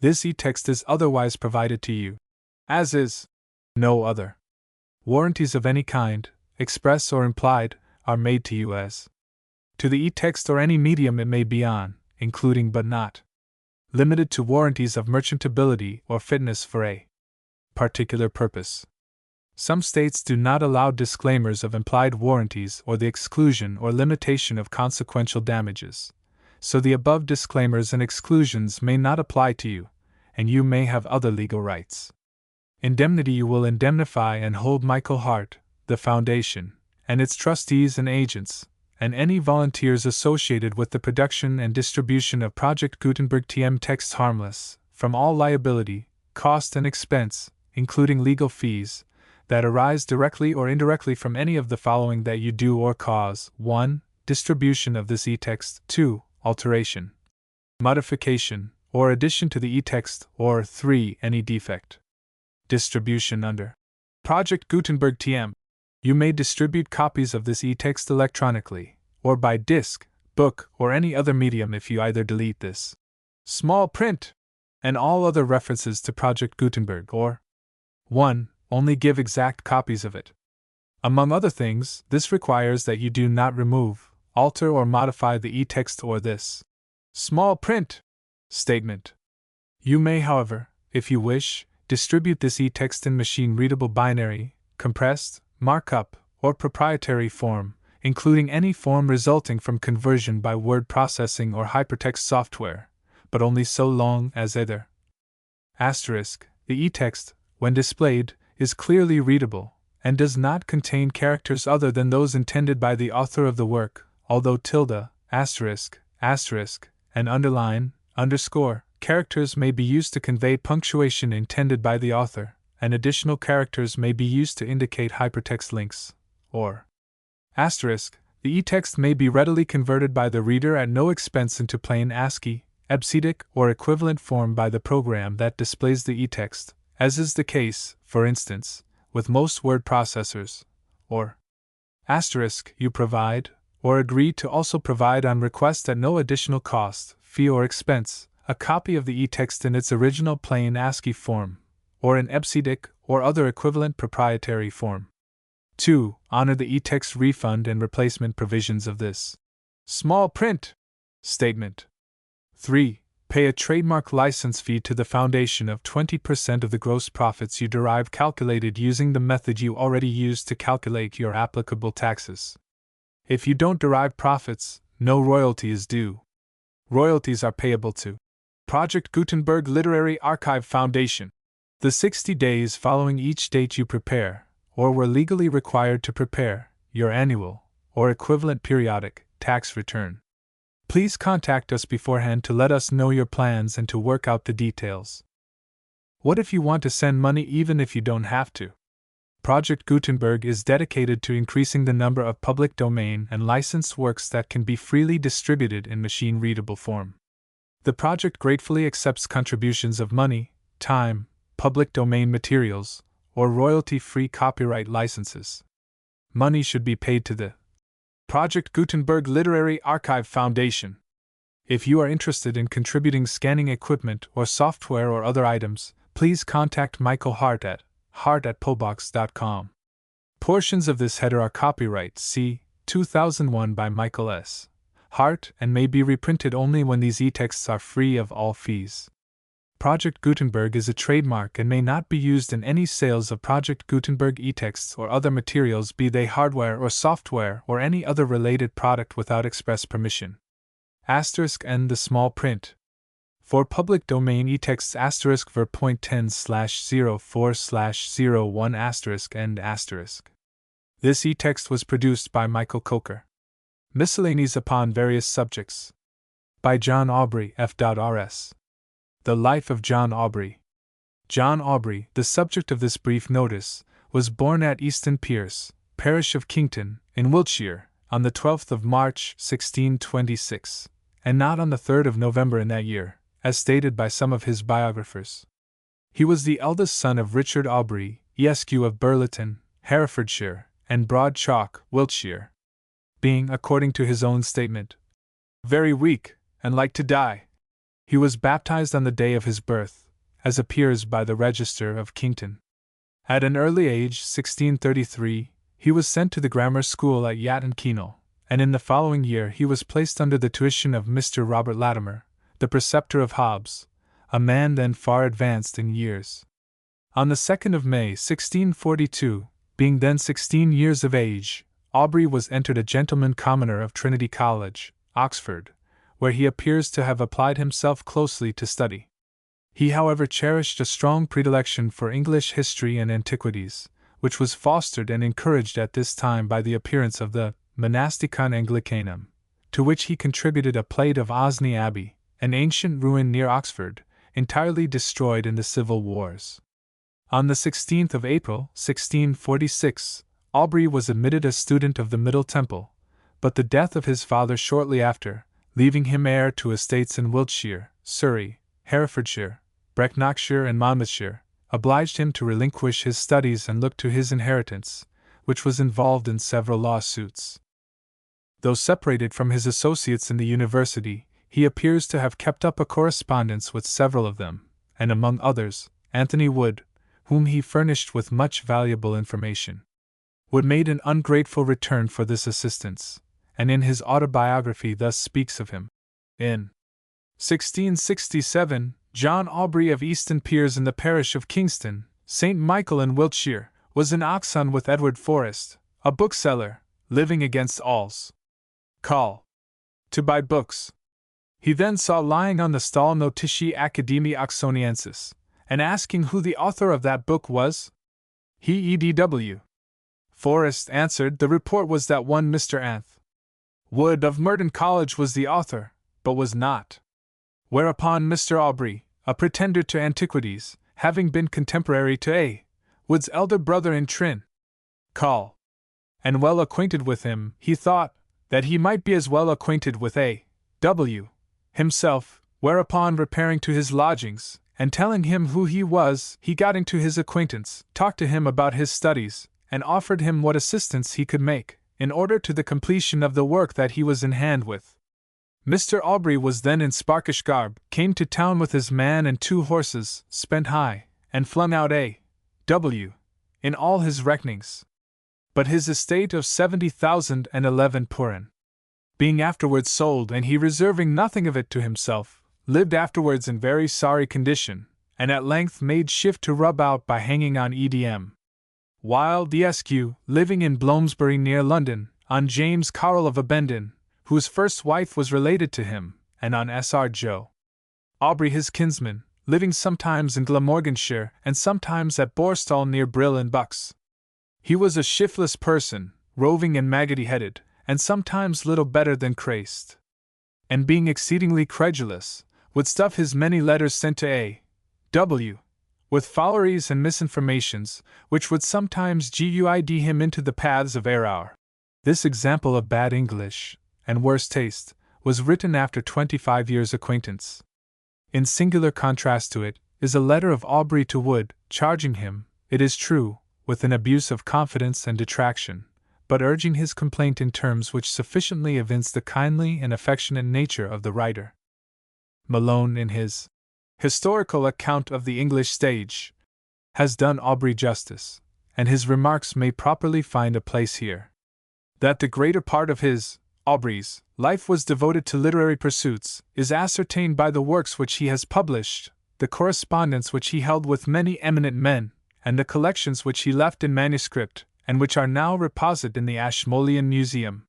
This e-text is otherwise provided to you, as is no other. Warranties of any kind, express or implied, are made to you as to the e-text or any medium it may be on, including but not limited to warranties of merchantability or fitness for a particular purpose. Some states do not allow disclaimers of implied warranties or the exclusion or limitation of consequential damages, so the above disclaimers and exclusions may not apply to you, and you may have other legal rights. Indemnity: you will indemnify and hold Michael Hart, the Foundation, and its trustees and agents, and any volunteers associated with the production and distribution of Project Gutenberg TM texts harmless from all liability, cost, and expense, including legal fees, that arise directly or indirectly from any of the following that you do or cause: 1. Distribution of this e-text; 2. Alteration, modification, or addition to the e-text, or 3. Any defect. Distribution under Project Gutenberg TM. You may distribute copies of this e-text electronically, or by disc, book, or any other medium if you either delete this small print and all other references to Project Gutenberg, or 1. Only give exact copies of it. Among other things, this requires that you do not remove, alter, or modify the e-text or this small print statement. You may, however, if you wish, distribute this e-text in machine-readable binary, compressed, markup, or proprietary form, including any form resulting from conversion by word processing or hypertext software, but only so long as either *, the e-text, when displayed, is clearly readable, and does not contain characters other than those intended by the author of the work, although tilde, asterisk, and underline, underscore, characters may be used to convey punctuation intended by the author, and additional characters may be used to indicate hypertext links, or *. The e-text may be readily converted by the reader at no expense into plain ASCII, EBCDIC, or equivalent form by the program that displays the e-text, as is the case, for instance, with most word processors, or *. You provide, or agree to also provide on request at no additional cost, fee, or expense, a copy of the e-text in its original plain ASCII form, or in EBCDIC or other equivalent proprietary form. 2. Honor the e-text refund and replacement provisions of this small print statement. 3. Pay a trademark license fee to the Foundation of 20% of the gross profits you derive, calculated using the method you already used to calculate your applicable taxes. If you don't derive profits, no royalty is due. Royalties are payable to Project Gutenberg Literary Archive Foundation. The 60 days following each date you prepare, or were legally required to prepare, your annual, or equivalent periodic, tax return. Please contact us beforehand to let us know your plans and to work out the details. What if you want to send money even if you don't have to? Project Gutenberg is dedicated to increasing the number of public domain and licensed works that can be freely distributed in machine-readable form. The project gratefully accepts contributions of money, time, public domain materials, or royalty-free copyright licenses. Money should be paid to the Project Gutenberg Literary Archive Foundation. If you are interested in contributing scanning equipment or software or other items, please contact Michael Hart at hart@pobox.com. Portions of this header are copyright C. 2001 by Michael S. Hart and may be reprinted only when these e-texts are free of all fees. Project Gutenberg is a trademark and may not be used in any sales of Project Gutenberg e-texts or other materials, be they hardware or software or any other related product, without express permission. *N the small print. For public domain e-texts *ver. .10/04/01 *N*. This e-text was produced by Michael Coker. Miscellanies upon various subjects. By John Aubrey F.R.S. The Life of John Aubrey. John Aubrey, the subject of this brief notice, was born at Easton Pierce, parish of Kington, in Wiltshire, on the 12th of March, 1626, and not on the 3rd of November in that year, as stated by some of his biographers. He was the eldest son of Richard Aubrey, Esq. of Burleton, Herefordshire, and Broad Chalk, Wiltshire. Being, according to his own statement, very weak, and like to die, He was baptized on the day of his birth, as appears by the Register of Kington. At an early age, 1633, he was sent to the grammar school at Yatton Kennel, and in the following year he was placed under the tuition of Mr. Robert Latimer, the preceptor of Hobbes, a man then far advanced in years. On the 2nd of May, 1642, being then 16 years of age, Aubrey was entered a gentleman commoner of Trinity College, Oxford, where he appears to have applied himself closely to study. He, however, cherished a strong predilection for English history and antiquities, which was fostered and encouraged at this time by the appearance of the Monasticon Anglicanum, to which he contributed a plate of Osney Abbey, an ancient ruin near Oxford, entirely destroyed in the civil wars. On the 16th of April, 1646, Aubrey was admitted as student of the Middle Temple, but the death of his father shortly after, leaving him heir to estates in Wiltshire, Surrey, Herefordshire, Brecknockshire, and Monmouthshire, obliged him to relinquish his studies and look to his inheritance, which was involved in several lawsuits. Though separated from his associates in the university, he appears to have kept up a correspondence with several of them, and among others, Anthony Wood, whom he furnished with much valuable information. Wood made an ungrateful return for this assistance, and in his autobiography thus speaks of him. In 1667, John Aubrey of Easton Piers in the parish of Kingston, St. Michael in Wiltshire, was in Oxon with Edward Forrest, a bookseller, living against All's call to buy books. He then saw lying on the stall Notitii Academiae Oxoniensis, and asking who the author of that book was, he EDW. Forrest answered the report was that one Mr. Anth. Wood of Merton College was the author, but was not. Whereupon Mr. Aubrey, a pretender to antiquities, having been contemporary to A. Wood's elder brother in Trin. Call, and well acquainted with him, he thought that he might be as well acquainted with A. W. himself, whereupon repairing to his lodgings, and telling him who he was, he got into his acquaintance, talked to him about his studies, and offered him what assistance he could make, in order to the completion of the work that he was in hand with. Mr. Aubrey was then in Sparkish garb, came to town with his man and 2 horses, spent high, and flung out A. W. in all his reckonings. But his estate of 70,011 purin, being afterwards sold, and he reserving nothing of it to himself, lived afterwards in very sorry condition, and at length made shift to rub out by hanging on EDM. While D'Esq, living in Bloomsbury near London, on James Carroll of Abendon, whose first wife was related to him, and on Sr. Joe Aubrey his kinsman, living sometimes in Glamorganshire and sometimes at Borstal near Brill and Bucks. He was a shiftless person, roving and maggoty-headed, and sometimes little better than crazed. And being exceedingly credulous, would stuff his many letters sent to A. W. with fooleries and misinformations, which would sometimes guide him into the paths of error. This example of bad English, and worse taste, was written after 25 years' acquaintance. In singular contrast to it, is a letter of Aubrey to Wood, charging him, it is true, with an abuse of confidence and detraction, but urging his complaint in terms which sufficiently evince the kindly and affectionate nature of the writer. Malone, in his Historical Account of the English Stage, has done Aubrey justice, and his remarks may properly find a place here. That the greater part of his, Aubrey's, life was devoted to literary pursuits is ascertained by the works which he has published, the correspondence which he held with many eminent men, and the collections which he left in manuscript, and which are now reposed in the Ashmolean Museum.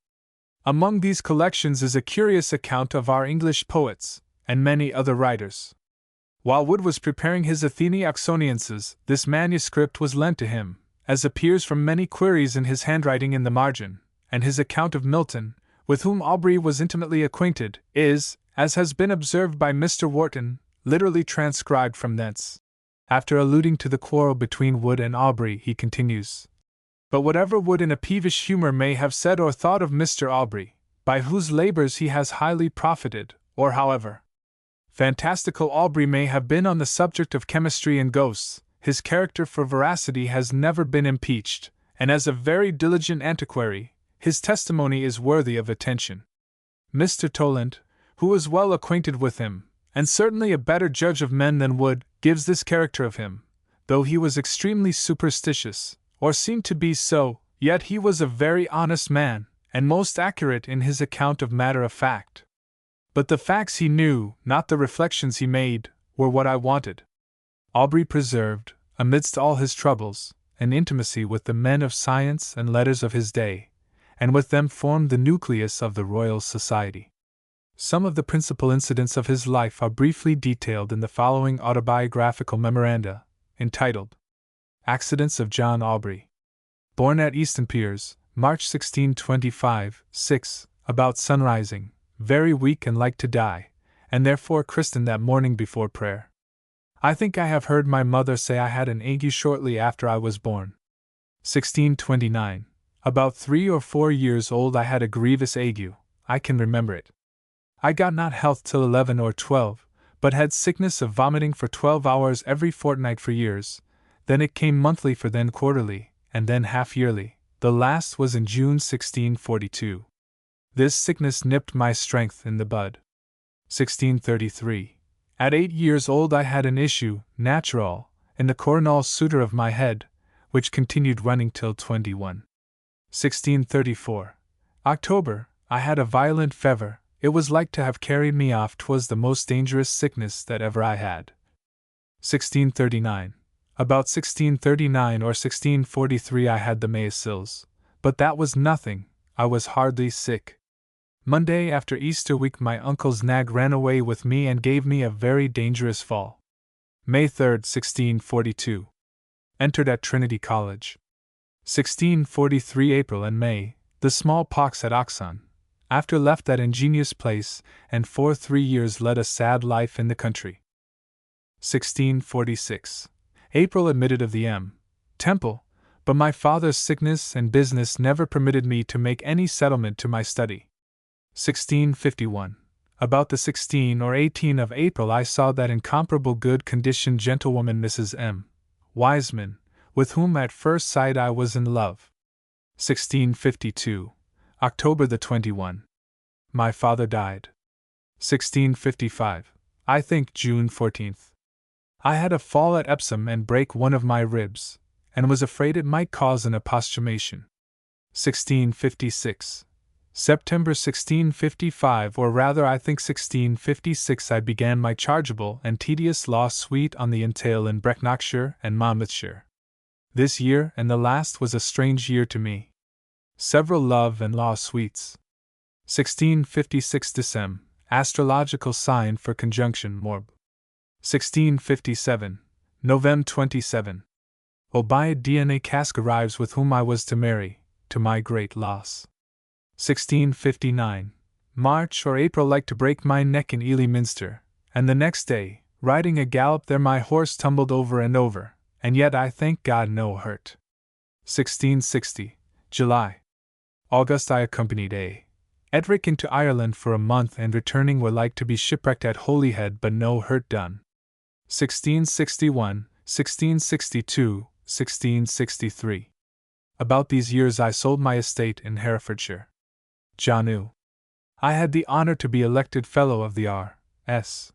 Among these collections is a curious account of our English poets, and many other writers. While Wood was preparing his Athenae Oxonienses, this manuscript was lent to him, as appears from many queries in his handwriting in the margin, and his account of Milton, with whom Aubrey was intimately acquainted, is, as has been observed by Mr. Wharton, literally transcribed from thence. After alluding to the quarrel between Wood and Aubrey, he continues, "But whatever Wood in a peevish humour may have said or thought of Mr. Aubrey, by whose labours he has highly profited, or however fantastical Aubrey may have been on the subject of chemistry and ghosts, his character for veracity has never been impeached, and as a very diligent antiquary, his testimony is worthy of attention. Mr. Toland, who was well acquainted with him, and certainly a better judge of men than Wood, gives this character of him. Though he was extremely superstitious, or seemed to be so, yet he was a very honest man, and most accurate in his account of matter of fact. But the facts he knew, not the reflections he made, were what I wanted. Aubrey preserved, amidst all his troubles, an intimacy with the men of science and letters of his day, and with them formed the nucleus of the Royal Society. Some of the principal incidents of his life are briefly detailed in the following autobiographical memoranda, entitled Accidents of John Aubrey. Born at Easton Piers, March 1625, 6, about sunrising, very weak and like to die, and therefore christened that morning before prayer. I think I have heard my mother say I had an ague shortly after I was born. 1629. About 3 or 4 years old I had a grievous ague, I can remember it. I got not health till 11 or 12, but had sickness of vomiting for 12 hours every fortnight for years, then it came monthly for then quarterly, and then half-yearly, the last was in June 1642. This sickness nipped my strength in the bud. 1633. At 8 years old I had an issue, natural, in the coronal suture of my head, which continued running till 21. 1634. October, I had a violent fever, it was like to have carried me off, 'twas the most dangerous sickness that ever I had. 1639. About 1639 or 1643 I had the measles, but that was nothing, I was hardly sick. Monday after Easter week my uncle's nag ran away with me and gave me a very dangerous fall. May 3, 1642. Entered at Trinity College. 1643 April and May, the smallpox at Oxon. After left that ingenious place, and for 3 years led a sad life in the country. 1646. April admitted of the Temple, but my father's sickness and business never permitted me to make any settlement to my study. 1651. About the 16 or 18 of April I saw that incomparable good-conditioned gentlewoman Mrs. Wiseman, with whom at first sight I was in love. 1652. October the 21. My father died. 1655. I think June 14th. I had a fall at Epsom and brake one of my ribs, and was afraid it might cause an apostumation. 1656. September 1655, or rather I think 1656, I began my chargeable and tedious law suite on the entail in Brecknockshire and Monmouthshire. This year and the last was a strange year to me. Several love and law suites. 1656 Decem. Astrological sign for conjunction Morb. 1657. November 27. Obadiah Cask arrives with whom I was to marry, to my great loss. 1659. March or April like to break my neck in Ely Minster, and the next day, riding a gallop there my horse tumbled over and over, and yet I thank God no hurt. 1660. July. August I accompanied A. Edric into Ireland for a month and returning were like to be shipwrecked at Holyhead but no hurt done. 1661, 1662, 1663. About these years I sold my estate in Herefordshire. John. I had the honor to be elected Fellow of the R.S.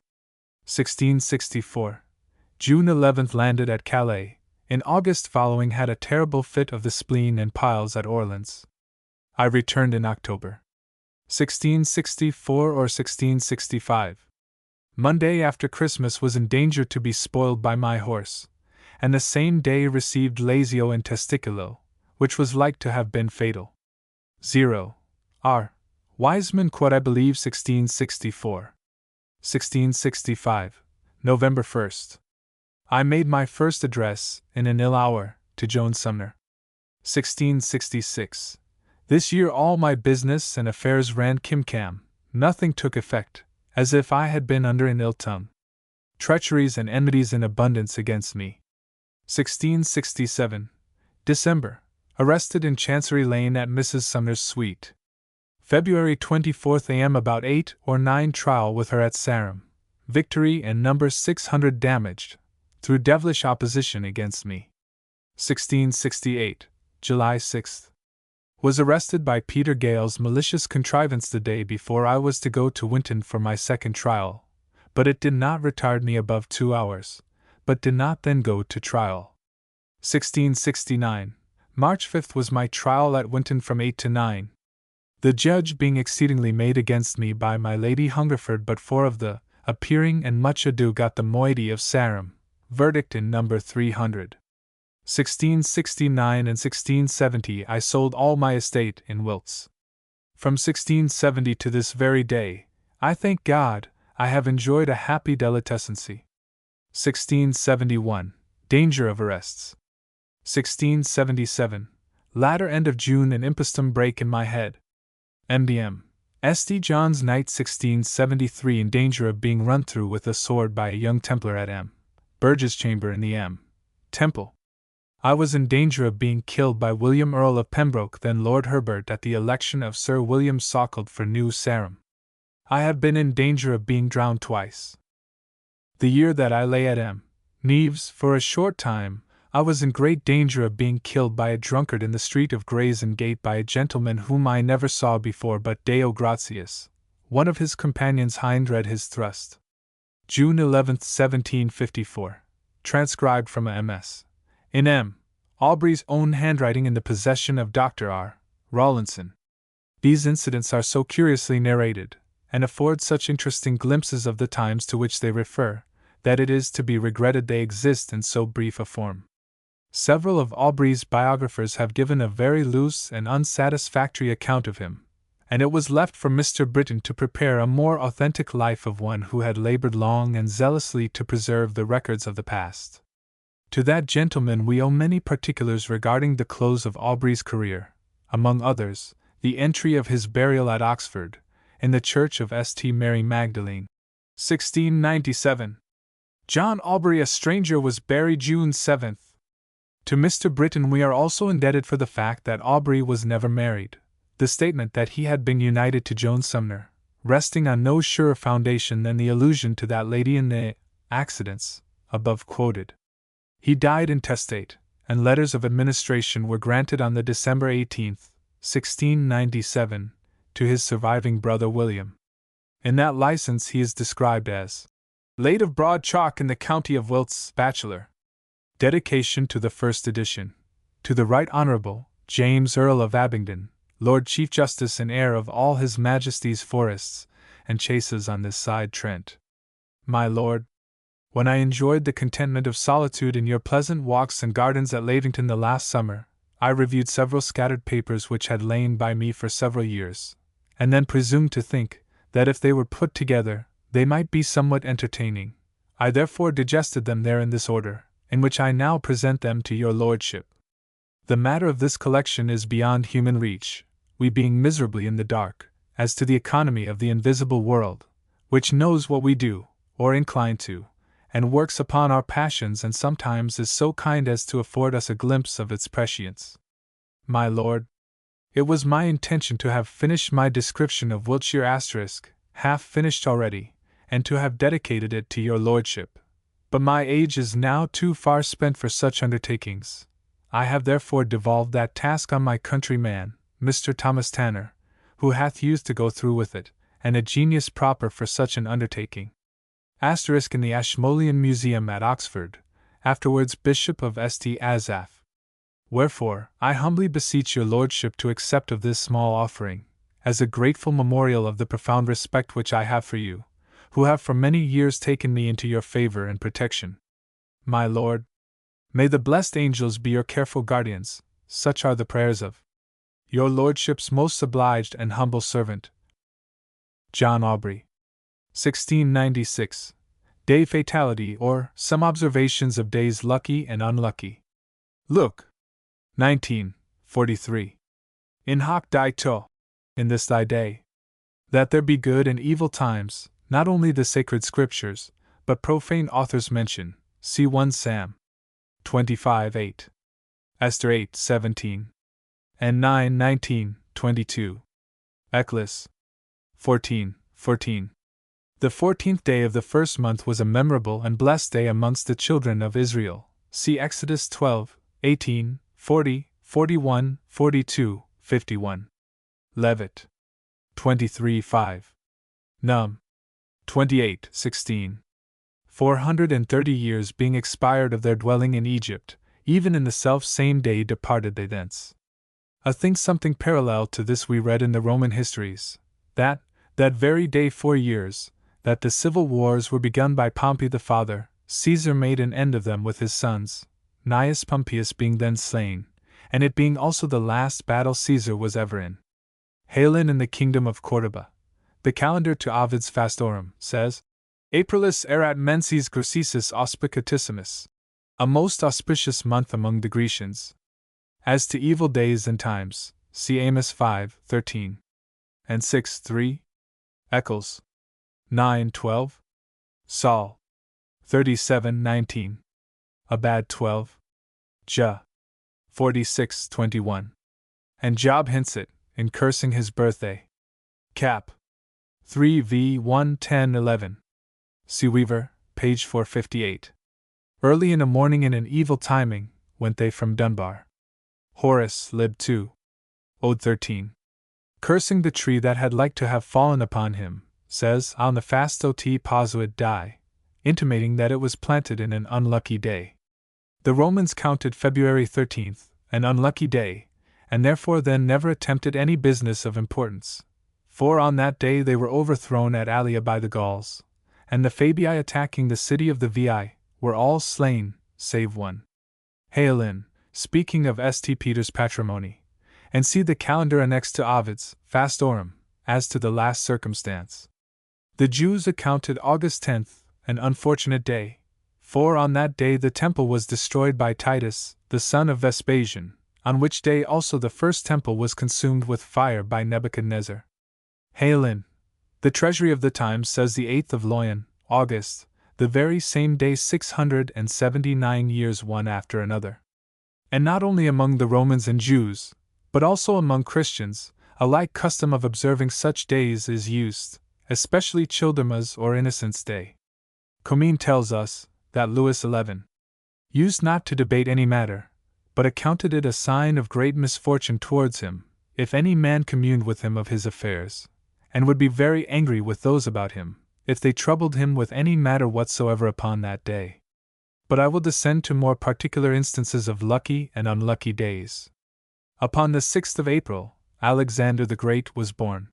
1664. June 11th landed at Calais. In August following had a terrible fit of the spleen and piles at Orleans. I returned in October. 1664 or 1665. Monday after Christmas was in danger to be spoiled by my horse, and the same day received lasio and testiculo, which was like to have been fatal. 0. R. Wiseman quod I believe 1664. 1665. November 1st. I made my first address, in an ill hour, to Joan Sumner. 1666. This year all my business and affairs ran kim-cam, nothing took effect, as if I had been under an ill tongue. Treacheries and enmities in abundance against me. 1667. December. Arrested in Chancery Lane at Mrs. Sumner's suite. February 24th a.m. about 8 or 9 trial with her at Sarum. Victory and number 600 damaged, through devilish opposition against me. 1668. July 6th. Was arrested by Peter Gale's malicious contrivance the day before I was to go to Winton for my second trial, but it did not retard me above 2 hours, but did not then go to trial. 1669. March 5th was my trial at Winton from 8 to 9. The judge being exceedingly made against me by my Lady Hungerford, but for of the appearing and much ado got the moiety of Sarum, verdict in number 300. 1669 and 1670 I sold all my estate in Wilts. From 1670 to this very day, I thank God, I have enjoyed a happy delicescency. 1671. Danger of arrests. 1677. Latter end of June an impostum break in my head. MBM. St. John's night 1673 in danger of being run through with a sword by a young Templar at M. Burge's chamber in the M. Temple. I was in danger of being killed by William Earl of Pembroke, then Lord Herbert, at the election of Sir William Sockeld for New Sarum. I have been in danger of being drowned twice. The year that I lay at M. Neaves for a short time, I was in great danger of being killed by a drunkard in the street of Gray's Inn Gate by a gentleman whom I never saw before but Deo Gratias. One of his companions hind read his thrust. June 11, 1754. Transcribed from a MS. In M. Aubrey's own handwriting in the possession of Dr. R. Rawlinson. These incidents are so curiously narrated, and afford such interesting glimpses of the times to which they refer, that it is to be regretted they exist in so brief a form. Several of Aubrey's biographers have given a very loose and unsatisfactory account of him, and it was left for Mr. Britton to prepare a more authentic life of one who had labored long and zealously to preserve the records of the past. To that gentleman we owe many particulars regarding the close of Aubrey's career, among others, the entry of his burial at Oxford, in the church of St. Mary Magdalene. 1697. John Aubrey, a stranger, was buried June 7th. To Mr. Britton we are also indebted for the fact that Aubrey was never married, the statement that he had been united to Joan Sumner, resting on no surer foundation than the allusion to that lady in the accidents above quoted. He died intestate, and letters of administration were granted on the December 18, 1697, to his surviving brother William. In that license he is described as late of Broad Chalk in the county of Wilts, bachelor. Dedication to the first edition. To the Right Honourable James Earl of Abingdon, Lord Chief Justice and heir of all His Majesty's forests and chases on this side Trent. My Lord, when I enjoyed the contentment of solitude in your pleasant walks and gardens at Lavington the last summer, I reviewed several scattered papers which had lain by me for several years, and then presumed to think that if they were put together, they might be somewhat entertaining. I therefore digested them there in this order, in which I now present them to your lordship. The matter of this collection is beyond human reach, we being miserably in the dark, as to the economy of the invisible world, which knows what we do, or incline to, and works upon our passions and sometimes is so kind as to afford us a glimpse of its prescience. My lord, it was my intention to have finished my description of Wiltshire half finished already, and to have dedicated it to your lordship. But my age is now too far spent for such undertakings. I have therefore devolved that task on my countryman, Mr. Thomas Tanner, who hath youth to go through with it, and a genius proper for such an undertaking. In the Ashmolean Museum at Oxford, afterwards Bishop of St. Asaph. Wherefore, I humbly beseech your lordship to accept of this small offering, as a grateful memorial of the profound respect which I have for you, who have for many years taken me into your favor and protection. My lord, may the blessed angels be your careful guardians, such are the prayers of your lordship's most obliged and humble servant, John Aubrey. 1696. Day Fatality, or Some Observations of Days Lucky and Unlucky. Look. 1943. In hoc die to. In this thy day. That there be good and evil times, not only the sacred scriptures, but profane authors mention, see 1 Sam. 25:8. Esther 8:17. And 9:19, 22. Eccles. 14:14. The 14th day of the first month was a memorable and blessed day amongst the children of Israel. See Exodus 12:18, 40, 41, 42, 51. Levit. 23:5. Num. 28:16. 430 years being expired of their dwelling in Egypt, even in the self-same day departed they thence. I think something parallel to this we read in the Roman histories, that very day 4 years, that the civil wars were begun by Pompey the father, Caesar made an end of them with his sons, Gnaeus Pompeius being then slain, and it being also the last battle Caesar was ever in. Halen in the kingdom of Cordoba, the calendar to Ovid's Fastorum, says, Aprilis erat mensis grossis auspicatissimus, a most auspicious month among the Grecians. As to evil days and times, see Amos 5:13 and 6:3, Eccles 9:12, Saul 37:19, Abad 12, Jah 46:21, and Job hints it, in cursing his birthday. Cap 3 v 1:10-11. See Weaver, page 458. Early in a morning in an evil timing, went they from Dunbar. Horace, Lib 2. Ode 13. Cursing the tree that had like to have fallen upon him, says, on the fasto te posuit die, intimating that it was planted in an unlucky day. The Romans counted February 13th an unlucky day, and therefore then never attempted any business of importance, for on that day they were overthrown at Allia by the Gauls, and the Fabii attacking the city of the Veii, were all slain, save one. Halen, speaking of St. Peter's patrimony, and see the calendar annexed to Ovid's Fastorum, as to the last circumstance. The Jews accounted August 10th an unfortunate day, for on that day the temple was destroyed by Titus, the son of Vespasian, on which day also the first temple was consumed with fire by Nebuchadnezzar. Halen, the Treasury of the Times, says the 8th of Loyan, August, the very same day 679 years one after another. And not only among the Romans and Jews, but also among Christians, a like custom of observing such days is used, especially Childermas or Innocents' Day. Comines tells us that Louis XI used not to debate any matter, but accounted it a sign of great misfortune towards him, if any man communed with him of his affairs, and would be very angry with those about him, if they troubled him with any matter whatsoever upon that day. But I will descend to more particular instances of lucky and unlucky days. Upon the 6th of April, Alexander the Great was born.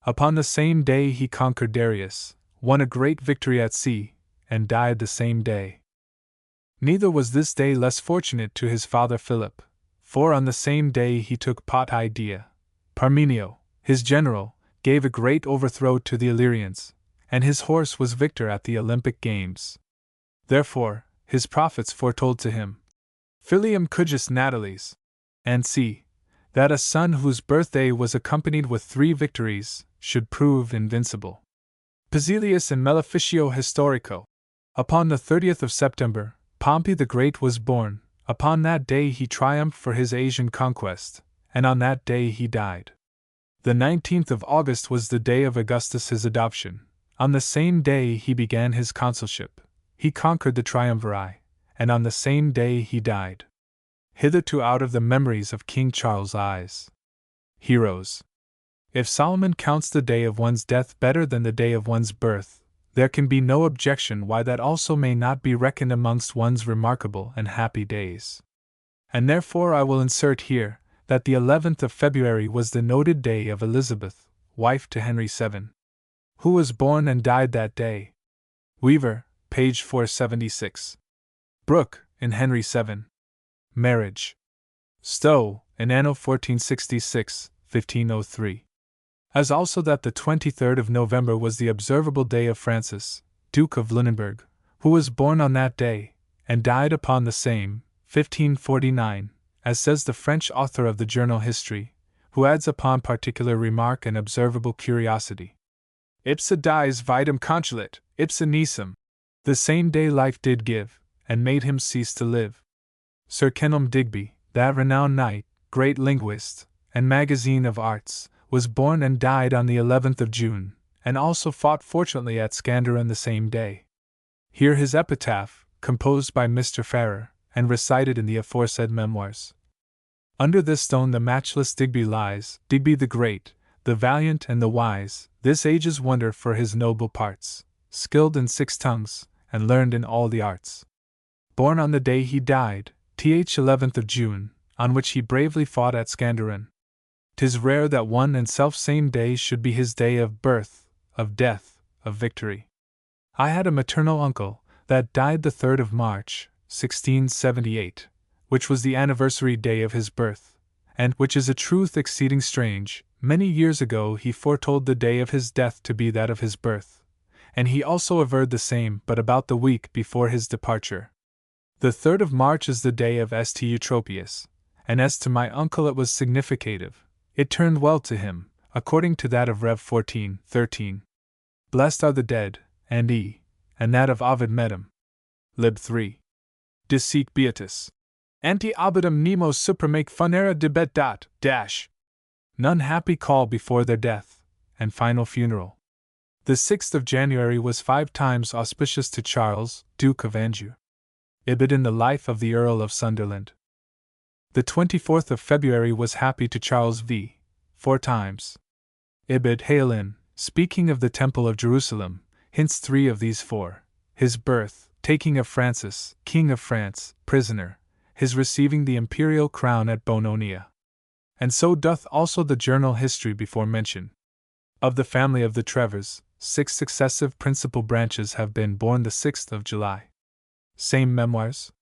Upon the same day he conquered Darius, won a great victory at sea, and died the same day. Neither was this day less fortunate to his father Philip, for on the same day he took Potidæa. Parmenio, his general, gave a great overthrow to the Illyrians, and his horse was victor at the Olympic Games. Therefore, his prophets foretold to him, Filium cujus natalis, and see, that a son whose birthday was accompanied with 3 victories should prove invincible. Pesilius in Maleficio Historico. Upon the 30th of September, Pompey the Great was born. Upon that day he triumphed for his Asian conquest, and on that day he died. The 19th of August was the day of Augustus his adoption. On the same day he began his consulship. He conquered the triumvirate, and on the same day he died. Hitherto out of the memories of King Charles I's heroes. If Solomon counts the day of one's death better than the day of one's birth, there can be no objection why that also may not be reckoned amongst one's remarkable and happy days. And therefore I will insert here that the 11th of February was the noted day of Elizabeth, wife to Henry VII, who was born and died that day. Weaver, page 476. Brooke, in Henry VII. Marriage. Stowe, in Anno 1466, 1503. As also that the 23rd of November was the observable day of Francis, Duke of Lunenburg, who was born on that day, and died upon the same, 1549, as says the French author of the Journal History, who adds upon particular remark and observable curiosity. Ipsa dies vitam contulit, ipsa nisum. The same day life did give, and made him cease to live. Sir Kenelm Digby, that renowned knight, great linguist, and magazine of arts, was born and died on the 11th of June, and also fought fortunately at Scanderon the same day. Here his epitaph, composed by Mr. Farrer, and recited in the aforesaid memoirs. Under this stone the matchless Digby lies, Digby the Great, the valiant and the wise, this age's wonder for his noble parts, skilled in 6 tongues, and learned in all the arts. Born on the day he died, th 11th of June, on which he bravely fought at Scanderin. 'Tis rare that one and self-same day should be his day of birth, of death, of victory. I had a maternal uncle, that died the 3rd of March, 1678, which was the anniversary day of his birth, and, which is a truth exceeding strange, many years ago he foretold the day of his death to be that of his birth, and he also averred the same but about the week before his departure. The 3rd of March is the day of St. Eutropius, and as to my uncle it was significative, it turned well to him, according to that of Rev 14:13. Blessed are the dead, and that of Ovid Medum. Lib 3. Disic beatus. Anti obidum nemo supramaque funera debet dot dash. None happy call before their death, and final funeral. The 6th of January was 5 times auspicious to Charles, Duke of Anjou. Ibid in the life of the Earl of Sunderland. The 24th of February was happy to Charles v. 4 times. Ibid Haelin, speaking of the Temple of Jerusalem, hints 3 of these 4: his birth, taking of Francis, King of France, prisoner, his receiving the imperial crown at Bononia. And so doth also the journal history before mentioned. Of the family of the Trevors, 6 successive principal branches have been born the 6th of July. Same memoirs.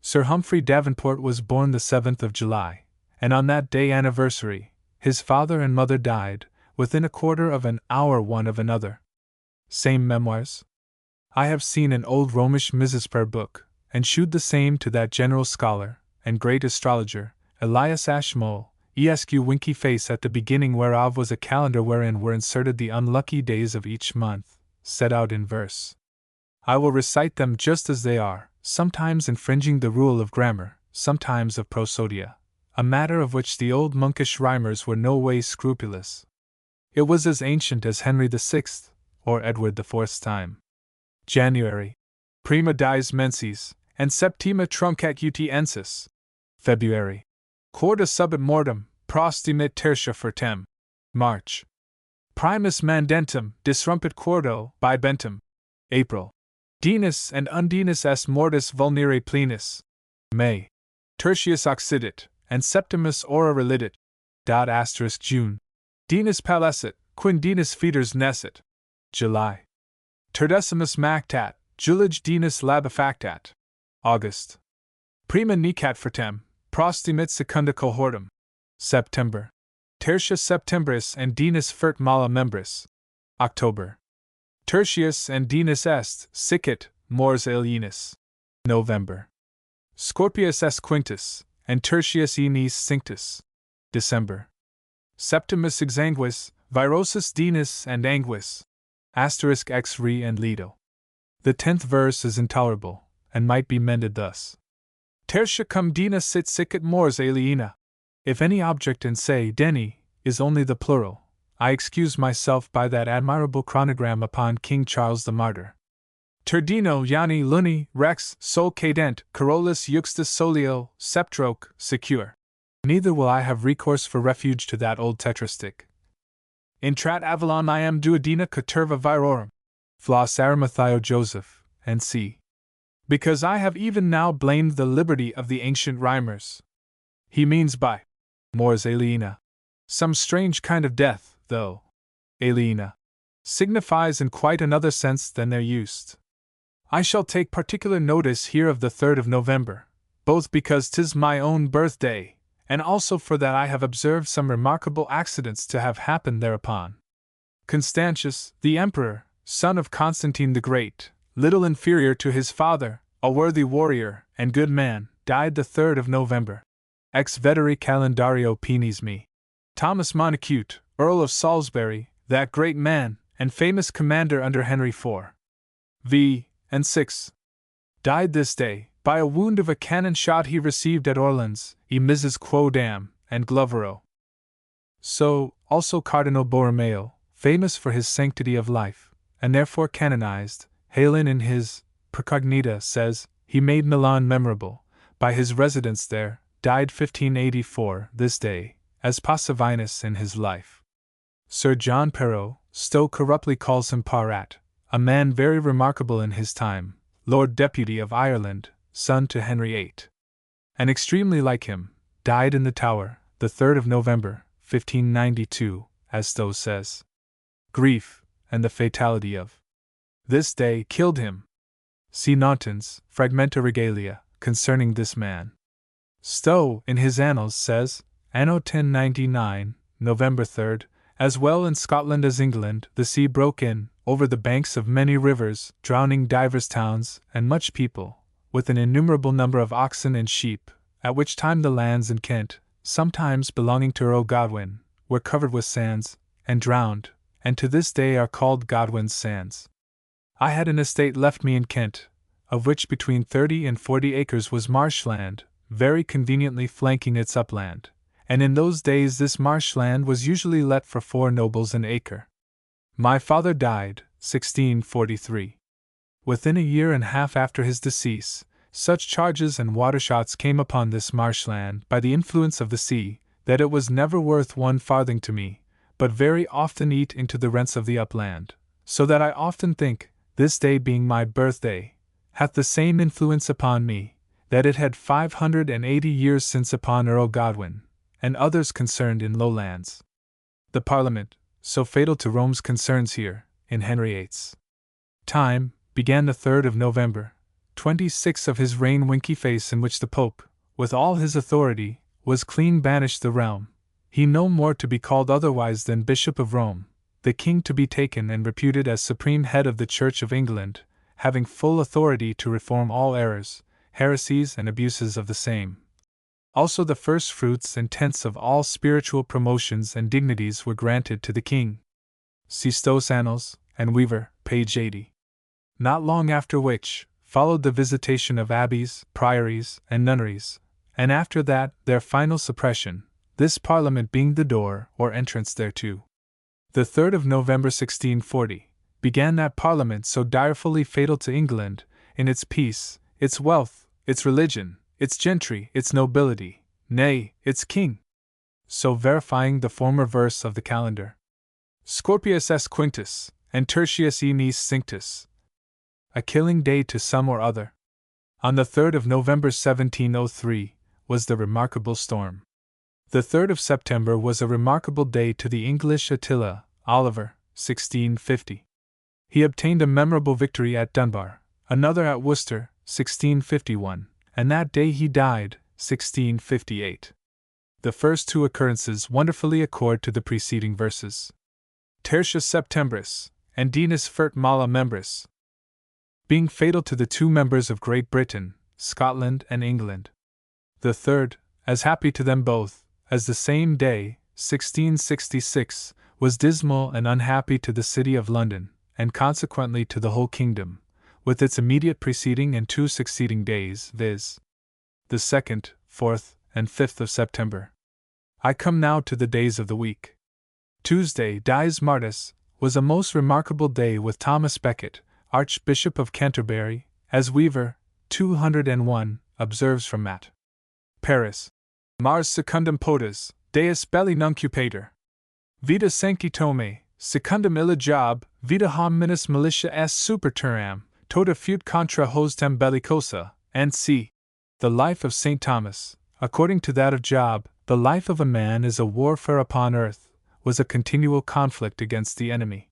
Sir Humphrey Davenport was born the 7th of July, and on that day anniversary, his father and mother died, within a quarter of an hour one of another. Same memoirs. I have seen an old Romish Mrs. Prayer book, and shewed the same to that general scholar, and great astrologer, Elias Ashmole, Esq. winky face, at the beginning whereof was a calendar wherein were inserted the unlucky days of each month, set out in verse. I will recite them just as they are, sometimes infringing the rule of grammar, sometimes of prosodia, a matter of which the old monkish rhymers were no way scrupulous. It was as ancient as Henry VI, or Edward IV's time. January. Prima dies menses, and septima truncat ut ensis. February. Quarta subit mortem, prostimit tertia fertem. March. Primus mandentum, disrumpit quarto, bibentum. April. Dinis and undinus est mortis vulnere plenus. May. Tertius occidit, and septimus ora relidit. June. Dinis palessit, quindinus feters nescit. July. Turdecimus mactat, julige dinis labefactat. August. Prima necat fertem, prostimit secunda cohortum. September. Tertia septembris and dinis fert mala membris. October. Tertius and dinis est, sicit, mors alienis. November. Scorpius est quintus, and tertius enis cinctus. December. Septimus exanguis, virosus dinis and anguis. Asterisk ex re and lido. The 10th verse is intolerable, and might be mended thus. Tertia cum dina sit sicit mors aliena. If any object in say deni is only the plural, I excuse myself by that admirable chronogram upon King Charles the Martyr. Turdino Iani Luni Rex Sol Cadent Carolus Juxtus Solio Septroque Secure. Neither will I have recourse for refuge to that old tetristic. Intrat Avalon iam duodena caterva virorum. Flos Arimatheo Joseph, and c. Because I have even now blamed the liberty of the ancient rhymers. He means by mors aliena some strange kind of death, though aliena signifies in quite another sense than they're used. I shall take particular notice here of the 3rd of November, both because 'tis my own birthday, and also for that I have observed some remarkable accidents to have happened thereupon. Constantius, the emperor, son of Constantine the Great, little inferior to his father, a worthy warrior and good man, died the 3rd of November. Ex veteri calendario penis me. Thomas Montacute, Earl of Salisbury, that great man, and famous commander under Henry IV. V. and 6. Died this day, by a wound of a cannon shot he received at Orleans, Mrs. Quodam, and Glovero. So, also Cardinal Borromeo, famous for his sanctity of life, and therefore canonized, Heylin in his Precognita says, he made Milan memorable, by his residence there, died 1584, this day, as Passavinus in his life. Sir John Perrot, Stowe corruptly calls him Parat, a man very remarkable in his time, Lord Deputy of Ireland, son to Henry VIII. And extremely like him, died in the Tower, the 3rd of November, 1592, as Stowe says. Grief, and the fatality of this day killed him. See Naunton's Fragmenta Regalia, concerning this man. Stowe, in his Annals, says, Anno 1099, November 3rd, as well in Scotland as England, the sea broke in, over the banks of many rivers, drowning divers towns, and much people, with an innumerable number of oxen and sheep, at which time the lands in Kent, sometimes belonging to Earl Godwin, were covered with sands, and drowned, and to this day are called Godwin's Sands. I had an estate left me in Kent, of which between 30 and 40 acres was marshland, very conveniently flanking its upland, and in those days this marshland was usually let for 4 nobles an acre. My father died, 1643. Within a year and a half after his decease, such charges and watershots came upon this marshland by the influence of the sea, that it was never worth 1 farthing to me, but very often eat into the rents of the upland, so that I often think, this day being my birthday, hath the same influence upon me, that it had 580 years since upon Earl Godwin, and others concerned in lowlands. The Parliament, so fatal to Rome's concerns here, in Henry VIII's time, began the 3rd of November, 26 of his reign, winky face, in which the Pope, with all his authority, was clean banished the realm, he no more to be called otherwise than Bishop of Rome, the King to be taken and reputed as supreme head of the Church of England, having full authority to reform all errors, heresies, and abuses of the same. Also the first fruits and tenths of all spiritual promotions and dignities were granted to the King. See Stowe's Annals, and Weaver, page 80. Not long after which, followed the visitation of abbeys, priories, and nunneries, and after that, their final suppression, this Parliament being the door or entrance thereto. The 3rd of November 1640, began that Parliament so direfully fatal to England, in its peace, its wealth, its religion, its gentry, its nobility, nay, its king. So verifying the former verse of the calendar. Scorpius est quintus, and tertius e nis cinctus. A killing day to some or other. On the 3rd of November 1703, was the remarkable storm. The 3rd of September was a remarkable day to the English Attila, Oliver, 1650. He obtained a memorable victory at Dunbar, another at Worcester, 1651, and that day he died, 1658. The first 2 occurrences wonderfully accord to the preceding verses. Tertius Septembris, and Dinis fert mala membris, being fatal to the 2 members of Great Britain, Scotland, and England. The 3rd, as happy to them both, as the same day, 1666, was dismal and unhappy to the city of London, and consequently to the whole kingdom, with its immediate preceding and 2 succeeding days, viz. the 2nd, 4th, and 5th of September. I come now to the days of the week. Tuesday, Dies Martis, was a most remarkable day with Thomas Becket, Archbishop of Canterbury, as Weaver, 201, observes from Matt. Paris. Mars secundum potas, Deus belli nuncupator. Vita sanctitome, secundum illa job, vita hominis militia est superturam, tota fut contra hostem bellicosa, and c. The life of St. Thomas, according to that of Job, the life of a man is a warfare upon earth, was a continual conflict against the enemy.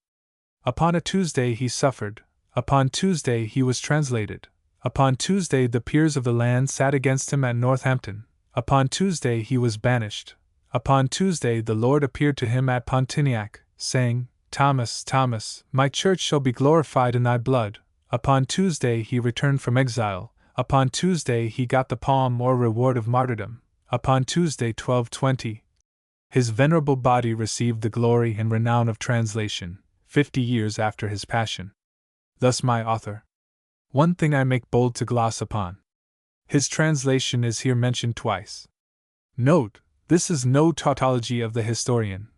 Upon a Tuesday he suffered, upon Tuesday he was translated, upon Tuesday the peers of the land sat against him at Northampton, upon Tuesday he was banished, upon Tuesday the Lord appeared to him at Pontiac, saying, Thomas, Thomas, my church shall be glorified in thy blood. Upon Tuesday he returned from exile, upon Tuesday he got the palm or reward of martyrdom, upon Tuesday 1220. His venerable body received the glory and renown of translation, 50 years after his passion. Thus my author. One thing I make bold to gloss upon. His translation is here mentioned twice. Note, this is no tautology of the historian,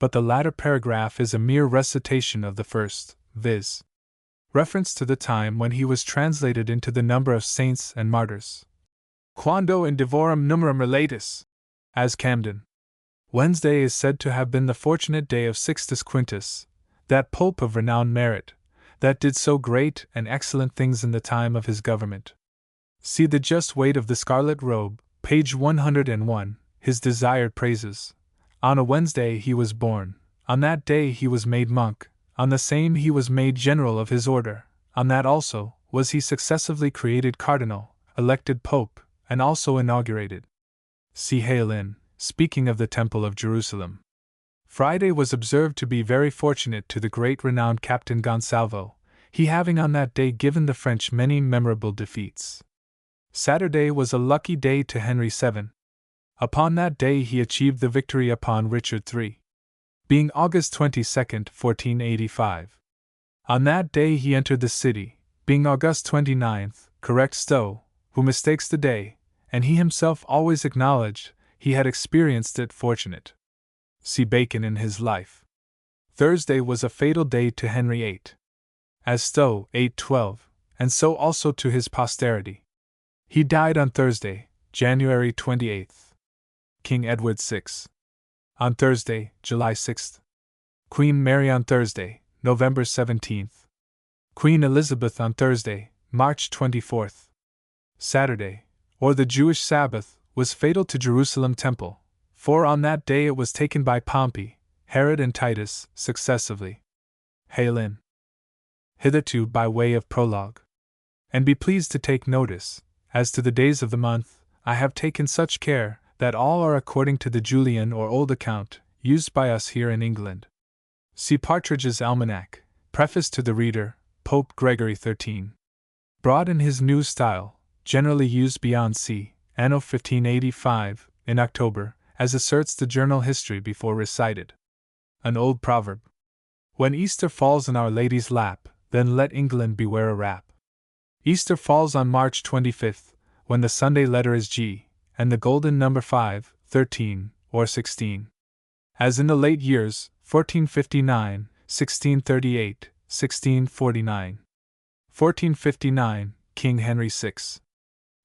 but the latter paragraph is a mere recitation of the first, viz. Reference to the time when he was translated into the number of saints and martyrs. Quando in divorum numerum relatus, as Camden. Wednesday is said to have been the fortunate day of Sixtus Quintus, that pope of renowned merit, that did so great and excellent things in the time of his government. See The Just Weight of the Scarlet Robe, page 101, his desired praises. On a Wednesday he was born, on that day he was made monk, on the same he was made general of his order, on that also was he successively created cardinal, elected pope, and also inaugurated. See Heylin, speaking of the Temple of Jerusalem. Friday was observed to be very fortunate to the great renowned Captain Gonsalvo, he having on that day given the French many memorable defeats. Saturday was a lucky day to Henry VII. Upon that day he achieved the victory upon Richard III, being August 22, 1485. On that day he entered the city, being August 29, correct Stowe, who mistakes the day, and he himself always acknowledged he had experienced it fortunate. See Bacon in his Life. Thursday was a fatal day to Henry VIII. As Stowe, 812, and so also to his posterity. He died on Thursday, January 28. King Edward VI. On Thursday, July 6. Queen Mary on Thursday, November 17. Queen Elizabeth on Thursday, March 24. Saturday, or the Jewish Sabbath, was fatal to Jerusalem Temple, for on that day it was taken by Pompey, Herod and Titus, successively. Heylin. Hitherto by way of prologue. And be pleased to take notice, as to the days of the month, I have taken such care that all are according to the Julian or Old account, used by us here in England. See Partridge's Almanac, Preface to the Reader, Pope Gregory XIII. Brought in his new style, generally used beyond sea, Anno 1585, in October, as asserts the journal history before recited. An old proverb. When Easter falls in Our Lady's lap, then let England beware a rap. Easter falls on March 25th, when the Sunday letter is G, and the golden number 5, 13, or 16. As in the late years, 1459, 1638, 1649. 1459, King Henry VI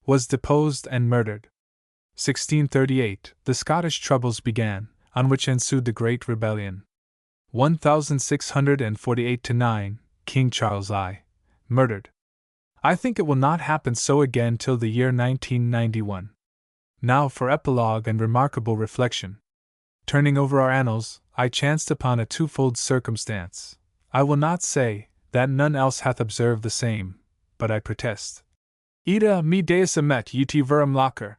was deposed and murdered. 1638, the Scottish troubles began, on which ensued the Great Rebellion. 1648-9, King Charles I, murdered. I think it will not happen so again till the year 1991. Now for epilogue and remarkable reflection. Turning over our annals, I chanced upon a twofold circumstance. I will not say that none else hath observed the same, but I protest. Ida me deus emet ut verum locker.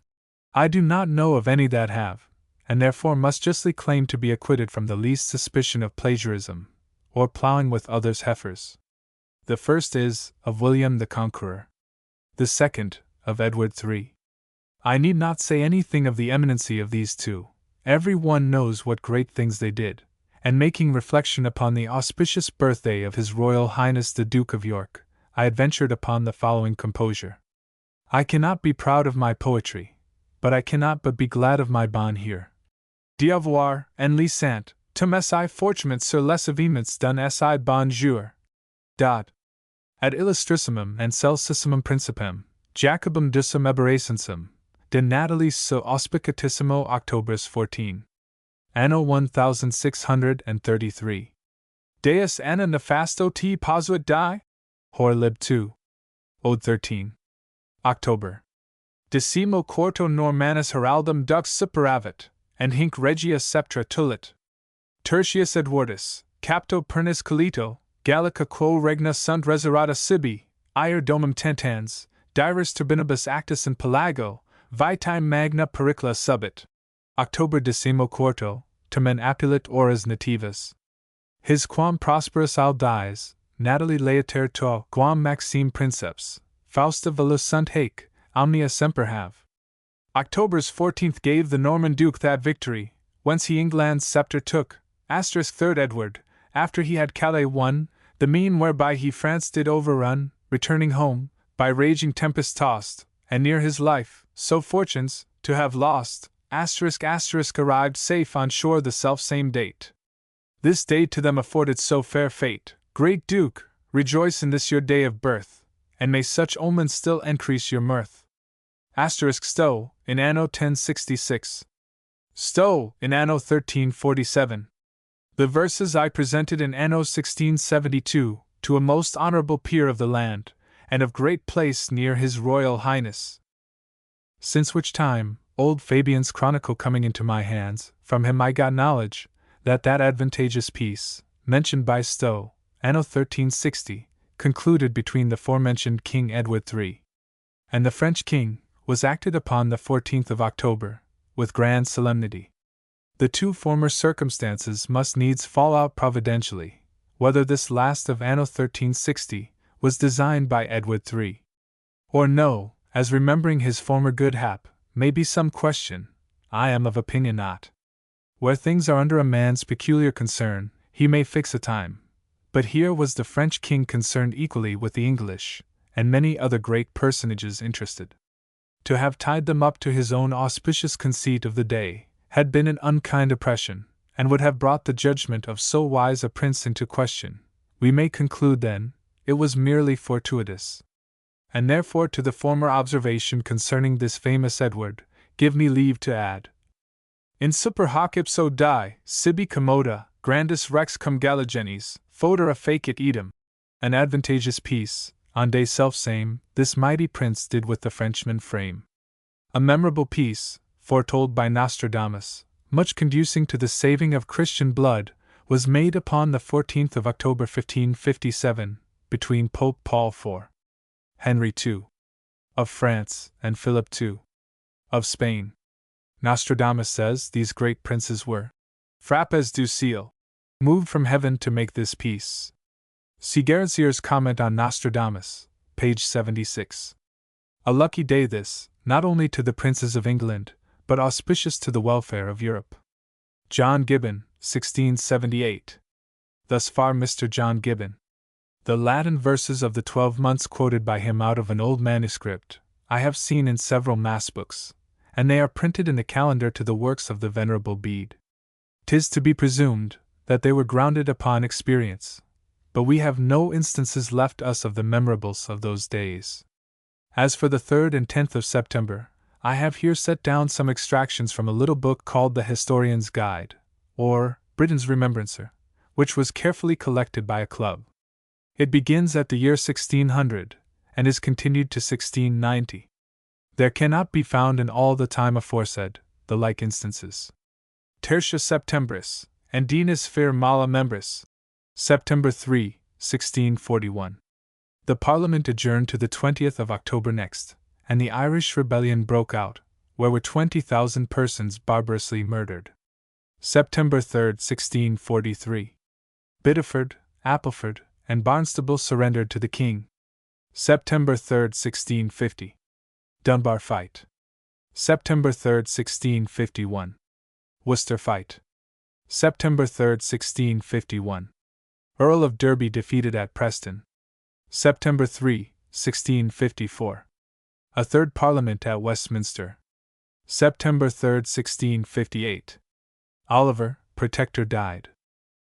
I do not know of any that have, and therefore must justly claim to be acquitted from the least suspicion of plagiarism, or ploughing with others' heifers. The first is, of William the Conqueror. The second, of Edward III. I need not say anything of the eminency of these two. Every one knows what great things they did, and making reflection upon the auspicious birthday of His Royal Highness the Duke of York, I adventured upon the following composure. I cannot be proud of my poetry, but I cannot but be glad of my bon here. D'avoire, en lisant, tum si fortunat sur les événements d'un si bon jour. Ad illustrissimum and celcissimum principem, Jacobum dusum eberacensum, de natalis so auspicatissimo Octobris 14. Anno 1633. Deus anna nefasto te posuit die? Hor lib 2. Ode 13. October. Decimo quarto Normanus heraldum dux superavit, and hinc regia sceptra tulit. Tertius Edwardus, capto pernis colito, Gallica quo regna sunt reserata sibi, ire domum tentans, dirus turbinibus actus in Pelago, vitae magna pericula subit. October decimo quarto, tamen appulit horas nativas. His quam prosperus al dies, natali laeter to quam maxime princeps, Fausta velus sunt haec, omnia semper have. October's 14th gave the Norman Duke that victory, whence he England's sceptre took, *3rd Edward, after he had Calais won, the mean whereby he France did overrun, returning home, by raging tempest tossed, and near his life, so fortunes, to have lost, *** arrived safe on shore the self-same date. This day to them afforded so fair fate, great Duke, rejoice in this your day of birth, and may such omens still increase your mirth. ** Stowe, in Anno 1066. Stowe, in anno 1347. The verses I presented in anno 1672, to a most honourable peer of the land, and of great place near his Royal Highness. Since which time, old Fabian's chronicle coming into my hands, from him I got knowledge, that advantageous peace, mentioned by Stowe, anno 1360, concluded between the forementioned King Edward III and the French king, was acted upon the 14th of October, with grand solemnity. The two former circumstances must needs fall out providentially. Whether this last of anno 1360 was designed by Edward III, or no, as remembering his former good hap, may be some question, I am of opinion not. Where things are under a man's peculiar concern, he may fix a time. But here was the French king concerned equally with the English, and many other great personages interested. To have tied them up to his own auspicious conceit of the day had been an unkind oppression, and would have brought the judgment of so wise a prince into question. We may conclude, then, it was merely fortuitous. And therefore to the former observation concerning this famous Edward, give me leave to add: In super hoc ipso die, sibi commoda, grandis rex cum galigenes, fodera facit idem. An advantageous peace, on day self-same, this mighty prince did with the Frenchman frame. A memorable peace, foretold by Nostradamus, much conducing to the saving of Christian blood, was made upon the 14th of October 1557, between Pope Paul IV, Henry II of France, and Philip II of Spain. Nostradamus says these great princes were frappés du ciel, moved from heaven to make this peace. See Garansier's comment on Nostradamus, page 76. A lucky day this, not only to the princes of England, but auspicious to the welfare of Europe. John Gibbon, 1678. Thus far Mr. John Gibbon. The Latin verses of the 12 months quoted by him out of an old manuscript, I have seen in several mass books, and they are printed in the calendar to the works of the Venerable Bede. 'Tis to be presumed that they were grounded upon experience, but we have no instances left us of the memorables of those days. As for the 3rd and 10th of September, I have here set down some extractions from a little book called The Historian's Guide, or Britain's Remembrancer, which was carefully collected by a club. It begins at the year 1600, and is continued to 1690. There cannot be found in all the time aforesaid the like instances. Tertia Septembris, and Dinis Fir Mala Membris, September 3, 1641. The Parliament adjourned to the 20th of October next, and the Irish rebellion broke out, where were 20,000 persons barbarously murdered. September 3, 1643. Biddeford, Appleford, and Barnstable surrendered to the king. September 3, 1650. Dunbar fight. September 3, 1651. Worcester fight. September 3, 1651. Earl of Derby defeated at Preston. September 3, 1654. A third Parliament at Westminster. September 3, 1658. Oliver, Protector, died.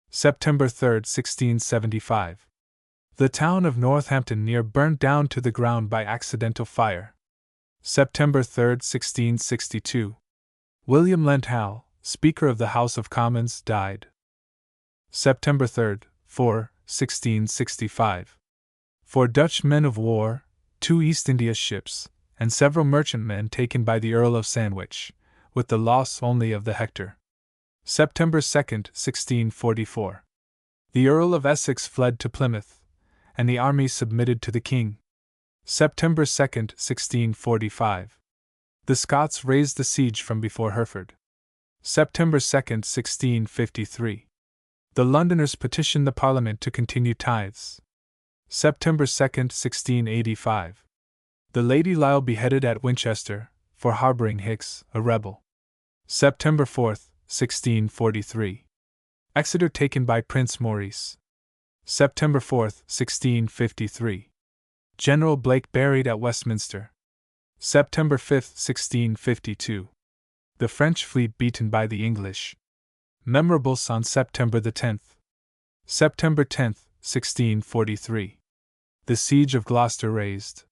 September 3, 1675. The town of Northampton near burnt down to the ground by accidental fire. September 3, 1662. William Lenthow, Speaker of the House of Commons, died. September 3, 1665. 4 Dutch men of war, 2 East India ships, and several merchantmen taken by the Earl of Sandwich, with the loss only of the Hector. September 2, 1644. The Earl of Essex fled to Plymouth, and the army submitted to the king. September 2, 1645. The Scots raised the siege from before Hereford. September 2, 1653. The Londoners petitioned the Parliament to continue tithes. September 2, 1685. The Lady Lisle beheaded at Winchester, for harbouring Hicks, a rebel. September 4, 1643. Exeter taken by Prince Maurice. September 4, 1653. General Blake buried at Westminster. September 5, 1652. The French fleet beaten by the English. Memorables on September the 10th. September 10th, 1643. The siege of Gloucester raised.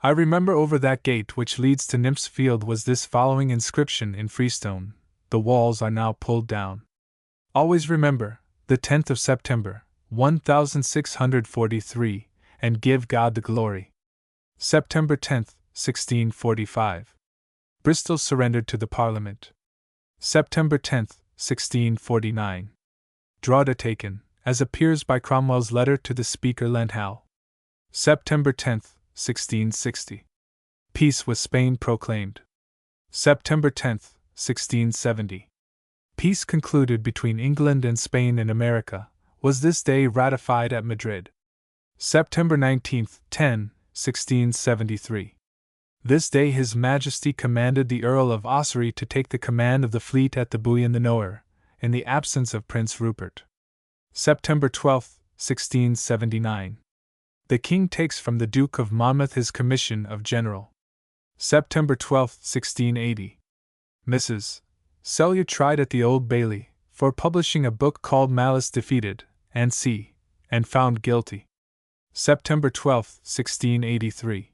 I remember over that gate which leads to Nymph's Field was this following inscription in freestone: the walls are now pulled down. Always remember, the 10th of September, 1643, and give God the glory. September 10th, 1645. Bristol surrendered to the Parliament. September 10th, 1649. Drogheda taken, as appears by Cromwell's letter to the Speaker Lenthal. September 10th, 1660. Peace with Spain proclaimed. September 10th, 1670. Peace concluded between England and Spain in America, was this day ratified at Madrid. September 19th, 1673. This day His Majesty commanded the Earl of Ossory to take the command of the fleet at the buoy in the Nowhere, in the absence of Prince Rupert. September 12th, 1679. The King takes from the Duke of Monmouth his commission of General. September 12th, 1680. Mrs. Cellier tried at the Old Bailey for publishing a book called Malice Defeated, and found guilty. September 12th, 1683.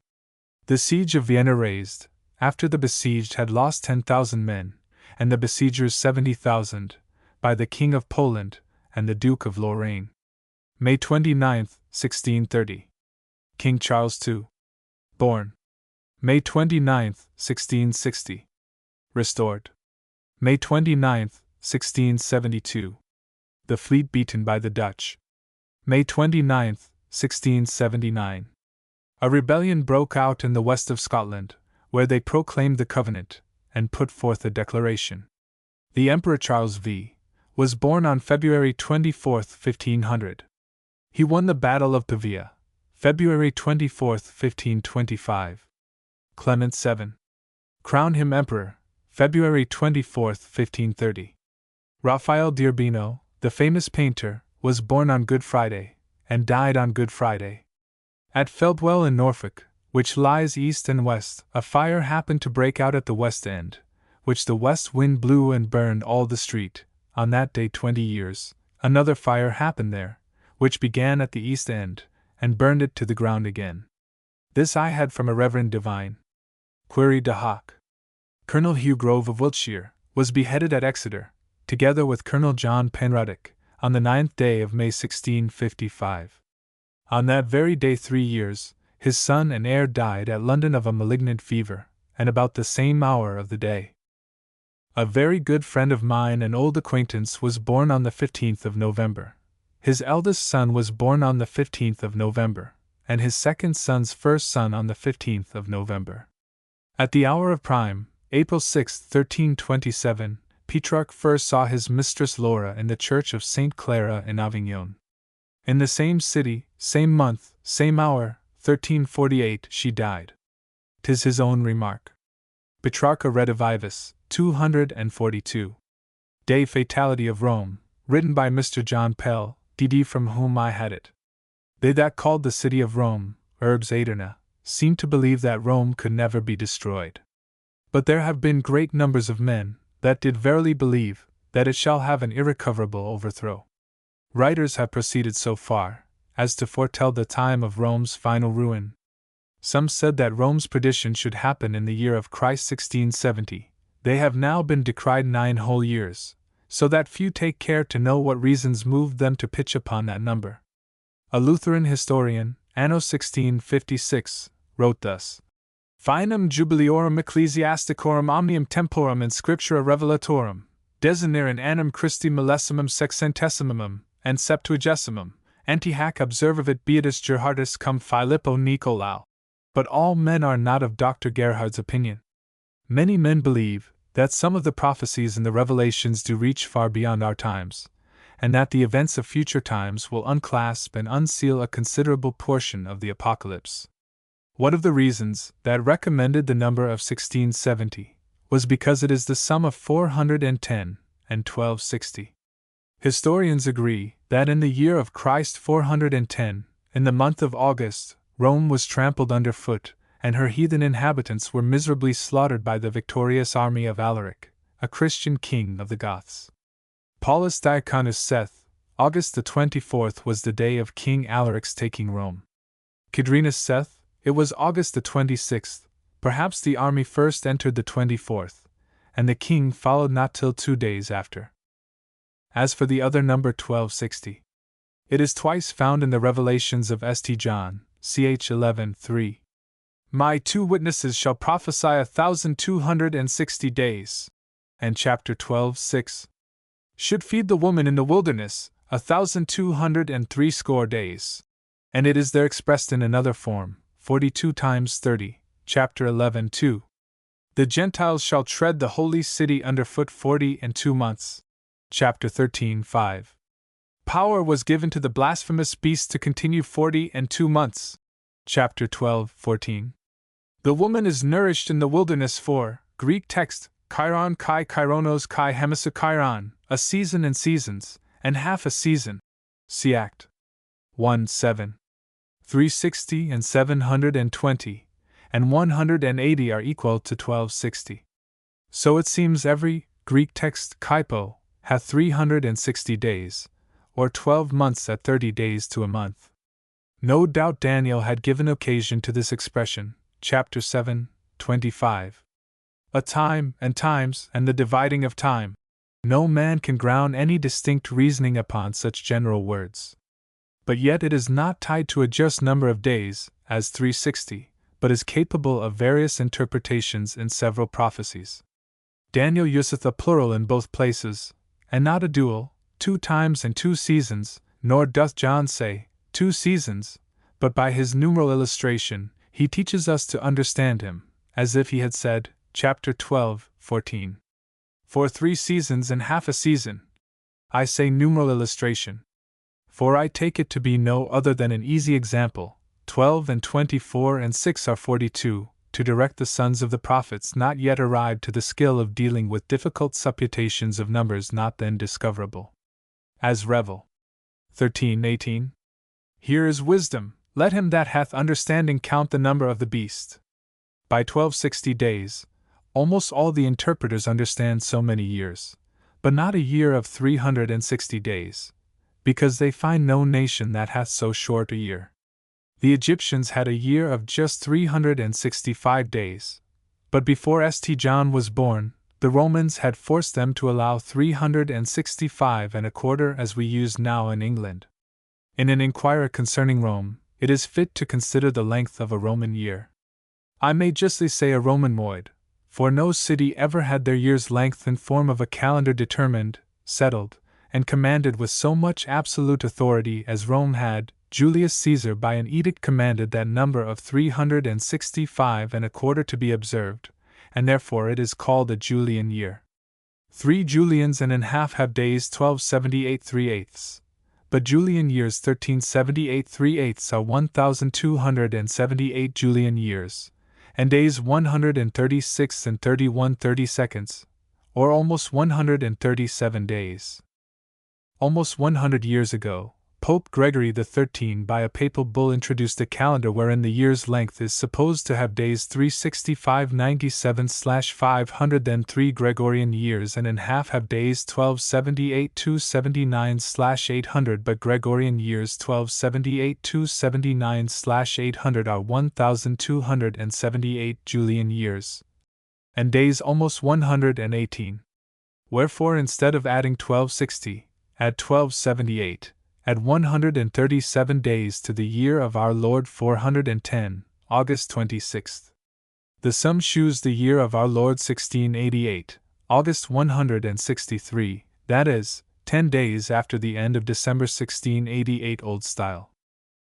The siege of Vienna raised, after the besieged had lost 10,000 men, and the besiegers 70,000, by the King of Poland and the Duke of Lorraine. May 29th, 1630. King Charles II. Born. May 29th, 1660. Restored. May 29th, 1672. The fleet beaten by the Dutch. May 29th, 1679. A rebellion broke out in the west of Scotland, where they proclaimed the Covenant, and put forth a declaration. The Emperor Charles V. was born on February 24th, 1500. He won the Battle of Pavia, February 24th, 1525. Clement VII. crowned him Emperor, February 24th, 1530. Raphael d'Urbino, the famous painter, was born on Good Friday, and died on Good Friday. At Feldwell in Norfolk, which lies east and west, a fire happened to break out at the west end, which the west wind blew and burned all the street. On that day 20 years, another fire happened there, which began at the east end, and burned it to the ground again. This I had from a reverend divine. Query de hoc. Colonel Hugh Grove of Wiltshire was beheaded at Exeter, together with Colonel John Penruddock, on the 9th day of May 1655. On that very day 3 years, his son and heir died at London of a malignant fever, and about the same hour of the day. A very good friend of mine and old acquaintance was born on the 15th of November. His eldest son was born on the 15th of November, and his second son's first son on the 15th of November. At the hour of prime, April 6, 1327, Petrarch first saw his mistress Laura in the church of St. Clara in Avignon. In the same city, same month, same hour, 1348, she died. 'Tis his own remark. Petrarca Redivivus, 242. De Fatality of Rome, written by Mr. John Pell, D.D. from whom I had it. They that called the city of Rome, Urbs Aeterna, seem to believe that Rome could never be destroyed. But there have been great numbers of men that did verily believe that it shall have an irrecoverable overthrow. Writers have proceeded so far as to foretell the time of Rome's final ruin. Some said that Rome's perdition should happen in the year of Christ 1670. They have now been decried 9 whole years, so that few take care to know what reasons moved them to pitch upon that number. A Lutheran historian, anno 1656, wrote thus: Finum jubileorum ecclesiasticorum omnium temporum in scriptura revelatorum, desinere in annum Christi millennium sexcentesimum, and septuagesimum, anti hac observavit beatus Gerhardus cum Filippo Nicolau. But all men are not of Dr. Gerhard's opinion. Many men believe that some of the prophecies in the Revelations do reach far beyond our times, and that the events of future times will unclasp and unseal a considerable portion of the Apocalypse. One of the reasons that recommended the number of 1670 was because it is the sum of 410 and 1260. Historians agree that in the year of Christ 410, in the month of August, Rome was trampled underfoot, and her heathen inhabitants were miserably slaughtered by the victorious army of Alaric, a Christian king of the Goths. Paulus Diaconus saith, August the 24th was the day of King Alaric's taking Rome. Cadrinus saith, it was August the 26th, perhaps the army first entered the 24th, and the king followed not till 2 days after. As for the other number 1260, it is twice found in the Revelations of St. John, ch. 11:3. My 2 witnesses shall prophesy 1,260 days, and chapter 12:6. Should feed the woman in the wilderness 1,260 days. And it is there expressed in another form, 42 times 30, chapter 11:2. The Gentiles shall tread the holy city underfoot 42 months, chapter 13:5. Power was given to the blasphemous beast to continue 42 months, chapter 12:14. The woman is nourished in the wilderness for, Greek text, chiron kai chironos kai hemisochiron, a season and seasons, and half a season. See Act 1:7. 360 and 720, and 180 are equal to 1260. So it seems every Greek text kypo hath 360 days, or 12 months at 30 days to a month. No doubt Daniel had given occasion to this expression, chapter 7:25. A time, and times, and the dividing of time. No man can ground any distinct reasoning upon such general words. But yet it is not tied to a just number of days, as 360, but is capable of various interpretations in several prophecies. Daniel useth a plural in both places, and not a dual, 2 times and 2 seasons, nor doth John say, 2 seasons, but by his numeral illustration, he teaches us to understand him, as if he had said, chapter 12:14. For 3 seasons and half a season. I say numeral illustration, for I take it to be no other than an easy example, 12 and 24 and 6 are 42, to direct the sons of the prophets not yet arrived to the skill of dealing with difficult supputations of numbers not then discoverable. As Revel 13:18. Here is wisdom, let him that hath understanding count the number of the beast. By 1260 days, almost all the interpreters understand so many years, but not a year of 360 days, because they find no nation that hath so short a year. The Egyptians had a year of just 365 days, but before St. John was born, the Romans had forced them to allow 365 and a quarter as we use now in England. In an Inquirer concerning Rome, it is fit to consider the length of a Roman year. I may justly say a Roman moid, for no city ever had their year's length in form of a calendar determined, settled, and commanded with so much absolute authority as Rome had. Julius Caesar by an edict commanded that number of 365 and a quarter to be observed, and therefore it is called a Julian year. 3 Julians and a half have days 1278 3/8, but Julian years 1378 3/8 are 1278 Julian years, and days 136 and 31 32, or almost 137 days. Almost 100 years ago, Pope Gregory XIII by a papal bull introduced a calendar wherein the year's length is supposed to have days 365/97/500. Then 3 Gregorian years and a half have days 1278/279/800, but Gregorian years 1278/279/800 are 1278 Julian years, and days almost 118. Wherefore instead of adding 1260, add 1278. Add 137 days to the year of our Lord 410, August 26th. The sum shews the year of our Lord 1688, August 163, that is, 10 days after the end of December 1688 Old Style.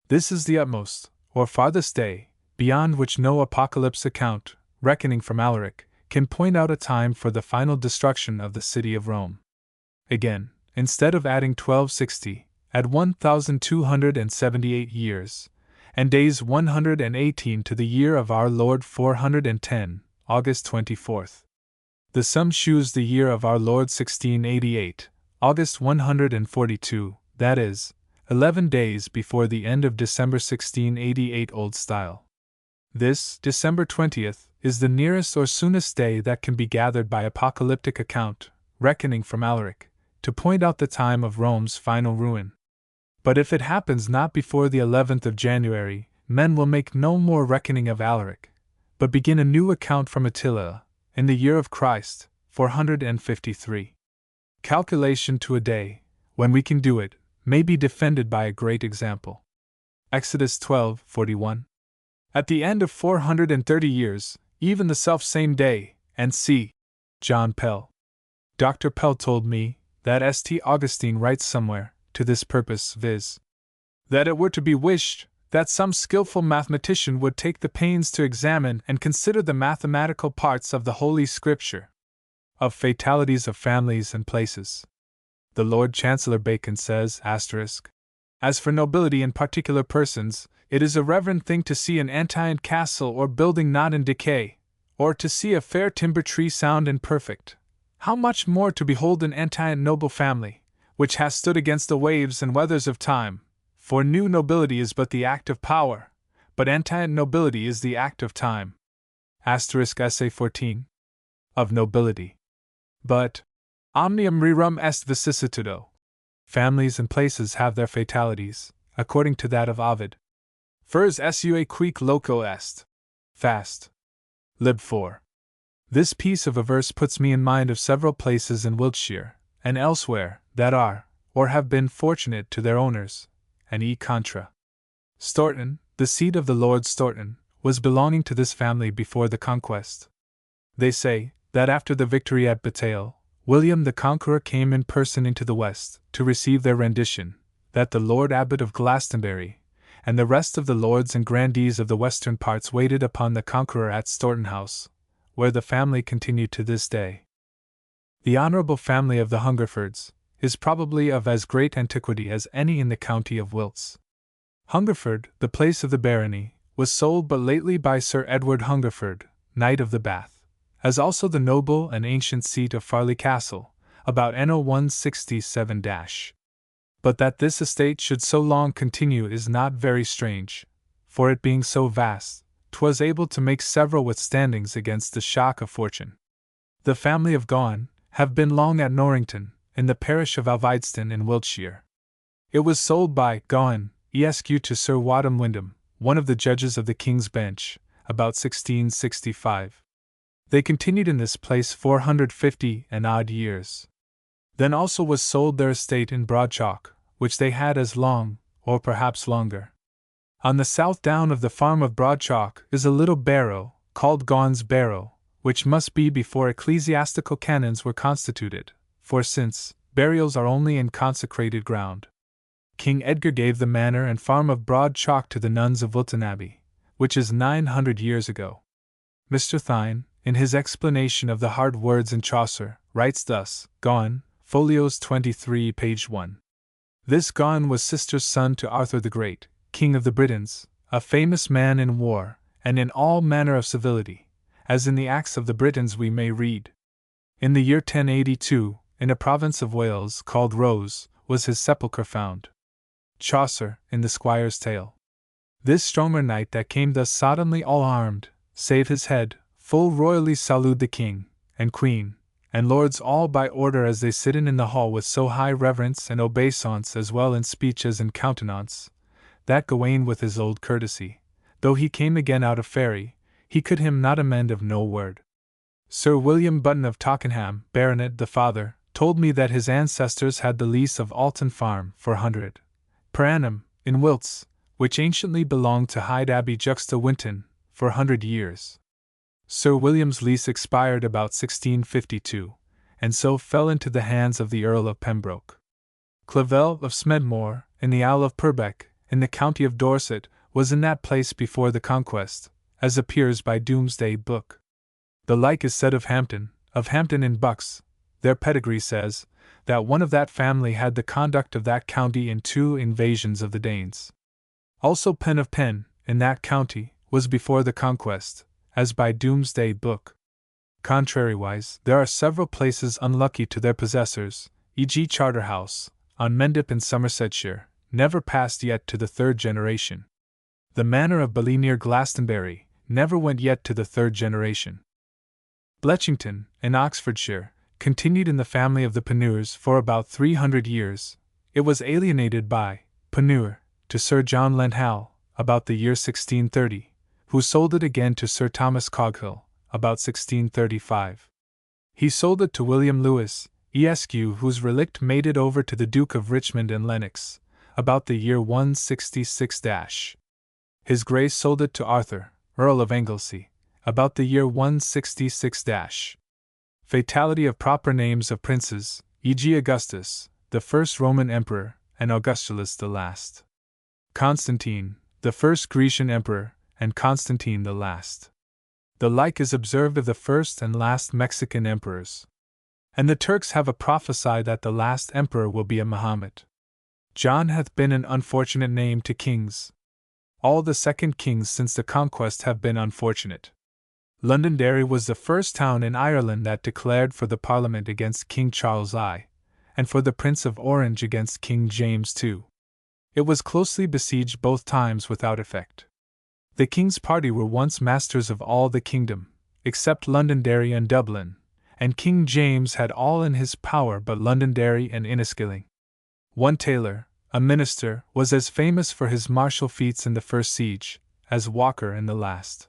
This is the utmost, or farthest day, beyond which no apocalypse account, reckoning from Alaric, can point out a time for the final destruction of the city of Rome. Again, instead of adding 1260, add 1278 years, and days 118 to the year of our Lord 410, August 24th. The sum shews the year of our Lord 1688, August 142, that is, 11 days before the end of December 1688 Old Style. This, December 20th, is the nearest or soonest day that can be gathered by apocalyptic account, reckoning from Alaric, to point out the time of Rome's final ruin. But if it happens not before the 11th of January, men will make no more reckoning of Alaric, but begin a new account from Attila, in the year of Christ, 453. Calculation to a day, when we can do it, may be defended by a great example. Exodus 12:41. At the end of 430 years, even the self-same day, and c. John Pell. Dr. Pell told me that St. Augustine writes somewhere, to this purpose, viz., that it were to be wished that some skillful mathematician would take the pains to examine and consider the mathematical parts of the Holy Scripture, of fatalities of families and places. The Lord Chancellor Bacon says, as for nobility in particular persons, it is a reverend thing to see an ancient castle or building not in decay, or to see a fair timber tree sound and perfect. How much more to behold an ancient noble family, which has stood against the waves and weathers of time, for new nobility is but the act of power, but ancient nobility is the act of time. Essay 14. Of nobility. But omnium rerum est vicissitudo. Families and places have their fatalities, according to that of Ovid. Furs sua quic loco est. Fast. Lib 4. This piece of a verse puts me in mind of several places in Wiltshire, and elsewhere, that are, or have been fortunate to their owners, and e contra. Stourton, the seat of the Lord Stourton, was belonging to this family before the conquest. They say that after the victory at Bataille, William the Conqueror came in person into the west to receive their rendition, that the Lord Abbot of Glastonbury, and the rest of the lords and grandees of the western parts waited upon the Conqueror at Stourton House, where the family continued to this day. The honourable family of the Hungerfords is probably of as great antiquity as any in the county of Wilts. Hungerford, the place of the barony, was sold but lately by Sir Edward Hungerford, Knight of the Bath, as also the noble and ancient seat of Farley Castle, about anno 167 But that this estate should so long continue is not very strange, for it being so vast, 'twas able to make several withstandings against the shock of fortune. The family of Gaughan have been long at Norrington, in the parish of Alvideston in Wiltshire. It was sold by Gaughan, Esq. to Sir Wadham Wyndham, one of the judges of the King's Bench, about 1665. They continued in this place 450 and odd years. Then also was sold their estate in Broadchalk, which they had as long, or perhaps longer. On the south down of the farm of Broadchalk is a little barrow, called Gaughan's Barrow, which must be before ecclesiastical canons were constituted, for since burials are only in consecrated ground. King Edgar gave the manor and farm of Broadchalk to the nuns of Wilton Abbey, which is 900 years ago. Mr. Thynne, in his explanation of the hard words in Chaucer, writes thus, Gaughan, Folios 23, page 1. This Gaughan was sister's son to Arthur the Great, King of the Britons, a famous man in war, and in all manner of civility, as in the Acts of the Britons we may read. In the year 1082, in a province of Wales called Rose, was his sepulchre found. Chaucer, in the Squire's Tale. This stronger knight that came thus soddenly all armed, save his head, full royally salude the king, and queen, and lords all by order as they sitten in the hall with so high reverence and obeisance as well in speech as in countenance, that Gawain with his old courtesy, though he came again out of Faery, he could him not amend of no word. Sir William Button of Tockenham, Baronet the father, told me that his ancestors had the lease of Alton Farm for 100 per annum, in Wilts, which anciently belonged to Hyde Abbey juxta Winton, for 100 years. Sir William's lease expired about 1652, and so fell into the hands of the Earl of Pembroke. Clavell of Smedmore, in the Isle of Purbeck, in the county of Dorset, was in that place before the Conquest, as appears by Domesday Book. The like is said of Hampton in Bucks. Their pedigree says that one of that family had the conduct of that county in 2 invasions of the Danes. Also Pen of Pen, in that county, was before the Conquest, as by Domesday Book. Contrariwise, there are several places unlucky to their possessors, e.g. Charterhouse, on Mendip in Somersetshire, never passed yet to the 3rd generation. The manor of Bally near Glastonbury never went yet to the 3rd generation. Bletchington, in Oxfordshire, continued in the family of the Panures for about 300 years. It was alienated by Panure to Sir John Lenhall, about the year 1630, who sold it again to Sir Thomas Coghill, about 1635. He sold it to William Lewis, Esq., whose relict made it over to the Duke of Richmond and Lennox, about the year 166 — His Grace sold it to Arthur, Earl of Anglesey, about the year 166 — Fatality of proper names of princes, e.g. Augustus, the first Roman emperor, and Augustulus the last. Constantine, the first Grecian emperor, and Constantine the last. The like is observed of the first and last Mexican emperors. And the Turks have a prophesy that the last emperor will be a Mahomet. John hath been an unfortunate name to kings. All the second kings since the conquest have been unfortunate. Londonderry was the first town in Ireland that declared for the Parliament against King Charles I, and for the Prince of Orange against King James II. It was closely besieged both times without effect. The king's party were once masters of all the kingdom, except Londonderry and Dublin, and King James had all in his power but Londonderry and Inniskilling. One Taylor, a minister, was as famous for his martial feats in the first siege as Walker in the last.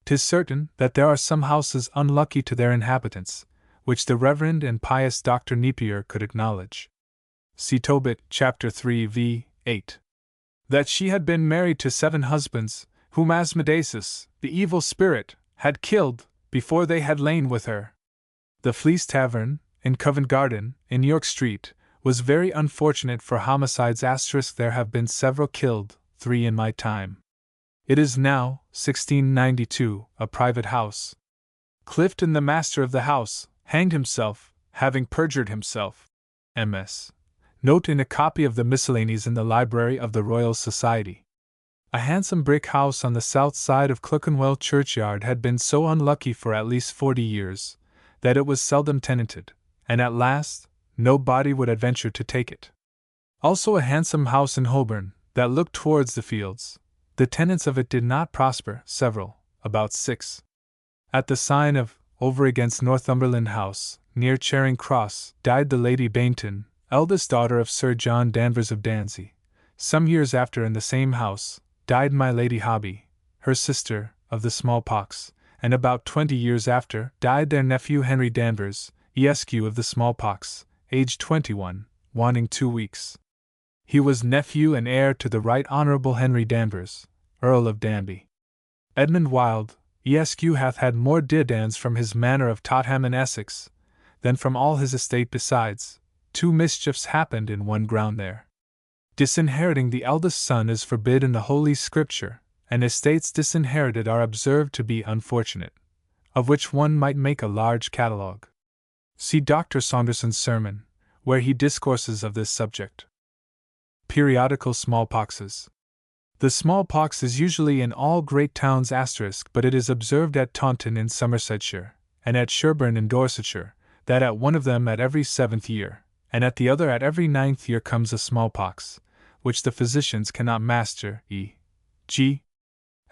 'Tis certain that there are some houses unlucky to their inhabitants, which the Reverend and pious Dr. Napier could acknowledge. See Tobit, chapter 3 v. 8. That she had been married to 7 husbands, whom Asmodeus, the evil spirit, had killed before they had lain with her. The Fleece Tavern, in Covent Garden, in York Street, was very unfortunate for homicides. There have been several killed, 3 in my time. It is now, 1692, a private house. Clifton, the master of the house, hanged himself, having perjured himself. M.S. Note in a copy of the Miscellanies in the Library of the Royal Society. A handsome brick house on the south side of Clerkenwell churchyard had been so unlucky for at least 40 years, that it was seldom tenanted, and at last, nobody would adventure to take it. Also a handsome house in Holborn, that looked towards the fields. The tenants of it did not prosper, several, about 6. At the sign of, over against Northumberland House, near Charing Cross, died the Lady Bainton, eldest daughter of Sir John Danvers of Dandsey. Some years after, in the same house, died my Lady Hobby, her sister, of the smallpox, and about 20 years after, died their nephew Henry Danvers, Esq. of the smallpox, aged 21, wanting 2 weeks. He was nephew and heir to the Right Honourable Henry Danvers, Earl of Danby. Edmund Wilde, Esq. hath had more dividends from his manor of Totham in Essex, than from all his estate besides. 2 mischiefs happened in one ground there. Disinheriting the eldest son is forbid in the Holy Scripture, and estates disinherited are observed to be unfortunate, of which one might make a large catalogue. See Dr. Saunderson's sermon, where he discourses of this subject. Periodical smallpoxes. The smallpox is usually in all great towns *, but it is observed at Taunton in Somersetshire, and at Sherborne in Dorsetshire, that at one of them at every 7th year, and at the other at every 9th year comes a smallpox, which the physicians cannot master. E.g.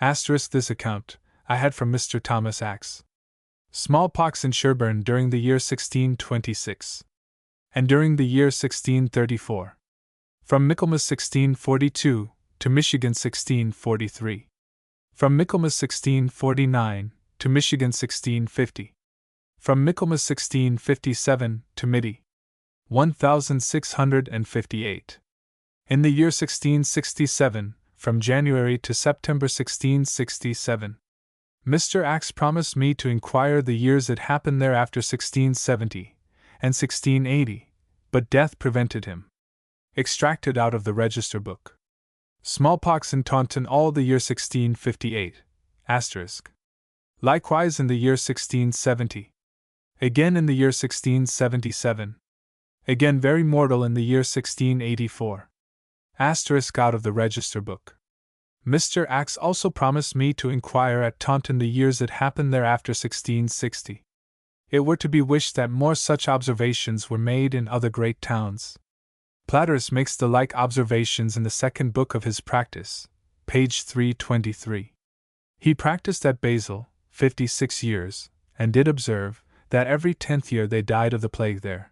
This account I had from Mr. Thomas Axe. Smallpox in Sherborne during the year 1626. And during the year 1634. From Michaelmas 1642 to Michigan 1643. From Michaelmas 1649 to Michigan 1650. From Michaelmas 1657 to Midi. 1658. In the year 1667, from January to September 1667. Mr. Axe promised me to inquire the years it happened thereafter 1670 and 1680, but death prevented him. Extracted out of the Register Book. Smallpox in Taunton all the year 1658, *. Likewise in the year 1670. Again in the year 1677. Again very mortal in the year 1684. * Out of the Register Book. Mr. Axe also promised me to inquire at Taunton the years it happened thereafter 1660. It were to be wished that more such observations were made in other great towns. Platerus makes the like observations in the 2nd book of his Practice, page 323. He practiced at Basel 56 years, and did observe that every 10th year they died of the plague there.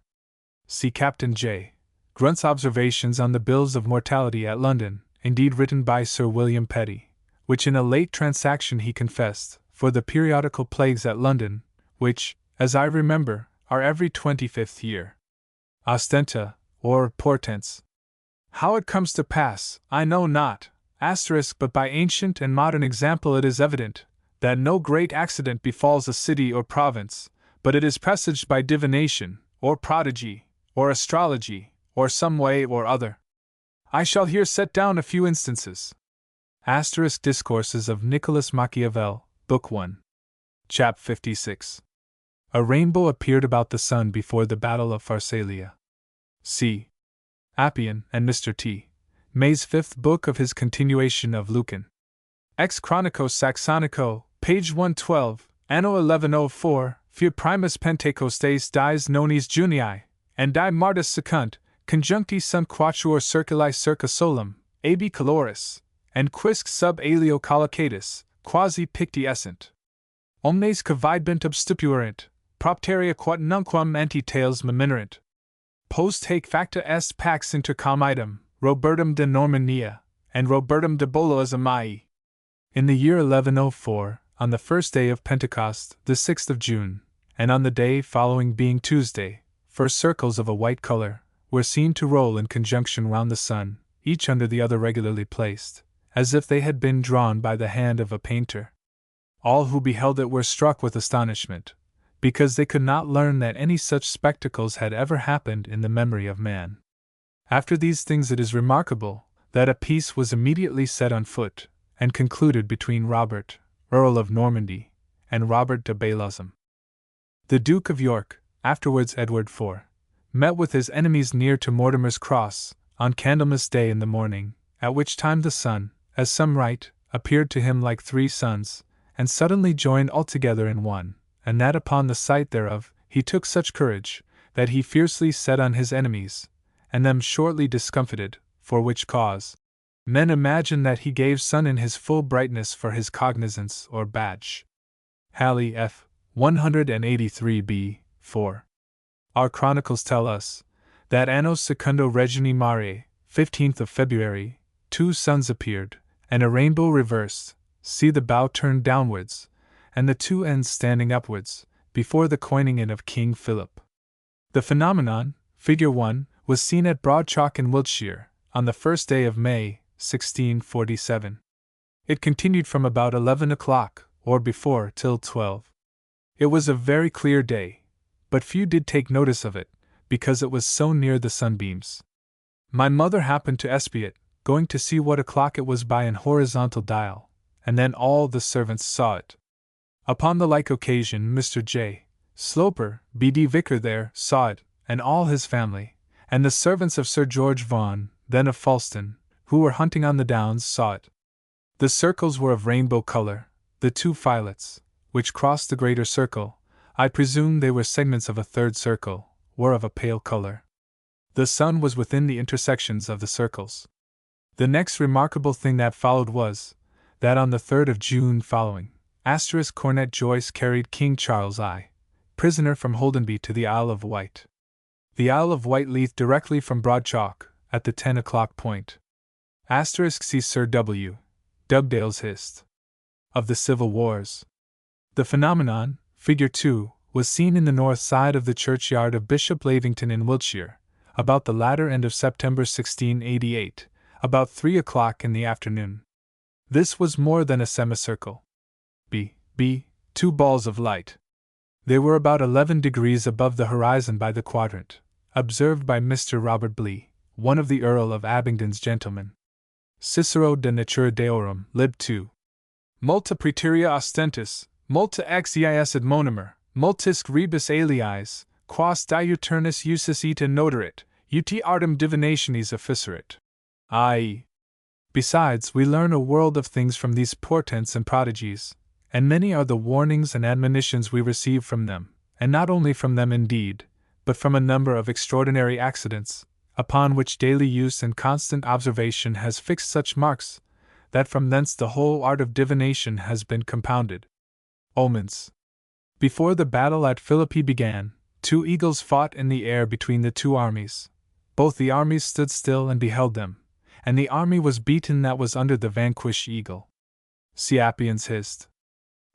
See Captain J. Grunt's observations on the bills of mortality at London, indeed written by Sir William Petty, which in a late transaction he confessed, for the periodical plagues at London, which, as I remember, are every 25th year. Ostenta, or portents. How it comes to pass, I know not, but by ancient and modern example it is evident, that no great accident befalls a city or province, but it is presaged by divination, or prodigy, or astrology, or some way or other. I shall here set down a few instances. Discourses of Nicholas Machiavel, Book 1. Chap 56. A rainbow appeared about the sun before the battle of Pharsalia. C. Appian and Mr. T. May's 5th book of his continuation of Lucan. Ex Chronico Saxonico, page 112, anno 1104, Fier primus Pentecostes dies nonis Junii, and die Martus secund, conjuncti sunt quatuor circuli circa solum, ab caloris, and quisque sub alio collocatus, quasi picti essent. Omnes cavidebant obstupuerant, propteria quod nunquam antitales meminerant. Post haec facta est pax inter calmidum, Robertum de Normannia, and Robertum de Boloas Amai. In the year 1104, on the first day of Pentecost, the 6th of June, and on the day following being Tuesday, first circles of a white color were seen to roll in conjunction round the sun, each under the other regularly placed, as if they had been drawn by the hand of a painter. All who beheld it were struck with astonishment, because they could not learn that any such spectacles had ever happened in the memory of man. After these things it is remarkable that a peace was immediately set on foot, and concluded between Robert, Earl of Normandy, and Robert de Belosme. The Duke of York, afterwards Edward IV, met with his enemies near to Mortimer's Cross, on Candlemas Day in the morning, at which time the sun, as some write, appeared to him like 3 suns, and suddenly joined altogether in one, and that upon the sight thereof he took such courage, that he fiercely set on his enemies, and them shortly discomfited, for which cause men imagine that he gave sun in his full brightness for his cognizance or badge. Halley F. 183b. 4. Our chronicles tell us that anno secundo regini Mare, 15th of February, 2 suns appeared, and a rainbow reversed, see the bow turned downwards, and the 2 ends standing upwards, before the coining in of King Philip. The phenomenon, figure 1, was seen at Broadchalk in Wiltshire, on the 1st day of May, 1647. It continued from about 11 o'clock, or before, till 12. It was a very clear day, but few did take notice of it, because it was so near the sunbeams. My mother happened to espy it, going to see what o'clock it was by an horizontal dial, and then all the servants saw it. Upon the like occasion Mr. J. Sloper, B.D. Vicar there, saw it, and all his family, and the servants of Sir George Vaughan, then of Falston, who were hunting on the downs, saw it. The circles were of rainbow color, the 2 filets, which crossed the greater circle, I presume they were segments of a 3rd circle, were of a pale color. The sun was within the intersections of the circles. The next remarkable thing that followed was, that on the 3rd of June following, Cornet Joyce carried King Charles I, prisoner from Holdenby to the Isle of Wight. The Isle of Wight leath directly from Broadchalk, at the 10 o'clock point. See Sir W. Dugdale's Hist. of the Civil Wars. The phenomenon, figure 2, was seen in the north side of the churchyard of Bishop Lavington in Wiltshire, about the latter end of September 1688, about 3 o'clock in the afternoon. This was more than a semicircle. 2 balls of light. They were about 11 degrees above the horizon by the quadrant, observed by Mr. Robert Blee, one of the Earl of Abingdon's gentlemen. Cicero de Natura Deorum, lib 2. Multa praeterea ostentis, multa eis ad monimer, multisque rebus aliis, quas diuturnis usus et notarit, ut artem divinationis officerit. I. Besides, we learn a world of things from these portents and prodigies, and many are the warnings and admonitions we receive from them, and not only from them indeed, but from a number of extraordinary accidents, upon which daily use and constant observation has fixed such marks, that from thence the whole art of divination has been compounded. Omens. Before the battle at Philippi began, 2 eagles fought in the air between the 2 armies. Both the armies stood still and beheld them, and the army was beaten that was under the vanquished eagle. See Appian's Hist.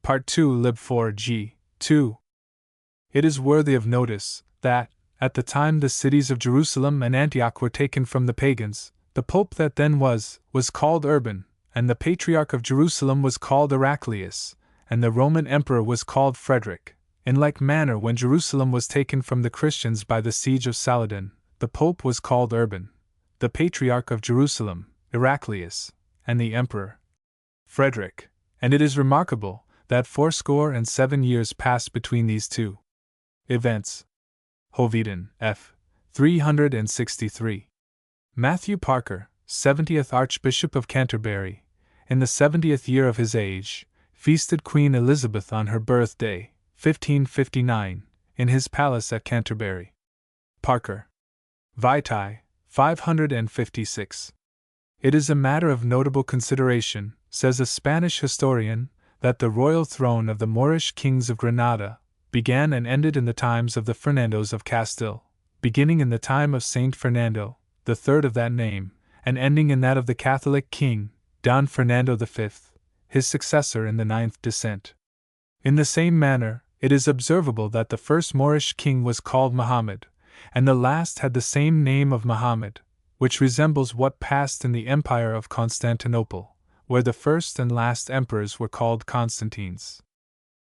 Part 2 Lib 4 G. 2. It is worthy of notice that, at the time the cities of Jerusalem and Antioch were taken from the pagans, the pope that then was called Urban, and the patriarch of Jerusalem was called Heraclius, and the Roman emperor was called Frederick. In like manner, when Jerusalem was taken from the Christians by the siege of Saladin, the pope was called Urban, the patriarch of Jerusalem, Heraclius, and the emperor, Frederick, and it is remarkable that 77 years passed between these two events. Hoveden, F. 363. Matthew Parker, 70th Archbishop of Canterbury, in the 70th year of his age, feasted Queen Elizabeth on her birthday, 1559, in his palace at Canterbury. Parker. Vitae, 556. It is a matter of notable consideration, says a Spanish historian, that the royal throne of the Moorish kings of Granada began and ended in the times of the Fernandos of Castile, beginning in the time of Saint Fernando, the third of that name, and ending in that of the Catholic king, Don Fernando V, his successor in the 9th descent. In the same manner, it is observable that the first Moorish king was called Muhammad, and the last had the same name of Muhammad, which resembles what passed in the Empire of Constantinople, where the first and last emperors were called Constantines.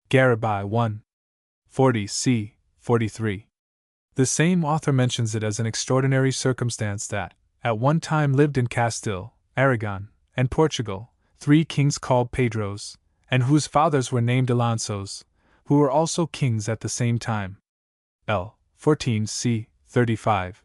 Garibai 1. 40 c. 43. The same author mentions it as an extraordinary circumstance that, at one time lived in Castile, Aragon, and Portugal, 3 kings called Pedros, and whose fathers were named Alonsos, who were also kings at the same time. L. 14 c. 35.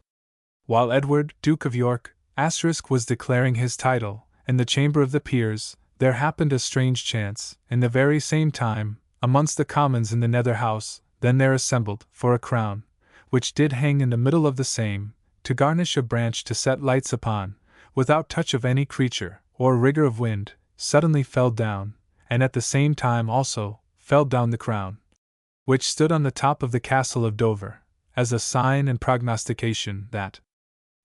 While Edward, Duke of York, was declaring his title, in the chamber of the peers, there happened a strange chance, in the very same time, amongst the commons in the nether house, then there assembled, for a crown, which did hang in the middle of the same, to garnish a branch to set lights upon, without touch of any creature, or rigour of wind, suddenly fell down, and at the same time also, fell down the crown, which stood on the top of the castle of Dover, as a sign and prognostication that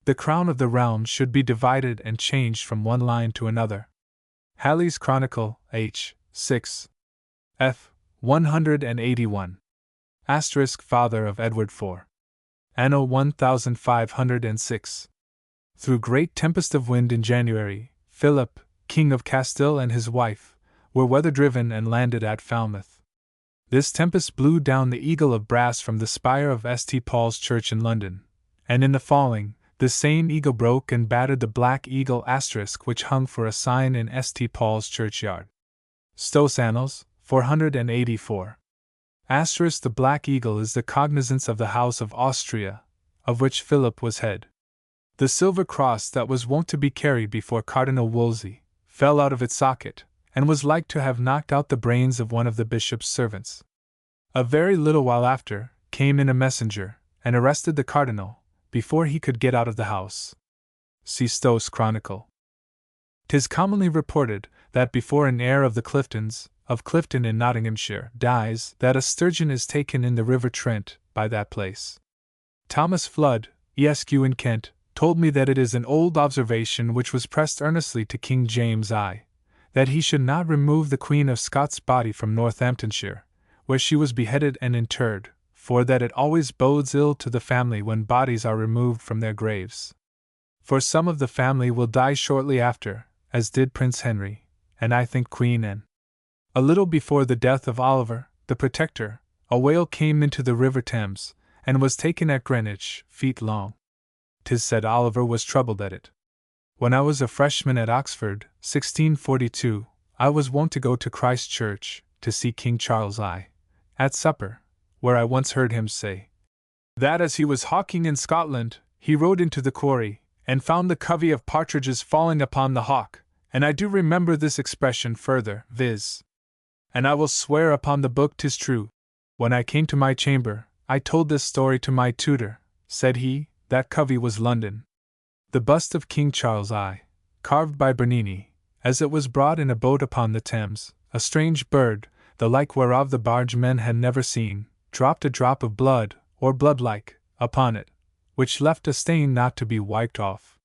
the crown of the realm should be divided and changed from one line to another. Halley's Chronicle, H. 6. F. 181. Father of Edward IV. Anno 1506. Through great tempest of wind in January, Philip, King of Castile, and his wife were weather-driven and landed at Falmouth. This tempest blew down the eagle of brass from the spire of St. Paul's Church in London, and in the falling, the same eagle broke and battered the black eagle * which hung for a sign in St. Paul's churchyard. Stowe's Annals, 484. The black eagle is the cognizance of the House of Austria, of which Philip was head. The silver cross that was wont to be carried before Cardinal Wolsey fell out of its socket, and was like to have knocked out the brains of one of the bishop's servants. A very little while after, came in a messenger, and arrested the cardinal, before he could get out of the house. See Stowe's Chronicle. 'Tis commonly reported, that before an heir of the Cliftons, of Clifton in Nottinghamshire, dies, that a sturgeon is taken in the River Trent, by that place. Thomas Flood, Esq. in Kent, told me that it is an old observation which was pressed earnestly to King James I, that he should not remove the Queen of Scots' body from Northamptonshire, where she was beheaded and interred, for that it always bodes ill to the family when bodies are removed from their graves. For some of the family will die shortly after, as did Prince Henry, and I think Queen Anne. A little before the death of Oliver, the Protector, a whale came into the River Thames, and was taken at Greenwich, feet long. 'Tis said Oliver was troubled at it. When I was a freshman at Oxford, 1642, I was wont to go to Christ Church, to see King Charles I, at supper, where I once heard him say, that as he was hawking in Scotland, he rode into the quarry, and found the covey of partridges falling upon the hawk, and I do remember this expression further, viz. And I will swear upon the book 'tis true. When I came to my chamber, I told this story to my tutor. Said he, that covey was London. The bust of King Charles I, carved by Bernini, as it was brought in a boat upon the Thames, a strange bird, the like whereof the bargemen had never seen, dropped a drop of blood, or blood-like, upon it, which left a stain not to be wiped off.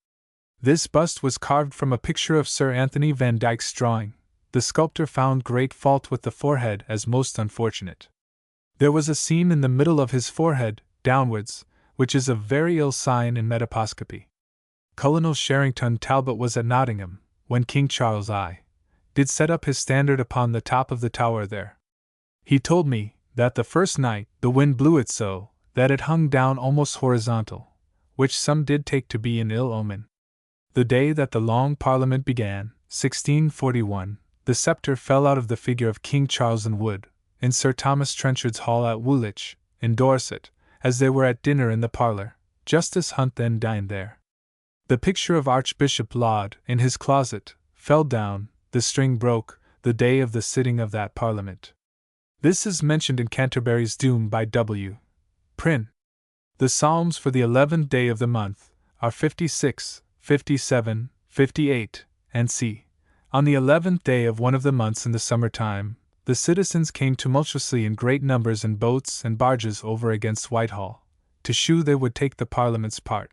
This bust was carved from a picture of Sir Anthony Van Dyck's drawing. The sculptor found great fault with the forehead as most unfortunate. There was a seam in the middle of his forehead, downwards, which is a very ill sign in metaposcopy. Colonel Sherrington Talbot was at Nottingham, when King Charles I did set up his standard upon the top of the tower there. He told me that the first night the wind blew it so that it hung down almost horizontal, which some did take to be an ill omen. The day that the Long Parliament began, 1641, the sceptre fell out of the figure of King Charles in wood, in Sir Thomas Trenchard's hall at Woolwich, in Dorset, as they were at dinner in the parlour. Justice Hunt then dined there. The picture of Archbishop Laud, in his closet, fell down, the string broke, the day of the sitting of that Parliament. This is mentioned in Canterbury's Doom by W. Prynne. The Psalms for the 11th day of the month are 56, 57, 58, and c. On the 11th day of one of the months in the summer time, the citizens came tumultuously in great numbers in boats and barges over against Whitehall, to shew they would take the Parliament's part.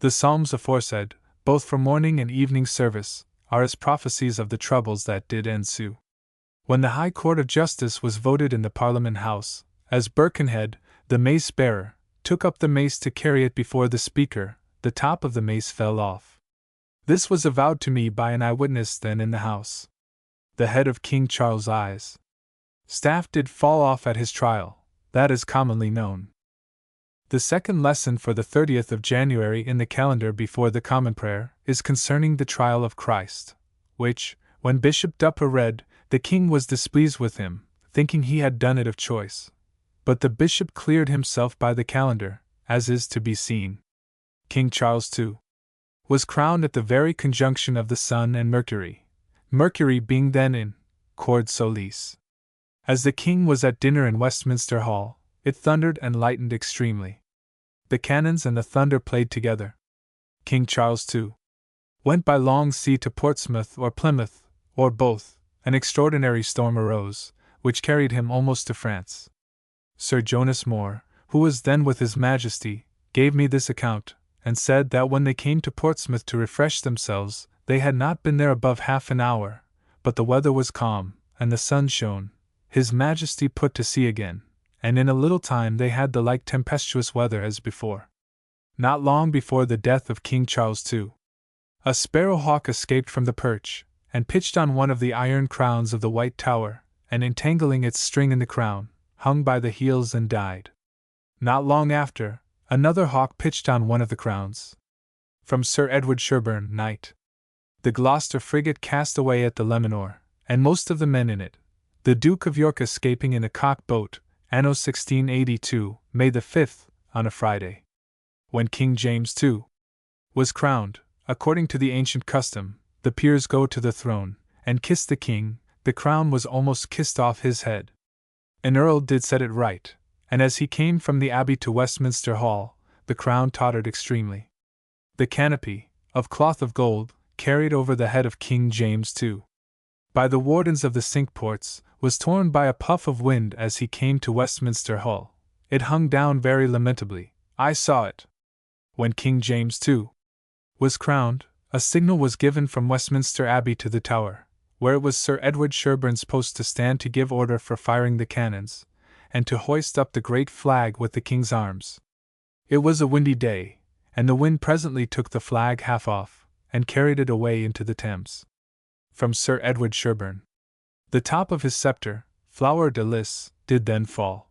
The Psalms aforesaid, both for morning and evening service, are as prophecies of the troubles that did ensue. When the High Court of Justice was voted in the Parliament House, as Birkenhead, the mace-bearer, took up the mace to carry it before the Speaker, the top of the mace fell off. This was avowed to me by an eyewitness then in the House. The head of King Charles I's staff did fall off at his trial, that is commonly known. The second lesson for the 30th of January in the calendar before the Common Prayer is concerning the trial of Christ, which, when Bishop Dupper read, the king was displeased with him, thinking he had done it of choice. But the bishop cleared himself by the calendar, as is to be seen. King Charles II was crowned at the very conjunction of the Sun and Mercury, Mercury being then in Chord Solis. As the king was at dinner in Westminster Hall, it thundered and lightened extremely. The cannons and the thunder played together. King Charles II went by long sea to Portsmouth or Plymouth, or both. An extraordinary storm arose, which carried him almost to France. Sir Jonas More, who was then with His Majesty, gave me this account, and said that when they came to Portsmouth to refresh themselves, they had not been there above half an hour, but the weather was calm, and the sun shone. His Majesty put to sea again, and in a little time they had the like tempestuous weather as before. Not long before the death of King Charles II, a sparrow-hawk escaped from the perch, and pitched on one of the iron crowns of the White Tower, and entangling its string in the crown, hung by the heels and died. Not long after, another hawk pitched on one of the crowns. From Sir Edward Sherburne, Knight. The Gloucester frigate cast away at the Lemonor, and most of the men in it, the Duke of York escaping in a cock boat, anno 1682, May the 5th, on a Friday. When King James II was crowned, according to the ancient custom, the peers go to the throne, and kiss the king. The crown was almost kissed off his head. An earl did set it right, and as he came from the abbey to Westminster Hall, the crown tottered extremely. The canopy, of cloth of gold, carried over the head of King James II, by the wardens of the Cinque Ports, was torn by a puff of wind as he came to Westminster Hall. It hung down very lamentably. I saw it. When King James II was crowned, a signal was given from Westminster Abbey to the Tower, where it was Sir Edward Sherburne's post to stand to give order for firing the cannons, and to hoist up the great flag with the king's arms. It was a windy day, and the wind presently took the flag half off, and carried it away into the Thames. From Sir Edward Sherburne, the top of his sceptre, flower de lis, did then fall.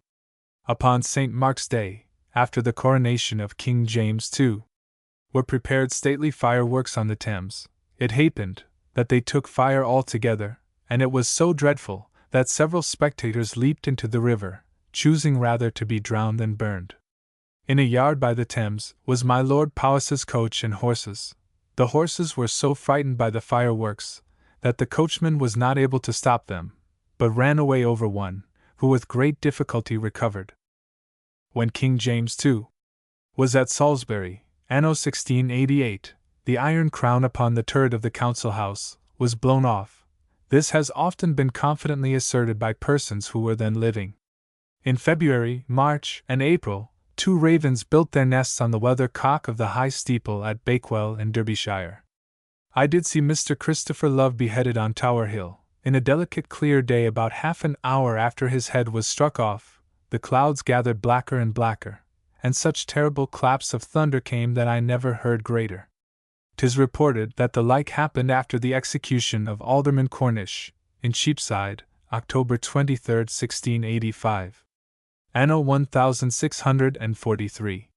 Upon St. Mark's Day, after the coronation of King James II, were prepared stately fireworks on the Thames. It happened that they took fire altogether, and it was so dreadful that several spectators leaped into the river, choosing rather to be drowned than burned. In a yard by the Thames was my Lord Powys's coach and horses. The horses were so frightened by the fireworks that the coachman was not able to stop them, but ran away over one, who with great difficulty recovered. When King James II was at Salisbury, anno 1688, the iron crown upon the turret of the council house was blown off. This has often been confidently asserted by persons who were then living. In February, March, and April, 2 ravens built their nests on the weather-cock of the high steeple at Bakewell in Derbyshire. I did see Mr. Christopher Love beheaded on Tower Hill, in a delicate clear day about half an hour after his head was struck off, the clouds gathered blacker and blacker, and such terrible claps of thunder came that I never heard greater. 'Tis reported that the like happened after the execution of Alderman Cornish, in Cheapside, October 23, 1685. Anno 1643.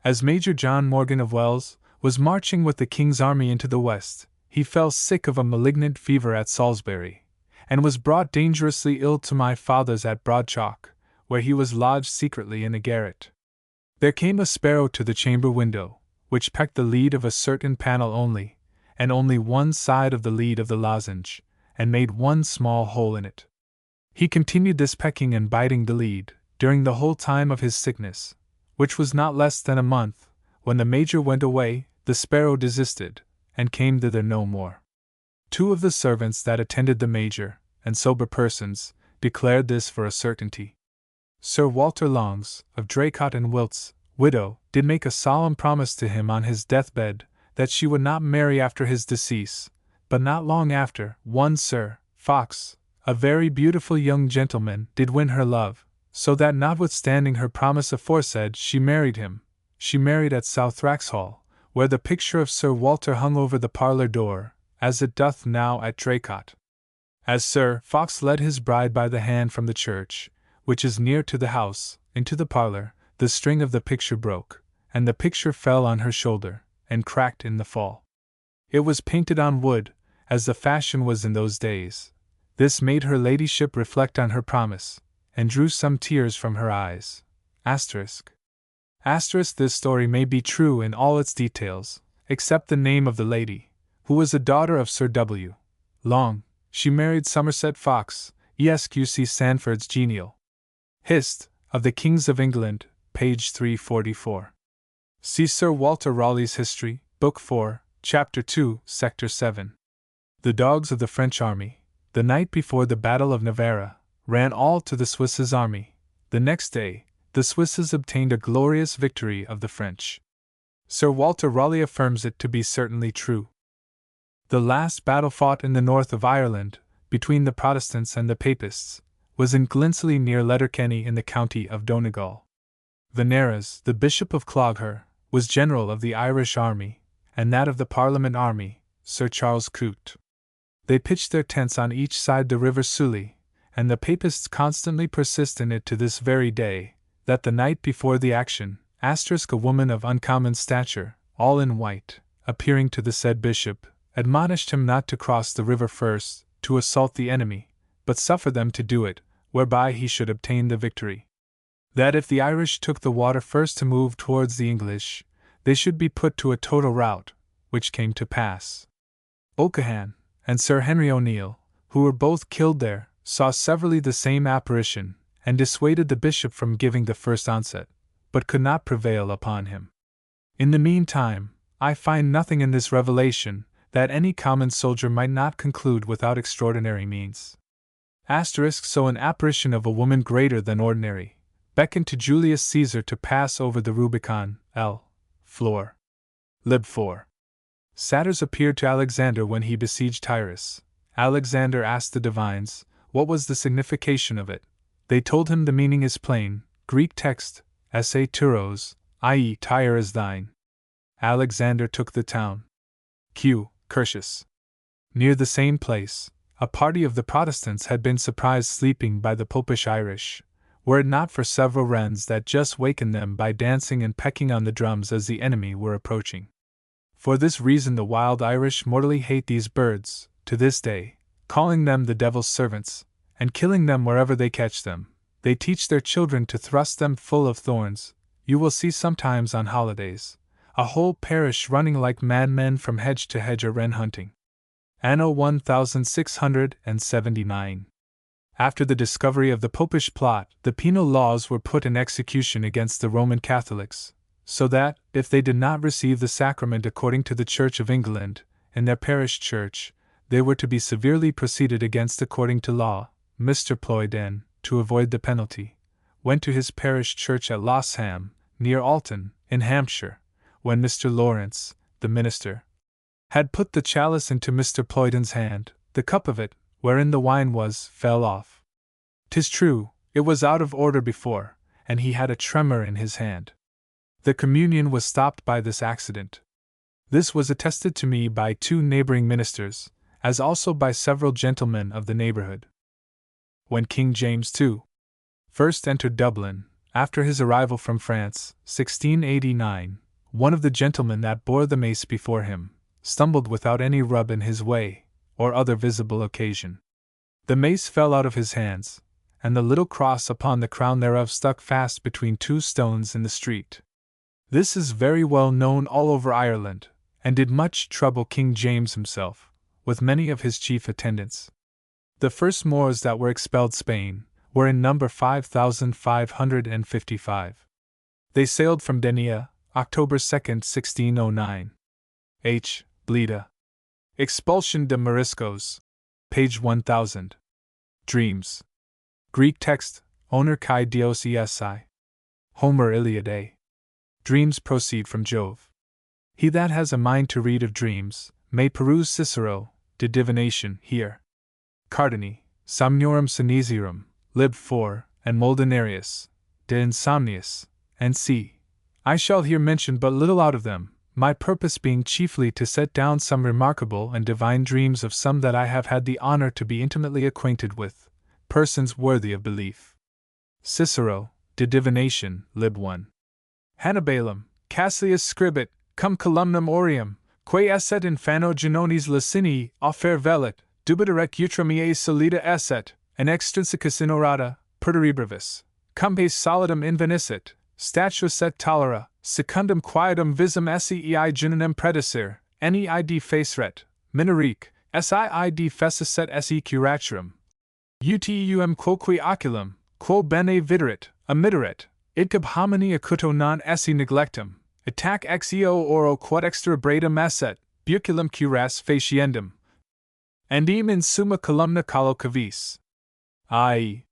As Major John Morgan of Wells was marching with the King's army into the west, he fell sick of a malignant fever at Salisbury, and was brought dangerously ill to my father's at Broadchalk, where he was lodged secretly in a garret. There came a sparrow to the chamber window, which pecked the lead of a certain panel only, and only one side of the lead of the lozenge, and made one small hole in it. He continued this pecking and biting the lead during the whole time of his sickness, which was not less than a month. When the Major went away, the sparrow desisted, and came thither no more. 2 of the servants that attended the Major, and sober persons, declared this for a certainty. Sir Walter Longs, of Draycott and Wilt's, widow, did make a solemn promise to him on his deathbed, that she would not marry after his decease, but not long after, one Sir Fox, a very beautiful young gentleman, did win her love, so that notwithstanding her promise aforesaid she married him. She married at South Wraxhall, where the picture of Sir Walter hung over the parlour door, as it doth now at Draycott. As Sir Fox led his bride by the hand from the church, which is near to the house, into the parlour, the string of the picture broke, and the picture fell on her shoulder, and cracked in the fall. It was painted on wood, as the fashion was in those days. This made her ladyship reflect on her promise, and drew some tears from her eyes. This story may be true in all its details, except the name of the lady, who was a daughter of Sir W. Long. She married Somerset Fox, Esq. Sandford's genial. Hist. of the Kings of England, page 344. See Sir Walter Raleigh's History, Book 4, Chapter 2, Sector 7. The dogs of the French army, the night before the Battle of Navarre, ran all to the Swisses' army. The next day, the Swisses obtained a glorious victory of the French. Sir Walter Raleigh affirms it to be certainly true. The last battle fought in the north of Ireland, between the Protestants and the Papists, was in Glensley near Letterkenny in the county of Donegal. Veneras, the Bishop of Clogher, was general of the Irish army, and that of the Parliament army, Sir Charles Coote. They pitched their tents on each side the river Suly, and the Papists constantly persist in it to this very day, that the night before the action, a woman of uncommon stature, all in white, appearing to the said bishop, admonished him not to cross the river first, to assault the enemy, but suffer them to do it, whereby he should obtain the victory. That if the Irish took the water first to move towards the English, they should be put to a total rout, which came to pass. O'Cahan and Sir Henry O'Neill, who were both killed there, saw severally the same apparition, and dissuaded the bishop from giving the first onset, but could not prevail upon him. In the meantime, I find nothing in this revelation that any common soldier might not conclude without extraordinary means. So an apparition of a woman greater than ordinary beckoned to Julius Caesar to pass over the Rubicon. L. Flor. Lib 4. Satyrs appeared to Alexander when he besieged Tyrus. Alexander asked the divines what was the signification of it. They told him the meaning is plain, Greek text, esse Tyros, i.e. Tyre is thine. Alexander took the town. Q. Curtius. Near the same place, a party of the Protestants had been surprised sleeping by the Popish Irish, were it not for several wrens that just wakened them by dancing and pecking on the drums as the enemy were approaching. For this reason the wild Irish mortally hate these birds, to this day, calling them the devil's servants, and killing them wherever they catch them. They teach their children to thrust them full of thorns. You will see sometimes on holidays a whole parish running like madmen from hedge to hedge a wren hunting. Anno 1679. After the discovery of the Popish plot, the penal laws were put in execution against the Roman Catholics, so that, if they did not receive the sacrament according to the Church of England, in their parish church, they were to be severely proceeded against according to law. Mr. Ployden, to avoid the penalty, went to his parish church at Lossham, near Alton, in Hampshire, when Mr. Lawrence, the minister, had put the chalice into Mr. Ployden's hand. The cup of it, wherein the wine was, fell off. 'Tis true, It was out of order before, and he had a tremor in his hand. The communion was stopped by this accident. This was attested to me by 2 neighboring ministers, as also by several gentlemen of the neighborhood. When King James II first entered Dublin, after his arrival from France, 1689, one of the gentlemen that bore the mace before him stumbled without any rub in his way, or other visible occasion. The mace fell out of his hands, and the little cross upon the crown thereof stuck fast between 2 stones in the street. This is very well known all over Ireland, and did much trouble King James himself, with many of his chief attendants. The first Moors that were expelled Spain were in number 5,555. They sailed from Denia, October 2, 1609. H. Bleda. Expulsion de Moriscos. Page 1000. Dreams. Greek text, Oner kai dios esi. Homer Iliadae. Dreams proceed from Jove. He that has a mind to read of dreams, may peruse Cicero, de Divination, here. Cardini, Somnorum Sinesirum, Lib 4, and Moldinarius, de Insomniis, and c. I shall here mention but little out of them, my purpose being chiefly to set down some remarkable and divine dreams of some that I have had the honor to be intimately acquainted with, persons worthy of belief. Cicero, de Divination, Lib 1. Hannibalum, Cassius scribit, cum columnum aureum, quae esset infano genonis Lacinii, offer velit, dubiterec utramiae solida esset, and extrinsecus inorata, perderibrevis, cum pace solidum inveniscit, status et tolera, secundum quietum visum sei geninem predecere, neid faceret, minorique, siid fecesset se curaturum. Utum quoque oculum, quo bene viderit, amitteret, idcub homini acuto non esse neglectum, attac ex eo oro quod extra bradum esset, buculum curas faciendum. Andim in summa columna collo cavis. I.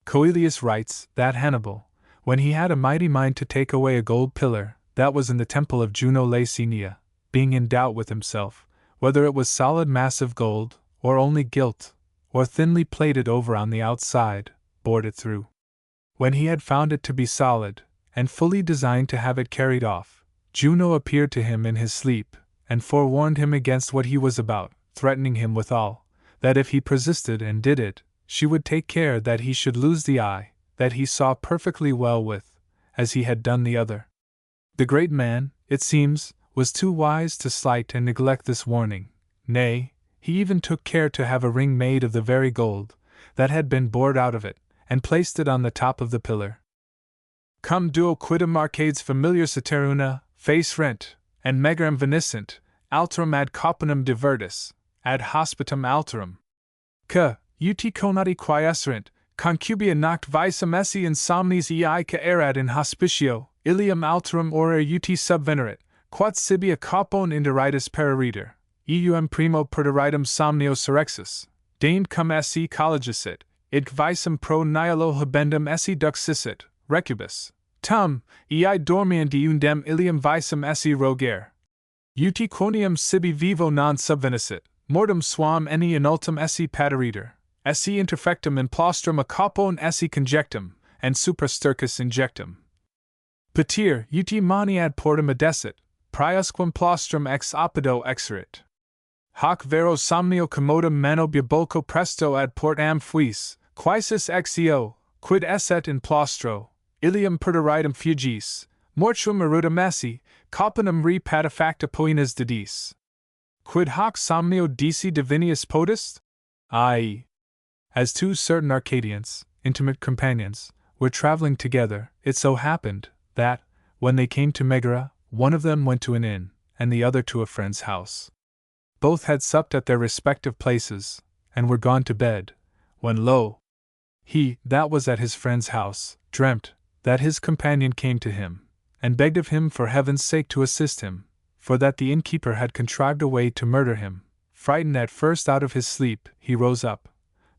Coelius writes that Hannibal, when he had a mighty mind to take away a gold pillar that was in the temple of Juno Lacinia, being in doubt with himself, whether it was solid massive gold, or only gilt, or thinly plated over on the outside, bored it through. When he had found it to be solid, and fully designed to have it carried off, Juno appeared to him in his sleep, and forewarned him against what he was about, threatening him withal, that if he persisted and did it, she would take care that he should lose the eye that he saw perfectly well with, as he had done the other. The great man, it seems, was too wise to slight and neglect this warning. Nay, he even took care to have a ring made of the very gold that had been bored out of it, and placed it on the top of the pillar. Cum duo quidem arcades familiar sateruna, face rent, and megarum veniscent, alterum ad cauponum divertis, ad hospitum alterum. Ca, ut conati quae esserent, concubia noct visum esse insomnis ei ca erat in hospicio, ilium alterum ore ut subvenerit, quod sibia caupon inderitus peririder, eum primo perderidum somnio surrexus, deigned cum esse collegisit, id visum pro nihilo habendum esse duxissit, recubus, tum, ei dormienti undem ilium visum esse rogere. Ut quonium sibi vivo non subvenicit, mortem suam eni inultum esse paterider, esse interfectum in plaustrum a caupon esse conjectum, and suprastercus injectum. Patir ut mani ad portum adessit, priusquam plaustrum ex opido exerit. Hoc vero somnio commodum mano bibolco presto ad portam fuis, quaesis ex eo, quid esset in plaustro, ilium perderidum fugis, mortuum erutum esse, cauponum re patefacta poenas dedis. Quid hoc somnio dici divinius potest? I. As 2 certain Arcadians, intimate companions, were traveling together, it so happened that, when they came to Megara, one of them went to an inn, and the other to a friend's house. Both had supped at their respective places, and were gone to bed, when lo! He that was at his friend's house dreamt that his companion came to him, and begged of him for heaven's sake to assist him, for that the innkeeper had contrived a way to murder him. Frightened at first out of his sleep, he rose up,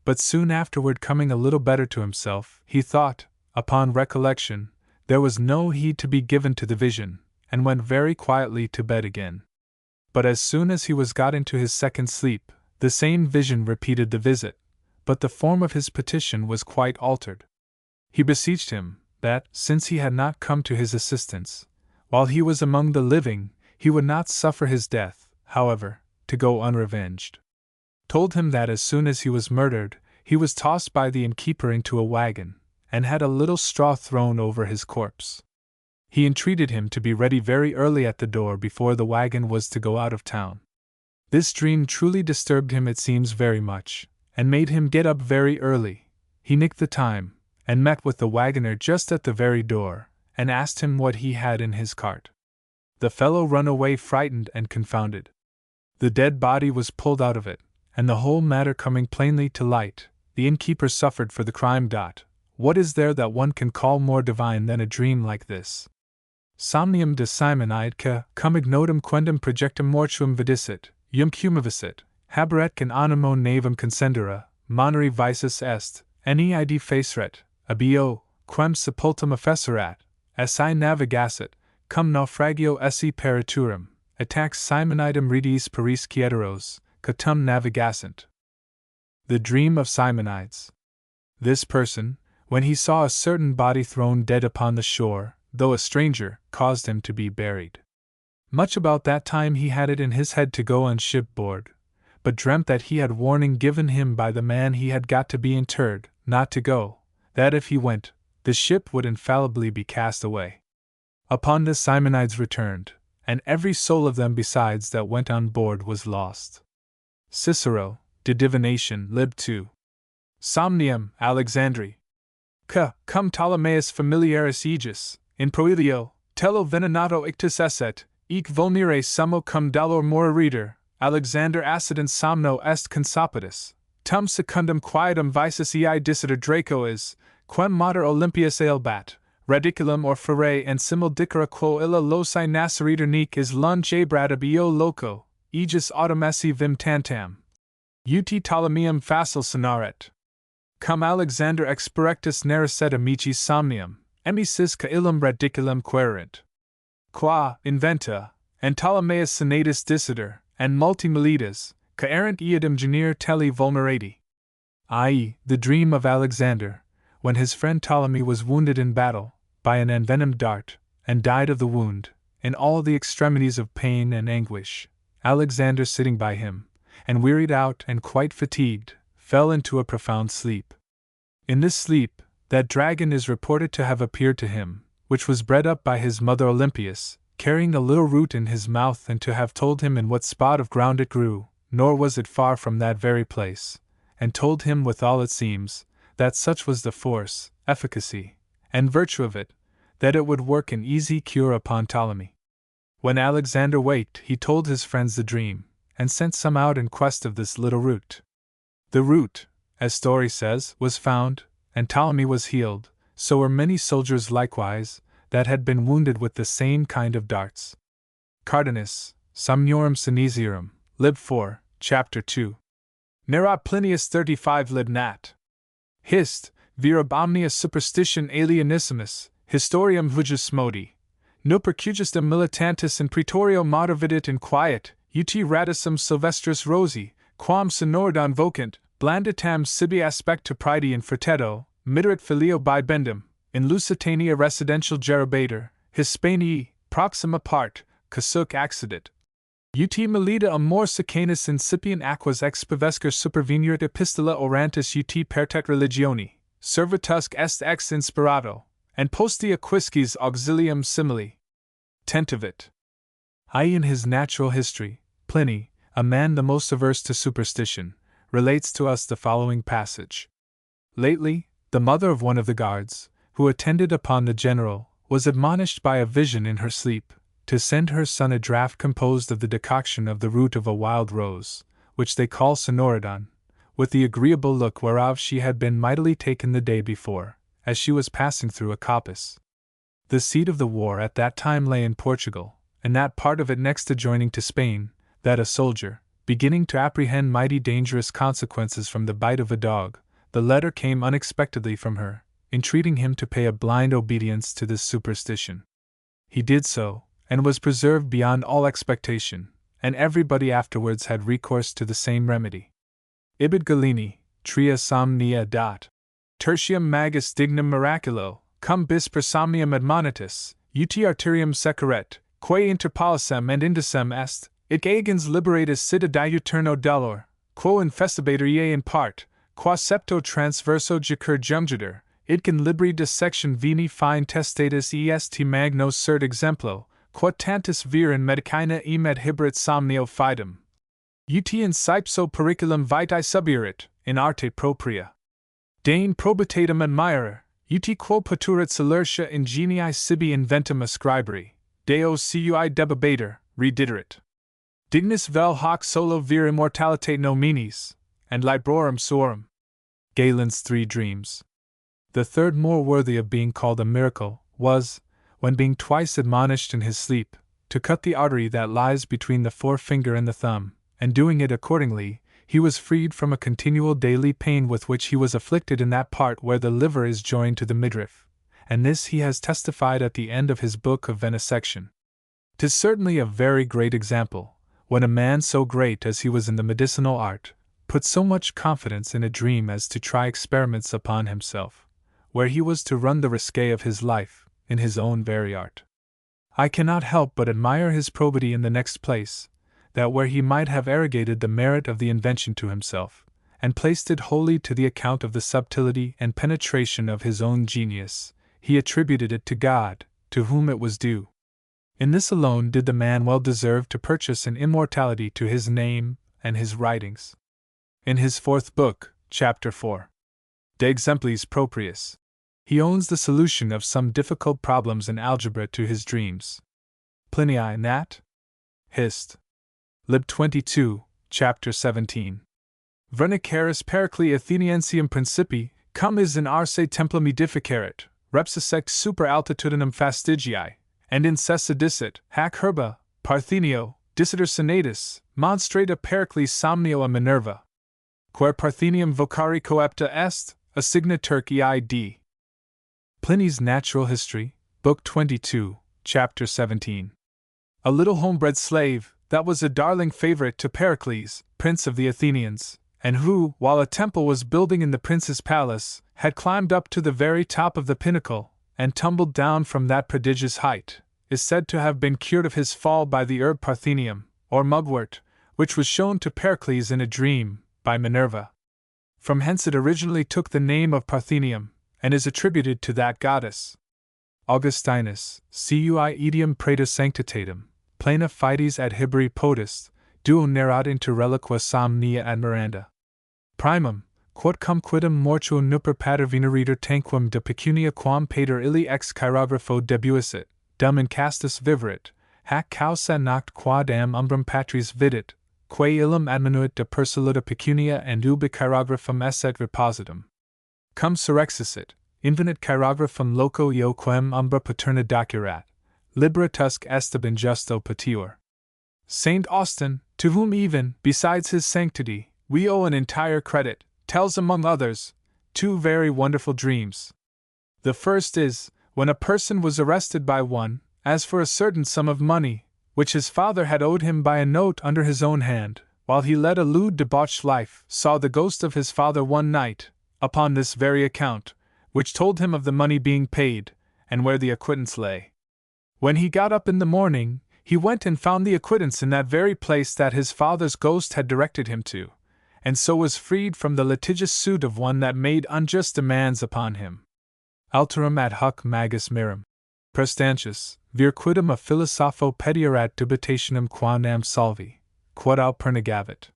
but soon afterward coming a little better to himself, he thought, upon recollection, there was no heed to be given to the vision, and went very quietly to bed again. But as soon as he was got into his second sleep, the same vision repeated the visit, but the form of his petition was quite altered. He beseeched him, that, since he had not come to his assistance, while he was among the living, he would not suffer his death, however, to go unrevenged. Told him that as soon as he was murdered, he was tossed by the innkeeper into a wagon, and had a little straw thrown over his corpse. He entreated him to be ready very early at the door before the wagon was to go out of town. This dream truly disturbed him, it seems, very much, and made him get up very early. He nicked the time, and met with the wagoner just at the very door, and asked him what he had in his cart. The fellow run away frightened and confounded. The dead body was pulled out of it, and the whole matter coming plainly to light, the innkeeper suffered for the crime. What is there that one can call more divine than a dream like this? Somnium de Simoniide cum ignotum quendam projectum mortuum vidicit, cumivicit, haberet can animo navum concendere, moneri visus est, neid faceret, abio, quem sepultum efferat, si navigacit, cum naufragio esse periturum, attax Simonidum redis paris quietoros, catum navigacent. The dream of Simonides. This person, when he saw a certain body thrown dead upon the shore, though a stranger, caused him to be buried. Much about that time he had it in his head to go on shipboard, but dreamt that he had warning given him by the man he had got to be interred, not to go, that if he went, the ship would infallibly be cast away. Upon this Simonides returned, and every soul of them besides that went on board was lost. Cicero, De Divination, lib 2. Somnium, Alexandri. Cum Ptolemaeus familiaris aegis, in proilio, tello venenato ictus esset, ec vulnere sumo cum dolor mora reader, Alexander accident somno est consopatus, tum secundum quietum visus ei dissiter Draco is, quem mater Olympius ailbat, radiculum or fere and simul dicera quo illa loci nasceriter nec is lunge abrat ab eo loco, aegis autem esse vim tantam. Ut Ptolemeum facil sonaret. Cum Alexander experectus narracet amici somnium, emisis ca illum radiculum querent. Qua, inventa, and Ptolemeus senatus dissiter, and multimilitas, ca erant eadem genere telli vulnerati. I.e., the dream of Alexander, when his friend Ptolemy was wounded in battle, by an envenomed dart, and died of the wound, in all the extremities of pain and anguish. Alexander sitting by him, and wearied out and quite fatigued, fell into a profound sleep. In this sleep, that dragon is reported to have appeared to him, which was bred up by his mother Olympias, carrying a little root in his mouth, and to have told him in what spot of ground it grew, nor was it far from that very place, and told him withal it seems, that such was the force, efficacy, and virtue of it, that it would work an easy cure upon Ptolemy. When Alexander waked, he told his friends the dream, and sent some out in quest of this little root. The root, as story says, was found, and Ptolemy was healed, so were many soldiers likewise, that had been wounded with the same kind of darts. Cardanus, Somniorum Sinesiarum, lib 4, chapter 2. Nerat Plinius 35 lib nat. Hist, virab omnia superstition alienissimus, historiam hujus modi. No percujustem militantis in praetorio modervidit in quiet, ut radicum sylvestris rosi, quam sonoridon vocant, blanditam sibi aspecta praedi in frateto, miderit filio bibendum, in Lusitania residential gerobator, Hispanii, proxima part, casuc accidit. Ut melida amor sicanus incipient aquas expivescur supervenurit epistola orantis ut pertet religioni, servitusque est ex inspirato, and postea quisquis auxilium simili. Tentavit. I. In his natural history, Pliny, a man the most averse to superstition, relates to us the following passage. Lately, the mother of one of the guards, who attended upon the general, was admonished by a vision in her sleep, to send her son a draught composed of the decoction of the root of a wild rose, which they call sonoridon, with the agreeable look whereof she had been mightily taken the day before, as she was passing through a coppice. The seat of the war at that time lay in Portugal, and that part of it next adjoining to Spain, that a soldier, beginning to apprehend mighty dangerous consequences from the bite of a dog, the letter came unexpectedly from her, entreating him to pay a blind obedience to this superstition. He did so, and was preserved beyond all expectation, and everybody afterwards had recourse to the same remedy. Ibid Galeni, Tria Somnia. tertium magis dignum miraculo, cum bis per somnium admonitus, ut arterium seceret, quae inter polisem and indicem est, ic agens liberatus sida diuturno dolor, quo infestabator ie in part, qua septo transverso jacur jungitor, idcin libri dissection vini fine testatus est magno cert exemplo, quod tantus vir in medicina emet hibrit somnio fidem. Ut in saipso periculum vitae subiurit, in arte propria. Dane probitatem admirer, ut quo paturit celertia ingenii sibi inventum ascribere, deo cui debibator, rediterit. Dignus vel hoc solo vir immortalitate nominis, and librorum suorum. Galen's Three Dreams. The third, more worthy of being called a miracle, was, when being twice admonished in his sleep, to cut the artery that lies between the forefinger and the thumb, and doing it accordingly, he was freed from a continual daily pain with which he was afflicted in that part where the liver is joined to the midriff, and this he has testified at the end of his book of venesection. 'Tis certainly a very great example, when a man so great as he was in the medicinal art, put so much confidence in a dream as to try experiments upon himself, where he was to run the risque of his life, in his own very art. I cannot help but admire his probity in the next place, that where he might have arrogated the merit of the invention to himself, and placed it wholly to the account of the subtlety and penetration of his own genius, he attributed it to God, to whom it was due. In this alone did the man well deserve to purchase an immortality to his name and his writings. In his fourth book, chapter 4, De Exemplis Proprius, he owns the solution of some difficult problems in algebra to his dreams. Plinii Nat. Hist. Lib 22, chapter 17. Vernicaris Pericli Atheniensium Principi, cum is in arse templum edificarit, repsisect super altitudinem fastigii, and incessa dicit, hac herba, Parthenio, diciter senatus, monstrata Pericles somnio a Minerva. Quer Parthenium vocari coepta est, assigna Turc eid. Pliny's Natural History, Book 22, Chapter 17. A little homebred slave, that was a darling favorite to Pericles, prince of the Athenians, and who, while a temple was building in the prince's palace, had climbed up to the very top of the pinnacle, and tumbled down from that prodigious height, is said to have been cured of his fall by the herb Parthenium, or mugwort, which was shown to Pericles in a dream, by Minerva. From hence it originally took the name of Parthenium, and is attributed to that goddess. Augustinus, cui etiam praetor sanctitatem, plena fides ad hibri potest, duo nerat inter reliqua somnia admiranda. Primum, quod cum quidem mortuo nuper pater veneriter tanquam de pecunia quam pater illi ex chirographo debuissit, dum in castus viverit, hac causa noct quad am umbram patris vidit, quae illum adminuit de persoluta pecunia and ubi chirographum esset repositum. Cum surrexissit, invenit chirographum loco eo quem umbra paterna docurat, libera tusc est ab injusto patior. Saint Austin, to whom even, besides his sanctity, we owe an entire credit, tells among others, two very wonderful dreams. The first is, when a person was arrested by one, as for a certain sum of money, which his father had owed him by a note under his own hand, while he led a lewd debauched life, saw the ghost of his father one night, upon this very account, which told him of the money being paid, and where the acquittance lay. When he got up in the morning, he went and found the acquittance in that very place that his father's ghost had directed him to, and so was freed from the litigious suit of one that made unjust demands upon him. Alterum ad hoc magis mirum. Prestantius, vir quidem a philosopho pedierat dubitationem qua nam solvi, quod alpernegavit.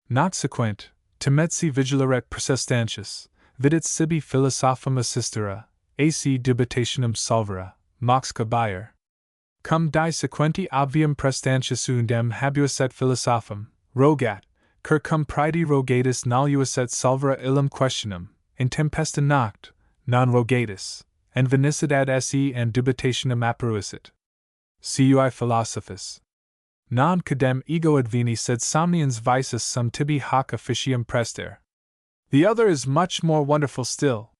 Not sequent, timetsi vigilaret persistantius, vidit sibi philosophum assistera, ac dubitationem solvera, mox cabier. Cum die sequenti obvium prestantius undem habuisset philosophum, rogat, cur cum praedi rogatus noluisset solvera illum questionum, in tempesta noct, non rogatus, and venissit ad esse and dubitationem apparuissit. Cui philosophus. Non cadem ego adveni sed somnians visus sum tibi hoc officium prester. The other is much more wonderful still.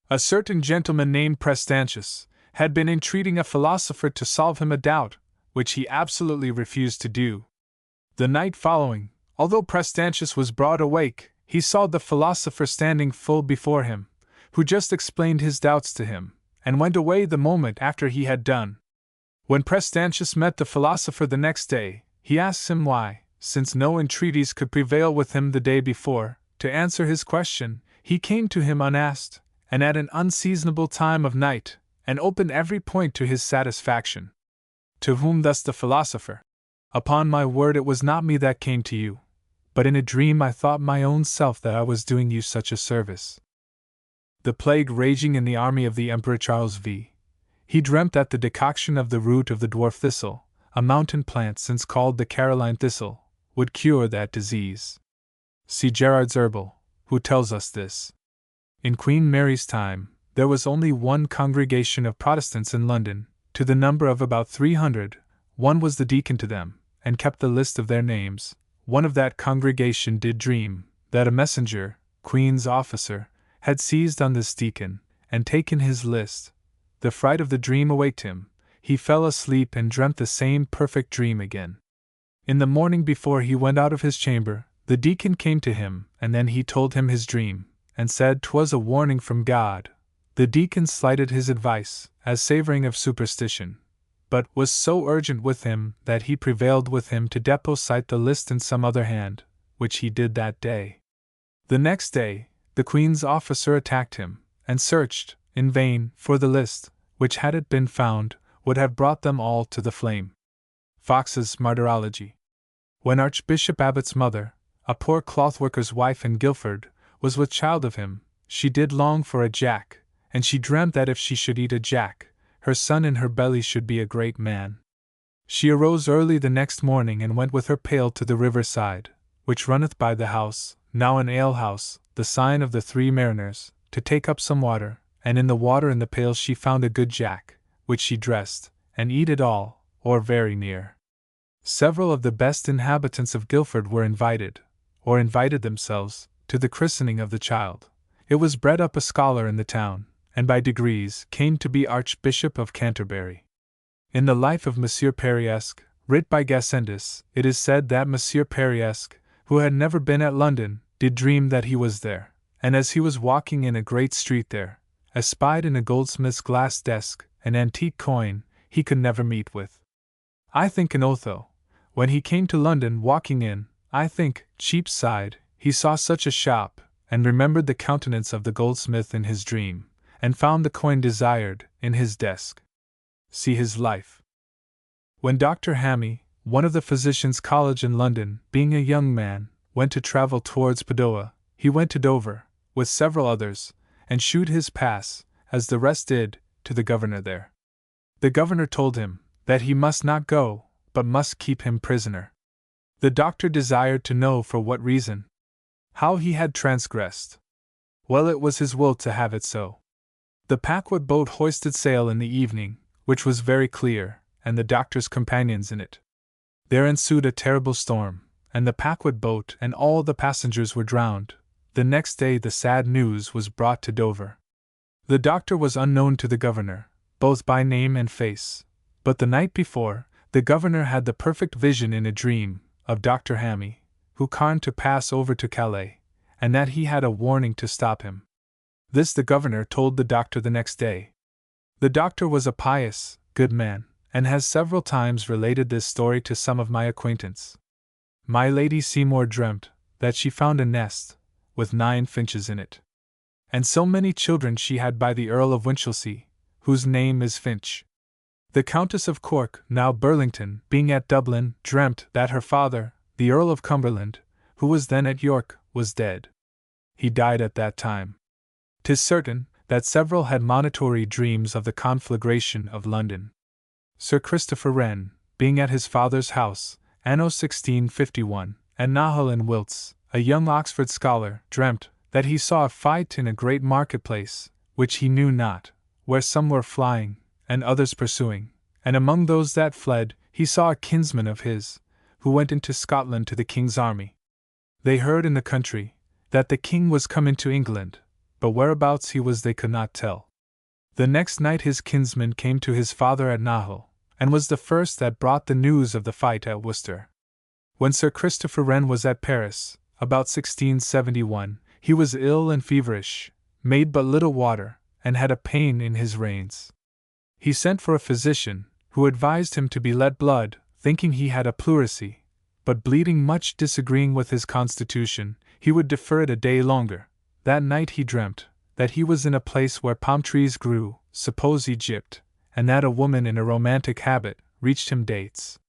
A certain gentleman named Prestantius had been entreating a philosopher to solve him a doubt, which he absolutely refused to do. The night following, although Prestantius was broad awake, he saw the philosopher standing full before him, who just explained his doubts to him, and went away the moment after he had done. When Prestantius met the philosopher the next day, he asked him why, since no entreaties could prevail with him the day before, to answer his question, he came to him unasked, and at an unseasonable time of night, and opened every point to his satisfaction. To whom thus the philosopher: "Upon my word, it was not me that came to you, but in a dream I thought my own self that I was doing you such a service." The plague raging in the army of the Emperor Charles V. He dreamt that the decoction of the root of the dwarf thistle, a mountain plant since called the Caroline thistle, would cure that disease. See Gerard's Herbal, who tells us this. In Queen Mary's time, there was only one congregation of Protestants in London, to the number of about 300. One was the deacon to them, and kept the list of their names. One of that congregation did dream that a messenger, Queen's officer, had seized on this deacon, and taken his list. The fright of the dream awaked him. He fell asleep and dreamt the same perfect dream again. In the morning before he went out of his chamber, the deacon came to him, and then he told him his dream, and said 'twas a warning from God. The deacon slighted his advice, as savoring of superstition, but was so urgent with him that he prevailed with him to deposit the list in some other hand, which he did that day. The next day, the Queen's officer attacked him, and searched, in vain, for the list, which had it been found, would have brought them all to the flame. Fox's Martyrology. When Archbishop Abbott's mother, a poor clothworker's wife in Guildford, was with child of him, she did long for a jack, and she dreamt that if she should eat a jack, her son in her belly should be a great man. She arose early the next morning and went with her pail to the river side, which runneth by the house, now an alehouse, the sign of the Three Mariners, to take up some water, and in the water in the pail she found a good jack, which she dressed, and eat it all, or very near. Several of the best inhabitants of Guildford were invited, or invited themselves, to the christening of the child. It was bred up a scholar in the town, and by degrees came to be Archbishop of Canterbury. In the life of Monsieur Périesque, writ by Gassendas, it is said that Monsieur Périesque, who had never been at London, did dream that he was there, and as he was walking in a great street there, espied in a goldsmith's glass desk an antique coin he could never meet with. I think in Otho, when he came to London walking in, I think, Cheapside, he saw such a shop, and remembered the countenance of the goldsmith in his dream, and found the coin desired in his desk. See his life. When Dr. Hammy, one of the Physicians' College in London, being a young man, went to travel towards Padua, he went to Dover, with several others, and shewed his pass, as the rest did, to the governor there. The governor told him that he must not go, but must keep him prisoner. The doctor desired to know for what reason. How he had transgressed. Well, it was his will to have it so. The Packwood boat hoisted sail in the evening, which was very clear, and the doctor's companions in it. There ensued a terrible storm, and the Packwood boat and all the passengers were drowned. The next day the sad news was brought to Dover. The doctor was unknown to the governor, both by name and face, but the night before, the governor had the perfect vision in a dream of Dr. Hammy, who conned to pass over to Calais, and that he had a warning to stop him. This the governor told the doctor the next day. The doctor was a pious, good man, and has several times related this story to some of my acquaintance. My Lady Seymour dreamt that she found a nest, with 9 finches in it. And so many children she had by the Earl of Winchelsea, whose name is Finch. The Countess of Cork, now Burlington, being at Dublin, dreamt that her father, the Earl of Cumberland, who was then at York, was dead. He died at that time. 'Tis certain that several had monitory dreams of the conflagration of London. Sir Christopher Wren, being at his father's house, anno 1651, at Nahal in Wilts, a young Oxford scholar, dreamt that he saw a fight in a great marketplace, which he knew not, where some were flying, and others pursuing, and among those that fled, he saw a kinsman of his, who went into Scotland to the king's army. They heard in the country that the king was come into England, but whereabouts he was they could not tell. The next night his kinsman came to his father at Nahal, and was the first that brought the news of the fight at Worcester. When Sir Christopher Wren was at Paris, about 1671, he was ill and feverish, made but little water, and had a pain in his reins. He sent for a physician, who advised him to be let blood, thinking he had a pleurisy, but bleeding much disagreeing with his constitution, he would defer it a day longer. That night he dreamt that he was in a place where palm trees grew, suppose Egypt, and that a woman in a romantic habit reached him dates.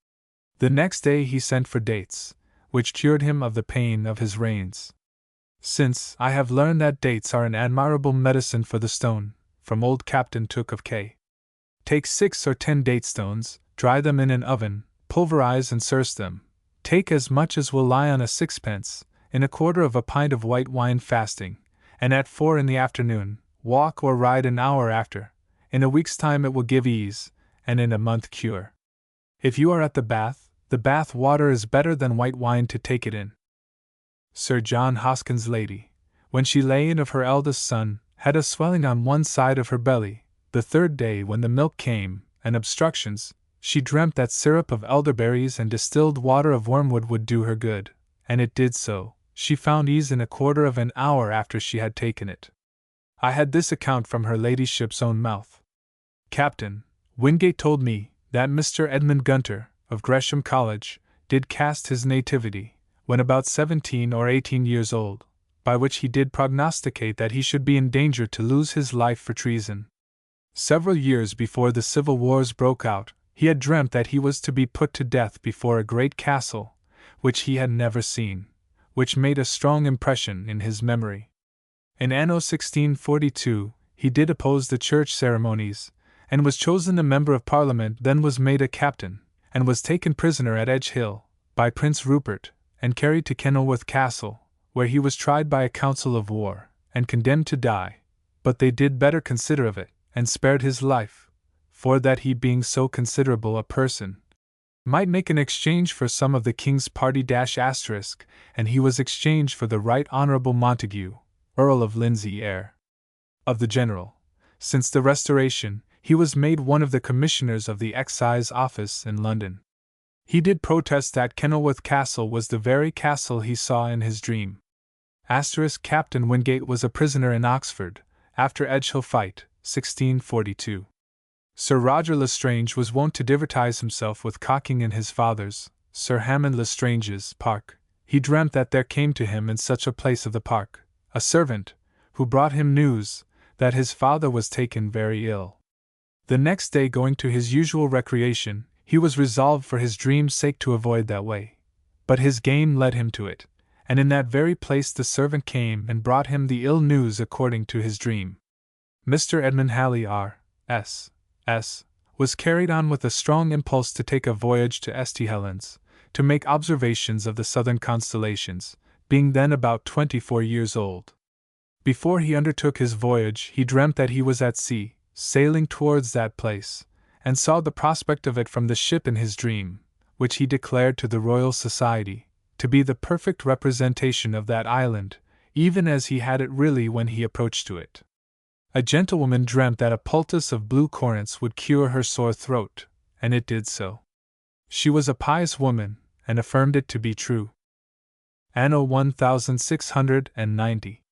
The next day he sent for dates, which cured him of the pain of his reins. Since I have learned that dates are an admirable medicine for the stone, from old Captain Took of K. Take 6 or 10 date stones, dry them in an oven, pulverize and surce them. Take as much as will lie on a sixpence, in a quarter of a pint of white wine fasting, and at 4 in the afternoon, walk or ride an hour after. In a week's time it will give ease, and in a month cure. If you are at the bath water is better than white wine to take it in. Sir John Hoskin's lady, when she lay in of her eldest son, had a swelling on one side of her belly. The third day when the milk came, and obstructions, she dreamt that syrup of elderberries and distilled water of wormwood would do her good, and it did so. She found ease in a quarter of an hour after she had taken it. I had this account from her ladyship's own mouth. Captain Wingate told me that Mr. Edmund Gunter, of Gresham College, did cast his nativity, when about 17 or 18 years old, by which he did prognosticate that he should be in danger to lose his life for treason. Several years before the civil wars broke out, he had dreamt that he was to be put to death before a great castle, which he had never seen, which made a strong impression in his memory. In anno 1642, he did oppose the church ceremonies, and was chosen a member of Parliament, then was made a captain, and was taken prisoner at Edge Hill, by Prince Rupert, and carried to Kenilworth Castle, where he was tried by a council of war, and condemned to die, but they did better consider of it, and spared his life, for that he being so considerable a person, might make an exchange for some of the king's party **, and he was exchanged for the Right Honourable Montague, Earl of Lindsay, heir of the general. Since the Restoration, he was made one of the commissioners of the Excise Office in London. He did protest that Kenilworth Castle was the very castle he saw in his dream. Captain Wingate was a prisoner in Oxford, after Edgehill fight, 1642. Sir Roger Lestrange was wont to divertise himself with cocking in his father's, Sir Hammond Lestrange's, park. He dreamt that there came to him in such a place of the park a servant, who brought him news that his father was taken very ill. The next day, going to his usual recreation, he was resolved for his dream's sake to avoid that way. But his game led him to it, and in that very place the servant came and brought him the ill news according to his dream. Mr. Edmund Halley R.S. was carried on with a strong impulse to take a voyage to St. Helens, to make observations of the southern constellations, being then about 24 years old. Before he undertook his voyage, he dreamt that he was at sea, sailing towards that place, and saw the prospect of it from the ship in his dream, which he declared to the Royal Society to be the perfect representation of that island, even as he had it really when he approached to it. A gentlewoman dreamt that a poultice of blue currants would cure her sore throat, and it did so. She was a pious woman, and affirmed it to be true. Anno 1690.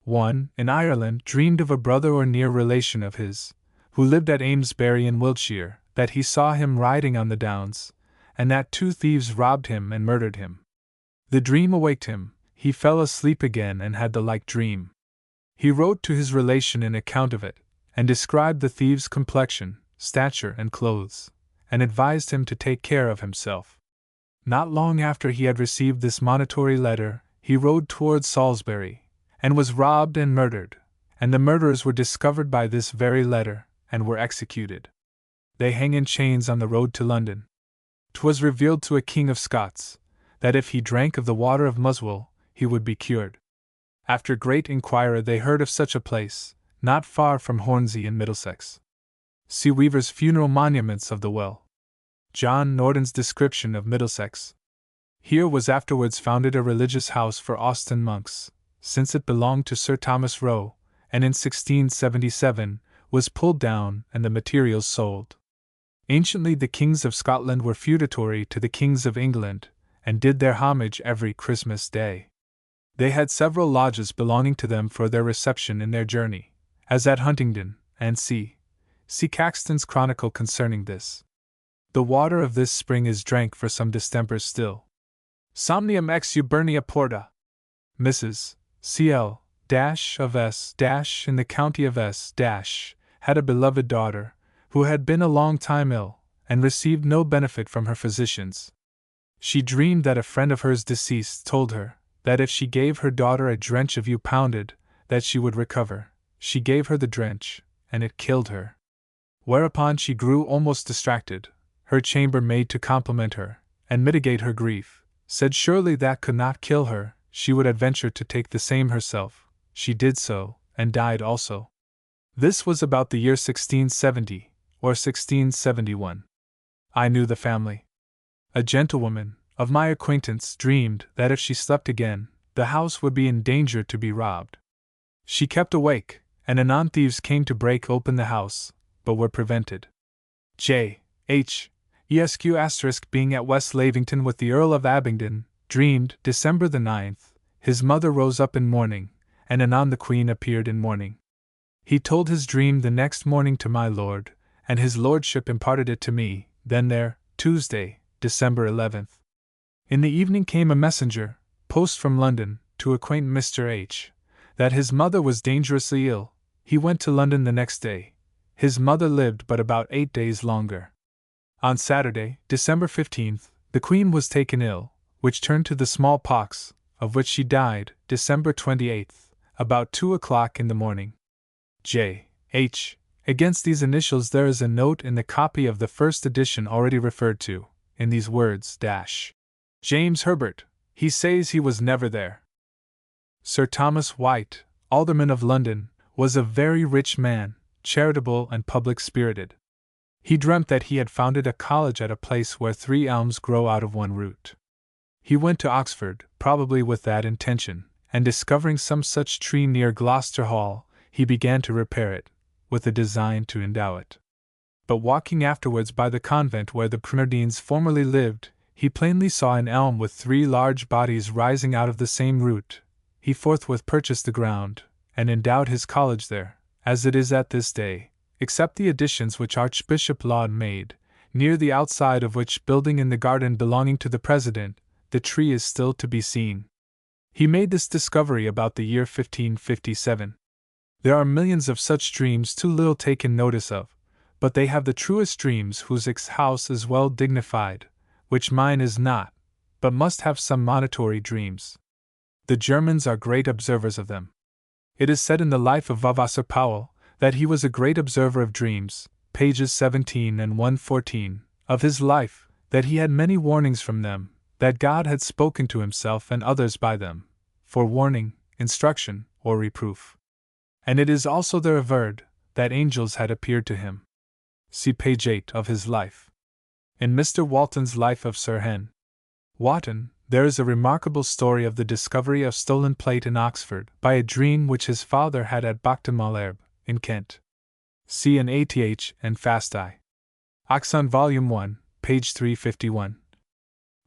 One, in Ireland, dreamed of a brother or near relation of his, who lived at Amesbury in Wiltshire, that he saw him riding on the downs, and that 2 thieves robbed him and murdered him. The dream awaked him, he fell asleep again and had the like dream. He wrote to his relation an account of it, and described the thieves' complexion, stature, and clothes, and advised him to take care of himself. Not long after he had received this monitory letter, he rode towards Salisbury, and was robbed and murdered, and the murderers were discovered by this very letter, and were executed. They hang in chains on the road to London. 'Twas revealed to a king of Scots, that if he drank of the water of Muswell, he would be cured. After great inquiry they heard of such a place, not far from Hornsey in Middlesex. See Weaver's Funeral Monuments of the Well. John Norton's description of Middlesex. Here was afterwards founded a religious house for Austin monks, since it belonged to Sir Thomas Roe, and in 1677 was pulled down and the materials sold. Anciently the kings of Scotland were feudatory to the kings of England, and did their homage every Christmas day. They had several lodges belonging to them for their reception in their journey, as at Huntingdon, and see Caxton's Chronicle concerning this. The water of this spring is drank for some distempers still. Somnium ex Ubernia porta. Mrs. C.L. of S. in the county of S. had a beloved daughter, who had been a long time ill, and received no benefit from her physicians. She dreamed that a friend of hers deceased told her that if she gave her daughter a drench of eau pounded, that she would recover. She gave her the drench, and it killed her. Whereupon she grew almost distracted. Her chambermaid, to compliment her, and mitigate her grief, said surely that could not kill her, she would adventure to take the same herself. She did so, and died also. This was about the year 1670, or 1671. I knew the family. A gentlewoman of my acquaintance dreamed that if she slept again, the house would be in danger to be robbed. She kept awake, and anon thieves came to break open the house, but were prevented. J.H. Esq. being at West Lavington with the Earl of Abingdon, dreamed, December the 9th, his mother rose up in mourning, and anon the Queen appeared in mourning. He told his dream the next morning to my lord, and his lordship imparted it to me, then there, Tuesday, December 11th. In the evening came a messenger, post from London, to acquaint Mr. H. that his mother was dangerously ill. He went to London the next day. His mother lived but about 8 days longer. On Saturday, December 15th, the Queen was taken ill, which turned to the smallpox, of which she died, December 28th, about 2 o'clock in the morning. J.H. Against these initials there is a note in the copy of the first edition already referred to, in these words, James Herbert, he says he was never there. Sir Thomas White, Alderman of London, was a very rich man, charitable and public-spirited. He dreamt that he had founded a college at a place where 3 elms grow out of one root. He went to Oxford, probably with that intention, and discovering some such tree near Gloucester Hall, he began to repair it, with a design to endow it. But walking afterwards by the convent where the Bernardines formerly lived, he plainly saw an elm with 3 large bodies rising out of the same root. He forthwith purchased the ground, and endowed his college there, as it is at this day, except the additions which Archbishop Laud made, near the outside of which building in the garden belonging to the President, the tree is still to be seen. He made this discovery about the year 1557. There are millions of such dreams too little taken notice of, but they have the truest dreams whose house is well dignified, which mine is not, but must have some monitory dreams. The Germans are great observers of them. It is said in the Life of Vavasor Powell that he was a great observer of dreams, pages 17 and 114, of his life, that he had many warnings from them, that God had spoken to himself and others by them, for warning, instruction, or reproof. And it is also there averred, that angels had appeared to him. See page 8 of his life. In Mr. Walton's Life of Sir Hen Wotton, there is a remarkable story of the discovery of stolen plate in Oxford by a dream which his father had at Bochton Malherbe, in Kent. See in ATH and Fasti. Oxon Volume 1, page 351.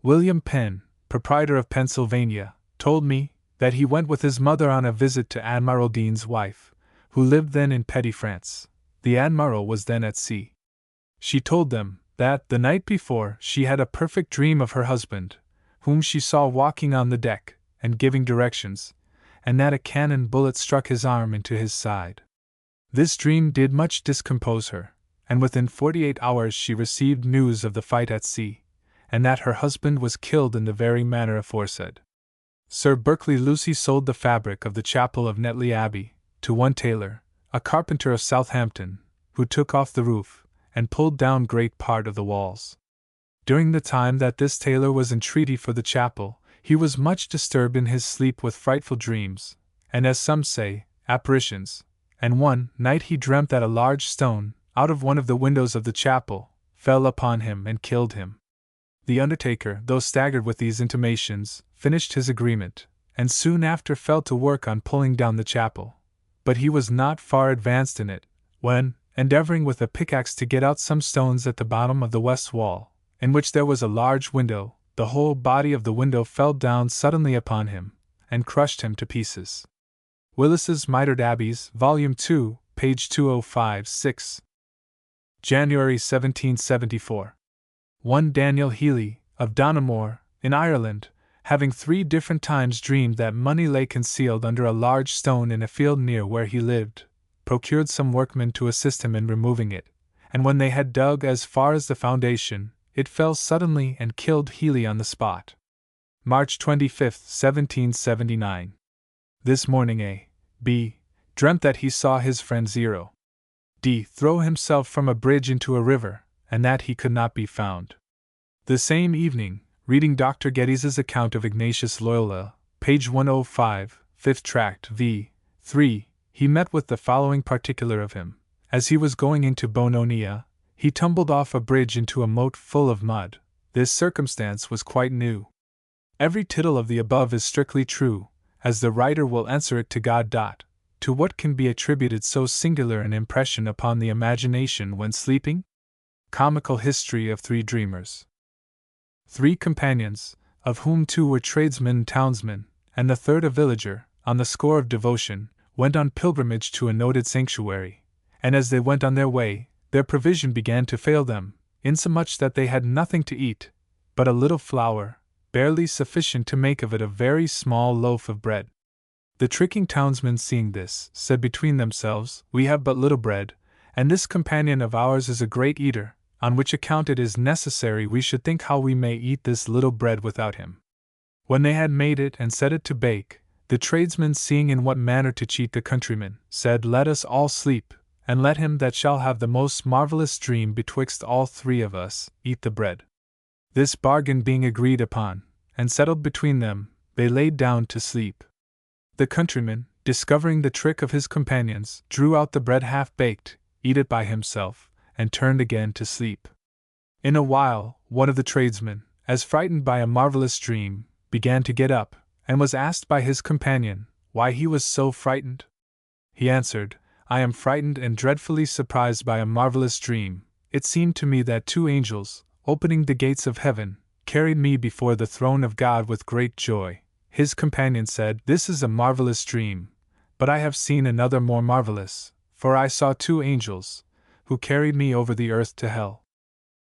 William Penn, proprietor of Pennsylvania, told me that he went with his mother on a visit to Admiral Dean's wife, who lived then in Petty France. The Admiral was then at sea. She told them that, the night before, she had a perfect dream of her husband, whom she saw walking on the deck, and giving directions, and that a cannon bullet struck his arm into his side. This dream did much discompose her, and within 48 hours she received news of the fight at sea, and that her husband was killed in the very manner aforesaid. Sir Berkeley Lucy sold the fabric of the chapel of Netley Abbey to one tailor, a carpenter of Southampton, who took off the roof, and pulled down great part of the walls. During the time that this tailor was in treaty for the chapel, he was much disturbed in his sleep with frightful dreams, and as some say, apparitions, and one night he dreamt that a large stone, out of one of the windows of the chapel, fell upon him and killed him. The undertaker, though staggered with these intimations, finished his agreement, and soon after fell to work on pulling down the chapel. But he was not far advanced in it, when, endeavoring with a pickaxe to get out some stones at the bottom of the west wall, in which there was a large window, the whole body of the window fell down suddenly upon him, and crushed him to pieces. Willis's Mitred Abbeys, Volume 2, page 2056. January 1774. One Daniel Healy, of Donoughmore, in Ireland, having 3 different times dreamed that money lay concealed under a large stone in a field near where he lived, procured some workmen to assist him in removing it, and when they had dug as far as the foundation, it fell suddenly and killed Healy on the spot. March 25, 1779. This morning A. B. dreamt that he saw his friend Zero D. throw himself from a bridge into a river, and that he could not be found. The same evening, reading Dr. Geddes' account of Ignatius Loyola, page 105, 5th tract, v. 3, he met with the following particular of him. As he was going into Bononia, he tumbled off a bridge into a moat full of mud. This circumstance was quite new. Every tittle of the above is strictly true, as the writer will answer it to God. To what can be attributed so singular an impression upon the imagination when sleeping? Comical History of 3 Dreamers. 3 companions, of whom 2 were tradesmen and townsmen, and the third a villager, on the score of devotion, went on pilgrimage to a noted sanctuary, and as they went on their way, their provision began to fail them, insomuch that they had nothing to eat, but a little flour, barely sufficient to make of it a very small loaf of bread. The tricking townsmen, seeing this, said between themselves, "We have but little bread, and this companion of ours is a great eater, on which account it is necessary we should think how we may eat this little bread without him." When they had made it and set it to bake, the tradesmen, seeing in what manner to cheat the countryman, said, "Let us all sleep, and let him that shall have the most marvelous dream betwixt all 3 of us eat the bread." This bargain being agreed upon, and settled between them, they laid down to sleep. The countryman, discovering the trick of his companions, drew out the bread half-baked, ate it by himself, and turned again to sleep. In a while, one of the tradesmen, as frightened by a marvelous dream, began to get up, and was asked by his companion why he was so frightened. He answered, "I am frightened and dreadfully surprised by a marvelous dream. It seemed to me that 2 angels, opening the gates of heaven, carried me before the throne of God with great joy." His companion said, "This is a marvelous dream, but I have seen another more marvelous, for I saw 2 angels, who carried me over the earth to hell."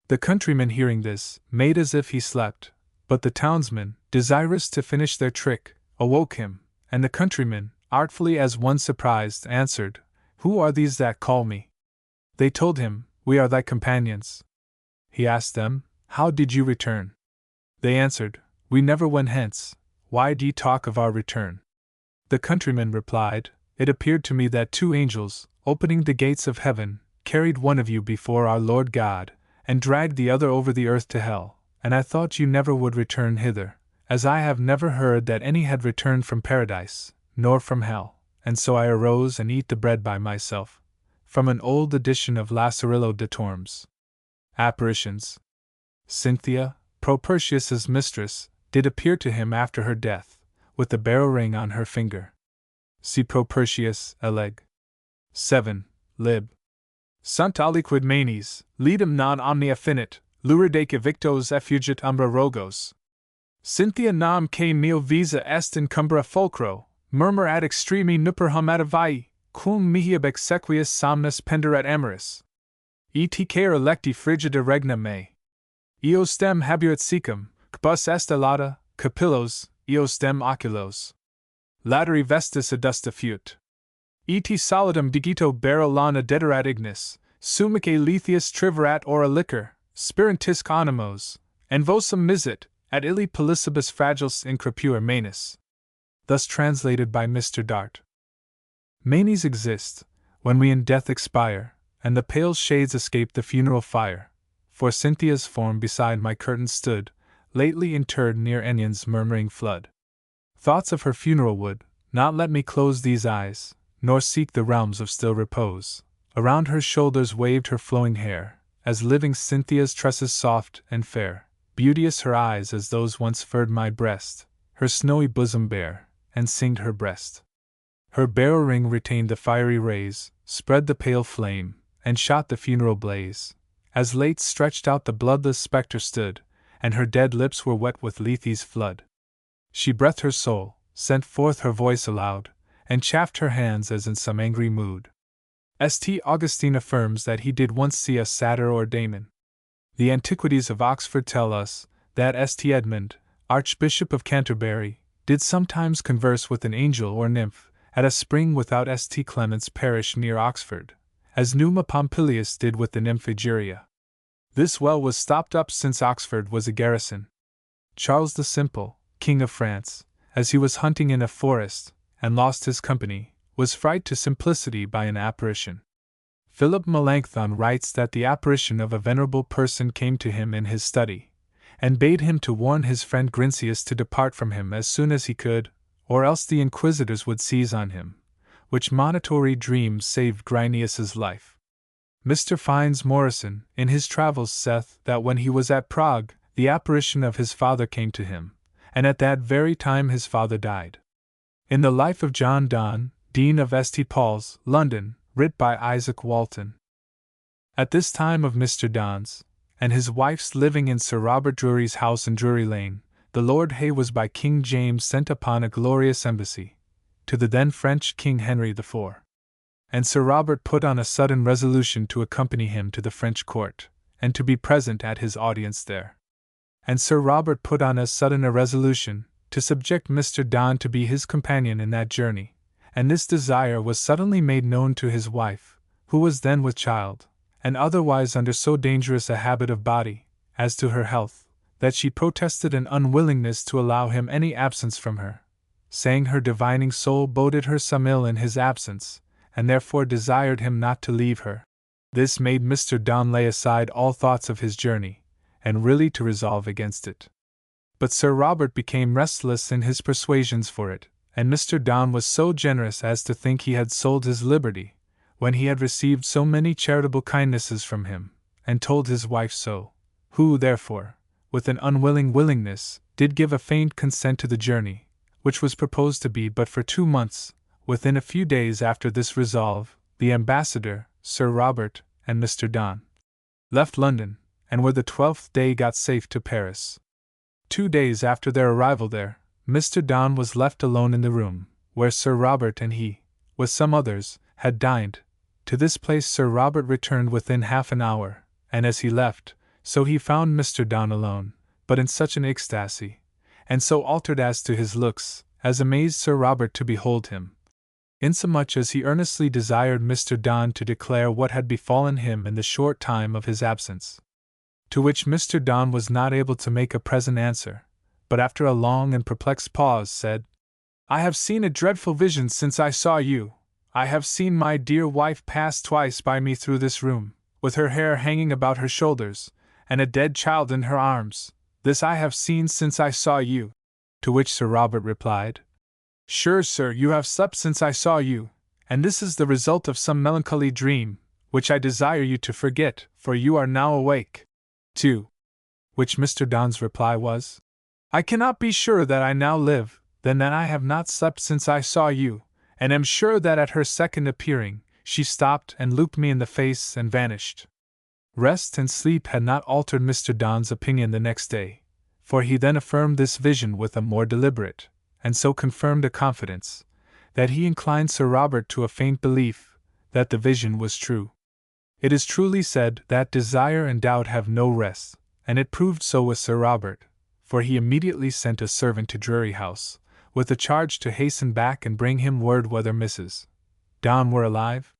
The countryman, hearing this, made as if he slept, but the townsmen, desirous to finish their trick, awoke him, and the countryman, artfully as one surprised, answered, "Who are these that call me?" They told him, "We are thy companions." He asked them, "How did you return?" They answered, "We never went hence. Why do ye talk of our return?" The countryman replied, "It appeared to me that 2 angels, opening the gates of heaven, carried one of you before our Lord God, and dragged the other over the earth to hell, and I thought you never would return hither, as I have never heard that any had returned from paradise, nor from hell, and so I arose and eat the bread by myself." From an old edition of Lazarillo de Tormes. Apparitions. Cynthia, Propertius's mistress, did appear to him after her death, with the beryl ring on her finger. See Propertius, Eleg. 7, lib. Sunt aliquid manes, lidum non omnia finit, luridaque evictos effugit umbra rogos. Cynthia nam que neo visa est in cumbra fulcro, murmur ad extremi nuper humata cum mihi ab exequius somnus penderat amoris. Et care electi frigida regna me. Eostem habuit secum, quibus est alata, capillos, eostem oculos. Lateri vestis adusta fut. Et solidum digito beryl lana dederat ignis, sumique lithius triverat ora liquor, spirentisque animos, and vosum misit, ad illi policibus fragilis in crepure manis. Thus translated by Mr. Dart. Manes exist, when we in death expire, and the pale shades escape the funeral fire. For Cynthia's form beside my curtain stood, lately interred near Enion's murmuring flood. Thoughts of her funeral would not let me close these eyes, nor seek the realms of still repose. Around her shoulders waved her flowing hair, as living Cynthia's tresses soft and fair. Beauteous her eyes as those once furred my breast, her snowy bosom bare, and singed her breast. Her beryl ring retained the fiery rays, spread the pale flame, and shot the funeral blaze. As late stretched out the bloodless spectre stood, and her dead lips were wet with Lethe's flood. She breathed her soul, sent forth her voice aloud, and chafed her hands as in some angry mood. St. Augustine affirms that he did once see a satyr or daemon. The Antiquities of Oxford tell us that St. Edmund, Archbishop of Canterbury, did sometimes converse with an angel or nymph at a spring without St. Clement's parish near Oxford, as Numa Pompilius did with the nymph Egeria. This well was stopped up since Oxford was a garrison. Charles the Simple, King of France, as he was hunting in a forest, and lost his company, was frightened to simplicity by an apparition. Philip Melanchthon writes that the apparition of a venerable person came to him in his study, and bade him to warn his friend Grincius to depart from him as soon as he could, or else the inquisitors would seize on him, which monitory dream saved Grinius's life. Mr. Fynes Morrison, in his travels, saith that when he was at Prague, the apparition of his father came to him, and at that very time his father died. In the Life of John Donne, Dean of St. Paul's, London, writ by Isaac Walton. At this time of Mr. Donne's, and his wife's living in Sir Robert Drury's house in Drury Lane, the Lord Hay was by King James sent upon a glorious embassy, to the then French King Henry IV. And Sir Robert put on a sudden resolution to accompany him to the French court, and to be present at his audience there. And Sir Robert put on as sudden a resolution to subject Mr. Donne to be his companion in that journey, and this desire was suddenly made known to his wife, who was then with child, and otherwise under so dangerous a habit of body, as to her health, that she protested an unwillingness to allow him any absence from her, saying her divining soul boded her some ill in his absence, and therefore desired him not to leave her. This made Mr. Donne lay aside all thoughts of his journey, and really to resolve against it. But Sir Robert became restless in his persuasions for it, and Mr. Donne was so generous as to think he had sold his liberty, when he had received so many charitable kindnesses from him, and told his wife so, who, therefore, with an unwilling willingness, did give a faint consent to the journey, which was proposed to be but for 2 months. Within a few days after this resolve, the ambassador, Sir Robert, and Mr. Donne left London, and were the 12th day got safe to Paris. 2 days after their arrival there, Mr. Donne was left alone in the room, where Sir Robert and he, with some others, had dined. To this place Sir Robert returned within half an hour, and as he left, so he found Mr. Donne alone, but in such an ecstasy, and so altered as to his looks, as amazed Sir Robert to behold him, insomuch as he earnestly desired Mr. Donne to declare what had befallen him in the short time of his absence. To which Mr. Donne was not able to make a present answer, but after a long and perplexed pause said, "I have seen a dreadful vision since I saw you. I have seen my dear wife pass twice by me through this room, with her hair hanging about her shoulders, and a dead child in her arms. This I have seen since I saw you." To which Sir Robert replied, "Sure, sir, you have slept since I saw you, and this is the result of some melancholy dream, which I desire you to forget, for you are now awake." To which Mr. Donne's reply was, "I cannot be sure that I now live, then that I have not slept since I saw you, and am sure that at her second appearing, she stopped and looked me in the face and vanished." Rest and sleep had not altered Mr. Donne's opinion the next day, for he then affirmed this vision with a more deliberate, and so confirmed a confidence, that he inclined Sir Robert to a faint belief that the vision was true. It is truly said that desire and doubt have no rest, and it proved so with Sir Robert, for he immediately sent a servant to Drury House, with a charge to hasten back and bring him word whether Mrs. Donne were alive,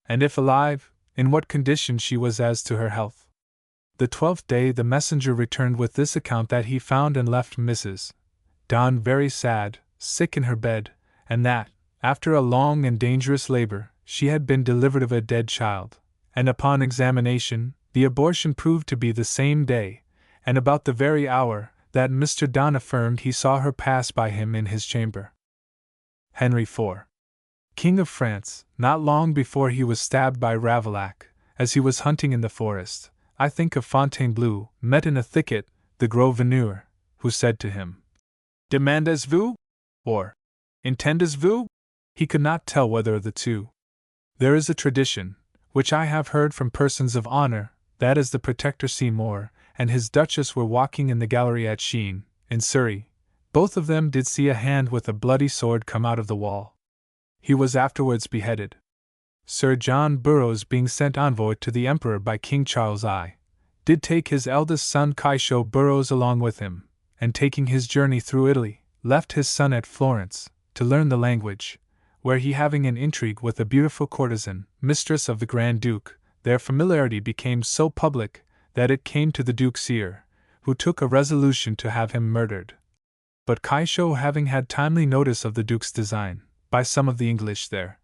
and if alive, in what condition she was as to her health. The 12th day the messenger returned with this account, that he found and left Mrs. Donne very sad, sick in her bed, and that, after a long and dangerous labor, she had been delivered of a dead child, and upon examination, the abortion proved to be the same day, and about the very hour, that Mr. Donne affirmed he saw her pass by him in his chamber. Henry IV, King of France, not long before he was stabbed by Ravaillac, as he was hunting in the forest, I think of Fontainebleau, met in a thicket the Gros Veneur, who said to him, "Demandez-vous?" or "Intendez-vous?" He could not tell whether of the two. There is a tradition, which I have heard from persons of honor, that as the Protector Seymour and his Duchess were walking in the gallery at Sheen, in Surrey, Both of them did see a hand with a bloody sword come out of the wall. He was afterwards beheaded. Sir John Burroughs, being sent envoy to the Emperor by King Charles I, did take his eldest son Caisho Burroughs along with him, and taking his journey through Italy, left his son at Florence, to learn the language, where he having an intrigue with a beautiful courtesan, mistress of the Grand Duke, their familiarity became so public, that it came to the Duke's ear, who took a resolution to have him murdered. But Caisho, having had timely notice of the Duke's design, by some of the English there,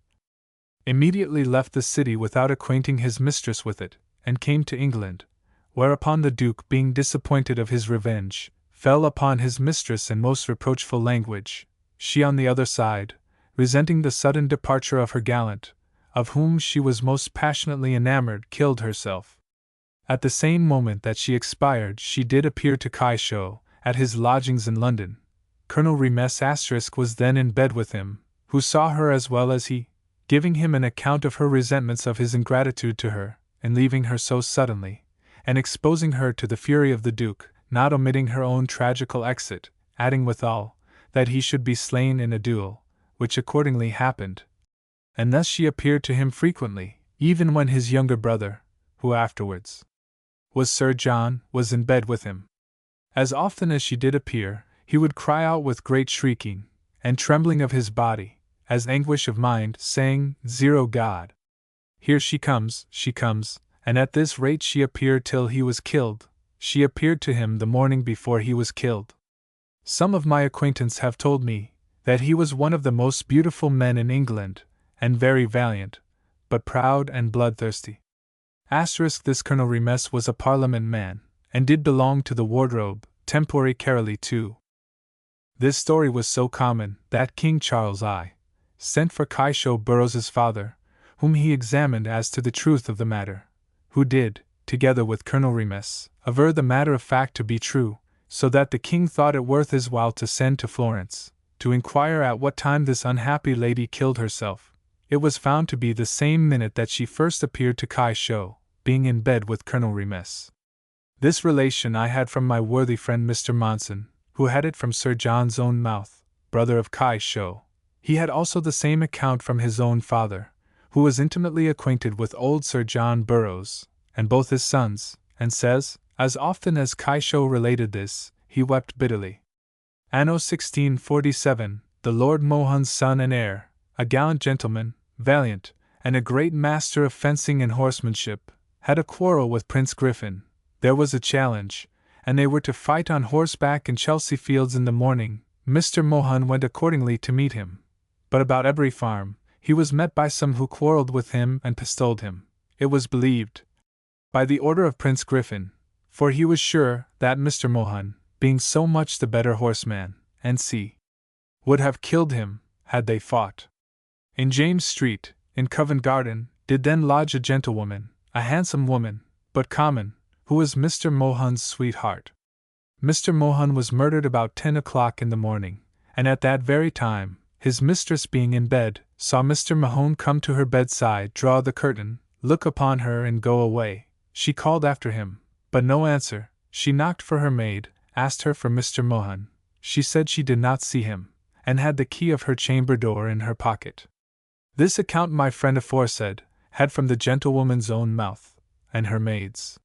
immediately left the city without acquainting his mistress with it, and came to England, whereupon the Duke, being disappointed of his revenge, fell upon his mistress in most reproachful language, she on the other side, resenting the sudden departure of her gallant, of whom she was most passionately enamored, killed herself. At the same moment that she expired, she did appear to Caisho, at his lodgings in London. Colonel Remes * was then in bed with him, who saw her as well as he, giving him an account of her resentments of his ingratitude to her, in leaving her so suddenly, and exposing her to the fury of the Duke, not omitting her own tragical exit, adding withal, that he should be slain in a duel, which accordingly happened. And thus she appeared to him frequently, even when his younger brother, who afterwards was Sir John, was in bed with him. As often as she did appear, he would cry out with great shrieking, and trembling of his body, as anguish of mind, saying, "Zero God! Here she comes," and at this rate she appeared till he was killed. She appeared to him the morning before he was killed. Some of my acquaintance have told me that he was one of the most beautiful men in England, and very valiant, but proud and bloodthirsty. This Colonel Remes was a Parliament man, and did belong to the wardrobe, tempore caroli too. This story was so common that King Charles I sent for Caisho Burroughs' father, whom he examined as to the truth of the matter, who did, together with Colonel Remes, aver the matter of fact to be true, so that the king thought it worth his while to send to Florence, to inquire at what time this unhappy lady killed herself. It was found to be the same minute that she first appeared to Caisho, being in bed with Colonel Remes. This relation I had from my worthy friend Mr. Monson, who had it from Sir John's own mouth, brother of Caisho. He had also the same account from his own father, who was intimately acquainted with old Sir John Burroughs, and both his sons, and says, as often as Caisho related this, he wept bitterly. Anno 1647, the Lord Mohun's son and heir, a gallant gentleman, valiant, and a great master of fencing and horsemanship, had a quarrel with Prince Griffin. There was a challenge, and they were to fight on horseback in Chelsea Fields in the morning. Mr. Mohun went accordingly to meet him. But about every farm, he was met by some who quarreled with him and pistoled him, it was believed, by the order of Prince Griffin, for he was sure that Mr. Mohun, being so much the better horseman, and would have killed him, had they fought. In James Street, in Covent Garden, did then lodge a gentlewoman, a handsome woman, but common, who was Mr. Mohun's sweetheart. Mr. Mohun was murdered about 10 o'clock in the morning, and at that very time, his mistress being in bed, saw Mr. Mohun come to her bedside, draw the curtain, look upon her and go away. She called after him, but no answer. She knocked for her maid, asked her for Mr. Mohun. She said she did not see him, and had the key of her chamber door in her pocket. This account my friend aforesaid had from the gentlewoman's own mouth, and her maid's.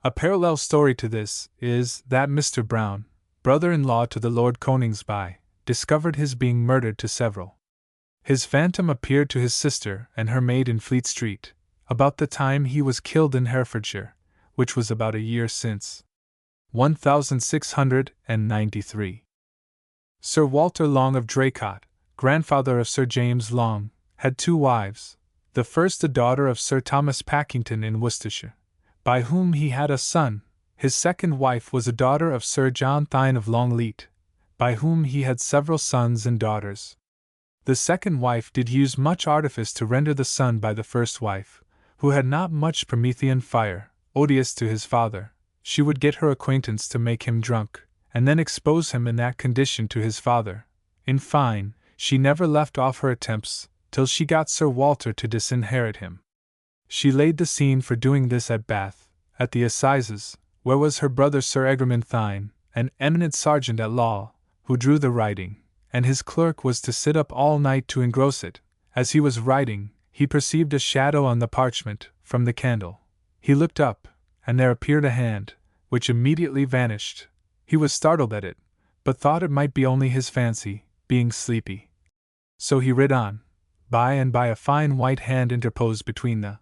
A parallel story to this is that Mr. Brown, brother-in-law to the Lord Coningsby, discovered his being murdered to several. His phantom appeared to his sister and her maid in Fleet Street, about the time he was killed in Herefordshire, which was about a year since. 1693. Sir Walter Long of Draycott, grandfather of Sir James Long, had 2 wives, the first a daughter of Sir Thomas Packington in Worcestershire, by whom he had a son. His second wife was a daughter of Sir John Thynne of Longleat, by whom he had several sons and daughters. The second wife did use much artifice to render the son by the first wife, who had not much Promethean fire, odious to his father. She would get her acquaintance to make him drunk, and then expose him in that condition to his father. In fine, she never left off her attempts, till she got Sir Walter to disinherit him. She laid the scene for doing this at Bath, at the assizes, where was her brother Sir Egremont Thynne, an eminent sergeant at law, who drew the writing, and his clerk was to sit up all night to engross it. As he was writing, he perceived a shadow on the parchment, from the candle. He looked up, and there appeared a hand, which immediately vanished. He was startled at it, but thought it might be only his fancy, being sleepy. So he read on. By and by a fine white hand interposed between the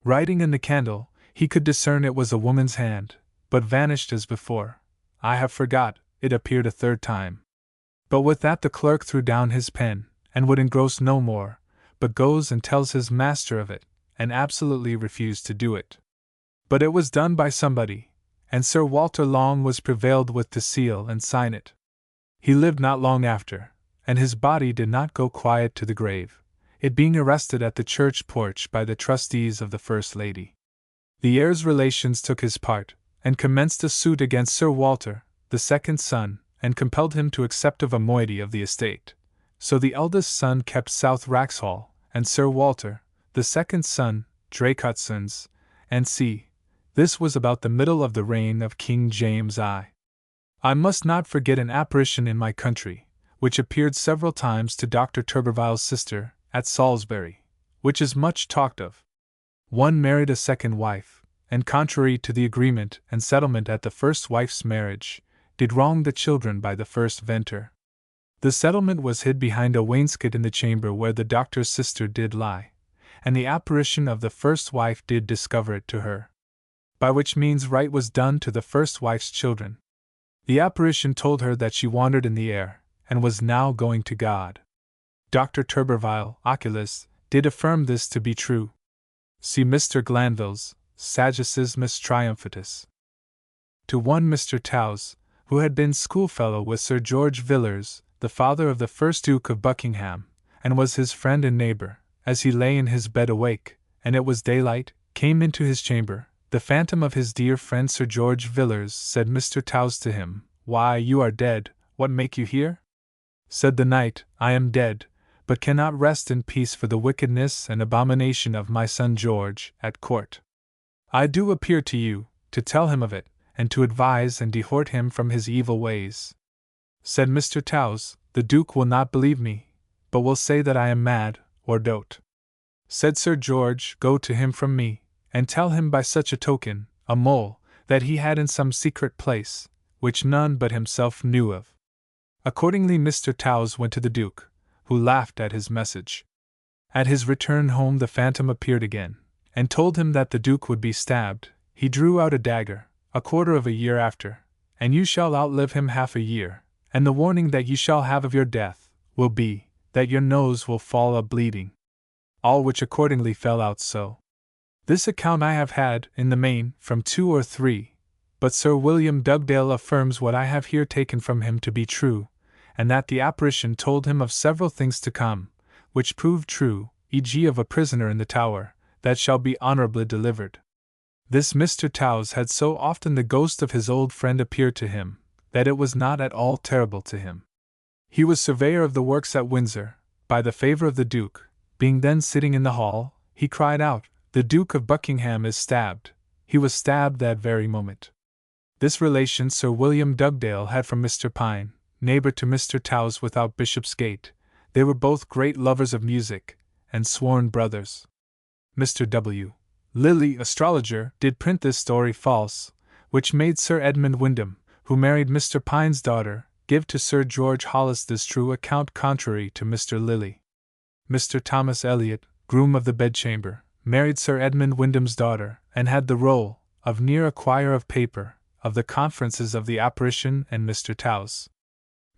writing and the candle. He could discern it was a woman's hand, but vanished as before. I have forgot, it appeared a third time. But with that the clerk threw down his pen, and would engross no more, but goes and tells his master of it, and absolutely refused to do it. But it was done by somebody, and Sir Walter Long was prevailed with to seal and sign it. He lived not long after, and his body did not go quiet to the grave, it being arrested at the church porch by the trustees of the First Lady. The heir's relations took his part, and commenced a suit against Sir Walter, the second son, and compelled him to accept of a moiety of the estate. So the eldest son kept South Wraxhall, and Sir Walter, the second son, Dracutsons, and c. This was about the middle of the reign of King James I. I must not forget an apparition in my country, which appeared several times to Dr. Turbervile's sister, at Salisbury, which is much talked of. One married a second wife, and contrary to the agreement and settlement at the first wife's marriage, did wrong the children by the first venter. The settlement was hid behind a wainscot in the chamber where the doctor's sister did lie, and the apparition of the first wife did discover it to her. By which means right was done to the first wife's children. The apparition told her that she wandered in the air, and was now going to God. Dr. Turbervile, oculist, did affirm this to be true. See Mr. Glanville's Saggismus Triumphatus. To one Mr. Towse, who had been schoolfellow with Sir George Villiers, the father of the first Duke of Buckingham, and was his friend and neighbour, as he lay in his bed awake, and it was daylight, came into his chamber, the phantom of his dear friend Sir George Villiers. Said Mr. Towse to him, Why, you are dead, what make you here? Said the knight, I am dead, but cannot rest in peace for the wickedness and abomination of my son George, at court. I do appear to you, to tell him of it, and to advise and dehort him from his evil ways. Said Mr. Towse, the Duke will not believe me, but will say that I am mad, or dote. Said Sir George, Go to him from me, and tell him by such a token, a mole, that he had in some secret place, which none but himself knew of. Accordingly Mr. Towse went to the Duke, who laughed at his message. At his return home the phantom appeared again, and told him that the Duke would be stabbed. He drew out a dagger, a quarter of a year after, and you shall outlive him half a year, and the warning that you shall have of your death will be, that your nose will fall a-bleeding. All which accordingly fell out so. This account I have had, in the main, from 2 or 3, but Sir William Dugdale affirms what I have here taken from him to be true, and that the apparition told him of several things to come, which proved true, e.g. of a prisoner in the Tower, that shall be honourably delivered. This Mr. Towse had so often the ghost of his old friend appear to him, that it was not at all terrible to him. He was surveyor of the works at Windsor, by the favour of the Duke. Being then sitting in the hall, he cried out, The Duke of Buckingham is stabbed. He was stabbed that very moment. This relation Sir William Dugdale had from Mr. Pine, neighbour to Mr. Towse without Bishopsgate. They were both great lovers of music, and sworn brothers. Mr. W. Lilly, astrologer, did print this story false, which made Sir Edmund Wyndham, who married Mr. Pine's daughter, give to Sir George Hollis this true account contrary to Mr. Lilly. Mr. Thomas Eliot, groom of the bedchamber, married Sir Edmund Wyndham's daughter, and had the roll, of near a quire of paper, of the conferences of the apparition and Mr. Towse.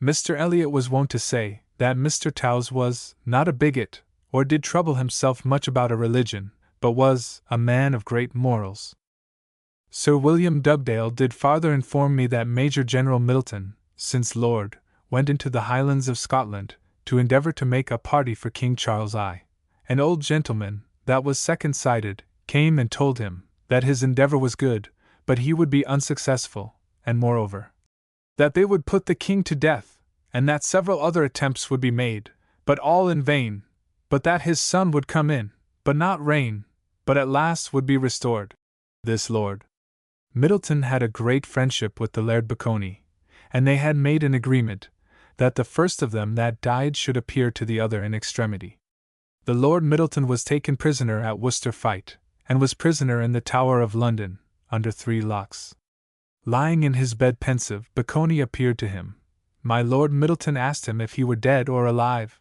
Mr. Eliot was wont to say, that Mr. Towse was not a bigot, or did trouble himself much about a religion, but was a man of great morals. Sir William Dugdale did farther inform me that Major General Middleton, since Lord, went into the Highlands of Scotland, to endeavour to make a party for King Charles I. An old gentleman, that was second-sighted, came and told him, that his endeavour was good, but he would be unsuccessful, and moreover, that they would put the king to death, and that several other attempts would be made, but all in vain, but that his son would come in, but not reign, but at last would be restored. This Lord Middleton had a great friendship with the Laird Bacony, and they had made an agreement, that the first of them that died should appear to the other in extremity. The Lord Middleton was taken prisoner at Worcester fight, and was prisoner in the Tower of London, under 3 locks. Lying in his bed pensive, Bacony appeared to him. My Lord Middleton asked him if he were dead or alive.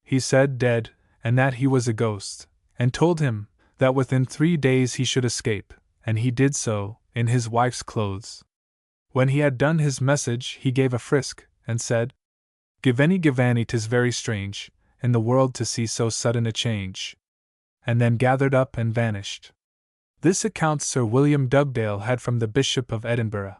He said dead, and that he was a ghost, and told him that within 3 days he should escape, and he did so, in his wife's clothes. When he had done his message, he gave a frisk, and said, Givenny, 'tis very strange, in the world to see so sudden a change. And then gathered up and vanished. This account Sir William Dugdale had from the Bishop of Edinburgh.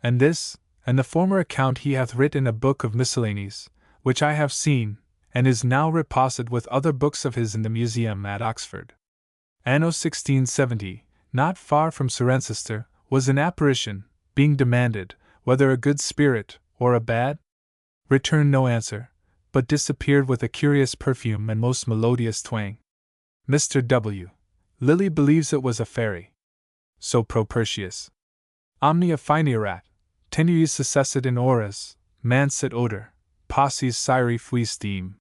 And this, and the former account he hath writ in a book of Miscellanies, which I have seen, and is now reposed with other books of his in the museum at Oxford. Anno 1670, not far from Cirencester, was an apparition, being demanded, whether a good spirit, or a bad? Returned no answer, but disappeared with a curious perfume and most melodious twang. Mr. W. Lilly believes it was a fairy. So Propertius. Omnia finerat, tenuis successit in horas, mansit odor, posses Syri fui steam.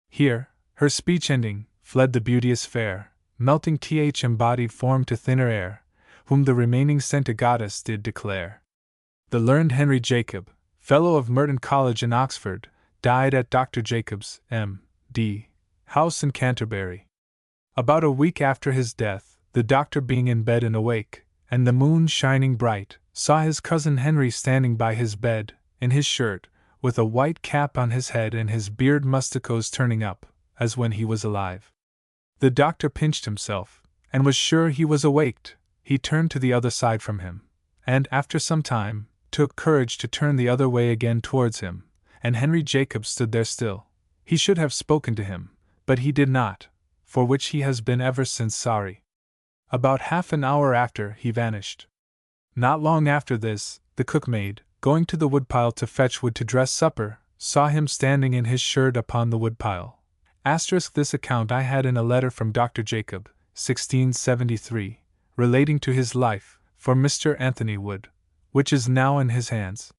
Here, her speech ending, fled the beauteous fair, melting th embodied form to thinner air, whom the remaining sent a goddess did declare. The learned Henry Jacob, fellow of Merton College in Oxford, died at Dr. Jacob's, M.D., house in Canterbury. About a week after his death, the doctor being in bed and awake, and the moon shining bright, saw his cousin Henry standing by his bed, in his shirt, with a white cap on his head and his beard musticos turning up, as when he was alive. The doctor pinched himself, and was sure he was awaked. He turned to the other side from him, and, after some time, took courage to turn the other way again towards him, and Henry Jacob stood there still. He should have spoken to him, but he did not, for which he has been ever since sorry. About half an hour after, he vanished. Not long after this, the cookmaid, going to the woodpile to fetch wood to dress supper, saw him standing in his shirt upon the woodpile. This account I had in a letter from Dr. Jacob, 1673, relating to his life, for Mr. Anthony Wood, which is now in his hands.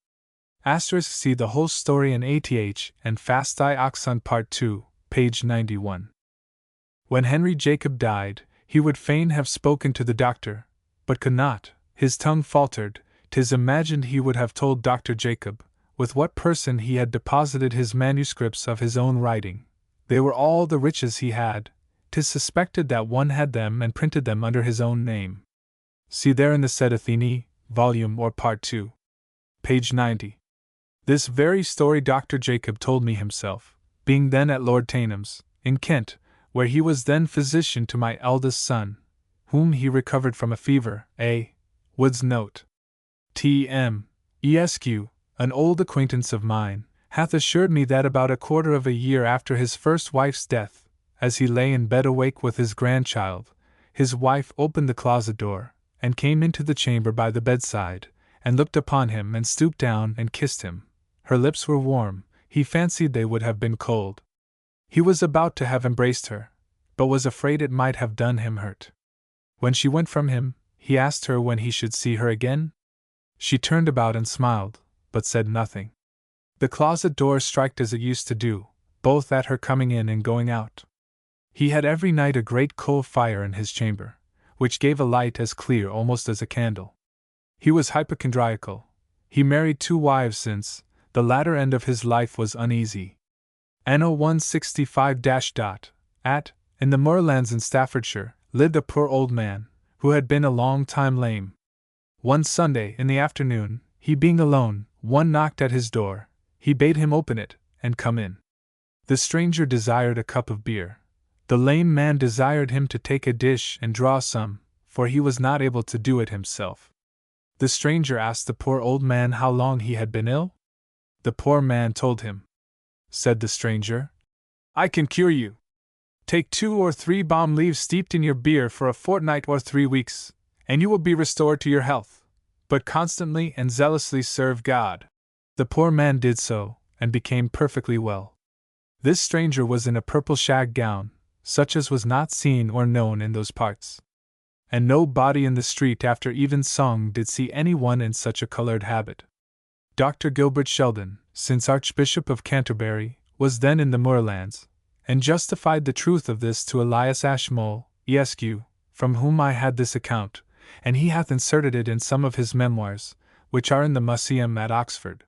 See the whole story in ATH and Fasti Oxon Part 2, page 91. When Henry Jacob died, he would fain have spoken to the doctor, but could not, his tongue faltered. 'Tis imagined he would have told Dr. Jacob, with what person he had deposited his manuscripts of his own writing. They were all the riches he had. 'Tis suspected that one had them and printed them under his own name. See there in the said Athene, volume or part 2. Page 90. This very story Dr. Jacob told me himself, being then at Lord Tainham's, in Kent, where he was then physician to my eldest son, whom he recovered from a fever. A. Wood's note. T.M. Esq., an old acquaintance of mine, hath assured me that about a quarter of a year after his first wife's death, as he lay in bed awake with his grandchild, his wife opened the closet door, and came into the chamber by the bedside, and looked upon him and stooped down and kissed him. Her lips were warm, he fancied they would have been cold. He was about to have embraced her, but was afraid it might have done him hurt. When she went from him, he asked her when he should see her again. She turned about and smiled, but said nothing. The closet door struck as it used to do, both at her coming in and going out. He had every night a great coal fire in his chamber, which gave a light as clear almost as a candle. He was hypochondriacal. He married 2 wives since, the latter end of his life was uneasy. Anno 165 at, in the moorlands in Staffordshire, lived a poor old man, who had been a long time lame. One Sunday, in the afternoon, he being alone, one knocked at his door. He bade him open it, and come in. The stranger desired a cup of beer. The lame man desired him to take a dish and draw some, for he was not able to do it himself. The stranger asked the poor old man how long he had been ill. The poor man told him. Said the stranger, "I can cure you. Take 2 or 3 balm leaves steeped in your beer for a fortnight or 3 weeks, and you will be restored to your health. But constantly and zealously serve God." The poor man did so, and became perfectly well. This stranger was in a purple shag gown, such as was not seen or known in those parts. And no body in the street after even song did see any one in such a colored habit. Dr. Gilbert Sheldon, since Archbishop of Canterbury, was then in the moorlands, and justified the truth of this to Elias Ashmole, Esq., from whom I had this account, and he hath inserted it in some of his memoirs, which are in the Museum at Oxford.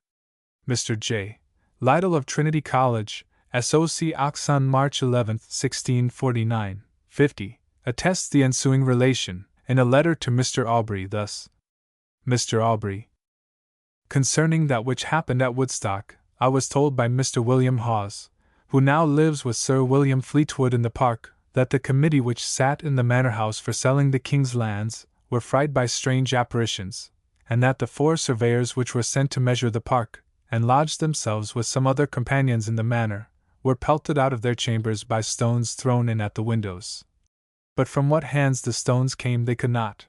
Mr. J. Lytle of Trinity College, SOC Oxon March 11, 1649, 50, attests the ensuing relation, in a letter to Mr. Aubrey thus: Mr. Aubrey. Concerning that which happened at Woodstock, I was told by Mr. William Hawes, who now lives with Sir William Fleetwood in the Park, that the committee which sat in the manor house for selling the king's lands were frightened by strange apparitions, and that the 4 surveyors which were sent to measure the park, and lodged themselves with some other companions in the manor, were pelted out of their chambers by stones thrown in at the windows. But from what hands the stones came they could not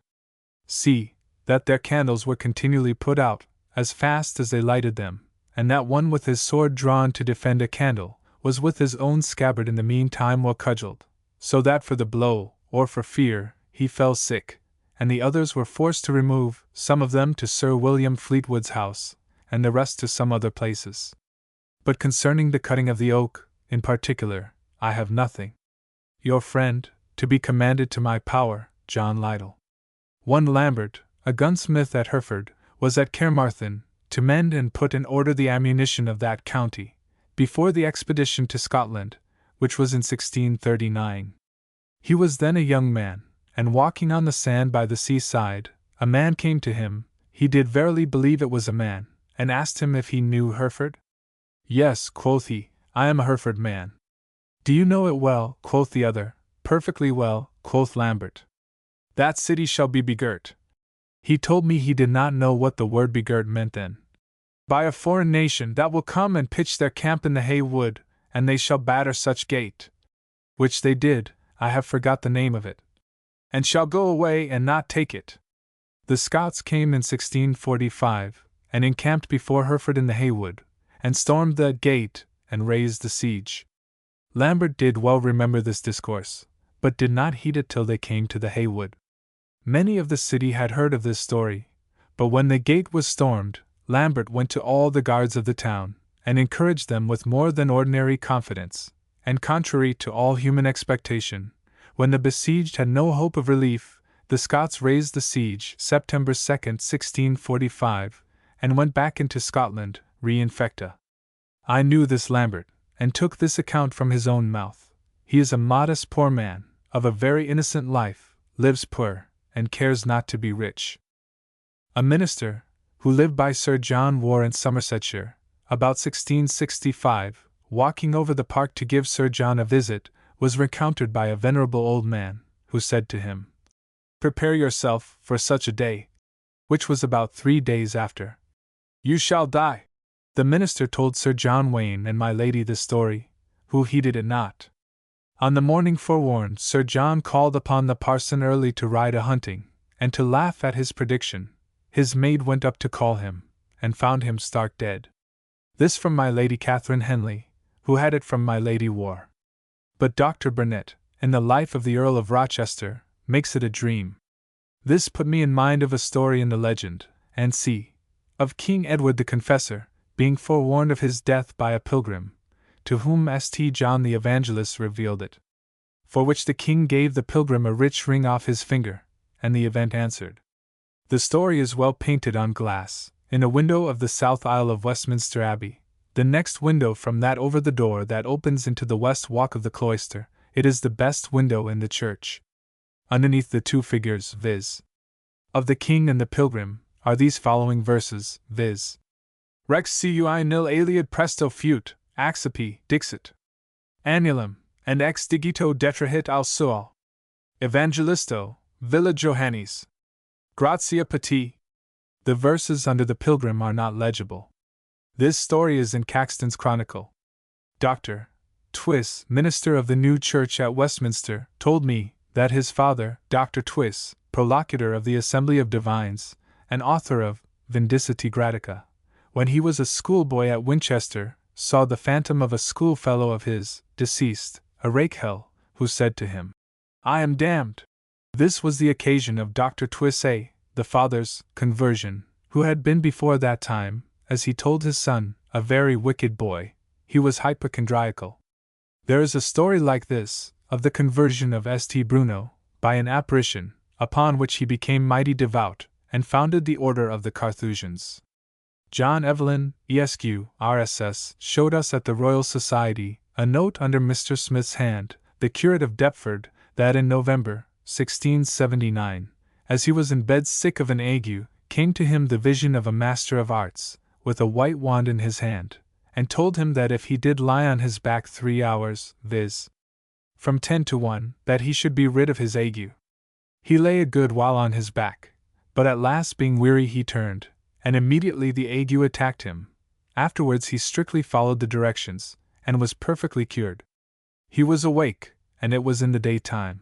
see, that their candles were continually put out, as fast as they lighted them, and that one with his sword drawn to defend a candle, was with his own scabbard in the meantime well cudgelled, so that for the blow, or for fear, he fell sick, and the others were forced to remove, some of them to Sir William Fleetwood's house, and the rest to some other places. But concerning the cutting of the oak, in particular, I have nothing. Your friend, to be commanded to my power, John Lytle. One Lambert, a gunsmith at Hereford, was at Caermarthen, to mend and put in order the ammunition of that county, before the expedition to Scotland, which was in 1639. He was then a young man, and walking on the sand by the seaside, a man came to him, he did verily believe it was a man, and asked him if he knew Hereford? Yes, quoth he, I am a Hereford man. Do you know it well? Quoth the other. Perfectly well, quoth Lambert. That city shall be begirt. He told me he did not know what the word begirt meant then. By a foreign nation that will come and pitch their camp in the Hay Wood, and they shall batter such gate. Which they did, I have forgot the name of it. And shall go away and not take it. The Scots came in 1645, and encamped before Hereford in the Hay Wood, and stormed the gate, and raised the siege. Lambert did well remember this discourse, but did not heed it till they came to the Hay Wood. Many of the city had heard of this story, but when the gate was stormed, Lambert went to all the guards of the town, and encouraged them with more than ordinary confidence, and contrary to all human expectation, when the besieged had no hope of relief, the Scots raised the siege September 2, 1645, and went back into Scotland, re-infecta. I knew this Lambert, and took this account from his own mouth. He is a modest poor man, of a very innocent life, lives poor, and cares not to be rich. A minister, who lived by Sir John Warren, Somersetshire, about 1665, walking over the park to give Sir John a visit, was rencountered by a venerable old man, who said to him, Prepare yourself for such a day, which was about 3 days after. You shall die. The minister told Sir John Wayne and my lady this story, who heeded it not. On the morning forewarned, Sir John called upon the parson early to ride a hunting, and to laugh at his prediction, his maid went up to call him, and found him stark dead. This from my lady Catherine Henley, who had it from my lady War. But Dr. Burnet, in the Life of the Earl of Rochester, makes it a dream. This put me in mind of a story in the legend, and c. of King Edward the Confessor, being forewarned of his death by a pilgrim, to whom St. John the Evangelist revealed it. For which the king gave the pilgrim a rich ring off his finger, and the event answered. The story is well painted on glass, in a window of the south aisle of Westminster Abbey, the next window from that over the door that opens into the west walk of the cloister. It is the best window in the church. Underneath the 2 figures, viz. of the king and the pilgrim, are these following verses, viz. Rex cui nil aliud presto fut, accipi, dixit. Annulum, and ex digito detrahit al suo. Evangelisto, Villa Johannes. Gratia pati. The verses under the pilgrim are not legible. This story is in Caxton's Chronicle. Dr. Twiss, minister of the new church at Westminster, told me that his father, Dr. Twiss, prolocutor of the Assembly of Divines, and author of Vindicati Gratica, when he was a schoolboy at Winchester, saw the phantom of a schoolfellow of his, deceased, a Rakehell, who said to him, I am damned. This was the occasion of Dr. Twiss, the father's conversion, who had been before that time, as he told his son, a very wicked boy. He was hypochondriacal. There is a story like this, of the conversion of St. Bruno, by an apparition, upon which he became mighty devout, and founded the order of the Carthusians. John Evelyn, Esq., RSS, showed us at the Royal Society a note under Mr. Smith's hand, the curate of Deptford, that in November, 1679, as he was in bed sick of an ague, came to him the vision of a master of arts, with a white wand in his hand, and told him that if he did lie on his back 3 hours, viz., from 10 to 1, that he should be rid of his ague. He lay a good while on his back, but at last being weary he turned, and immediately the ague attacked him. Afterwards he strictly followed the directions, and was perfectly cured. He was awake, and it was in the daytime.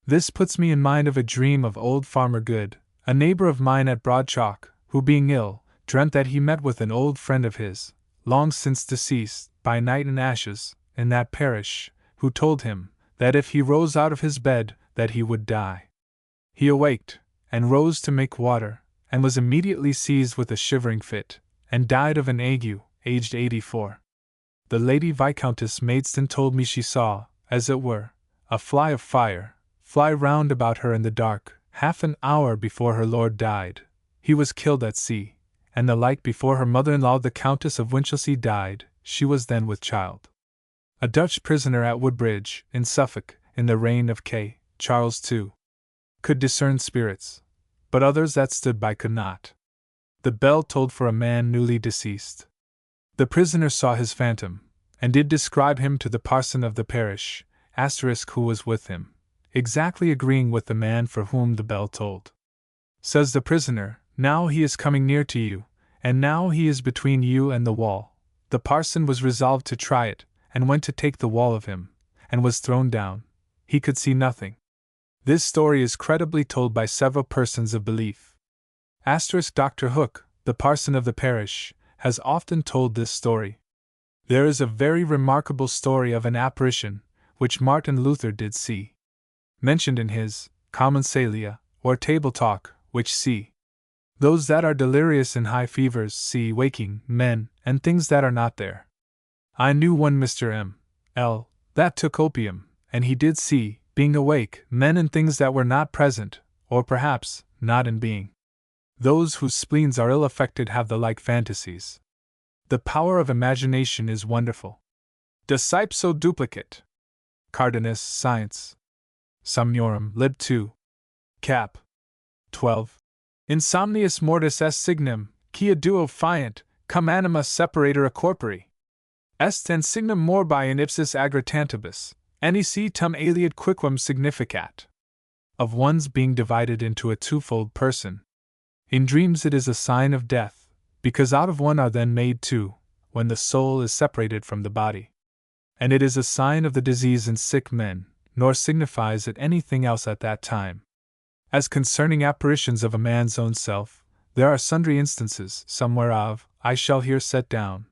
This puts me in mind of a dream of old Farmer Good, a neighbor of mine at Broad Chalk, who being ill, dreamt that he met with an old friend of his, long since deceased, by night in ashes, in that parish, who told him, that if he rose out of his bed, that he would die. He awaked, and rose to make water, and was immediately seized with a shivering fit, and died of an ague, aged 84. The Lady Viscountess Maidstone told me she saw, as it were, a fly of fire, fly round about her in the dark, half an hour before her lord died. He was killed at sea, and the like before her mother-in-law the Countess of Winchelsea died, she was then with child. A Dutch prisoner at Woodbridge, in Suffolk, in the reign of Charles II, could discern spirits, but others that stood by could not. The bell tolled for a man newly deceased. The prisoner saw his phantom, and did describe him to the parson of the parish, who was with him, exactly agreeing with the man for whom the bell tolled. Says the prisoner, now he is coming near to you, and now he is between you and the wall. The parson was resolved to try it, and went to take the wall of him, and was thrown down. He could see nothing. This story is credibly told by several persons of belief. Dr. Hook, the parson of the parish, has often told this story. There is a very remarkable story of an apparition, which Martin Luther did see, mentioned in his Commensalia, or Table Talk, which see those that are delirious in high fevers see waking men and things that are not there. I knew one Mr. M.L. that took opium, and he did see, being awake, men and things that were not present, or perhaps not in being. Those whose spleens are ill affected have the like fantasies. The power of imagination is wonderful. Disipso duplicate. Cardanus Science. Somnorum lib 2. Cap. 12. Insomnius mortis est signum, quia duo fiant, cum anima separator a corpori. Est and signum morbi in ipsis agritantibus, nec tum aliud quicquam significat. Of one's being divided into a twofold person. In dreams it is a sign of death, because out of one are then made two, when the soul is separated from the body. And it is a sign of the disease in sick men, nor signifies it anything else at that time. As concerning apparitions of a man's own self, there are sundry instances, some whereof I shall here set down.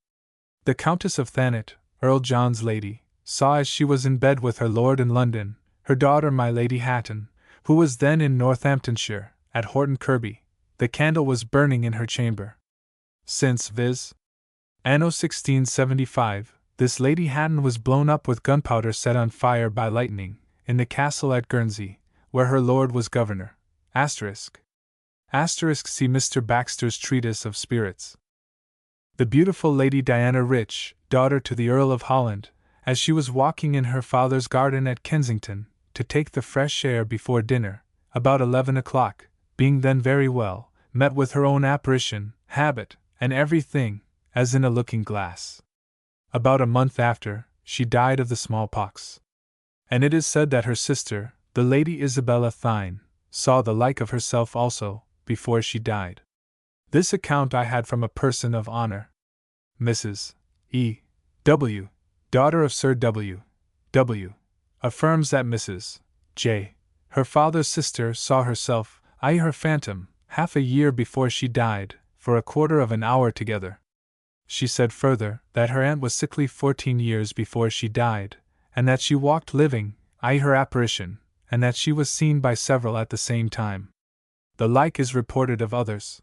The Countess of Thanet, Earl John's lady, saw as she was in bed with her lord in London, her daughter my Lady Hatton, who was then in Northamptonshire, at Horton Kirby. The candle was burning in her chamber. Since, viz. Anno 1675, this Lady Hatton was blown up with gunpowder set on fire by lightning, in the castle at Guernsey, where her lord was governor. Asterisk. See Mr. Baxter's Treatise of Spirits. The beautiful Lady Diana Rich, daughter to the Earl of Holland, as she was walking in her father's garden at Kensington, to take the fresh air before dinner, about 11 o'clock, being then very well, met with her own apparition, habit, and everything, as in a looking-glass. About a month after, she died of the smallpox. And it is said that her sister, the Lady Isabella Thynne, saw the like of herself also, before she died. This account I had from a person of honor. Mrs. E. W., daughter of Sir W. W., affirms that Mrs. J., her father's sister, saw herself, i.e. her phantom, half a year before she died, for a quarter of an hour together. She said further, that her aunt was sickly 14 years before she died, and that she walked living, i.e. her apparition, and that she was seen by several at the same time. The like is reported of others.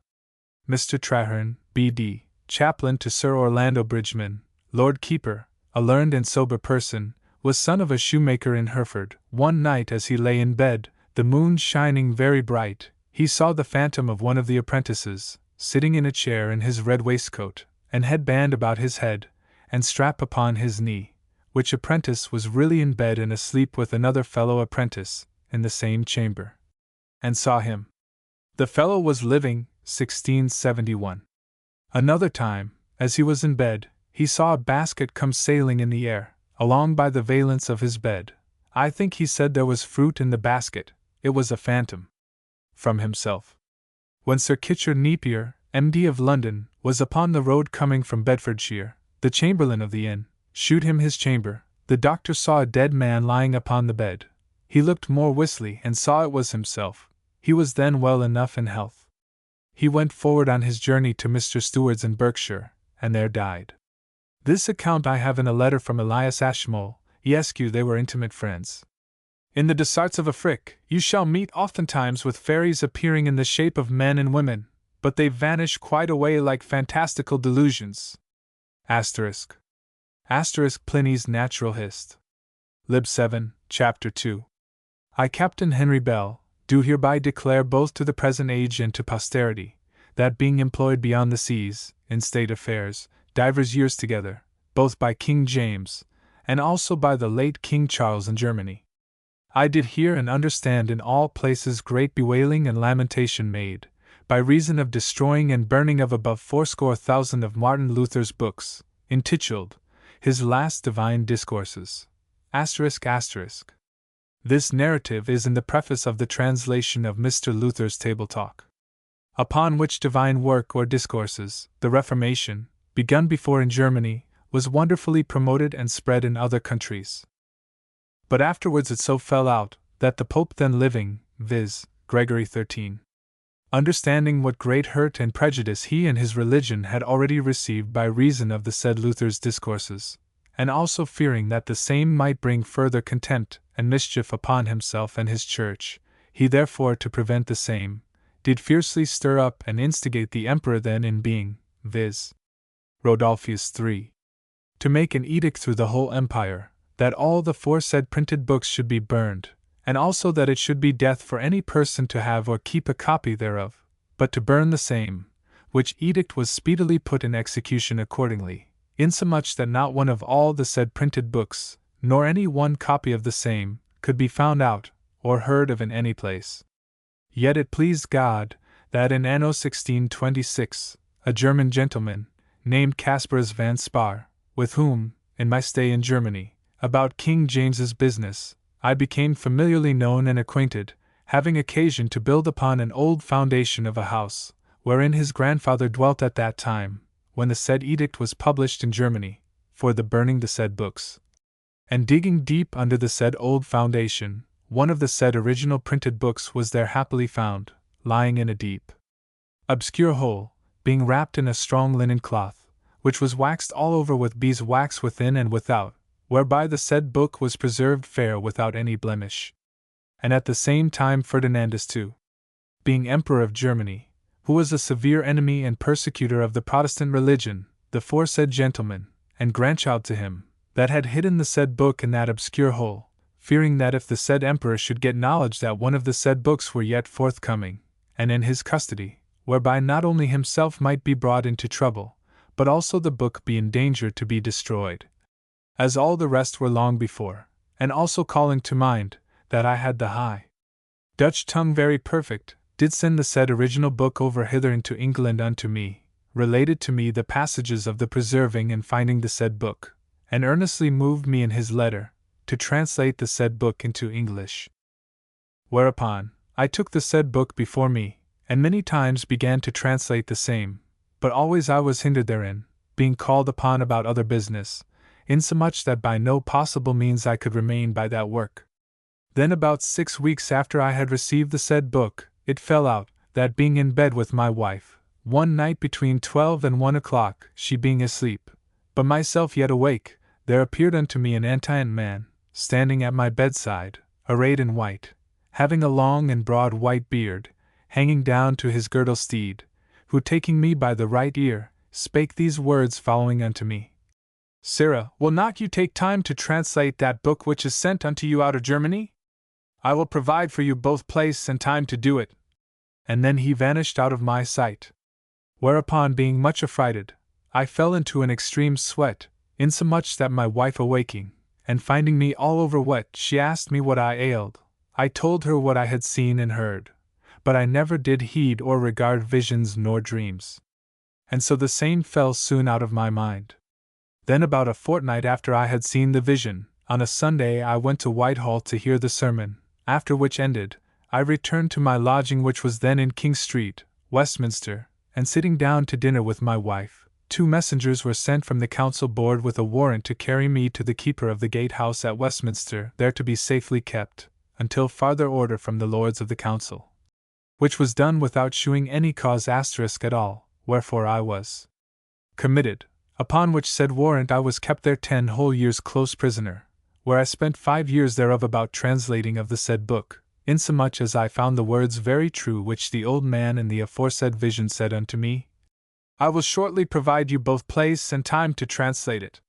Mr. Traherne, B.D., chaplain to Sir Orlando Bridgeman, Lord Keeper, a learned and sober person, was son of a shoemaker in Hereford. One night as he lay in bed, the moon shining very bright, he saw the phantom of one of the apprentices, sitting in a chair in his red waistcoat, and headband about his head, and strap upon his knee, which apprentice was really in bed and asleep with another fellow apprentice, in the same chamber. And saw him. The fellow was living, 1671. Another time, as he was in bed, he saw a basket come sailing in the air, along by the valance of his bed. I think he said there was fruit in the basket. It was a phantom. From himself. When Sir Kitcher Napier, M.D. of London, was upon the road coming from Bedfordshire, the chamberlain of the inn shewed him his chamber. The doctor saw a dead man lying upon the bed. He looked more wisely and saw it was himself. He was then well enough in health. He went forward on his journey to Mr. Stewart's in Berkshire, and there died. This account I have in a letter from Elias Ashmole, Esq. They were intimate friends. In the Desarts of Afrique, you shall meet oftentimes with fairies appearing in the shape of men and women, but they vanish quite away like fantastical delusions. Asterisk. Asterisk Pliny's Natural Hist. Lib 7, Chapter 2. I, Captain Henry Bell, do hereby declare both to the present age and to posterity, that being employed beyond the seas, in state affairs, divers years together, both by King James, and also by the late King Charles in Germany, I did hear and understand in all places great bewailing and lamentation made, by reason of destroying and burning of above 80,000 of Martin Luther's books, intituled, His Last Divine Discourses. Asterisk asterisk. This narrative is in the preface of the translation of Mr. Luther's Table Talk. Upon which divine work or discourses, the Reformation, begun before in Germany, was wonderfully promoted and spread in other countries. But afterwards it so fell out, that the Pope then living, viz., Gregory XIII, understanding what great hurt and prejudice he and his religion had already received by reason of the said Luther's discourses, and also fearing that the same might bring further contempt and mischief upon himself and his church, he therefore, to prevent the same, did fiercely stir up and instigate the emperor then in being, viz., Rodolphus III, to make an edict through the whole empire, that all the foresaid printed books should be burned, and also that it should be death for any person to have or keep a copy thereof, but to burn the same, which edict was speedily put in execution accordingly, insomuch that not one of all the said printed books, nor any one copy of the same, could be found out, or heard of in any place. Yet it pleased God, that in anno 1626, a German gentleman, named Caspars van Spar, with whom, in my stay in Germany, about King James's business, I became familiarly known and acquainted, having occasion to build upon an old foundation of a house, wherein his grandfather dwelt at that time, when the said edict was published in Germany, for the burning the said books. And digging deep under the said old foundation, one of the said original printed books was there happily found, lying in a deep, obscure hole, being wrapped in a strong linen cloth, which was waxed all over with beeswax within and without, whereby the said book was preserved fair without any blemish. And at the same time Ferdinandus II, being Emperor of Germany, who was a severe enemy and persecutor of the Protestant religion, the foresaid gentleman, and grandchild to him, that had hidden the said book in that obscure hole, fearing that if the said emperor should get knowledge that one of the said books were yet forthcoming, and in his custody, whereby not only himself might be brought into trouble, but also the book be in danger to be destroyed, as all the rest were long before, and also calling to mind that I had the high Dutch tongue very perfect, did send the said original book over hither into England unto me, related to me the passages of the preserving and finding the said book, and earnestly moved me in his letter to translate the said book into English. Whereupon I took the said book before me, and many times began to translate the same, but always I was hindered therein, being called upon about other business, insomuch that by no possible means I could remain by that work. Then about 6 weeks after I had received the said book, it fell out, that being in bed with my wife, one night between 12 and 1 o'clock, she being asleep, but myself yet awake, there appeared unto me an antient man, standing at my bedside, arrayed in white, having a long and broad white beard, hanging down to his girdle steed, who taking me by the right ear, spake these words following unto me. Sirrah, will not you take time to translate that book which is sent unto you out of Germany? I will provide for you both place and time to do it. And then he vanished out of my sight. Whereupon, being much affrighted, I fell into an extreme sweat, insomuch that my wife awaking, and finding me all over wet, she asked me what I ailed. I told her what I had seen and heard, but I never did heed or regard visions nor dreams. And so the same fell soon out of my mind. Then about a fortnight after I had seen the vision, on a Sunday I went to Whitehall to hear the sermon, after which ended, I returned to my lodging which was then in King Street, Westminster, and sitting down to dinner with my wife, 2 messengers were sent from the council board with a warrant to carry me to the keeper of the gatehouse at Westminster, there to be safely kept, until farther order from the lords of the council. Which was done without shewing any cause * at all, wherefore I was committed, upon which said warrant I was kept there 10 whole years close prisoner, where I spent 5 years thereof about translating of the said book, insomuch as I found the words very true which the old man in the aforesaid vision said unto me. I will shortly provide you both place and time to translate it.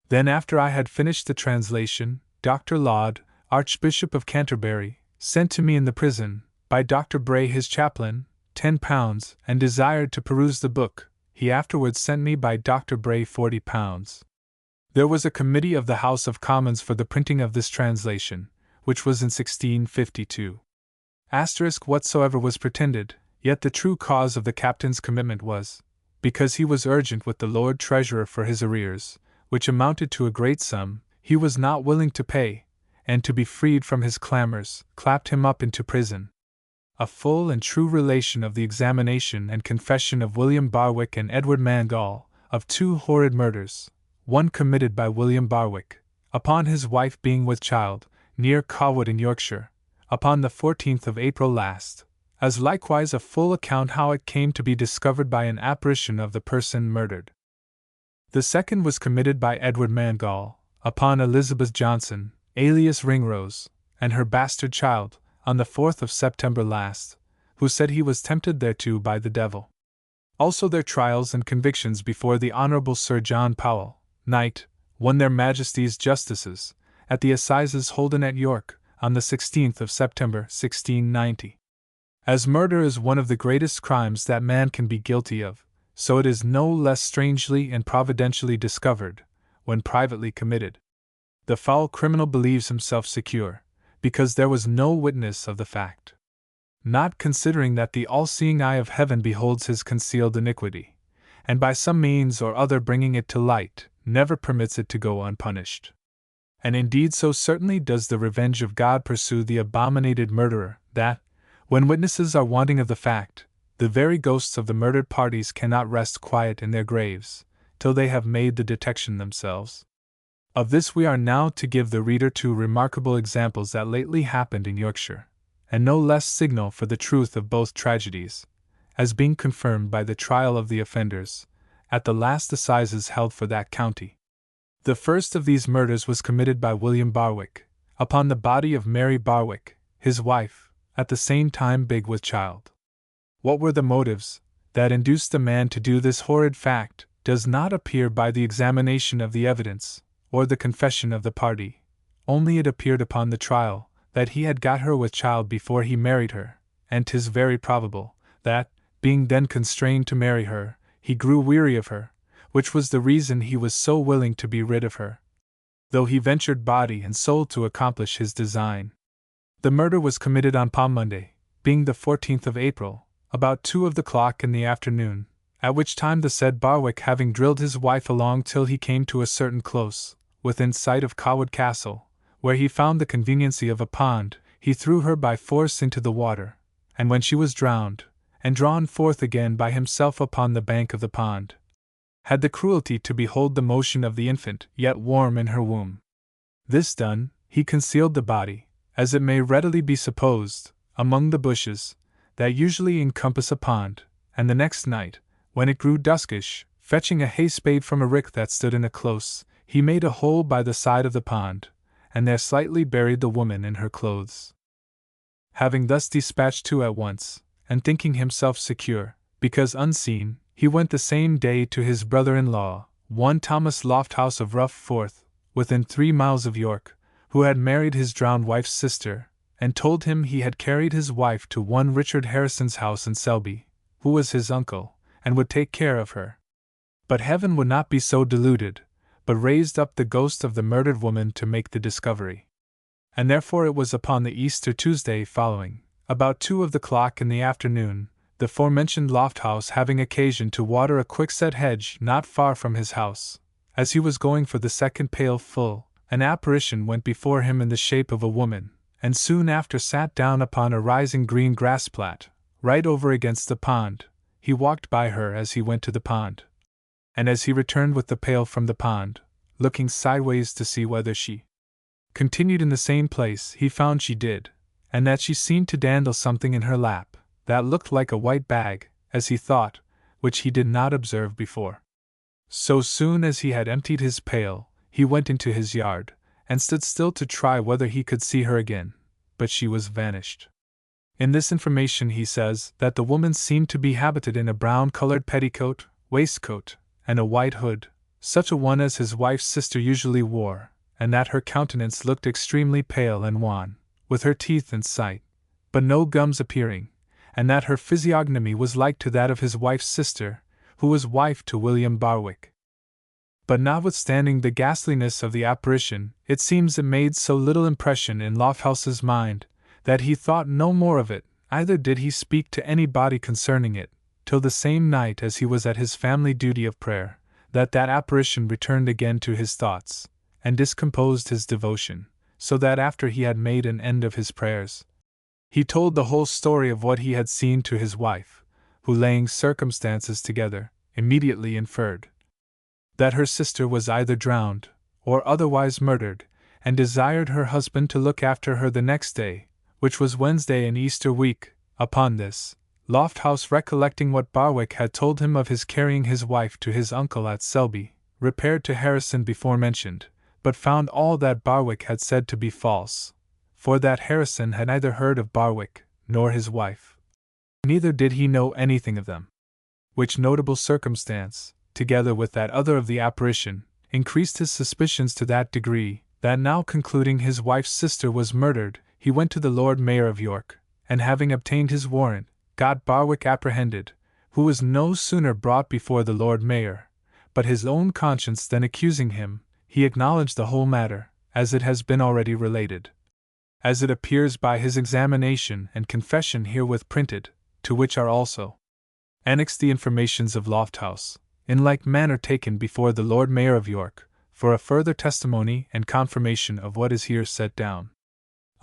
Then after I had finished the translation, Dr. Laud, Archbishop of Canterbury, sent to me in the prison, by Dr. Bray his chaplain, £10, and desired to peruse the book. He afterwards sent me by Dr. Bray £40. There was a committee of the House of Commons for the printing of this translation, which was in 1652. Whatsoever was pretended, yet the true cause of the captain's commitment was, because he was urgent with the Lord Treasurer for his arrears, which amounted to a great sum, he was not willing to pay, and to be freed from his clamours, clapped him up into prison. A full and true relation of the examination and confession of William Barwick and Edward Mangall, of 2 horrid murders, one committed by William Barwick, upon his wife being with child, near Cawood in Yorkshire, upon the 14th of April last, as likewise a full account how it came to be discovered by an apparition of the person murdered. The second was committed by Edward Mangall, upon Elizabeth Johnson, alias Ringrose, and her bastard child, on the 4th of September last, who said he was tempted thereto by the devil. Also their trials and convictions before the Honourable Sir John Powell, Knight, one their Majesties' Justices, at the Assizes holden at York, on the 16th of September 1690. As murder is one of the greatest crimes that man can be guilty of, so it is no less strangely and providentially discovered, when privately committed. The foul criminal believes himself secure, because there was no witness of the fact. Not considering that the all-seeing eye of heaven beholds his concealed iniquity, and by some means or other bringing it to light, never permits it to go unpunished. And indeed so certainly does the revenge of God pursue the abominated murderer, that, when witnesses are wanting of the fact, the very ghosts of the murdered parties cannot rest quiet in their graves, till they have made the detection themselves. Of this we are now to give the reader 2 remarkable examples that lately happened in Yorkshire, and no less signal for the truth of both tragedies, as being confirmed by the trial of the offenders, at the last assizes held for that county. The first of these murders was committed by William Barwick, upon the body of Mary Barwick, his wife, at the same time big with child. What were the motives that induced the man to do this horrid fact does not appear by the examination of the evidence, or the confession of the party, only it appeared upon the trial, that he had got her with child before he married her, and 'tis very probable, that, being then constrained to marry her, he grew weary of her, which was the reason he was so willing to be rid of her, though he ventured body and soul to accomplish his design. The murder was committed on Palm Monday, being the 14th of April, about 2 of the clock in the afternoon, at which time the said Barwick, having drilled his wife along till he came to a certain close, within sight of Cawood Castle, where he found the conveniency of a pond, he threw her by force into the water, and when she was drowned, and drawn forth again by himself upon the bank of the pond, had the cruelty to behold the motion of the infant yet warm in her womb. This done, he concealed the body, as it may readily be supposed, among the bushes that usually encompass a pond, and the next night, when it grew duskish, fetching a hay spade from a rick that stood in a close, he made a hole by the side of the pond, and there slightly buried the woman in her clothes. Having thus dispatched 2 at once, and thinking himself secure, because unseen, he went the same day to his brother-in-law, one Thomas Lofthouse of Rough Forth, within 3 miles of York, who had married his drowned wife's sister, and told him he had carried his wife to one Richard Harrison's house in Selby, who was his uncle, and would take care of her. But heaven would not be so deluded, but raised up the ghost of the murdered woman to make the discovery. And therefore it was upon the Easter Tuesday following, about 2 of the clock in the afternoon, the forementioned Lofthouse having occasion to water a quickset hedge not far from his house, as he was going for the second pail full, an apparition went before him in the shape of a woman, and soon after sat down upon a rising green grass plat, right over against the pond. He walked by her as he went to the pond, and as he returned with the pail from the pond, looking sideways to see whether she continued in the same place, he found she did, and that she seemed to dandle something in her lap, that looked like a white bag, as he thought, which he did not observe before. So soon as he had emptied his pail, he went into his yard, and stood still to try whether he could see her again, but she was vanished. In this information he says that the woman seemed to be habited in a brown-colored petticoat, waistcoat, and a white hood, such a one as his wife's sister usually wore, and that her countenance looked extremely pale and wan, with her teeth in sight, but no gums appearing, and that her physiognomy was like to that of his wife's sister, who was wife to William Barwick. But notwithstanding the ghastliness of the apparition, it seems it made so little impression in Lofthouse's mind, that he thought no more of it, either did he speak to anybody concerning it, till the same night as he was at his family duty of prayer, that apparition returned again to his thoughts, and discomposed his devotion, so that after he had made an end of his prayers, he told the whole story of what he had seen to his wife, who, laying circumstances together, immediately inferred that her sister was either drowned, or otherwise murdered, and desired her husband to look after her the next day, which was Wednesday in Easter week. Upon this, Lofthouse, recollecting what Barwick had told him of his carrying his wife to his uncle at Selby, repaired to Harrison before mentioned, but found all that Barwick had said to be false, for that Harrison had neither heard of Barwick nor his wife. Neither did he know anything of them. Which notable circumstance, together with that other of the apparition, increased his suspicions to that degree, that now concluding his wife's sister was murdered, he went to the Lord Mayor of York, and having obtained his warrant, got Barwick apprehended, who was no sooner brought before the Lord Mayor, but his own conscience then accusing him, he acknowledged the whole matter, as it has been already related. As it appears by his examination and confession herewith printed, to which are also annexed the informations of Lofthouse, in like manner taken before the Lord Mayor of York, for a further testimony and confirmation of what is here set down.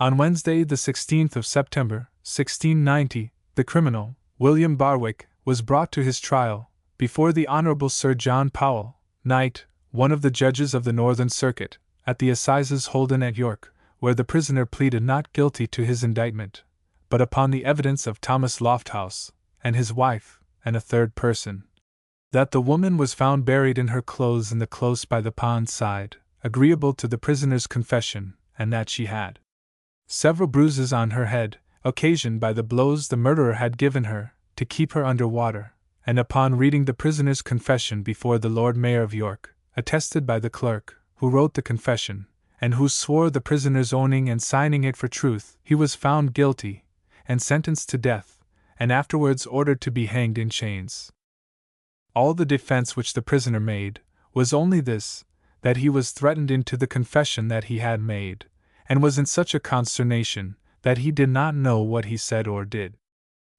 On Wednesday the 16th of September, 1690, the criminal, William Barwick, was brought to his trial, before the Honourable Sir John Powell, Knight, one of the judges of the Northern Circuit, at the assizes holden at York, where the prisoner pleaded not guilty to his indictment, but upon the evidence of Thomas Lofthouse, and his wife, and a third person, that the woman was found buried in her clothes in the close by the pond side, agreeable to the prisoner's confession, and that she had several bruises on her head, occasioned by the blows the murderer had given her, to keep her under water, and upon reading the prisoner's confession before the Lord Mayor of York, attested by the clerk, who wrote the confession, and who swore the prisoner's owning and signing it for truth, he was found guilty, and sentenced to death, and afterwards ordered to be hanged in chains. All the defense which the prisoner made was only this, that he was threatened into the confession that he had made, and was in such a consternation that he did not know what he said or did.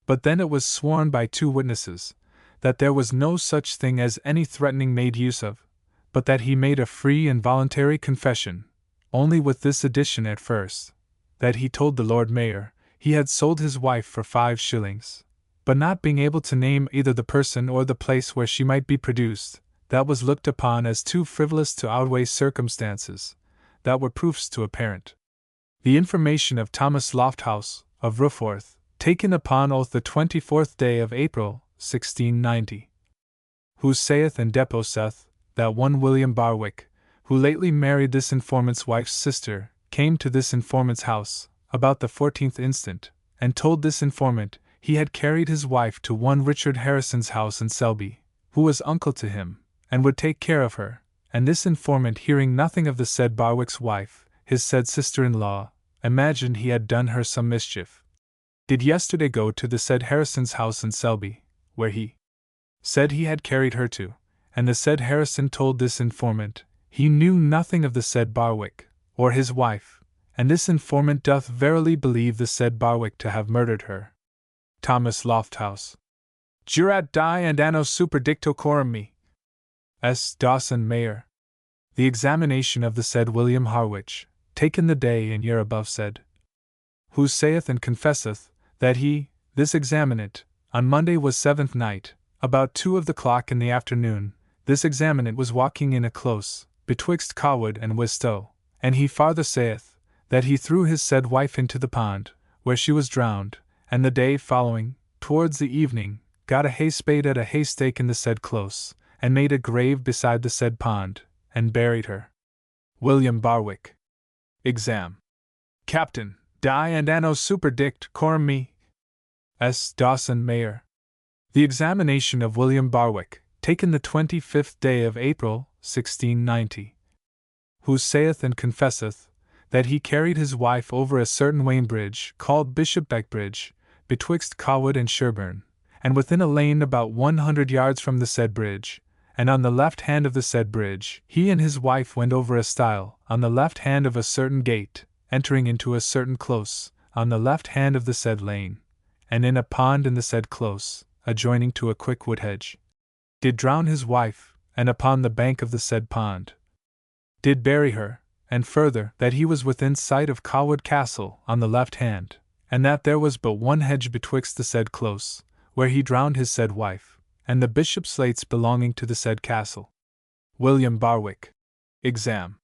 But then it was sworn by 2 witnesses that there was no such thing as any threatening made use of, but that he made a free and voluntary confession, only with this addition at first, that he told the Lord Mayor he had sold his wife for 5 shillings. But not being able to name either the person or the place where she might be produced, that was looked upon as too frivolous to outweigh circumstances that were proofs to apparent. The information of Thomas Lofthouse, of Ruforth, taken upon oath the 24th day of April, 1690, who saith and deposeth that one William Barwick, who lately married this informant's wife's sister, came to this informant's house, about the 14th instant, and told this informant he had carried his wife to one Richard Harrison's house in Selby, who was uncle to him, and would take care of her, and this informant, hearing nothing of the said Barwick's wife, his said sister-in-law, imagined he had done her some mischief. Did yesterday go to the said Harrison's house in Selby, where he said he had carried her to, and the said Harrison told this informant he knew nothing of the said Barwick, or his wife, and this informant doth verily believe the said Barwick to have murdered her. Thomas Lofthouse. Jurat die and anno superdicto coram me. S. Dawson Mayor. The examination of the said William Harwich, taken the day and year above said, who saith and confesseth that he, this examinant, on Monday was 7th night, about 2 of the clock in the afternoon, this examinant was walking in a close, betwixt Cawood and Wistow, and he farther saith, that he threw his said wife into the pond, where she was drowned, and the day following, towards the evening, got a hay-spade at a haystake in the said close, and made a grave beside the said pond, and buried her. William Barwick. Exam. Captain, die and anno superdict coram me. S. Dawson Mayor. The examination of William Barwick, taken the 25th day of April, 1690. Who saith and confesseth, that he carried his wife over a certain Wain bridge, called Bishopbeck Bridge, betwixt Cawood and Sherburn, and within a lane about 100 yards from the said bridge, and on the left hand of the said bridge, he and his wife went over a stile, on the left hand of a certain gate, entering into a certain close, on the left hand of the said lane, and in a pond in the said close, adjoining to a quick wood hedge. Did drown his wife, and upon the bank of the said pond did bury her, and further, that he was within sight of Cawood Castle on the left hand, and that there was but one hedge betwixt the said close, where he drowned his said wife, and the bishop's slates belonging to the said castle. William Barwick. Exam.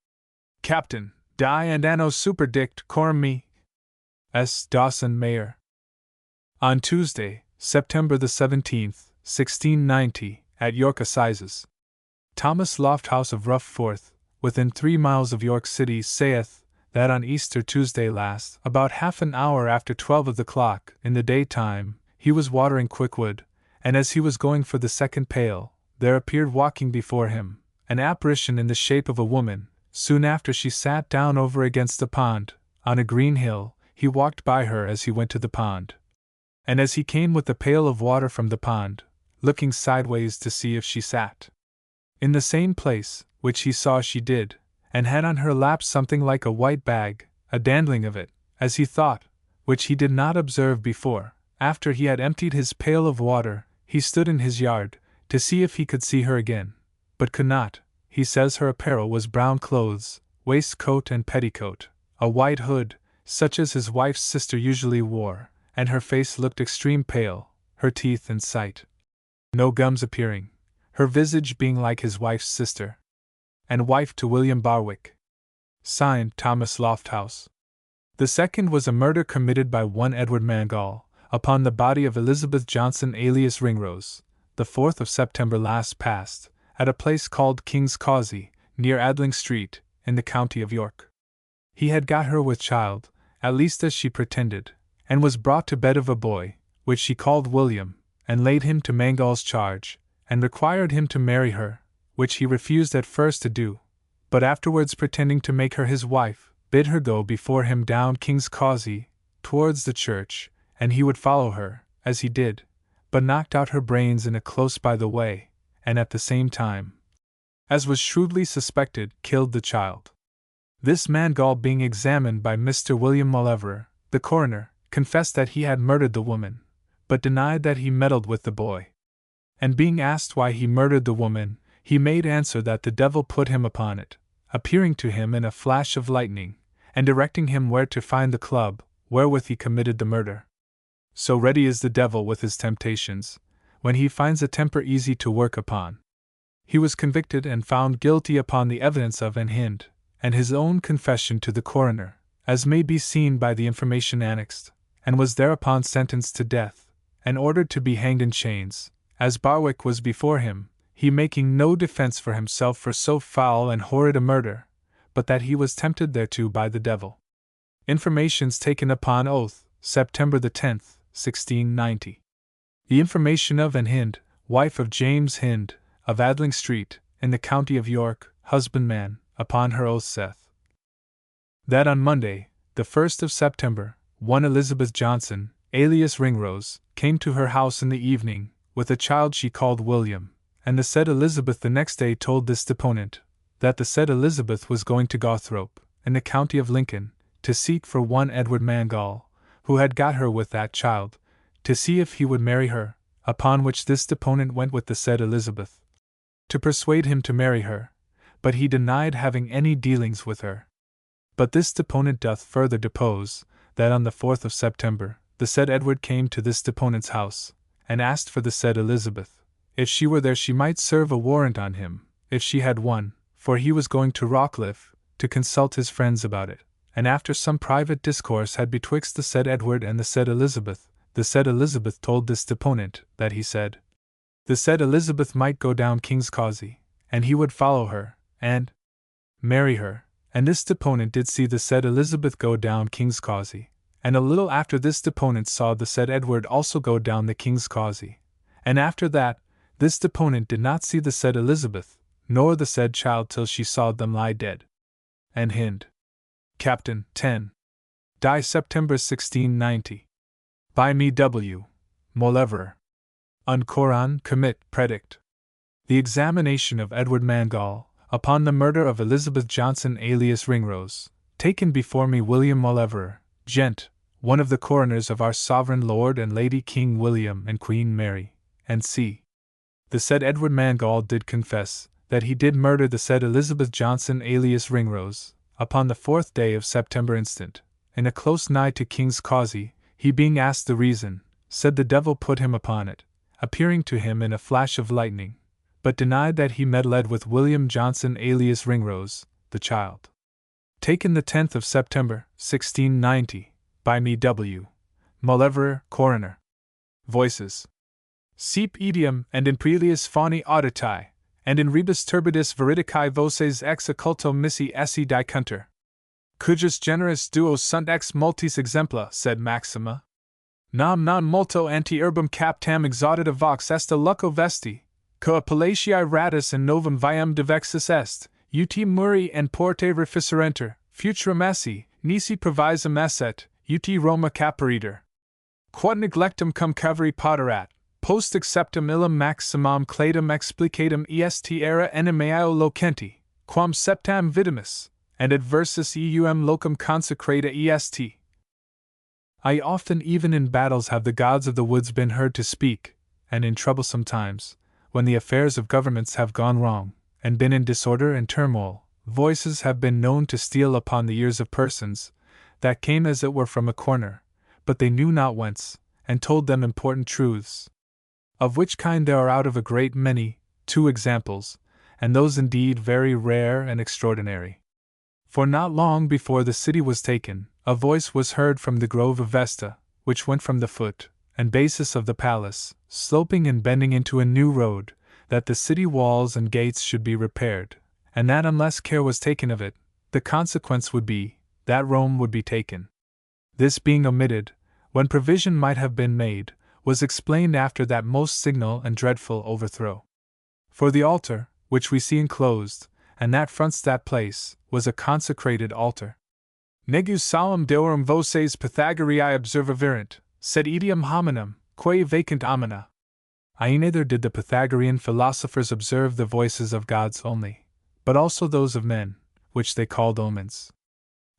Captain, die and anno superdict coram me. S. Dawson Mayor. On Tuesday, September the 17th, 1690, at York Assizes, Thomas Lofthouse of Rough Forth, within 3 miles of York City, saith, that on Easter Tuesday last, about half an hour after 12 of the clock, in the daytime, he was watering Quickwood, and as he was going for the second pail, there appeared walking before him an apparition in the shape of a woman. Soon after she sat down over against the pond, on a green hill. He walked by her as he went to the pond, and as he came with the pail of water from the pond, looking sideways to see if she sat in the same place, which he saw she did, and had on her lap something like a white bag, a dandling of it, as he thought, which he did not observe before. After he had emptied his pail of water, he stood in his yard, to see if he could see her again, but could not. He says her apparel was brown clothes, waistcoat and petticoat, a white hood, such as his wife's sister usually wore, and her face looked extreme pale, her teeth in sight, no gums appearing, her visage being like his wife's sister. And wife to William Barwick. Signed, Thomas Lofthouse. The second was a murder committed by one Edward Mangall, upon the body of Elizabeth Johnson alias Ringrose, the 4th of September last past, at a place called King's Causey, near Adling Street, in the county of York. He had got her with child, at least as she pretended, and was brought to bed of a boy, which she called William, and laid him to Mangall's charge, and required him to marry her, which he refused at first to do, but afterwards pretending to make her his wife, bid her go before him down King's Causey, towards the church, and he would follow her, as he did, but knocked out her brains in a close by the way, and at the same time, as was shrewdly suspected, killed the child. This Mangall, being examined by Mr. William Mullever, the coroner, confessed that he had murdered the woman, but denied that he meddled with the boy. And being asked why he murdered the woman, he made answer that the devil put him upon it, appearing to him in a flash of lightning, and directing him where to find the club, wherewith he committed the murder. So ready is the devil with his temptations, when he finds a temper easy to work upon. He was convicted and found guilty upon the evidence of Hind, and his own confession to the coroner, as may be seen by the information annexed, and was thereupon sentenced to death, and ordered to be hanged in chains, as Barwick was before him, he making no defense for himself for so foul and horrid a murder, but that he was tempted thereto by the devil. Informations taken upon oath, September the 10th, 1690. The information of Hind, wife of James Hind, of Adling Street, in the county of York, husbandman, upon her oath saith, that on Monday, the 1st of September, one Elizabeth Johnson, alias Ringrose, came to her house in the evening, with a child she called William, and the said Elizabeth the next day told this deponent, that the said Elizabeth was going to Gawthorpe, in the county of Lincoln, to seek for one Edward Mangall, who had got her with that child, to see if he would marry her, upon which this deponent went with the said Elizabeth, to persuade him to marry her, but he denied having any dealings with her. But this deponent doth further depose, that on the 4th of September, the said Edward came to this deponent's house, and asked for the said Elizabeth. If she were there she might serve a warrant on him, if she had one, for he was going to Rockcliffe, to consult his friends about it, and after some private discourse had betwixt the said Edward and the said Elizabeth told this deponent, that he said, the said Elizabeth might go down King's Causey, and he would follow her, and marry her, and this deponent did see the said Elizabeth go down King's Causey, and a little after this deponent saw the said Edward also go down the King's Causey, and after that, this deponent did not see the said Elizabeth, nor the said child till she saw them lie dead. And Hind, Captain, 10. Die September 1690. By me W. Mauleverer. Uncoran commit predict. The examination of Edward Mangall, upon the murder of Elizabeth Johnson alias Ringrose, taken before me William Mauleverer, Gent, one of the coroners of our Sovereign Lord and Lady King William and Queen Mary, and c. The said Edward Mangall did confess, that he did murder the said Elizabeth Johnson alias Ringrose, upon the 4th day of September instant, in a close nigh to King's Causey, he being asked the reason, said the devil put him upon it, appearing to him in a flash of lightning, but denied that he meddled with William Johnson alias Ringrose, the child. Taken the 10th of September, 1690, by me W. Mauleverer, coroner. Voices. Seep idiom and in prelius fauni auditi, and in rebus turbidis veridicae voces ex occulto missi esse dicunter. Cujus generis duo sunt ex multis exempla, said Maxima. Nam non multo ante urbum captam exaudita vox est a luco vesti, coa palatii ratus in novum viam devexus est, ut muri and porte reficerenter, futurum esse, nisi provisum esset, ut Roma caperiter. Quod neglectum cum caveri poterat, post acceptum illum maximam cladum explicatum est era enemeo locenti, quam septam vidimus, and adversus eum locum consecrata est. I often even in battles have the gods of the woods been heard to speak, and in troublesome times, when the affairs of governments have gone wrong, and been in disorder and turmoil, voices have been known to steal upon the ears of persons, that came as it were from a corner, but they knew not whence, and told them important truths. Of which kind there are out of a great many, 2 examples, and those indeed very rare and extraordinary. For not long before the city was taken, a voice was heard from the grove of Vesta, which went from the foot and basis of the palace, sloping and bending into a new road, that the city walls and gates should be repaired, and that unless care was taken of it, the consequence would be, that Rome would be taken. This being omitted, when provision might have been made, was explained after that most signal and dreadful overthrow. For the altar, which we see enclosed, and that fronts that place, was a consecrated altar. Negus solemn deorum voces Pythagoreae observavirent, sed idiom hominum, quae vacant amina. Neither did the Pythagorean philosophers observe the voices of gods only, but also those of men, which they called omens.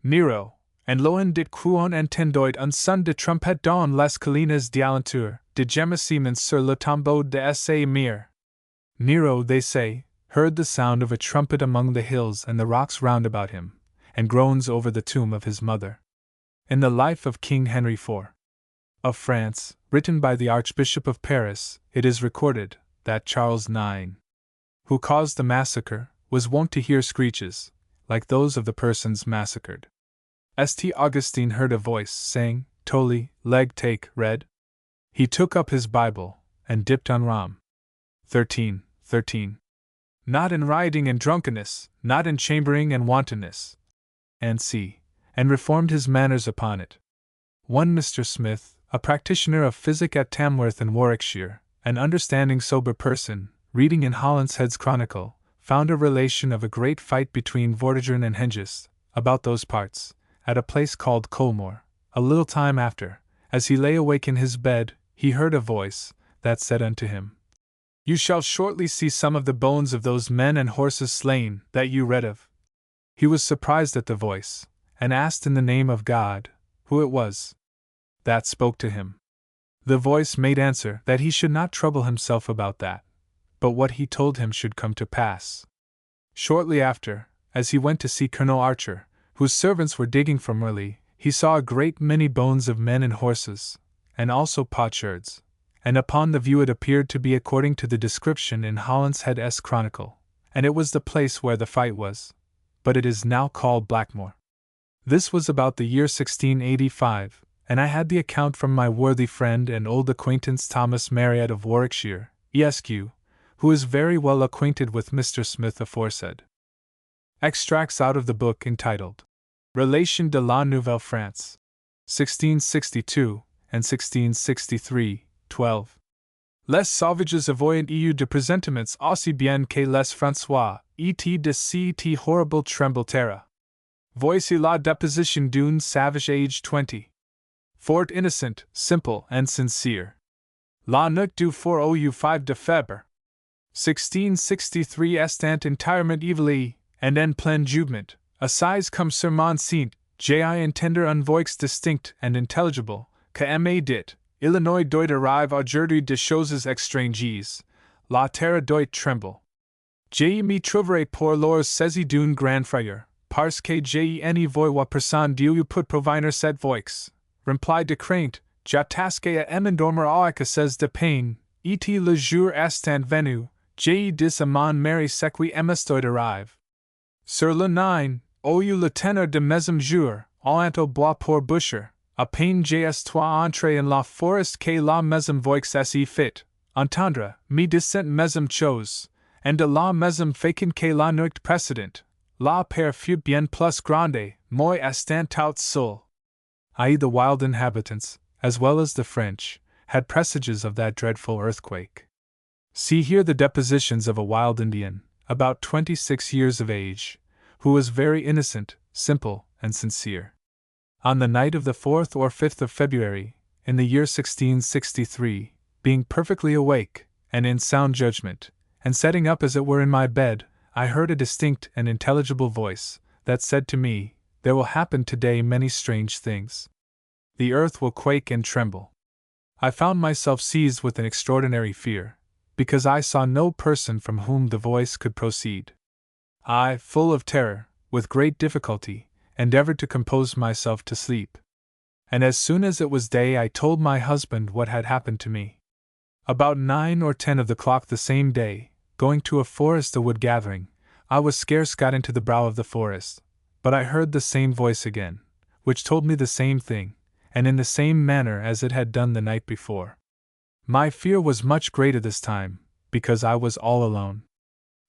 Nero, and loin dit quon entendoit un son de trumpet don les collines dialentur, de gemissement sur le tombeau de esse mir. Nero, they say, heard the sound of a trumpet among the hills and the rocks round about him, and groans over the tomb of his mother. In the life of King Henry IV. of France, written by the Archbishop of Paris, it is recorded that Charles IX, who caused the massacre, was wont to hear screeches, like those of the persons massacred. St. Augustine heard a voice saying, Toli, leg take, read. He took up his Bible, and dipped on Rom. 13:13. Not in rioting and drunkenness, not in chambering and wantonness. And c. and reformed his manners upon it. One Mr. Smith, a practitioner of physic at Tamworth in Warwickshire, an understanding sober person, reading in Holinshed's Chronicle, found a relation of a great fight between Vortigern and Hengist, about those parts, at a place called Colmore. A little time after, as he lay awake in his bed, he heard a voice, that said unto him, You shall shortly see some of the bones of those men and horses slain, that you read of. He was surprised at the voice, and asked in the name of God, who it was that spoke to him. The voice made answer that he should not trouble himself about that, but what he told him should come to pass. Shortly after, as he went to see Colonel Archer, whose servants were digging for Merley, he saw a great many bones of men and horses, and also potsherds, and upon the view it appeared to be according to the description in Holinshed's Chronicle, and it was the place where the fight was, but it is now called Blackmore. This was about the year 1685, and I had the account from my worthy friend and old acquaintance Thomas Marriott of Warwickshire, Esq., who is very well acquainted with Mr. Smith aforesaid. Extracts out of the book entitled Relation de la Nouvelle France, 1662 and 1663, 12. Les sauvages avoyant eu de presentiments aussi bien que les François, et de cet horrible tremblement. Voici la deposition d'une savage age 20. Fort innocent, simple, and sincere. La nuit du 4ou 5 de février. 1663 estant entirement evilly, and en plein jugement, assises comme sur mon sient, j'ai entendre un voix distinct and intelligible, que m'a dit, Illinois doit arrive aujourd'hui de choses étranges, la terre doit tremble. J'ai me trouverai pour lors saisi d'une grande frayeur, parce que j'ai any voix personne dieu put proviner cette voix. Reply de crainte, j'attaque à m'endormir avec assez de peine, et le jour estant venu, j'ai dit à mon mari ce qui m'estoit arrive. Sur le 9, le tenor de mesme jour, allant au bois pour boucher, à peine j'ai toi entré en la forest que la mesme voix s'y fit, entendre, me de cette mesme chose, and de la mesme façon que la nuit précédente, la peur fut bien plus grande, moi estant tout seul. I.e., the wild inhabitants, as well as the French, had presages of that dreadful earthquake. See here the depositions of a wild Indian, about 26 years of age, who was very innocent, simple, and sincere. On the night of the 4th or 5th of February, in the year 1663, being perfectly awake, and in sound judgment, and setting up as it were in my bed, I heard a distinct and intelligible voice, that said to me, There will happen today many strange things. The earth will quake and tremble. I found myself seized with an extraordinary fear, because I saw no person from whom the voice could proceed. I, full of terror, with great difficulty, endeavored to compose myself to sleep. And as soon as it was day I told my husband what had happened to me. About 9 or 10 of the clock the same day, going to a forest a wood gathering, I was scarce got into the brow of the forest, but I heard the same voice again, which told me the same thing, and in the same manner as it had done the night before. My fear was much greater this time, because I was all alone.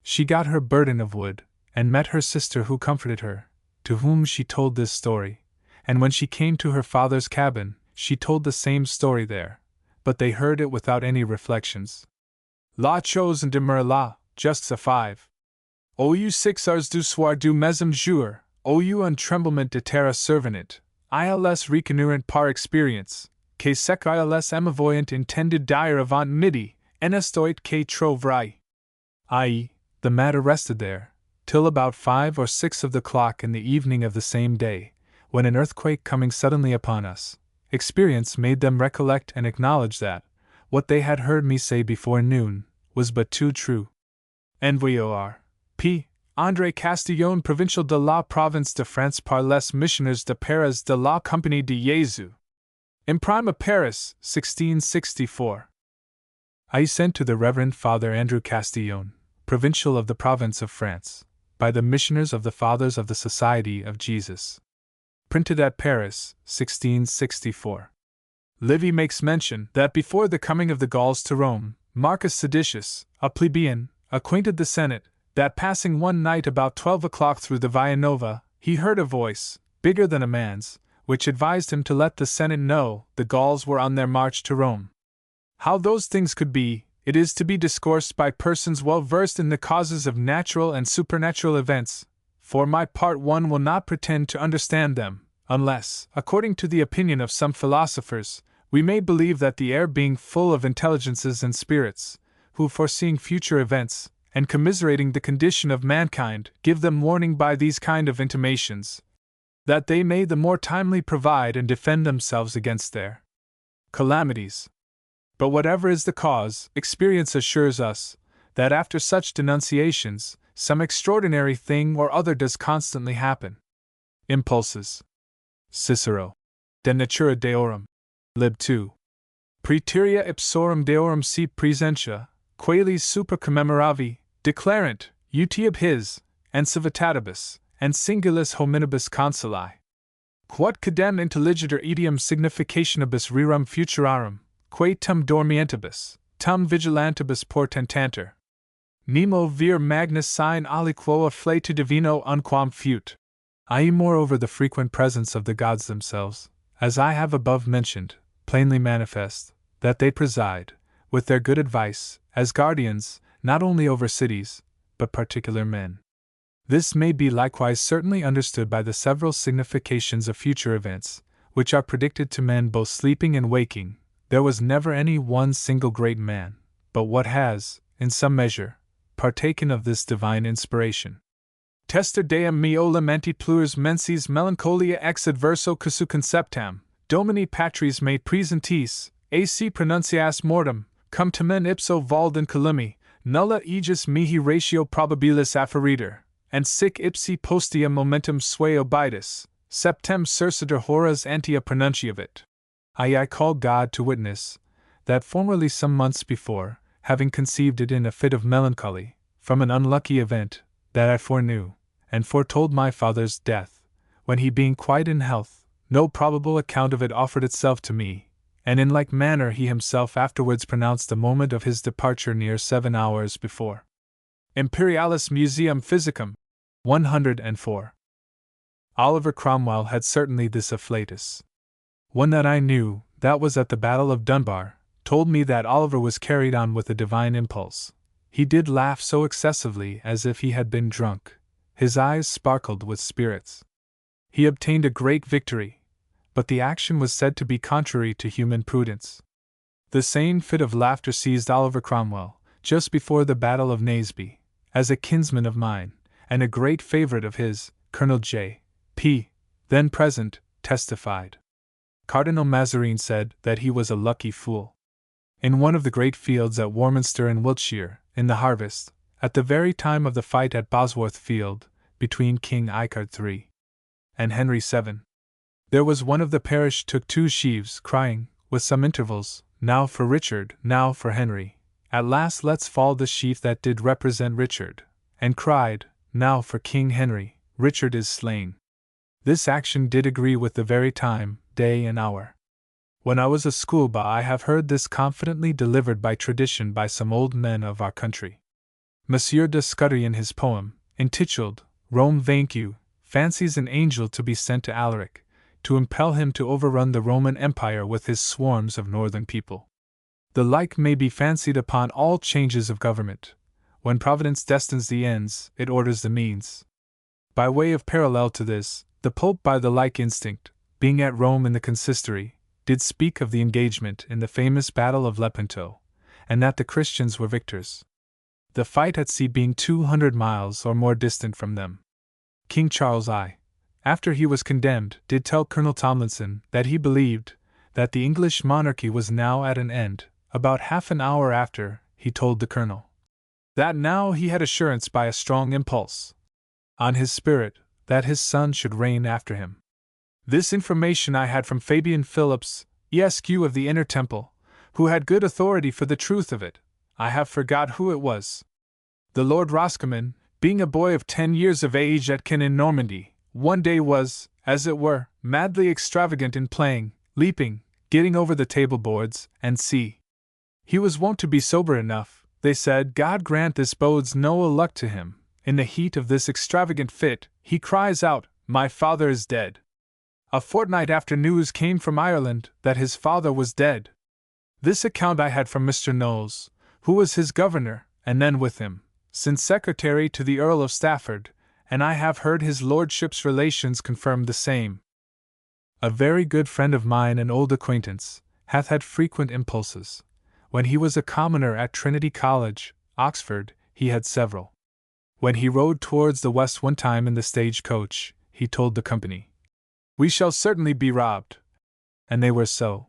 She got her burden of wood, and met her sister who comforted her, to whom she told this story, and when she came to her father's cabin, she told the same story there, but they heard it without any reflections. La chose en demeure là, just à 5. Au 6 heures du soir du mesme jour, au un tremblement de terre survenant, ils reconnaissent par expérience, que ce qu'ils m'avoyant intended dire avant midi, en estoit que trop vrai. I.e., the matter rested there, till about 5 or 6 of the clock in the evening of the same day, when an earthquake coming suddenly upon us, experience made them recollect and acknowledge that, what they had heard me say before noon, was but too true. Envoyeur P. André Castillon, Provincial de la Province de France par les missionnaires de Paris de la Compagnie de Jésus. Imprime à Paris, 1664. I sent to the Reverend Father Andrew Castillon, Provincial of the Province of France, by the Missioners of the Fathers of the Society of Jesus. Printed at Paris, 1664. Livy makes mention that before the coming of the Gauls to Rome, Marcus Seditius, a plebeian, acquainted the Senate, that passing one night about 12 o'clock through the Via Nova, he heard a voice, bigger than a man's, which advised him to let the Senate know the Gauls were on their march to Rome. How those things could be, it is to be discoursed by persons well versed in the causes of natural and supernatural events. For my part, one will not pretend to understand them, unless, according to the opinion of some philosophers, we may believe that the air being full of intelligences and spirits, who foreseeing future events, and commiserating the condition of mankind, give them warning by these kind of intimations, that they may the more timely provide and defend themselves against their calamities. But whatever is the cause, experience assures us that after such denunciations, some extraordinary thing or other does constantly happen. Impulses. Cicero. De Natura Deorum. Lib 2. Praeterea ipsorum Deorum si presentia, qualis super commemoravi, declarant, utiab his, and civitatibus, and singulis hominibus consuli. Quod cadem intelligitur etiam significationibus rerum futurarum, quae tum dormientibus, tum vigilantibus portentanter. Nemo vir magnus sign aliquo afflatu divino unquam fut. I.e. moreover the frequent presence of the gods themselves, as I have above mentioned, plainly manifest, that they preside, with their good advice, as guardians, not only over cities, but particular men. This may be likewise certainly understood by the several significations of future events, which are predicted to men both sleeping and waking. There was never any one single great man, but what has, in some measure, partaken of this divine inspiration. Tester deum meo lamenti plures mensis melancholia ex adverso cusu conceptam, domini patris me presentis, ac pronuncias mortem, cum tamen ipso valden calumi, nulla aegis mihi ratio probabilis afferiter, and sic ipsi postea momentum sui obitus, septem surcitur horas antia pronunciavit. I call God to witness, that formerly some months before, having conceived it in a fit of melancholy, from an unlucky event, that I foreknew, and foretold my father's death, when he being quite in health, no probable account of it offered itself to me, and in like manner he himself afterwards pronounced the moment of his departure near 7 hours before. Imperialis Museum Physicum, 104. Oliver Cromwell had certainly this afflatus. One that I knew, that was at the Battle of Dunbar, told me that Oliver was carried on with a divine impulse. He did laugh so excessively as if he had been drunk. His eyes sparkled with spirits. He obtained a great victory, but the action was said to be contrary to human prudence. The same fit of laughter seized Oliver Cromwell, just before the Battle of Naseby, as a kinsman of mine, and a great favorite of his, Colonel J.P., then present, testified. Cardinal Mazarin said that he was a lucky fool. In one of the great fields at Warminster in Wiltshire, in the harvest, at the very time of the fight at Bosworth Field, between King Richard III and Henry VII, there was one of the parish took 2 sheaves, crying, with some intervals, now for Richard, now for Henry. At last lets fall the sheaf that did represent Richard, and cried, now for King Henry, Richard is slain. This action did agree with the very time, day and hour. When I was a schoolboy I have heard this confidently delivered by tradition by some old men of our country. Monsieur de Scudder in his poem, intituled, Rome Vaincu, fancies an angel to be sent to Alaric, to impel him to overrun the Roman Empire with his swarms of northern people. The like may be fancied upon all changes of government. When Providence destines the ends, it orders the means. By way of parallel to this, the Pope by the like instinct, being at Rome in the consistory, did speak of the engagement in the famous Battle of Lepanto, and that the Christians were victors. The fight at sea being 200 miles or more distant from them. King Charles I, after he was condemned, did tell Colonel Tomlinson that he believed that the English monarchy was now at an end. About half an hour after, he told the colonel that now he had assurance by a strong impulse on his spirit that his son should reign after him. This information I had from Fabian Phillips, Esq. of the Inner Temple, who had good authority for the truth of it. I have forgot who it was. The Lord Roscommon, being a boy of 10 years of age at Caen in Normandy, one day was, as it were, madly extravagant in playing, leaping, getting over the table boards, and see. He was wont to be sober enough, they said. God grant this bodes no ill luck to him. In the heat of this extravagant fit, he cries out, "My father is dead." A fortnight after news came from Ireland that his father was dead. This account I had from Mr. Knowles, who was his governor, and then with him, since secretary to the Earl of Stafford, and I have heard his lordship's relations confirm the same. A very good friend of mine and old acquaintance hath had frequent impulses. When he was a commoner at Trinity College, Oxford, he had several. When he rode towards the west one time in the stage-coach, he told the company, "We shall certainly be robbed." And they were so.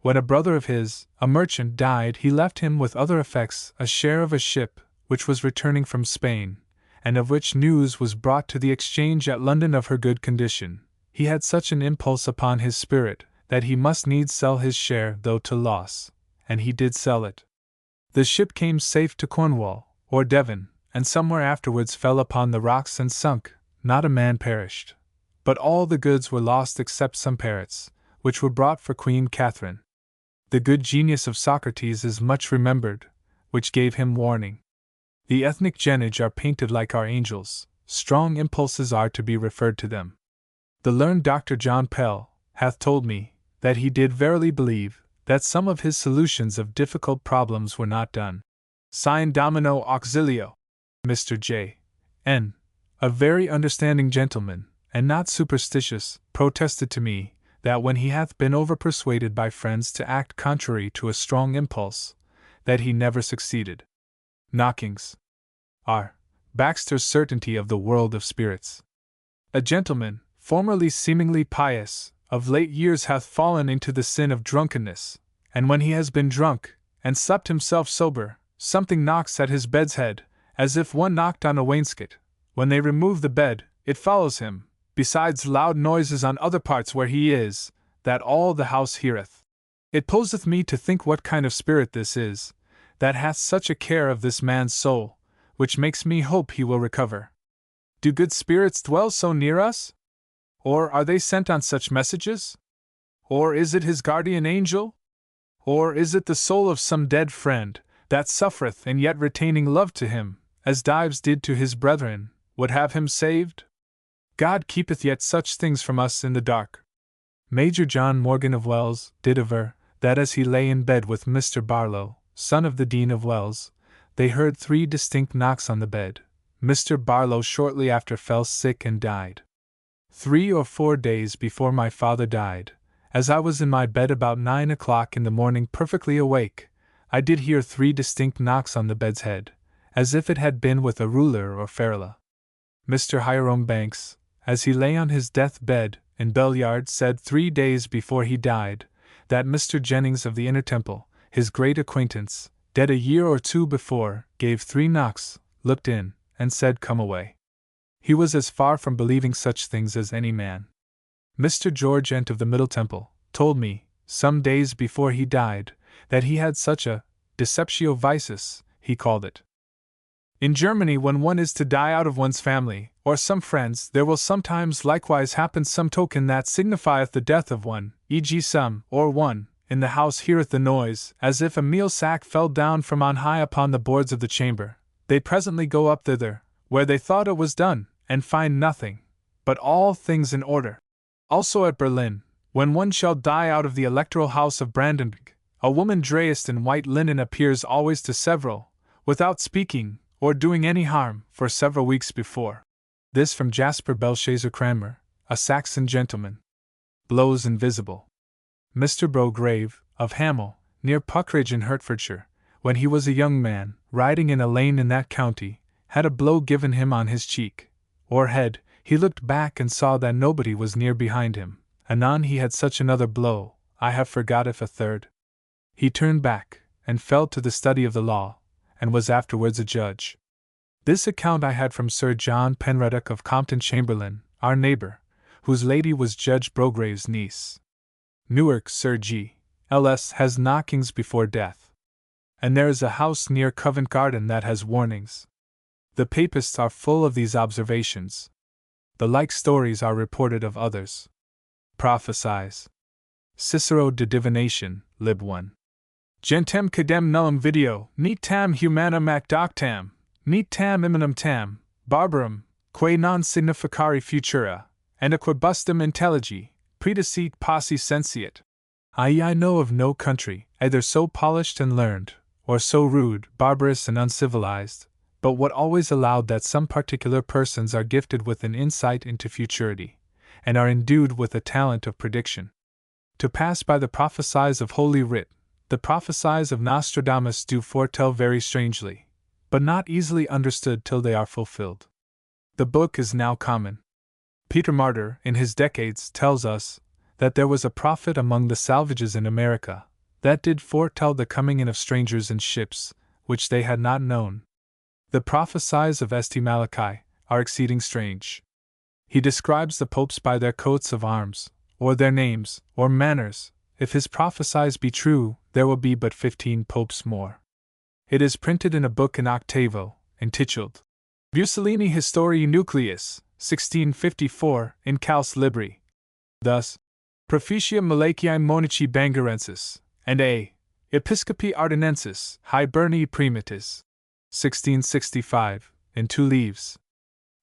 When a brother of his, a merchant, died, he left him with other effects a share of a ship which was returning from Spain, and of which news was brought to the Exchange at London of her good condition. He had such an impulse upon his spirit that he must needs sell his share though to loss, and he did sell it. The ship came safe to Cornwall, or Devon, and somewhere afterwards fell upon the rocks and sunk. Not a man perished, but all the goods were lost except some parrots, which were brought for Queen Catherine. The good genius of Socrates is much remembered, which gave him warning. The ethnic genage are painted like our angels, strong impulses are to be referred to them. The learned Dr. John Pell hath told me that he did verily believe that some of his solutions of difficult problems were not done. Signed Domino Auxilio. Mr. J. N., a very understanding gentleman, and not superstitious, protested to me that when he hath been over-persuaded by friends to act contrary to a strong impulse, that he never succeeded. Knockings are Baxter's certainty of the world of spirits. A gentleman, formerly seemingly pious, of late years hath fallen into the sin of drunkenness, and when he has been drunk, and supped himself sober, something knocks at his bed's head, as if one knocked on a wainscot. When they remove the bed, it follows him, besides loud noises on other parts where he is, that all the house heareth. It poseth me to think what kind of spirit this is, that hath such a care of this man's soul, which makes me hope he will recover. Do good spirits dwell so near us? Or are they sent on such messages? Or is it his guardian angel? Or is it the soul of some dead friend, that suffereth and yet retaining love to him, as Dives did to his brethren, would have him saved? God keepeth yet such things from us in the dark. Major John Morgan of Wells did aver that as he lay in bed with Mr. Barlow, son of the Dean of Wells, they heard 3 distinct knocks on the bed. Mr. Barlow shortly after fell sick and died. 3 or 4 days before my father died, as I was in my bed about 9 o'clock in the morning perfectly awake, I did hear 3 distinct knocks on the bed's head, as if it had been with a ruler or ferula. Mr. Hiram Banks, as he lay on his death-bed in Bellyard, said 3 days before he died, that Mr. Jennings of the Inner Temple, his great acquaintance, dead a year or 2 before, gave 3 knocks, looked in, and said, "Come away." He was as far from believing such things as any man. Mr. George Ent of the Middle Temple told me, some days before he died, that he had such a deceptio vicis, he called it. In Germany, when one is to die out of one's family, or some friends, there will sometimes likewise happen some token that signifieth the death of one, e.g. some, or one, in the house heareth the noise, as if a meal sack fell down from on high upon the boards of the chamber. They presently go up thither, where they thought it was done, and find nothing, but all things in order. Also at Berlin, when one shall die out of the electoral house of Brandenburg, a woman dressed in white linen appears always to several, without speaking, or doing any harm, for several weeks before. This from Jasper Belshazzar Cranmer, a Saxon gentleman. Blows invisible. Mr. Brograve, of Hamel, near Puckridge in Hertfordshire, when he was a young man, riding in a lane in that county, had a blow given him on his cheek, or head. He looked back and saw that nobody was near behind him. Anon he had such another blow, I have forgot if a third. He turned back, and fell to the study of the law, and was afterwards a judge. This account I had from Sir John Penruddock of Compton Chamberlain, our neighbour, whose lady was Judge Brograve's niece. Newark Sir G. L.S. has knockings before death. And there is a house near Covent Garden that has warnings. The Papists are full of these observations. The like stories are reported of others. Prophesies. Cicero de Divination, Lib 1. Gentem cadem nullum video, neat tam humanum ac doctam, neat tam imminum tam, barbarum, quae non significari futura, and aquabustum intelligi, predecit posse sensiet. I know of no country, either so polished and learned, or so rude, barbarous, and uncivilized, but what always allowed that some particular persons are gifted with an insight into futurity, and are endued with a talent of prediction. To pass by the prophecies of Holy Writ, the prophecies of Nostradamus do foretell very strangely, but not easily understood till they are fulfilled. The book is now common. Peter Martyr, in his Decades, tells us that there was a prophet among the salvages in America that did foretell the coming in of strangers in ships, which they had not known. The prophecies of St. Malachi are exceeding strange. He describes the popes by their coats of arms, or their names, or manners. If his prophecies be true, there will be but 15 popes more. It is printed in a book in octavo, entitled Miscellanies Historiae Nucleus, 1654, in Calce Libri. Thus, Proficia Malachiae Monici Bangarensis, and A. Episcopi Ardennensis, Hiberni Primitis, 1665, in 2 leaves.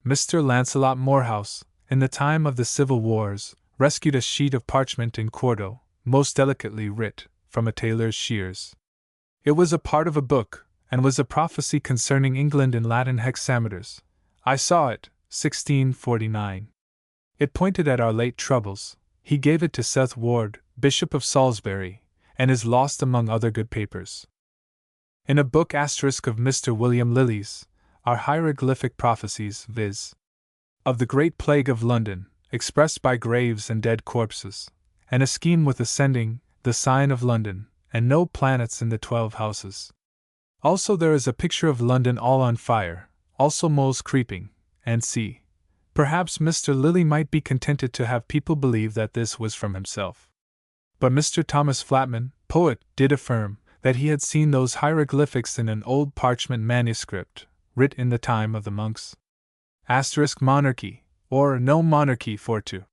Mr. Lancelot Morehouse, in the time of the Civil Wars, rescued a sheet of parchment in quarto, most delicately writ, from a tailor's shears. It was a part of a book, and was a prophecy concerning England in Latin hexameters. I saw it, 1649. It pointed at our late troubles. He gave it to Seth Ward, Bishop of Salisbury, and is lost among other good papers. In a book asterisk of Mr. William Lilly's are hieroglyphic prophecies, viz. of the Great Plague of London, expressed by graves and dead corpses, and a scheme with ascending, the sign of London, and no planets in the 12 houses. Also there is a picture of London all on fire, also moles creeping, and see. Perhaps Mr. Lilly might be contented to have people believe that this was from himself. But Mr. Thomas Flatman, poet, did affirm that he had seen those hieroglyphics in an old parchment manuscript, writ in the time of the monks. Asterisk monarchy, or no monarchy for two.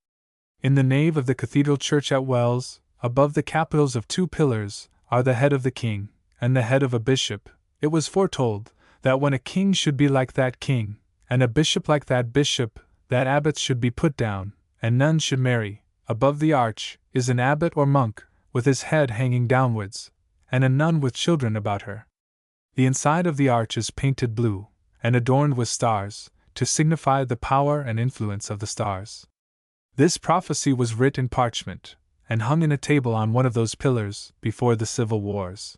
In the nave of the cathedral church at Wells, above the capitals of 2 pillars, are the head of the king, and the head of a bishop. It was foretold that when a king should be like that king, and a bishop like that bishop, that abbots should be put down, and nuns should marry. Above the arch is an abbot or monk, with his head hanging downwards, and a nun with children about her. The inside of the arch is painted blue, and adorned with stars, to signify the power and influence of the stars. This prophecy was writ in parchment, and hung in a table on one of those pillars, before the Civil Wars.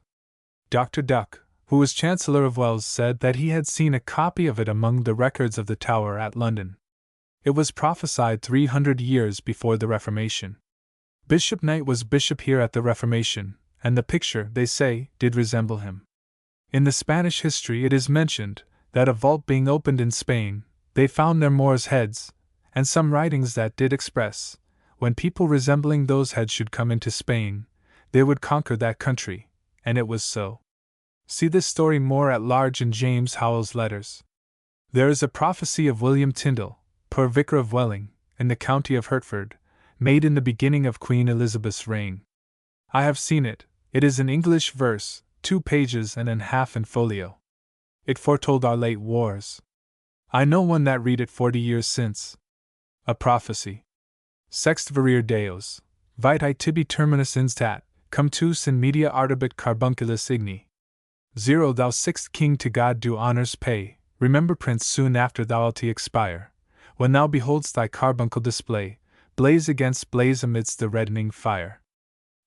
Dr. Duck, who was Chancellor of Wells, said that he had seen a copy of it among the records of the Tower at London. It was prophesied 300 years before the Reformation. Bishop Knight was bishop here at the Reformation, and the picture, they say, did resemble him. In the Spanish history it is mentioned that a vault being opened in Spain, they found there Moors' heads, and some writings that did express, when people resembling those heads should come into Spain, they would conquer that country, and it was so. See this story more at large in James Howell's letters. There is a prophecy of William Tyndale, poor vicar of Welling, in the county of Hertford, made in the beginning of Queen Elizabeth's reign. I have seen it. It is in English verse, 2 pages and an half in folio. It foretold our late wars. I know one that read it 40 years since. A prophecy. Sext verir Deos, vitae tibi terminus instat, cum tus in media ardebit carbunculus igni. 0 Thou sixth king to God do honors pay, remember prince soon after thou'lt expire, when thou beholdst thy carbuncle display, blaze against blaze amidst the reddening fire.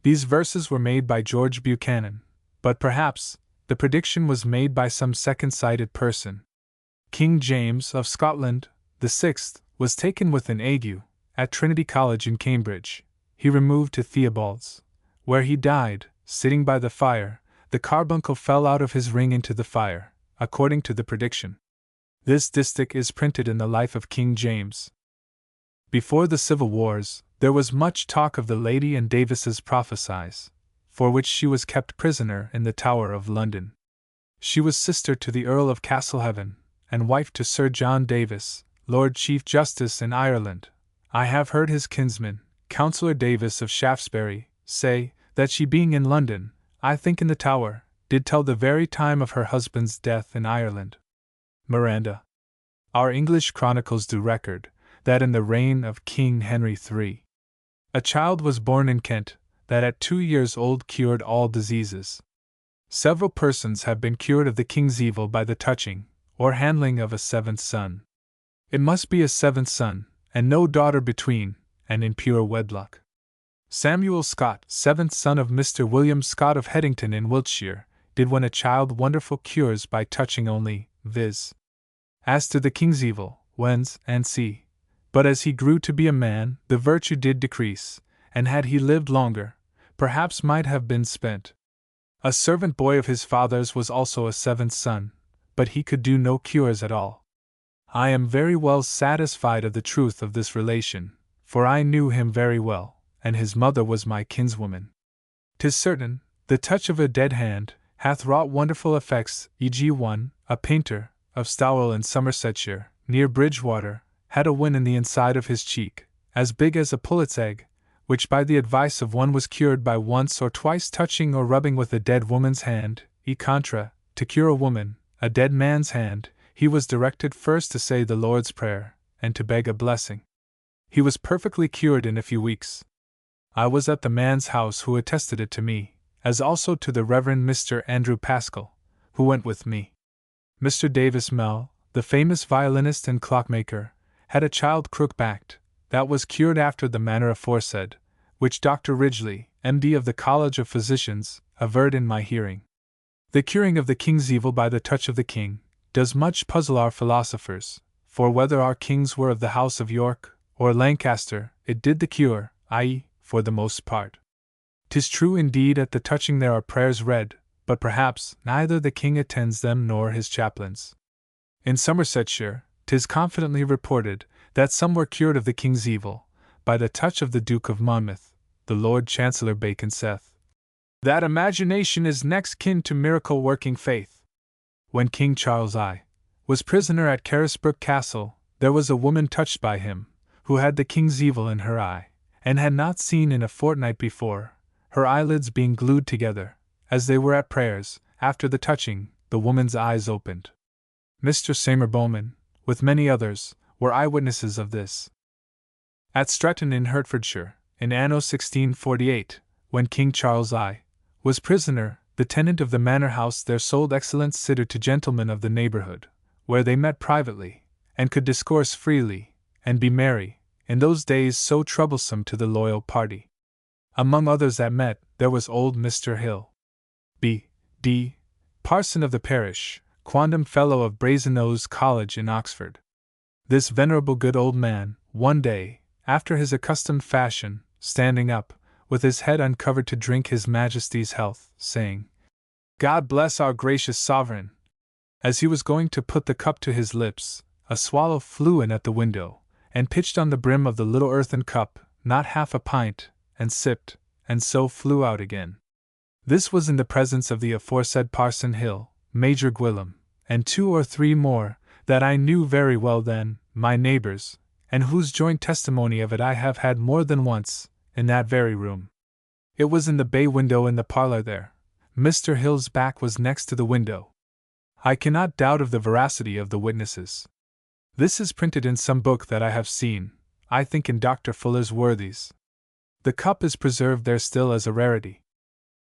These verses were made by George Buchanan, but perhaps the prediction was made by some second-sighted person. King James of Scotland, the sixth, was taken with an ague, at Trinity College in Cambridge. He removed to Theobald's, where he died, sitting by the fire. The carbuncle fell out of his ring into the fire, according to the prediction. This distich is printed in the Life of King James. Before the Civil Wars, there was much talk of the Lady and Davis's prophecies, for which she was kept prisoner in the Tower of London. She was sister to the Earl of Castlehaven, and wife to Sir John Davis, Lord Chief Justice in Ireland. I have heard his kinsman, Councillor Davis of Shaftesbury, say, that she being in London, I think in the Tower, did tell the very time of her husband's death in Ireland. Miranda. Our English chronicles do record that in the reign of King Henry III, a child was born in Kent, that at 2 years old cured all diseases. Several persons have been cured of the king's evil by the touching, or handling of a seventh son. It must be a seventh son, and no daughter between, and in pure wedlock. Samuel Scott, seventh son of Mr. William Scott of Headington in Wiltshire, did when a child wonderful cures by touching only, viz. As to the king's evil, wens and see. But as he grew to be a man, the virtue did decrease, and had he lived longer, perhaps might have been spent. A servant boy of his father's was also a seventh son, but he could do no cures at all. I am very well satisfied of the truth of this relation, for I knew him very well, and his mother was my kinswoman. 'Tis certain, the touch of a dead hand hath wrought wonderful effects, e.g. one, a painter, of Stowell in Somersetshire, near Bridgewater, had a win in the inside of his cheek, as big as a pullet's egg, which by the advice of one was cured by once or twice touching or rubbing with a dead woman's hand, e contra, to cure a woman, a dead man's hand, he was directed first to say the Lord's Prayer, and to beg a blessing. He was perfectly cured in a few weeks. I was at the man's house who attested it to me, as also to the Reverend Mr. Andrew Pascal, who went with me. Mr. Davis Mell, the famous violinist and clockmaker, had a child crook-backed, that was cured after the manner aforesaid, which Dr. Ridgely, M.D. of the College of Physicians, averred in my hearing. The curing of the king's evil by the touch of the king does much puzzle our philosophers, for whether our kings were of the house of York or Lancaster, it did the cure, i.e., for the most part. 'Tis true indeed at the touching there are prayers read, but perhaps neither the king attends them nor his chaplains. In Somersetshire, 'tis confidently reported that some were cured of the king's evil by the touch of the Duke of Monmouth. The Lord Chancellor Bacon saith that imagination is next kin to miracle-working faith. When King Charles I was prisoner at Carisbrooke Castle, there was a woman touched by him, who had the king's evil in her eye, and had not seen in a fortnight before, her eyelids being glued together. As they were at prayers, after the touching, the woman's eyes opened. Mr. Seymour Bowman, with many others, were eyewitnesses of this. At Stretton in Hertfordshire, in anno 1648, when King Charles I was prisoner, the tenant of the manor house there sold excellent cider to gentlemen of the neighbourhood, where they met privately, and could discourse freely, and be merry, in those days so troublesome to the loyal party. Among others that met, there was old Mr. Hill, B.D., parson of the parish, quondam fellow of Brasenose College in Oxford. This venerable good old man, one day, after his accustomed fashion, standing up, with his head uncovered to drink his Majesty's health, saying, "God bless our gracious sovereign!" As he was going to put the cup to his lips, a swallow flew in at the window, and pitched on the brim of the little earthen cup, not half a pint, and sipped, and so flew out again. This was in the presence of the aforesaid Parson Hill, Major Gwillem, and 2 or 3 more, that I knew very well then, my neighbours, and whose joint testimony of it I have had more than once, in that very room. It was in the bay window in the parlour there. Mr. Hill's back was next to the window. I cannot doubt of the veracity of the witnesses. This is printed in some book that I have seen, I think in Dr. Fuller's Worthies. The cup is preserved there still as a rarity.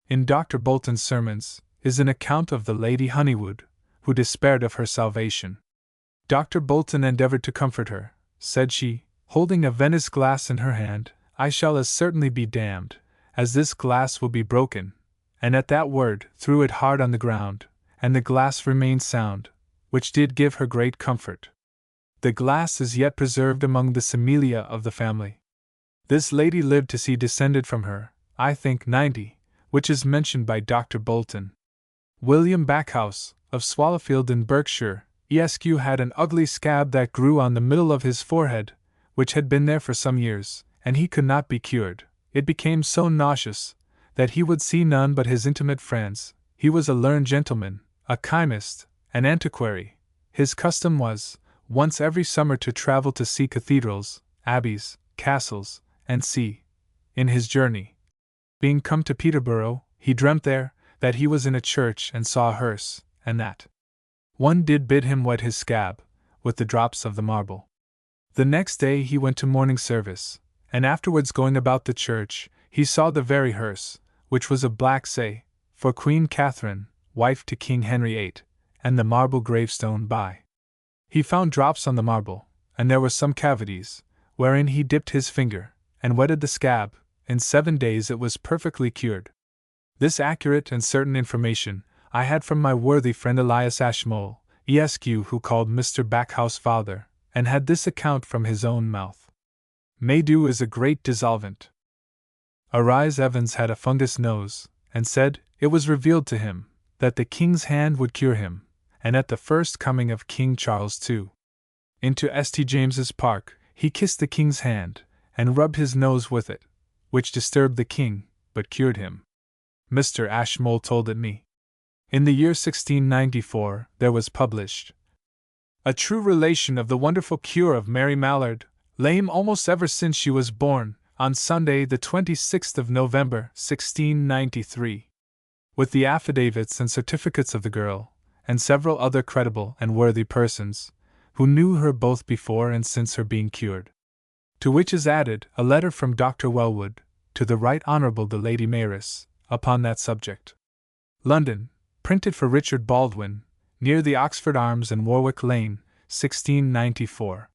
In Dr. Bolton's Sermons is an account of the Lady Honeywood, who despaired of her salvation. Dr. Bolton endeavoured to comfort her. Said she, holding a Venice glass in her hand, "I shall as certainly be damned, as this glass will be broken," and at that word threw it hard on the ground, and the glass remained sound, which did give her great comfort. The glass is yet preserved among the Similia of the family. This lady lived to see descended from her, I think 90, which is mentioned by Dr. Bolton. William Backhouse, of Swallowfield in Berkshire, Esq. had an ugly scab that grew on the middle of his forehead, which had been there for some years, and he could not be cured. It became so nauseous that he would see none but his intimate friends. He was a learned gentleman, a chymist, an antiquary. His custom was, once every summer, to travel to see cathedrals, abbeys, castles, and see. In his journey, being come to Peterborough, he dreamt there that he was in a church and saw a hearse, and that one did bid him wet his scab with the drops of the marble. The next day he went to morning service, and afterwards going about the church, he saw the very hearse, which was of black say, for Queen Catherine, wife to King Henry VIII, and the marble gravestone by. He found drops on the marble, and there were some cavities, wherein he dipped his finger, and wetted the scab. In 7 days it was perfectly cured. This accurate and certain information I had from my worthy friend Elias Ashmole, Esq., who called Mr. Backhouse father, and had this account from his own mouth. Maydew is a great dissolvent. Arise Evans had a fungus nose, and said it was revealed to him that the king's hand would cure him, and at the first coming of King Charles II into St. James's Park, he kissed the king's hand, and rubbed his nose with it, which disturbed the king, but cured him. Mr. Ashmole told it me. In the year 1694 there was published a true relation of the wonderful cure of Mary Mallard, lame almost ever since she was born, on Sunday the 26th of November, 1693. With the affidavits and certificates of the girl, and several other credible and worthy persons, who knew her both before and since her being cured. To which is added a letter from Dr. Wellwood, to the Right Honourable the Lady Mayoress, upon that subject. London, printed for Richard Baldwin, near the Oxford Arms in Warwick Lane, 1694.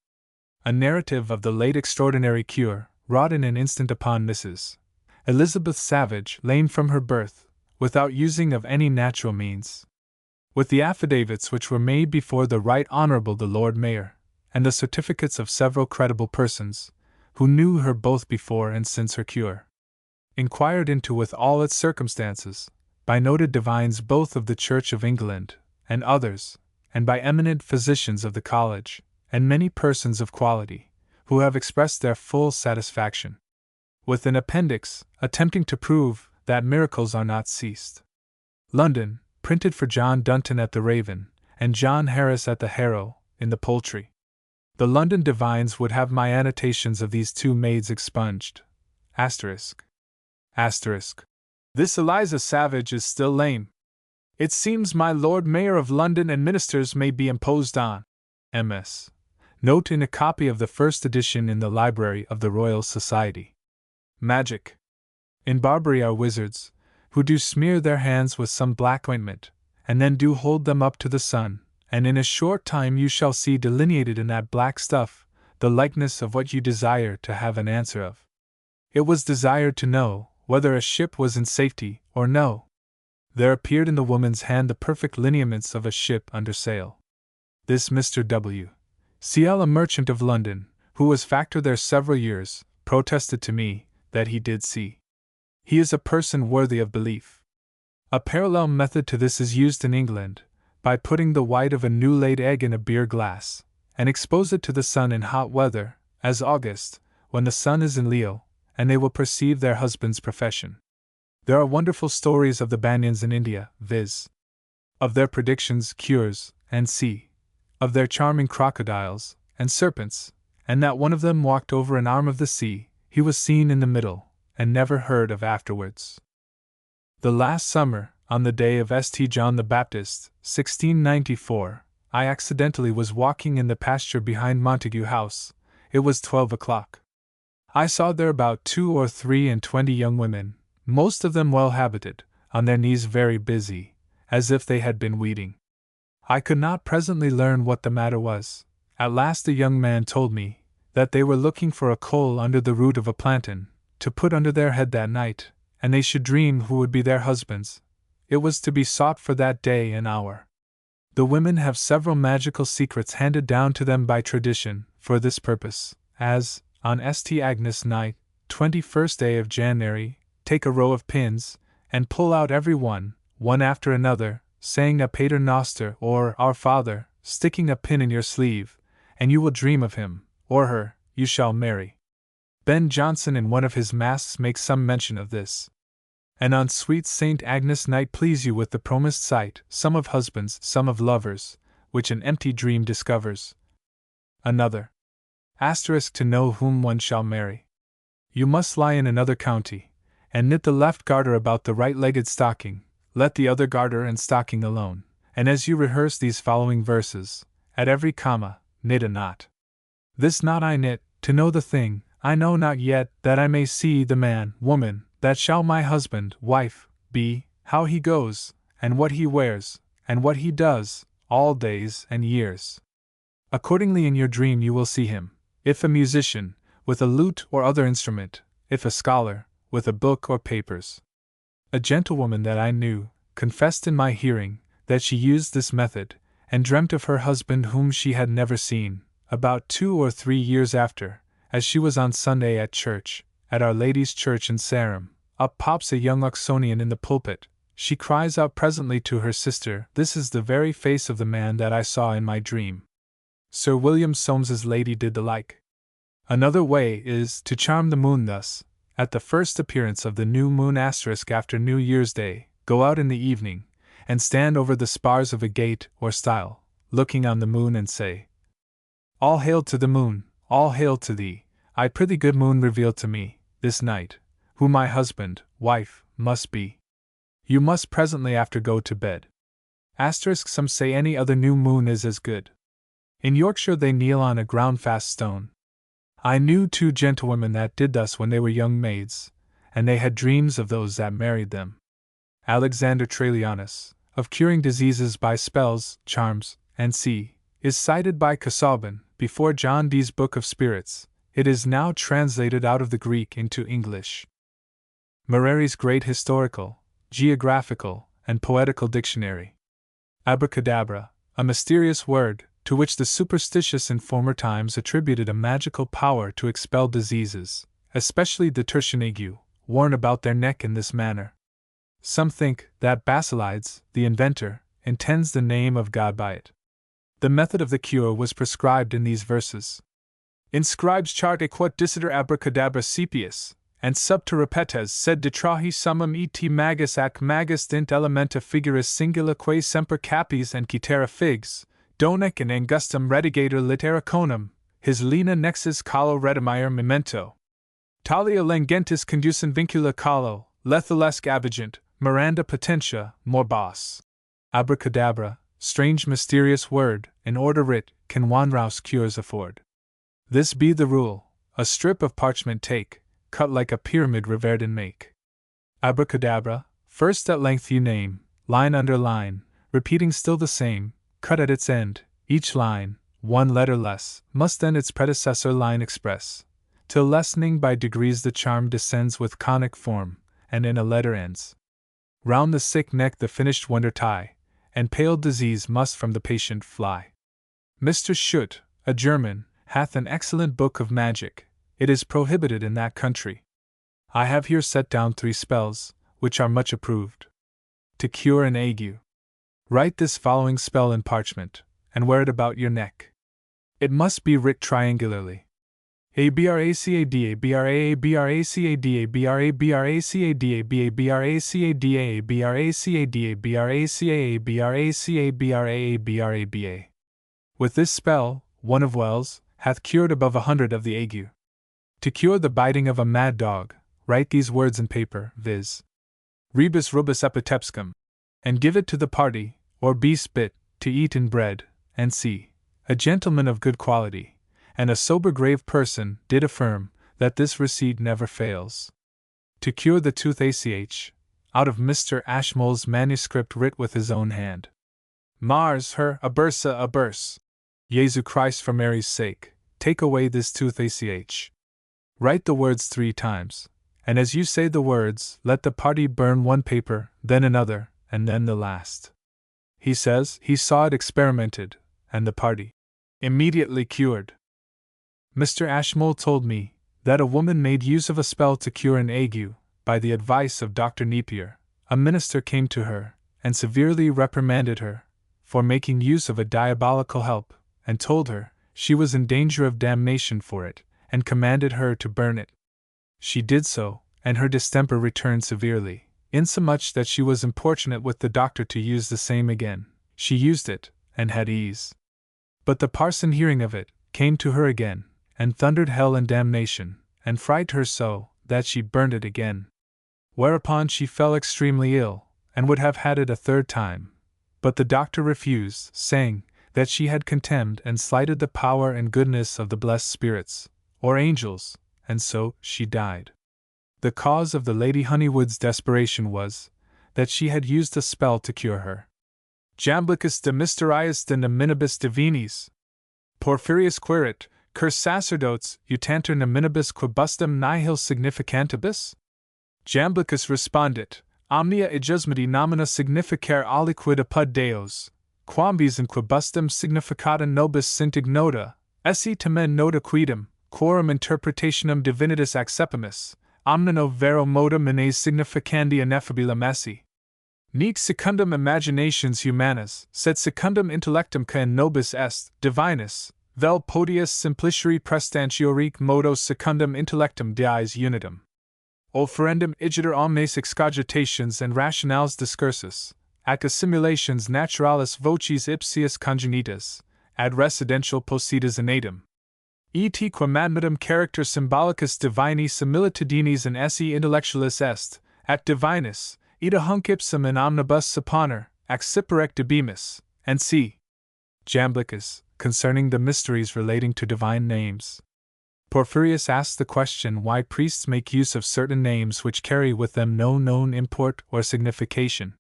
A narrative of the late extraordinary cure, wrought in an instant upon Mrs. Elizabeth Savage, lame from her birth, without using of any natural means. With the affidavits which were made before the Right Honourable the Lord Mayor, and the certificates of several credible persons, who knew her both before and since her cure. Inquired into with all its circumstances, by noted divines both of the Church of England, and others, and by eminent physicians of the college, and many persons of quality, who have expressed their full satisfaction. With an appendix, attempting to prove that miracles are not ceased. London, printed for John Dunton at the Raven, and John Harris at the Harrow, in the Poultry. The London divines would have my annotations of these two maids expunged. Asterisk. Asterisk. This Eliza Savage is still lame. It seems my Lord Mayor of London and ministers may be imposed on. MS. Note in a copy of the first edition in the Library of the Royal Society. Magic. In Barbary are wizards, who do smear their hands with some black ointment, and then do hold them up to the sun, and in a short time you shall see delineated in that black stuff the likeness of what you desire to have an answer of. It was desired to know whether a ship was in safety or no. There appeared in the woman's hand the perfect lineaments of a ship under sail. This Mr. W. C.L., a merchant of London, who was factor there several years, protested to me that he did see. He is a person worthy of belief. A parallel method to this is used in England, by putting the white of a new-laid egg in a beer glass, and expose it to the sun in hot weather, as August, when the sun is in Leo, and they will perceive their husband's profession. There are wonderful stories of the Banyans in India, viz. Of their predictions, cures, and of their charming crocodiles, and serpents, and that one of them walked over an arm of the sea, he was seen in the middle, and never heard of afterwards. The last summer, on the day of St. John the Baptist, 1694, I accidentally was walking in the pasture behind Montague House. It was 12 o'clock. I saw there about 2 or 23 young women, most of them well habited, on their knees very busy, as if they had been weeding. I could not presently learn what the matter was. At last a young man told me that they were looking for a coal under the root of a plantain, to put under their head that night, and they should dream who would be their husbands. It was to be sought for that day and hour. The women have several magical secrets handed down to them by tradition, for this purpose, as, on St. Agnes night, 21st day of January, take a row of pins, and pull out every one after another, saying a Pater Noster or Our Father, sticking a pin in your sleeve, and you will dream of him, or her, you shall marry. Ben Jonson in one of his masques makes some mention of this. And on sweet St. Agnes night please you with the promised sight, some of husbands, some of lovers, which an empty dream discovers. Another. Asterisk to know whom one shall marry. You must lie in another county, and knit the left garter about the right-legged stocking, let the other garter and stocking alone, and as you rehearse these following verses, at every comma, knit a knot. This knot I knit, to know the thing, I know not yet that I may see the man, woman, that shall my husband, wife, be, how he goes, and what he wears, and what he does, all days and years. Accordingly in your dream you will see him, if a musician, with a lute or other instrument, if a scholar, with a book or papers. A gentlewoman that I knew, confessed in my hearing, that she used this method, and dreamt of her husband whom she had never seen, about 2 or 3 years after, as she was on Sunday at church, at Our Lady's Church in Sarum. Up pops a young Oxonian in the pulpit. She cries out presently to her sister, "This is the very face of the man that I saw in my dream." Sir William Solmes's lady did the like. Another way is to charm the moon thus: at the first appearance of the new moon after New Year's Day, go out in the evening, and stand over the spars of a gate or stile, looking on the moon, and say, "All hail to the moon, all hail to thee, I prithee good moon reveal to me, this night, who my husband, wife, must be." You must presently after go to bed. Some say any other new moon is as good. In Yorkshire they kneel on a ground-fast stone. I knew 2 gentlewomen that did thus when they were young maids, and they had dreams of those that married them. Alexander Traianus, of curing diseases by spells, charms, and is cited by Casaubon, before John Dee's Book of Spirits. It is now translated out of the Greek into English. Marery's great historical, geographical, and poetical dictionary. Abracadabra, a mysterious word, to which the superstitious in former times attributed a magical power to expel diseases, especially the tertian ague, worn about their neck in this manner. Some think that Basilides, the inventor, intends the name of God by it. The method of the cure was prescribed in these verses. Inscribes charte quod dicitur abracadabra sepius, and subter repetes sed detrahi summum et magus ac magus dint elementa figuris singula quae semper capis and citera figs, donec in angustum redigator litera conum, his lena nexus callo redimier memento. Talia langentis conducen vincula callo, lethalesque abigent, miranda potentia, morbos. Abracadabra, strange mysterious word, in order writ, can wondrous cures afford. This be the rule: a strip of parchment take, cut like a pyramid revered in make. Abracadabra, first at length you name, line under line, repeating still the same, cut at its end, each line, 1 letter less, must then its predecessor line express, till lessening by degrees the charm descends with conic form, and in a letter ends. Round the sick neck the finished wonder tie, and pale disease must from the patient fly. Mr. Schutt, a German, hath an excellent book of magic. It is prohibited in that country. I have here set down 3 spells, which are much approved. To cure an ague. Write this following spell in parchment, and wear it about your neck. It must be writ triangularly. Abracada bracada bracada bracada bracada bracada bracada. With this spell, one of Wells hath cured above 100 of the ague. To cure the biting of a mad dog, write these words in paper, viz. Rebus rubus epitepscum, and give it to the party, or beast bit, to eat in bread, and see. A gentleman of good quality, and a sober grave person, did affirm, that this receipt never fails. To cure the tooth out of Mr. Ashmole's manuscript writ with his own hand. Mars her, a burse. Jesu Christ, for Mary's sake, take away this tooth Write the words 3 times, and as you say the words, let the party burn one paper, then another, and then the last. He says he saw it experimented, and the party immediately cured. Mr. Ashmole told me that a woman made use of a spell to cure an ague, by the advice of Dr. Napier. A minister came to her, and severely reprimanded her for making use of a diabolical help, and told her she was in danger of damnation for it, and commanded her to burn it. She did so, and her distemper returned severely, insomuch that she was importunate with the doctor to use the same again. She used it, and had ease. But the parson, hearing of it, came to her again, and thundered hell and damnation, and frightened her so, that she burned it again. Whereupon she fell extremely ill, and would have had it a 3rd time. But the doctor refused, saying that she had contemned and slighted the power and goodness of the blessed spirits, or angels, and so she died. The cause of the Lady Honeywood's desperation was that she had used a spell to cure her. Jamblicus de mysteriis de nominibus divinis. Porphyrius querit, cur sacerdotes, utanter nominibus quibusdem nihil significantibus? Jamblicus respondit, omnia ejusmati nomina significare aliquid apud Deos, quambis in quibusdem significata nobis sint ignota, esse tamen nota quidem, quorum interpretationem divinitas accepimus, omnino vero moda mines significandi ineffabilem esse. Nec secundum imaginations humanas, sed secundum intellectum ca in nobis est, divinus, vel podius simpliceri prestantiorique modo secundum intellectum dies unitum. Offerendum igiter omnes excogitations and rationales discursus, ac assimilations naturalis vocis ipsius congenitas, ad residential possidas inatum. Et quam admitum character symbolicus divini similitudinis in esse intellectualis est, at divinus, ita hunc ipsum in omnibus supponer, acciperec debimus, and c. Jamblicus, concerning the mysteries relating to divine names. Porphyrius asks the question why priests make use of certain names which carry with them no known import or signification.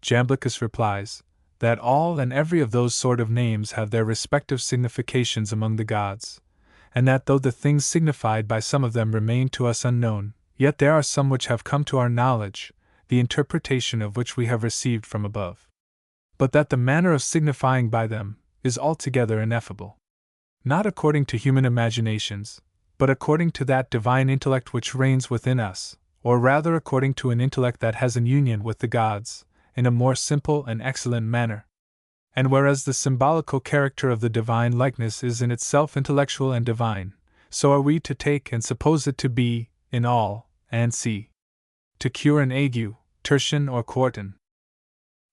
Jamblicus replies, that all and every of those sort of names have their respective significations among the gods, and that though the things signified by some of them remain to us unknown, yet there are some which have come to our knowledge, the interpretation of which we have received from above. But that the manner of signifying by them is altogether ineffable. Not according to human imaginations, but according to that divine intellect which reigns within us, or rather according to an intellect that has an union with the gods, in a more simple and excellent manner. And whereas the symbolical character of the divine likeness is in itself intellectual and divine, so are we to take and suppose it to be, in all, and see. To cure an ague, tertian or quartan.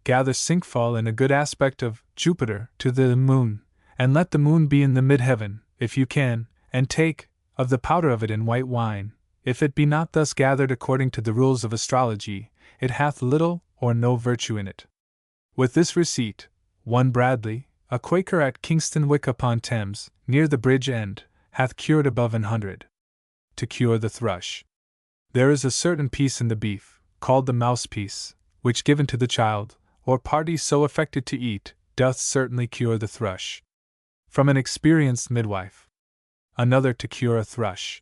Gather sinkfall in a good aspect of Jupiter to the moon, and let the moon be in the mid-heaven, if you can, and take of the powder of it in white wine. If it be not thus gathered according to the rules of astrology, it hath little or no virtue in it. With this receipt, one Bradley, a Quaker at Kingston Wick upon Thames, near the bridge end, hath cured above 100. To cure the thrush. There is a certain piece in the beef, called the mouse-piece, which given to the child, or party so affected to eat, doth certainly cure the thrush. From an experienced midwife. Another to cure a thrush.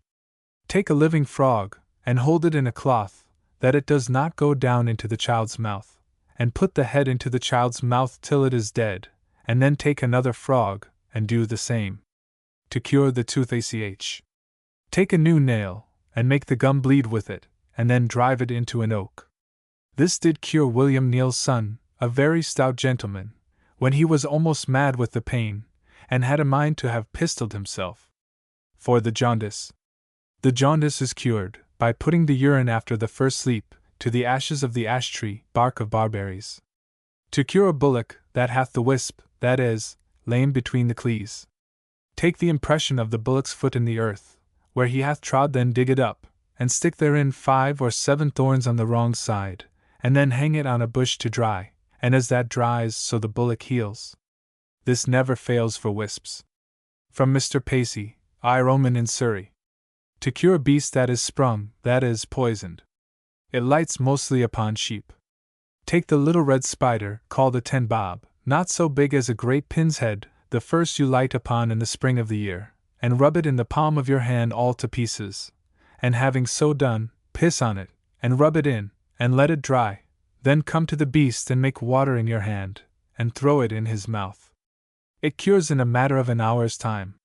Take a living frog, and hold it in a cloth, that it does not go down into the child's mouth, and put the head into the child's mouth till it is dead, and then take another frog, and do the same. To cure the tooth. Take a new nail, and make the gum bleed with it, and then drive it into an oak. This did cure William Neal's son, a very stout gentleman, when he was almost mad with the pain, and had a mind to have pistoled himself. For the jaundice. The jaundice is cured by putting the urine after the first sleep to the ashes of the ash tree, bark of barberries. To cure a bullock that hath the wisp, that is, lame between the clees. Take the impression of the bullock's foot in the earth, where he hath trod, then dig it up, and stick therein 5 or 7 thorns on the wrong side, and then hang it on a bush to dry, and as that dries, so the bullock heals. This never fails for wisps. From Mr. Pacey, Iroman in Surrey. To cure a beast that is sprung, that is, poisoned. It lights mostly upon sheep. Take the little red spider, called a 10-bob, not so big as a great pin's head, the first you light upon in the spring of the year, and rub it in the palm of your hand all to pieces, and having so done, piss on it, and rub it in, and let it dry, then come to the beast and make water in your hand, and throw it in his mouth. It cures in a matter of an hour's time.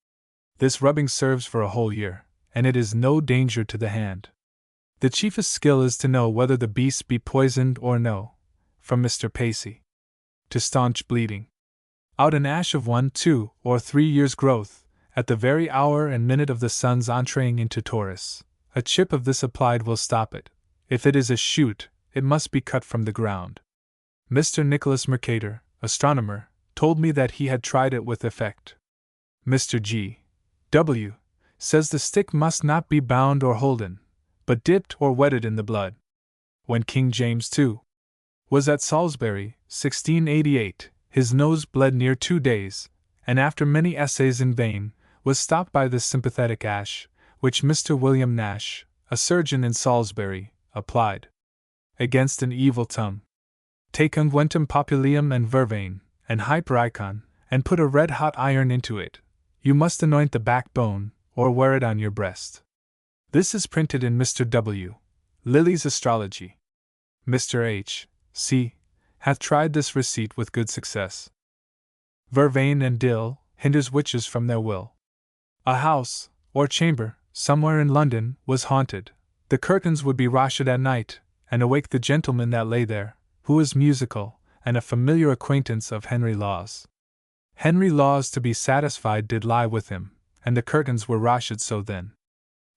This rubbing serves for a whole year, and it is no danger to the hand. The chiefest skill is to know whether the beast be poisoned or no. From Mr. Pacey. To staunch bleeding. Out an ash of 1, 2, or 3 years' growth, at the very hour and minute of the sun's entreing into Taurus, a chip of this applied will stop it. If it is a shoot, it must be cut from the ground. Mr. Nicholas Mercator, astronomer, told me that he had tried it with effect. Mr. G. W. says the stick must not be bound or holden, but dipped or wetted in the blood. When King James II was at Salisbury, 1688, his nose bled near 2 days, and after many essays in vain, was stopped by this sympathetic ash, which Mr. William Nash, a surgeon in Salisbury, applied against an evil tongue. Take unguentum populeum and vervain, and hypericon, and put a red-hot iron into it. You must anoint the backbone, or wear it on your breast. This is printed in Mr. W. Lilly's Astrology. Mr. H. C. hath tried this receipt with good success. Vervain and dill hinders witches from their will. A house, or chamber, somewhere in London, was haunted. The curtains would be rash'd at night, and awake the gentleman that lay there, who was musical, and a familiar acquaintance of Henry Lawes. Henry Lawes, to be satisfied, did lie with him, and the curtains were rash'd so then.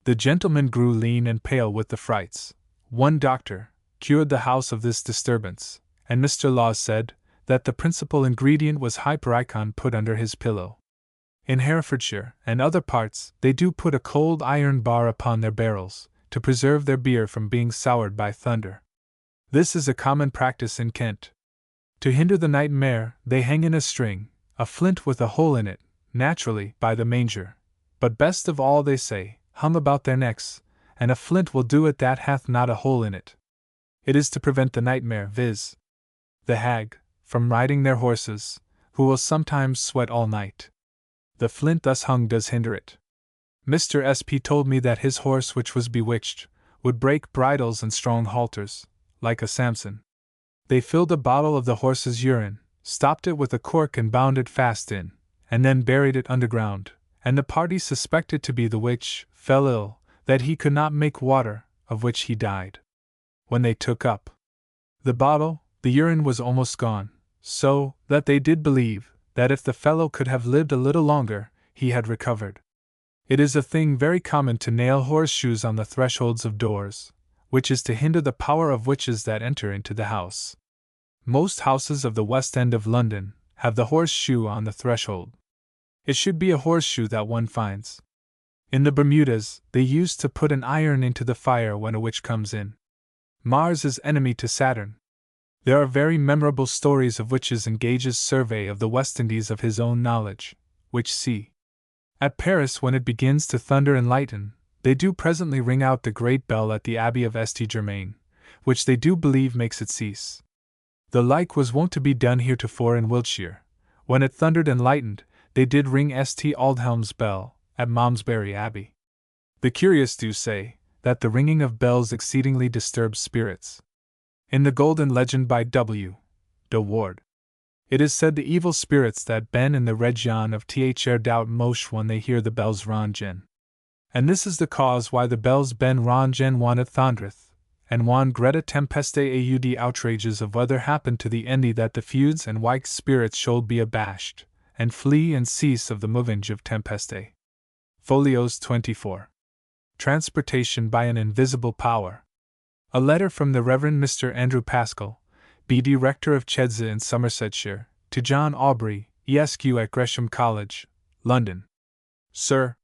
The gentleman grew lean and pale with the frights. One doctor cured the house of this disturbance, and Mr. Lawes said that the principal ingredient was hypericon put under his pillow. In Herefordshire and other parts they do put a cold iron bar upon their barrels, to preserve their beer from being soured by thunder. This is a common practice in Kent. To hinder the nightmare, they hang in a string a flint with a hole in it, naturally, by the manger. But best of all, they say, hung about their necks, and a flint will do it that hath not a hole in it. It is to prevent the nightmare, viz. the hag, from riding their horses, who will sometimes sweat all night. The flint thus hung does hinder it. Mr. S.P. told me that his horse, which was bewitched, would break bridles and strong halters, like a Samson. They filled a bottle of the horse's urine, stopped it with a cork and bound it fast in, and then buried it underground, and the party suspected to be the witch fell ill, that he could not make water, of which he died. When they took up the bottle, the urine was almost gone, so that they did believe that if the fellow could have lived a little longer, he had recovered. It is a thing very common to nail horseshoes on the thresholds of doors, which is to hinder the power of witches that enter into the house. Most houses of the West End of London have the horseshoe on the threshold. It should be a horseshoe that one finds. In the Bermudas, they used to put an iron into the fire when a witch comes in. Mars is enemy to Saturn. There are very memorable stories of witches in Gage's survey of the West Indies of his own knowledge, which see. At Paris, when it begins to thunder and lighten, they do presently ring out the great bell at the Abbey of St. Germain, which they do believe makes it cease. The like was wont to be done heretofore in Wiltshire. When it thundered and lightened, they did ring St. Aldhelm's bell at Malmesbury Abbey. The curious do say that the ringing of bells exceedingly disturbs spirits. In the Golden Legend by W. de Ward, it is said the evil spirits that ben in the region of Thr doubt mosh when they hear the bells rongen. And this is the cause why the bells ben rongen wanted thondreth, and wan greta tempeste aud outrages of weather happen to the endy that the feuds and white spirits should be abashed, and flee and cease of the moving of tempeste. Folios 24. Transportation by an invisible power. A letter from the Reverend Mr. Andrew Paschal, B.D. Rector of Chedza in Somersetshire, to John Aubrey, Esq. at Gresham College, London. Sir,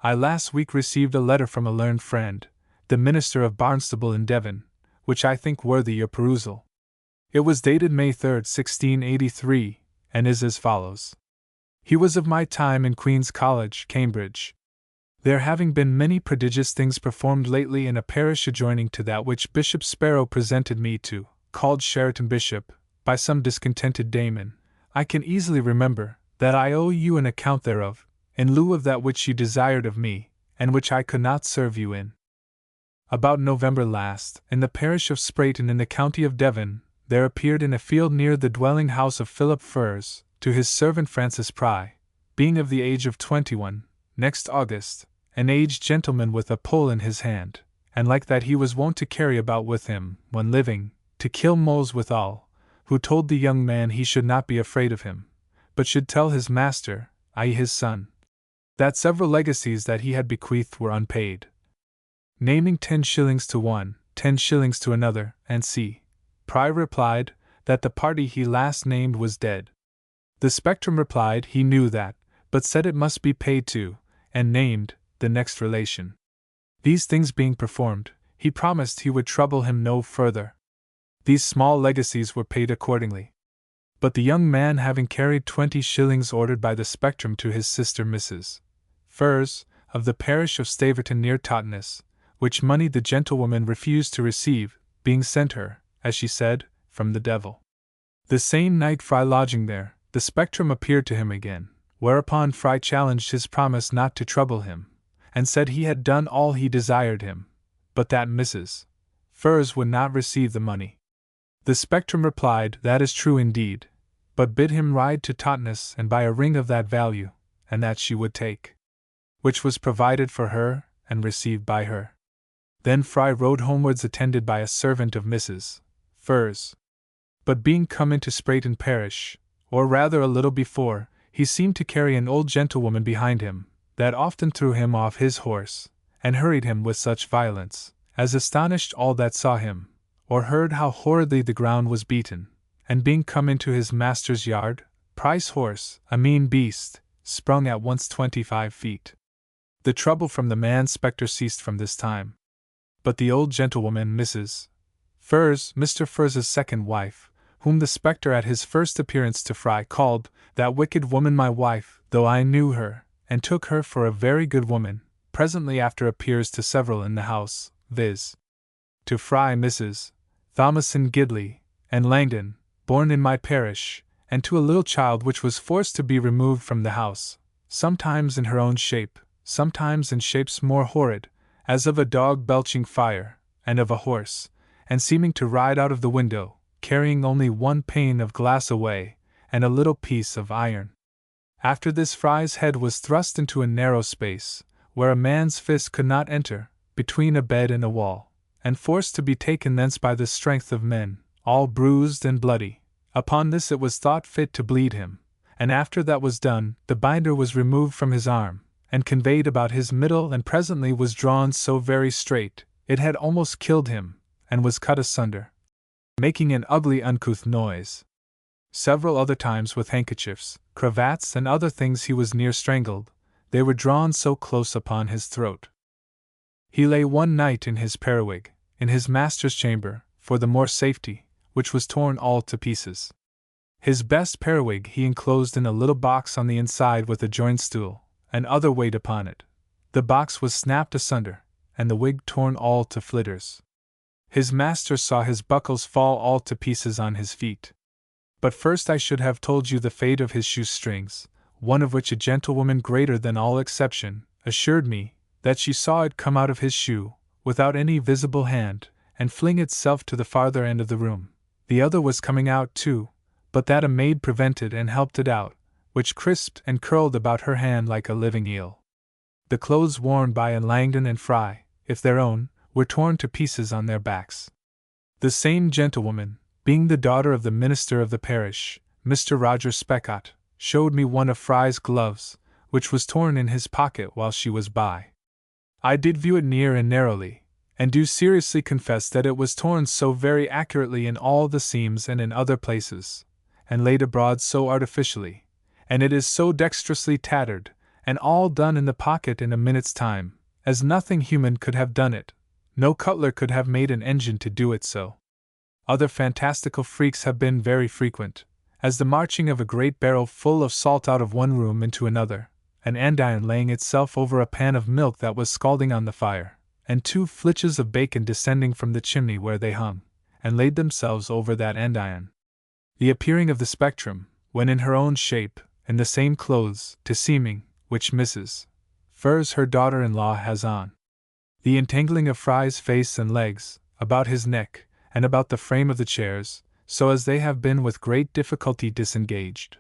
I last week received a letter from a learned friend, the minister of Barnstable in Devon, which I think worthy your perusal. It was dated May 3, 1683, and is as follows. He was of my time in Queen's College, Cambridge. There having been many prodigious things performed lately in a parish adjoining to that which Bishop Sparrow presented me to, called Sheraton Bishop, by some discontented Damon, I can easily remember that I owe you an account thereof, in lieu of that which you desired of me, and which I could not serve you in. About November last, in the parish of Sprayton in the county of Devon, there appeared in a field near the dwelling house of Philip Furze, to his servant Francis Pry, being of the age of 21, next August, an aged gentleman with a pole in his hand, and like that he was wont to carry about with him, when living, to kill moles withal, who told the young man he should not be afraid of him, but should tell his master, i.e. his son, that several legacies that he had bequeathed were unpaid, naming 10 shillings to one, 10 shillings to another, and c. Pry replied that the party he last named was dead. The spectrum replied he knew that, but said it must be paid to, and named the next relation. These things being performed, he promised he would trouble him no further. These small legacies were paid accordingly. But the young man having carried 20 shillings ordered by the spectrum to his sister Mrs. Furze, of the parish of Staverton near Totnes, which money the gentlewoman refused to receive, being sent her, as she said, from the devil. The same night Fry lodging there, the spectrum appeared to him again, whereupon Fry challenged his promise not to trouble him, and said he had done all he desired him, but that Mrs. Furze would not receive the money. The spectrum replied, that is true indeed, but bid him ride to Totnes and buy a ring of that value, and that she would take, which was provided for her and received by her. Then Fry rode homewards attended by a servant of Mrs. Furze. But being come into Sprayton parish, or rather a little before, he seemed to carry an old gentlewoman behind him, that often threw him off his horse, and hurried him with such violence, as astonished all that saw him, or heard how horridly the ground was beaten, and being come into his master's yard, Price horse, a mean beast, sprung at once 25 feet. The trouble from the man-spectre ceased from this time. But the old gentlewoman, Mrs. Furze, Mr. Furze's second wife, whom the spectre at his first appearance to Fry called, that wicked woman my wife, though I knew her, and took her for a very good woman, presently after appears to several in the house, viz. To Fry Mrs. Thomason Gidley, and Langdon, born in my parish, and to a little child which was forced to be removed from the house, sometimes in her own shape, sometimes in shapes more horrid, as of a dog belching fire, and of a horse, and seeming to ride out of the window, carrying only one pane of glass away, and a little piece of iron. After this Fry's head was thrust into a narrow space, where a man's fist could not enter, between a bed and a wall, and forced to be taken thence by the strength of men, all bruised and bloody. Upon this it was thought fit to bleed him, and after that was done, the binder was removed from his arm, and conveyed about his middle, and presently was drawn so very straight, it had almost killed him, and was cut asunder, making an ugly uncouth noise. Several other times with handkerchiefs, cravats, and other things he was near strangled, they were drawn so close upon his throat. He lay one night in his periwig, in his master's chamber, for the more safety, which was torn all to pieces. His best periwig he enclosed in a little box on the inside with a joined stool, and other weight upon it. The box was snapped asunder, and the wig torn all to flitters. His master saw his buckles fall all to pieces on his feet. But first I should have told you the fate of his shoestrings, one of which a gentlewoman greater than all exception assured me that she saw it come out of his shoe, without any visible hand, and fling itself to the farther end of the room. The other was coming out too, but that a maid prevented and helped it out, which crisped and curled about her hand like a living eel. The clothes worn by Langdon and Fry, if their own, were torn to pieces on their backs. The same gentlewoman, being the daughter of the minister of the parish, Mr. Roger Speckott, showed me one of Fry's gloves, which was torn in his pocket while she was by. I did view it near and narrowly, and do seriously confess that it was torn so very accurately in all the seams and in other places, and laid abroad so artificially, and it is so dexterously tattered, and all done in the pocket in a minute's time, as nothing human could have done it. No cutler could have made an engine to do it so. Other fantastical freaks have been very frequent, as the marching of a great barrel full of salt out of one room into another, an andiron laying itself over a pan of milk that was scalding on the fire, and 2 flitches of bacon descending from the chimney where they hung, and laid themselves over that andiron. The appearing of the spectrum, when in her own shape, in the same clothes, to seeming, which Mrs. Furze her daughter-in-law has on. The entangling of Fry's face and legs, about his neck, and about the frame of the chairs, so as they have been with great difficulty disengaged.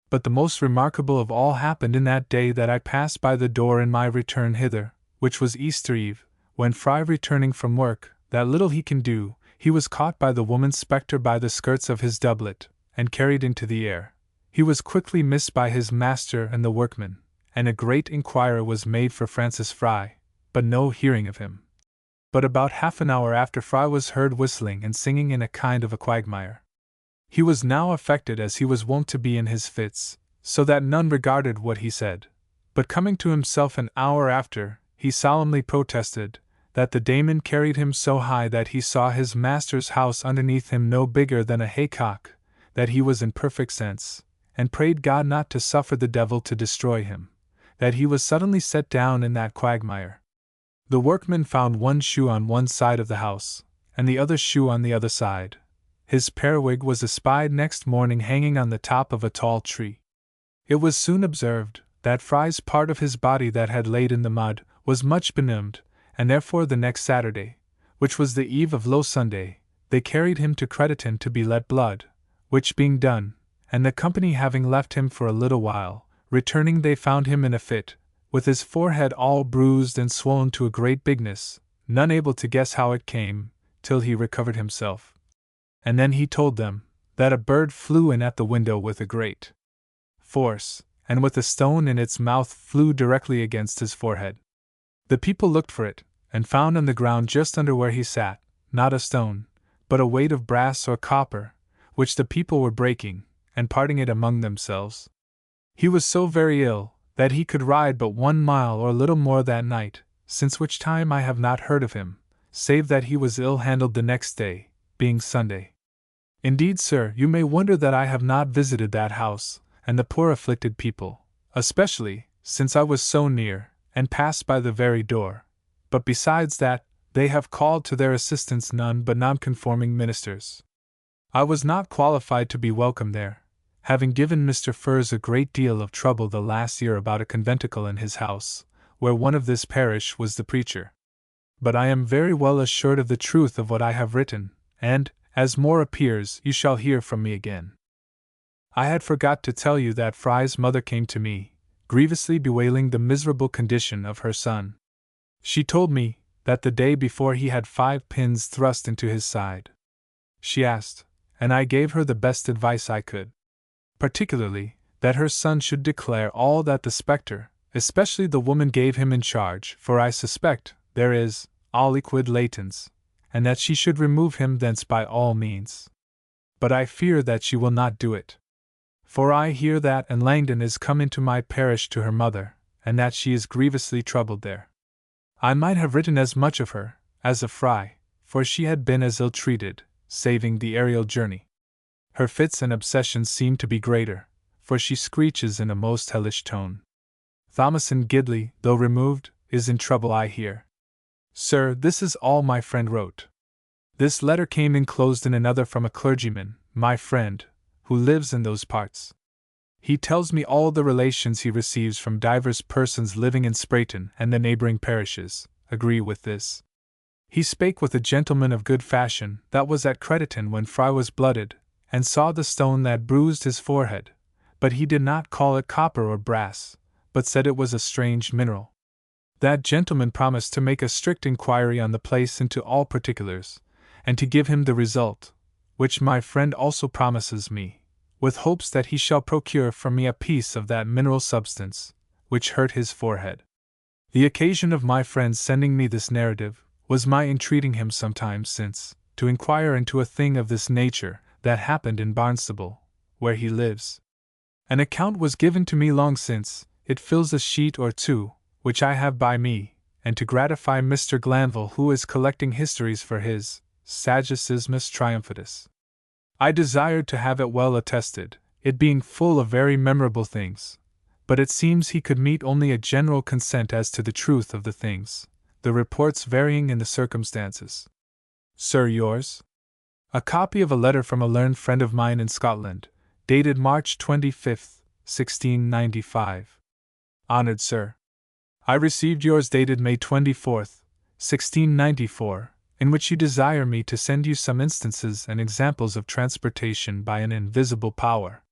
But the most remarkable of all happened in that day that I passed by the door in my return hither, which was Easter Eve, when Fry returning from work, that little he can do, he was caught by the woman spectre by the skirts of his doublet, and carried into the air. He was quickly missed by his master and the workmen, and a great inquiry was made for Francis Fry, but no hearing of him. But about half an hour after Fry was heard whistling and singing in a kind of a quagmire. He was now affected as he was wont to be in his fits, so that none regarded what he said. But coming to himself an hour after, he solemnly protested that the daemon carried him so high that he saw his master's house underneath him no bigger than a haycock, that he was in perfect sense, and prayed God not to suffer the devil to destroy him, that he was suddenly set down in that quagmire. The workman found one shoe on one side of the house, and the other shoe on the other side. His periwig was espied next morning hanging on the top of a tall tree. It was soon observed that Fry's part of his body that had laid in the mud was much benumbed, and therefore the next Saturday, which was the eve of Low Sunday, they carried him to Crediton to be let blood, which being done, and the company having left him for a little while, returning they found him in a fit, with his forehead all bruised and swollen to a great bigness, none able to guess how it came, till he recovered himself. And then he told them that a bird flew in at the window with a great force, and with a stone in its mouth flew directly against his forehead. The people looked for it, and found on the ground just under where he sat, not a stone, but a weight of brass or copper, which the people were breaking, and parting it among themselves. He was so very ill, that he could ride but 1 mile or little more that night, since which time I have not heard of him, save that he was ill-handled the next day, being Sunday. Indeed, sir, you may wonder that I have not visited that house, and the poor afflicted people, especially, since I was so near, and passed by the very door. But besides that, they have called to their assistance none but nonconforming ministers. I was not qualified to be welcome there, having given Mr. Furze a great deal of trouble the last year about a conventicle in his house, where one of this parish was the preacher. But I am very well assured of the truth of what I have written, and, as more appears, you shall hear from me again. I had forgot to tell you that Fry's mother came to me, grievously bewailing the miserable condition of her son. She told me that the day before he had 5 pins thrust into his side. She asked, and I gave her the best advice I could. Particularly, that her son should declare all that the spectre, especially the woman, gave him in charge, for I suspect there is aliquid latens, and that she should remove him thence by all means. But I fear that she will not do it. For I hear that Anne Langdon is come into my parish to her mother, and that she is grievously troubled there. I might have written as much of her as of Fry, for she had been as ill-treated, saving the aerial journey. Her fits and obsessions seem to be greater, for she screeches in a most hellish tone. Thomason Gidley, though removed, is in trouble, I hear. Sir, this is all my friend wrote. This letter came enclosed in another from a clergyman, my friend, who lives in those parts. He tells me all the relations he receives from divers persons living in Sprayton and the neighboring parishes agree with this. He spake with a gentleman of good fashion that was at Crediton when Fry was blooded, and saw the stone that bruised his forehead, but he did not call it copper or brass, but said it was a strange mineral. That gentleman promised to make a strict inquiry on the place into all particulars, and to give him the result, which my friend also promises me, with hopes that he shall procure for me a piece of that mineral substance, which hurt his forehead. The occasion of my friend's sending me this narrative was my entreating him some time since to inquire into a thing of this nature that happened in Barnstable, where he lives. An account was given to me long since. It fills a sheet or 2, which I have by me, and to gratify Mr. Glanville, who is collecting histories for his Saggicismus Triumphatus. I desired to have it well attested, it being full of very memorable things, but it seems he could meet only a general consent as to the truth of the things, the reports varying in the circumstances. Sir, yours? A copy of a letter from a learned friend of mine in Scotland, dated March 25th, 1695. Honored Sir, I received yours dated May 24th, 1694, in which you desire me to send you some instances and examples of transportation by an invisible power.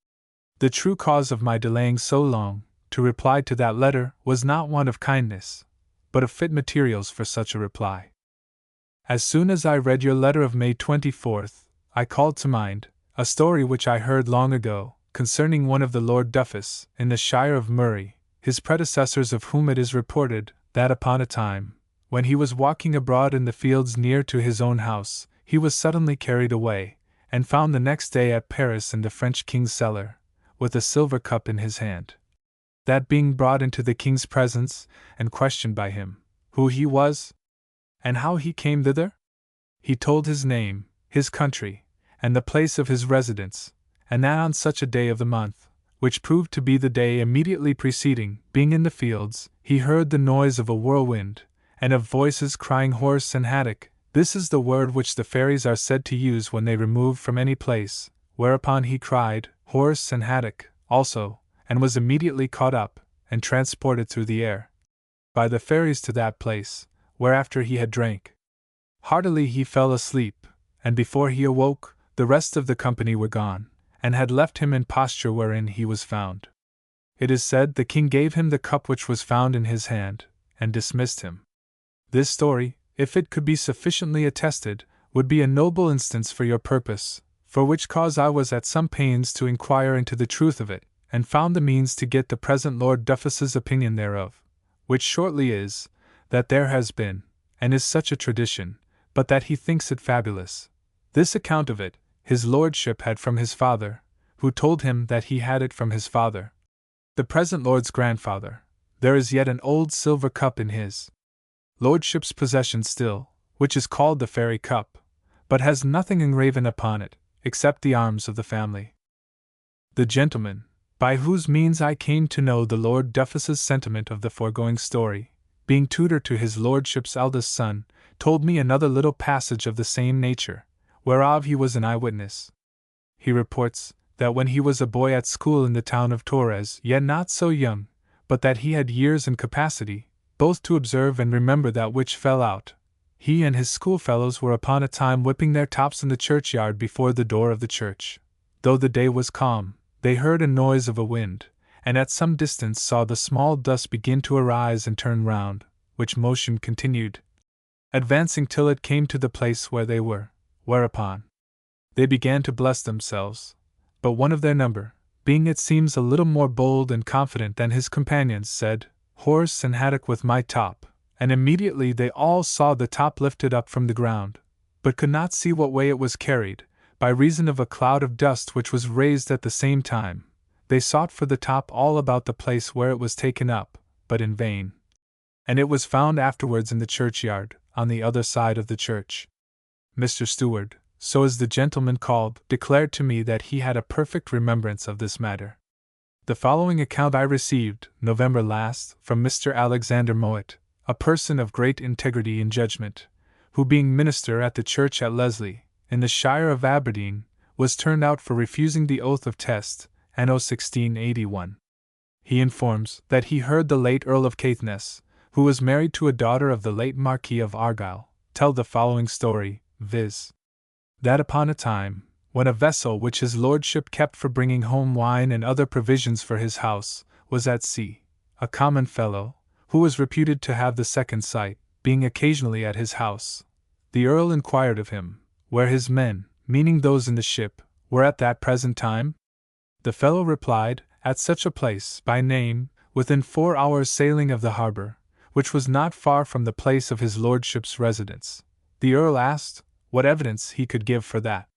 The true cause of my delaying so long to reply to that letter was not want of kindness, but of fit materials for such a reply. As soon as I read your letter of May 24th, I called to mind a story which I heard long ago, concerning one of the Lord Duffus, in the shire of Murray, his predecessors, of whom it is reported that upon a time, when he was walking abroad in the fields near to his own house, he was suddenly carried away, and found the next day at Paris in the French king's cellar, with a silver cup in his hand. That being brought into the king's presence, and questioned by him, who he was, and how he came thither, he told his name, his country, and the place of his residence, and that on such a day of the month, which proved to be the day immediately preceding. Being in the fields, he heard the noise of a whirlwind, and of voices crying horse and haddock. This is the word which the fairies are said to use when they remove from any place, whereupon he cried, horse and haddock, also, and was immediately caught up, and transported through the air by the fairies to that place, where after he had drank heartily he fell asleep, and before he awoke, the rest of the company were gone, and had left him in posture wherein he was found. It is said the king gave him the cup which was found in his hand, and dismissed him. This story, if it could be sufficiently attested, would be a noble instance for your purpose, for which cause I was at some pains to inquire into the truth of it, and found the means to get the present Lord Duffus's opinion thereof, which shortly is, that there has been, and is such a tradition, but that he thinks it fabulous. This account of it, his lordship had from his father, who told him that he had it from his father, the present lord's grandfather. There is yet an old silver cup in his lordship's possession still, which is called the fairy cup, but has nothing engraven upon it, except the arms of the family. The gentleman, by whose means I came to know the Lord Duffus's sentiment of the foregoing story, being tutor to his lordship's eldest son, told me another little passage of the same nature, whereof he was an eyewitness. He reports that when he was a boy at school in the town of Torres, yet not so young, but that he had years and capacity, both to observe and remember that which fell out, he and his schoolfellows were upon a time whipping their tops in the churchyard before the door of the church. Though the day was calm, they heard a noise of a wind, and at some distance saw the small dust begin to arise and turn round, which motion continued, advancing till it came to the place where they were, whereupon they began to bless themselves. But one of their number, being it seems a little more bold and confident than his companions, said, horse and haddock with my top, and immediately they all saw the top lifted up from the ground, but could not see what way it was carried, by reason of a cloud of dust which was raised at the same time. They sought for the top all about the place where it was taken up, but in vain. And it was found afterwards in the churchyard, on the other side of the church. Mr. Stewart, so is the gentleman called, declared to me that he had a perfect remembrance of this matter. The following account I received, November last, from Mr. Alexander Mowat, a person of great integrity and judgment, who being minister at the church at Leslie, in the shire of Aberdeen, was turned out for refusing the oath of test, anno 1681. He informs that he heard the late Earl of Caithness, who was married to a daughter of the late Marquis of Argyll, tell the following story, viz. That upon a time, when a vessel which his lordship kept for bringing home wine and other provisions for his house, was at sea, a common fellow, who was reputed to have the second sight, being occasionally at his house, the Earl inquired of him, where his men, meaning those in the ship, were at that present time? The fellow replied, at such a place, by name, within 4 hours' sailing of the harbour, which was not far from the place of his lordship's residence. The Earl asked what evidence he could give for that.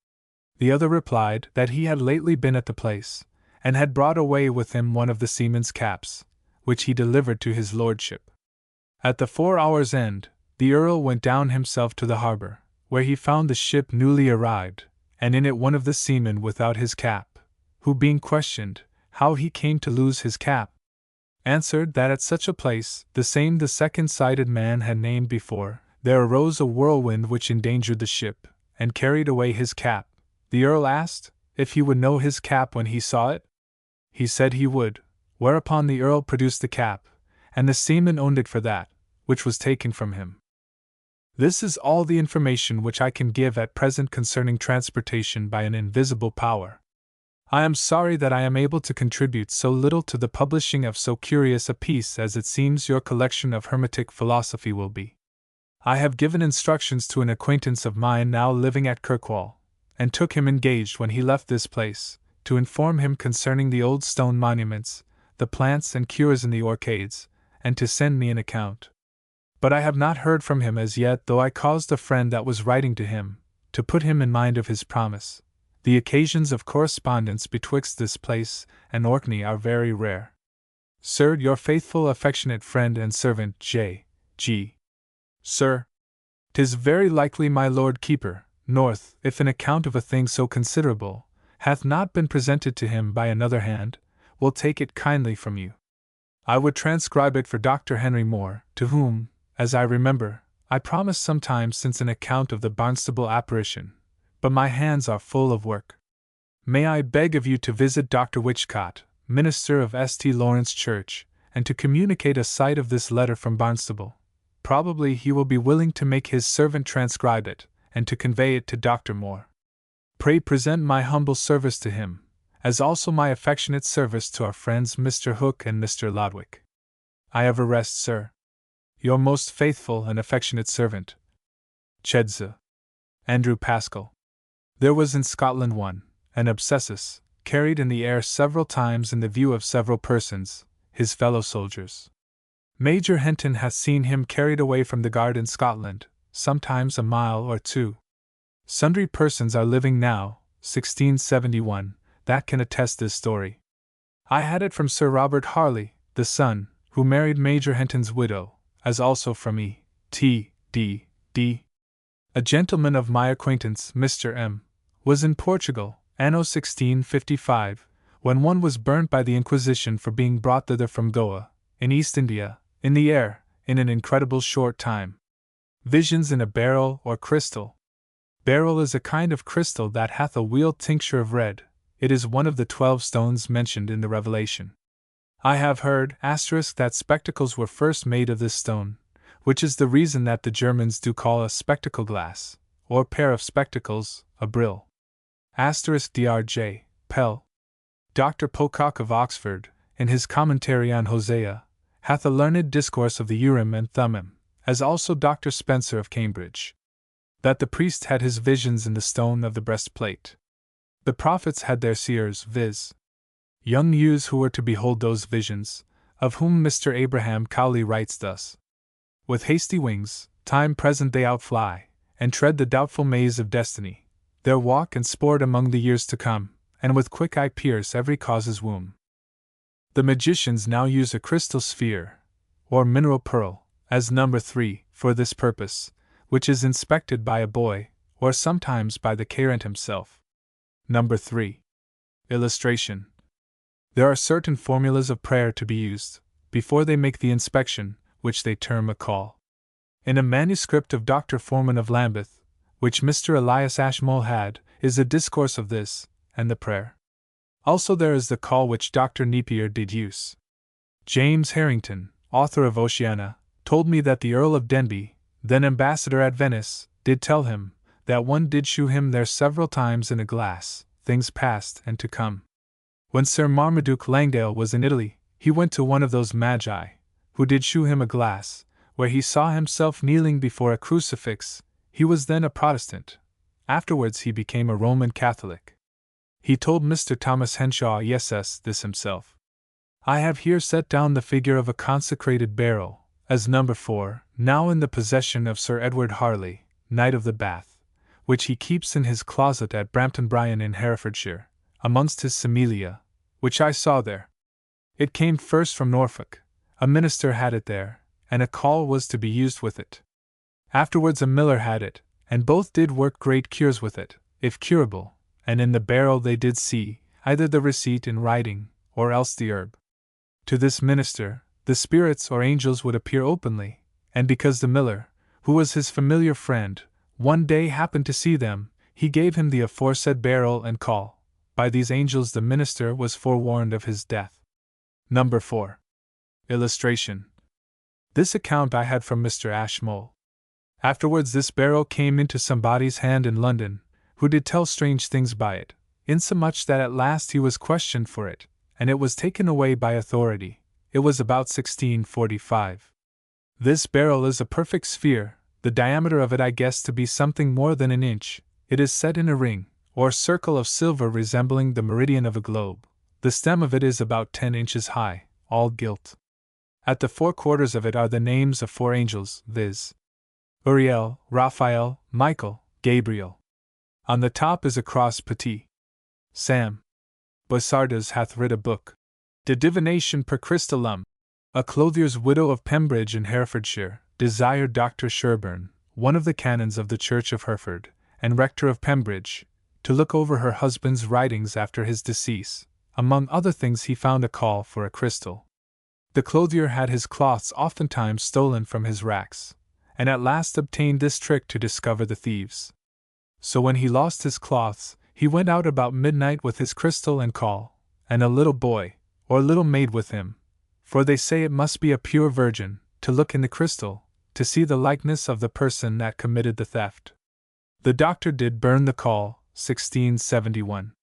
The other replied that he had lately been at the place, and had brought away with him one of the seaman's caps, which he delivered to his lordship. At the 4 hours' end, the Earl went down himself to the harbour, where he found the ship newly arrived, and in it one of the seamen without his cap, who being questioned how he came to lose his cap, answered that at such a place, the same the second-sighted man had named before, there arose a whirlwind which endangered the ship, and carried away his cap. The Earl asked if he would know his cap when he saw it? He said he would, whereupon the Earl produced the cap, and the seaman owned it for that, which was taken from him. This is all the information which I can give at present concerning transportation by an invisible power. I am sorry that I am able to contribute so little to the publishing of so curious a piece as it seems your collection of hermetic philosophy will be. I have given instructions to an acquaintance of mine now living at Kirkwall, and took him engaged when he left this place, to inform him concerning the old stone monuments, the plants and cures in the orcades, and to send me an account. But I have not heard from him as yet, though I caused a friend that was writing to him, to put him in mind of his promise. The occasions of correspondence betwixt this place and Orkney are very rare. Sir, your faithful affectionate friend and servant J. G. Sir, 'tis very likely my Lord Keeper, North, if an account of a thing so considerable, hath not been presented to him by another hand, will take it kindly from you. I would transcribe it for Dr. Henry Moore, to whom, as I remember, I promised some time since an account of the Barnstable apparition, but my hands are full of work. May I beg of you to visit Dr. Whichcott, minister of St. Lawrence Church, and to communicate a sight of this letter from Barnstable. Probably he will be willing to make his servant transcribe it, and to convey it to Dr. Moore. Pray present my humble service to him, as also my affectionate service to our friends Mr. Hooke and Mr. Lodwick. I ever rest, sir, your most faithful and affectionate servant, Chedza. Andrew Pascal. There was in Scotland an abscessus, carried in the air several times in the view of several persons, his fellow soldiers. Major Henton hath seen him carried away from the guard in Scotland, sometimes a mile or two. Sundry persons are living now, 1671, that can attest this story. I had it from Sir Robert Harley, the son, who married Major Henton's widow, as also from E.T.D.D. A gentleman of my acquaintance, Mr. M., was in Portugal, anno 1655, when one was burnt by the Inquisition for being brought thither from Goa, in East India, in the air, in an incredible short time. Visions in a beryl or crystal. Beryl is a kind of crystal that hath a wheeled tincture of red. It is one of the 12 stones mentioned in the Revelation. I have heard, that spectacles were first made of this stone, which is the reason that the Germans do call a spectacle glass, or pair of spectacles, a brill. Dr. Pell. Dr. Pocock of Oxford, in his commentary on Hosea, hath a learned discourse of the Urim and Thummim, as also Dr. Spencer of Cambridge. That the priest had his visions in the stone of the breastplate. The prophets had their seers, viz. young youths who were to behold those visions, of whom Mr. Abraham Cowley writes thus: with hasty wings, time present they outfly, and tread the doubtful maze of destiny, their walk and sport among the years to come, and with quick eye pierce every cause's womb. The magicians now use a crystal sphere, or mineral pearl, as number 3, for this purpose, which is inspected by a boy, or sometimes by the Carent himself. Number 3. Illustration. There are certain formulas of prayer to be used, before they make the inspection, which they term a call. In a manuscript of Dr. Foreman of Lambeth, which Mr. Elias Ashmole had, is a discourse of this, and the prayer. Also there is the call which Dr. Napier did use. James Harrington, author of Oceana, told me that the Earl of Denbigh, then ambassador at Venice, did tell him, that one did shew him there several times in a glass, things past and to come. When Sir Marmaduke Langdale was in Italy, he went to one of those magi, who did shew him a glass, where he saw himself kneeling before a crucifix. He was then a Protestant. Afterwards he became a Roman Catholic. He told Mr. Thomas Henshaw this himself. I have here set down the figure of a consecrated beryl, as number 4, now in the possession of Sir Edward Harley, Knight of the Bath, which he keeps in his closet at Brampton Bryan in Herefordshire, amongst his Similia, which I saw there. It came first from Norfolk. A minister had it there, and a call was to be used with it. Afterwards a miller had it, and both did work great cures with it, if curable, and in the beryl they did see, either the receipt in writing, or else the herb. To this minister, the spirits or angels would appear openly, and because the miller, who was his familiar friend, one day happened to see them, he gave him the aforesaid beryl and call. By these angels the minister was forewarned of his death. Number 4. Illustration. This account I had from Mr. Ashmole. Afterwards this beryl came into somebody's hand in London, who did tell strange things by it, insomuch that at last he was questioned for it, and it was taken away by authority. It was about 1645. This beryl is a perfect sphere, the diameter of it I guess to be something more than an inch. It is set in a ring, or circle of silver resembling the meridian of a globe. The stem of it is about 10 inches high, all gilt. At the 4 quarters of it are the names of 4 angels, viz. Uriel, Raphael, Michael, Gabriel. On the top is a cross petit. Sam. Boissardes hath writ a book, De Divination per Crystallum. A clothier's widow of Pembridge in Herefordshire desired Dr. Sherburne, one of the canons of the Church of Hereford, and rector of Pembridge, to look over her husband's writings after his decease, among other things he found a call for a crystal. The clothier had his cloths oftentimes stolen from his racks, and at last obtained this trick to discover the thieves. So when he lost his cloths, he went out about midnight with his crystal and caul, and a little boy, or little maid with him, for they say it must be a pure virgin, to look in the crystal, to see the likeness of the person that committed the theft. The doctor did burn the caul, 1671.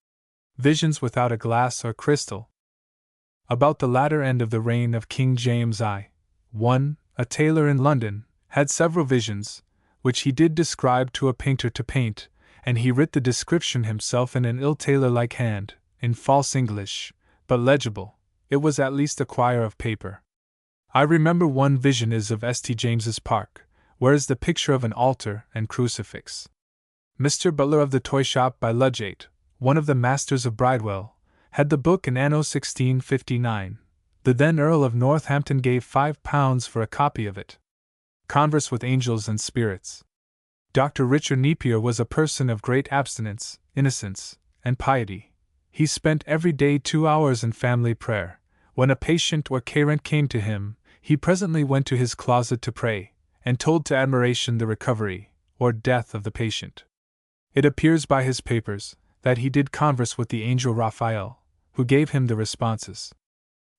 Visions without a glass or crystal. About the latter end of the reign of King James I, a tailor in London, had several visions, which he did describe to a painter to paint, and he writ the description himself in an ill tailor-like hand, in false English, but legible. It was at least a quire of paper. I remember one vision is of St. James's Park, where is the picture of an altar and crucifix. Mr. Butler of the toy shop by Ludgate, one of the masters of Bridewell, had the book in anno 1659. The then Earl of Northampton gave £5 for a copy of it. Converse with Angels and Spirits. Dr. Richard Napier was a person of great abstinence, innocence, and piety. He spent every day 2 hours in family prayer. When a patient or carent came to him, he presently went to his closet to pray, and told to admiration the recovery, or death of the patient. It appears by his papers, that he did converse with the angel Raphael, who gave him the responses.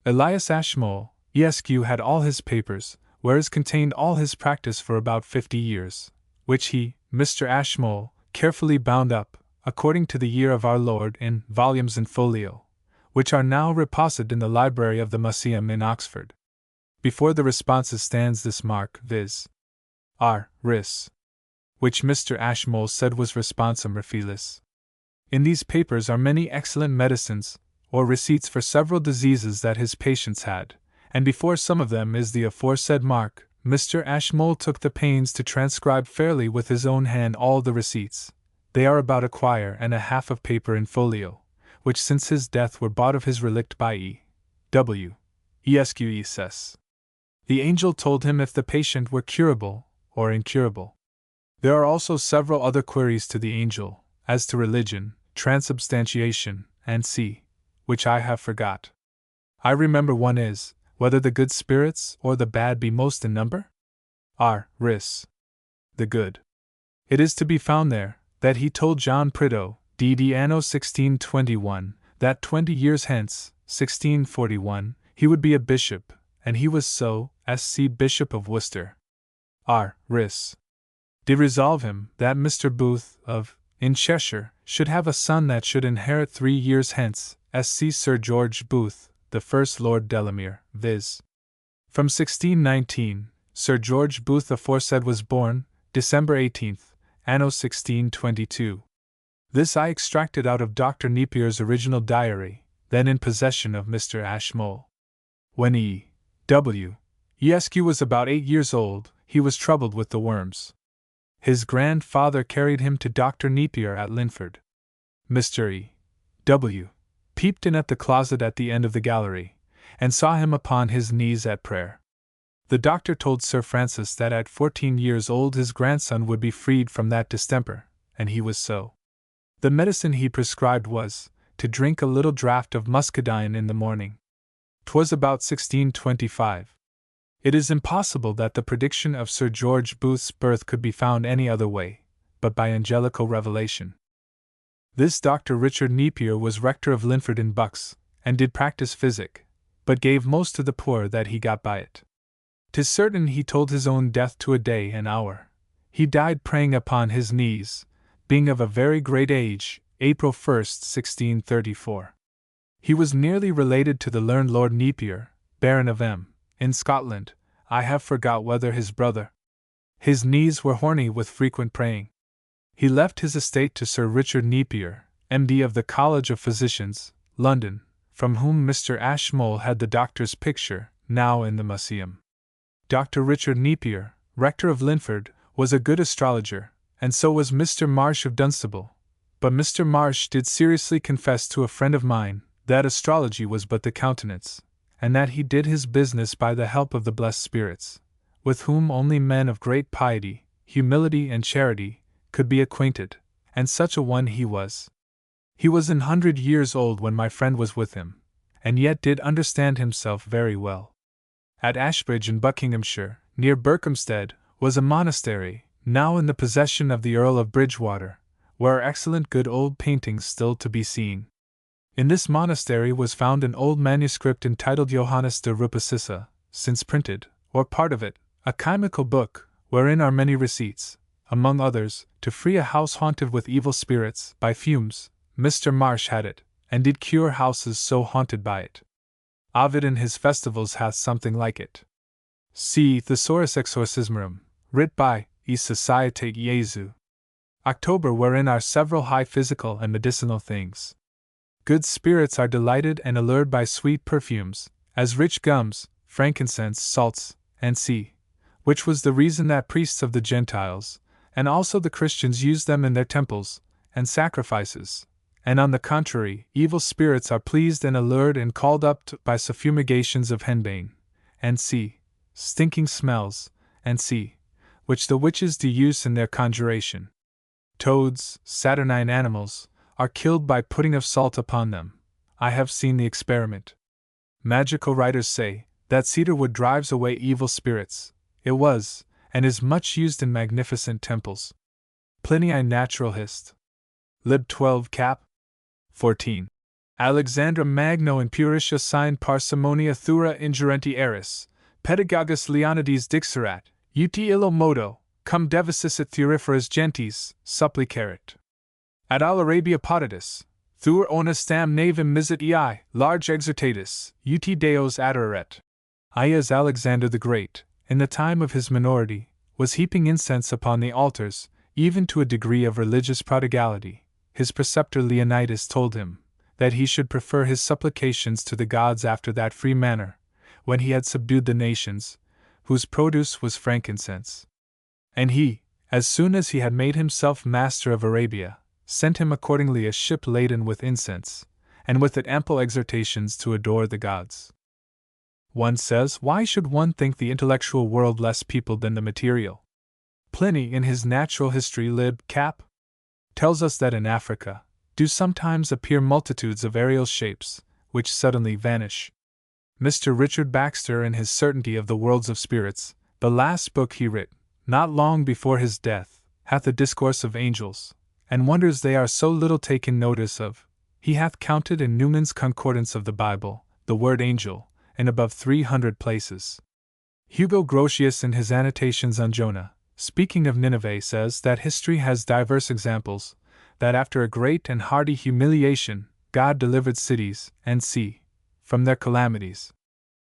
Elias Ashmole, Esq. had all his papers, whereas contained all his practice for about 50 years, which he, Mr. Ashmole, carefully bound up, according to the year of our Lord, in volumes in folio, which are now reposed in the library of the Museum in Oxford. Before the responses stands this mark, viz. R. Ris, which Mr. Ashmole said was responsum refilis. In these papers are many excellent medicines, or receipts for several diseases that his patients had, and before some of them is the aforesaid mark. Mr. Ashmole took the pains to transcribe fairly with his own hand all the receipts. They are about a quire and a half of paper in folio, which since his death were bought of his relict by E.W. Esques. The angel told him if the patient were curable or incurable. There are also several other queries to the angel, as to religion, transubstantiation, and which I have forgot. I remember one is, whether the good spirits or the bad be most in number? R. Ris. The good. It is to be found there, that he told John Prideaux, D.D. anno 1621, that 20 years hence, 1641, he would be a bishop, and he was so, S.C. Bishop of Worcester. R. Ris. Did resolve him, that Mr. Booth, of, in Cheshire, should have a son that should inherit 3 years hence, S.C. Sir George Booth, the first Lord Delamere, viz. From 1619, Sir George Booth aforesaid was born, December 18th, anno 1622. This I extracted out of Dr. Napier's original diary, then in possession of Mr. Ashmole. When E.W. Esq. was about 8 years old, he was troubled with the worms. His grandfather carried him to Dr. Napier at Linford. Mr. E.W. peeped in at the closet at the end of the gallery, and saw him upon his knees at prayer. The doctor told Sir Francis that at 14 years old his grandson would be freed from that distemper, and he was so. The medicine he prescribed was, to drink a little draught of muscadine in the morning. 'Twas about 1625. It is impossible that the prediction of Sir George Booth's birth could be found any other way, but by angelical revelation. This Dr. Richard Napier was rector of Linford in Bucks, and did practice physic, but gave most to the poor that he got by it. 'Tis certain he told his own death to a day and hour. He died praying upon his knees, being of a very great age, April 1st, 1634. He was nearly related to the learned Lord Napier, Baron of M., in Scotland. I have forgot whether his brother. His knees were horny with frequent praying. He left his estate to Sir Richard Napier, M.D. of the College of Physicians, London, from whom Mr. Ashmole had the doctor's picture, now in the museum. Dr. Richard Napier, rector of Linford, was a good astrologer, and so was Mr. Marsh of Dunstable. But Mr. Marsh did seriously confess to a friend of mine that astrology was but the countenance, and that he did his business by the help of the blessed spirits, with whom only men of great piety, humility, and charity could be acquainted, and such a one he was. He was 100 years old when my friend was with him, and yet did understand himself very well. At Ashbridge in Buckinghamshire, near Berkhamsted, was a monastery, now in the possession of the Earl of Bridgewater, where are excellent good old paintings still to be seen. In this monastery was found an old manuscript entitled Johannes de Rupacissa, since printed, or part of it, a chymical book, wherein are many receipts, among others, to free a house haunted with evil spirits by fumes. Mr. Marsh had it, and did cure houses so haunted by it. Ovid in his Festivals hath something like it. See Thesaurus Exorcismarum, writ by E Societe Jesu. October, wherein are several high physical and medicinal things. Good spirits are delighted and allured by sweet perfumes, as rich gums, frankincense, salts, and c. Which was the reason that priests of the Gentiles, and also the Christians, used them in their temples and sacrifices. And on the contrary, evil spirits are pleased and allured and called up by suffumigations of henbane, and c. stinking smells, and c. which the witches do use in their conjuration. Toads, saturnine animals, are killed by putting of salt upon them. I have seen the experiment. Magical writers say that cedarwood drives away evil spirits. It was, and is much used in magnificent temples. Pliny Natural Hist. Lib 12 Cap. 14. Alexandra Magno in Puritia signed Parsimoniae Thura ingerenti eris, Pedagogus Leonides dixerat, ut illo modo, cum devicisset thuriferas gentes, supplicaret. Ad al Arabia potatis, thur honestam navem misit ei, large exertatis, ut deos adoraret. As Alexander the Great, in the time of his minority, was heaping incense upon the altars, even to a degree of religious prodigality, his preceptor Leonidas told him that he should prefer his supplications to the gods after that free manner, when he had subdued the nations, whose produce was frankincense. And he, as soon as he had made himself master of Arabia, sent him accordingly a ship laden with incense, and with it ample exhortations to adore the gods. One says, why should one think the intellectual world less peopled than the material? Pliny, in his Natural History Lib. Cap. tells us that in Africa do sometimes appear multitudes of aerial shapes, which suddenly vanish. Mr. Richard Baxter, in his Certainty of the Worlds of Spirits, the last book he writ, not long before his death, hath a discourse of angels, and wonders they are so little taken notice of. He hath counted in Newman's Concordance of the Bible the word angel in above 300 places. Hugo Grotius, in his Annotations on Jonah, speaking of Nineveh, says that history has diverse examples, that after a great and hearty humiliation, God delivered cities and sea from their calamities.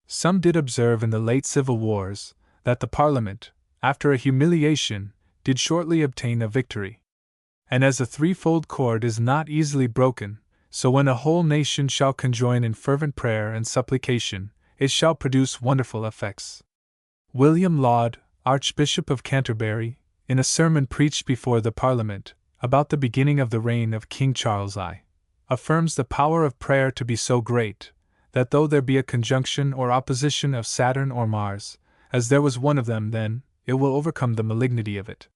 Some did observe in the late civil wars that the Parliament, after a humiliation, did shortly obtain a victory. And as a threefold cord is not easily broken, so when a whole nation shall conjoin in fervent prayer and supplication, it shall produce wonderful effects. William Laud, Archbishop of Canterbury, in a sermon preached before the Parliament, about the beginning of the reign of King Charles I, affirms the power of prayer to be so great, that though there be a conjunction or opposition of Saturn or Mars, as there was one of them then, it will overcome the malignity of it.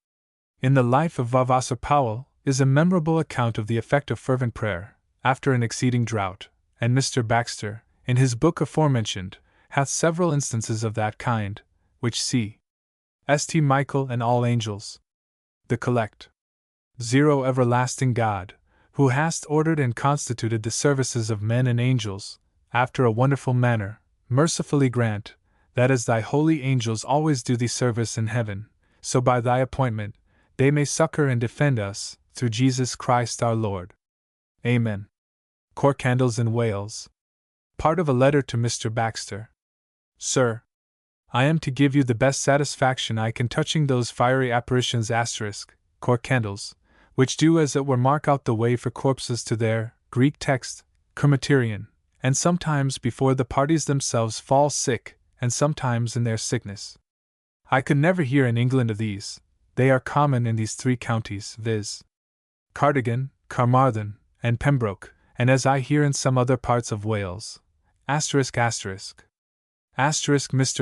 In the Life of Vavasor Powell is a memorable account of the effect of fervent prayer, after an exceeding drought, and Mr. Baxter, in his book aforementioned, hath several instances of that kind, which see St. Michael and all angels. The Collect. 0 Everlasting God, who hast ordered and constituted the services of men and angels, after a wonderful manner, mercifully grant, that as thy holy angels always do thee service in heaven, so by thy appointment, they may succor and defend us, through Jesus Christ our Lord. Amen. Cork Candles in Wales. Part of a letter to Mr. Baxter. Sir, I am to give you the best satisfaction I can touching those fiery apparitions cork candles, which do as it were mark out the way for corpses to their Greek text, crematorion, and sometimes before the parties themselves fall sick, and sometimes in their sickness. I could never hear in England of these. They are common in these 3 counties, viz. Cardigan, Carmarthen, and Pembroke, and as I hear in some other parts of Wales. Mr.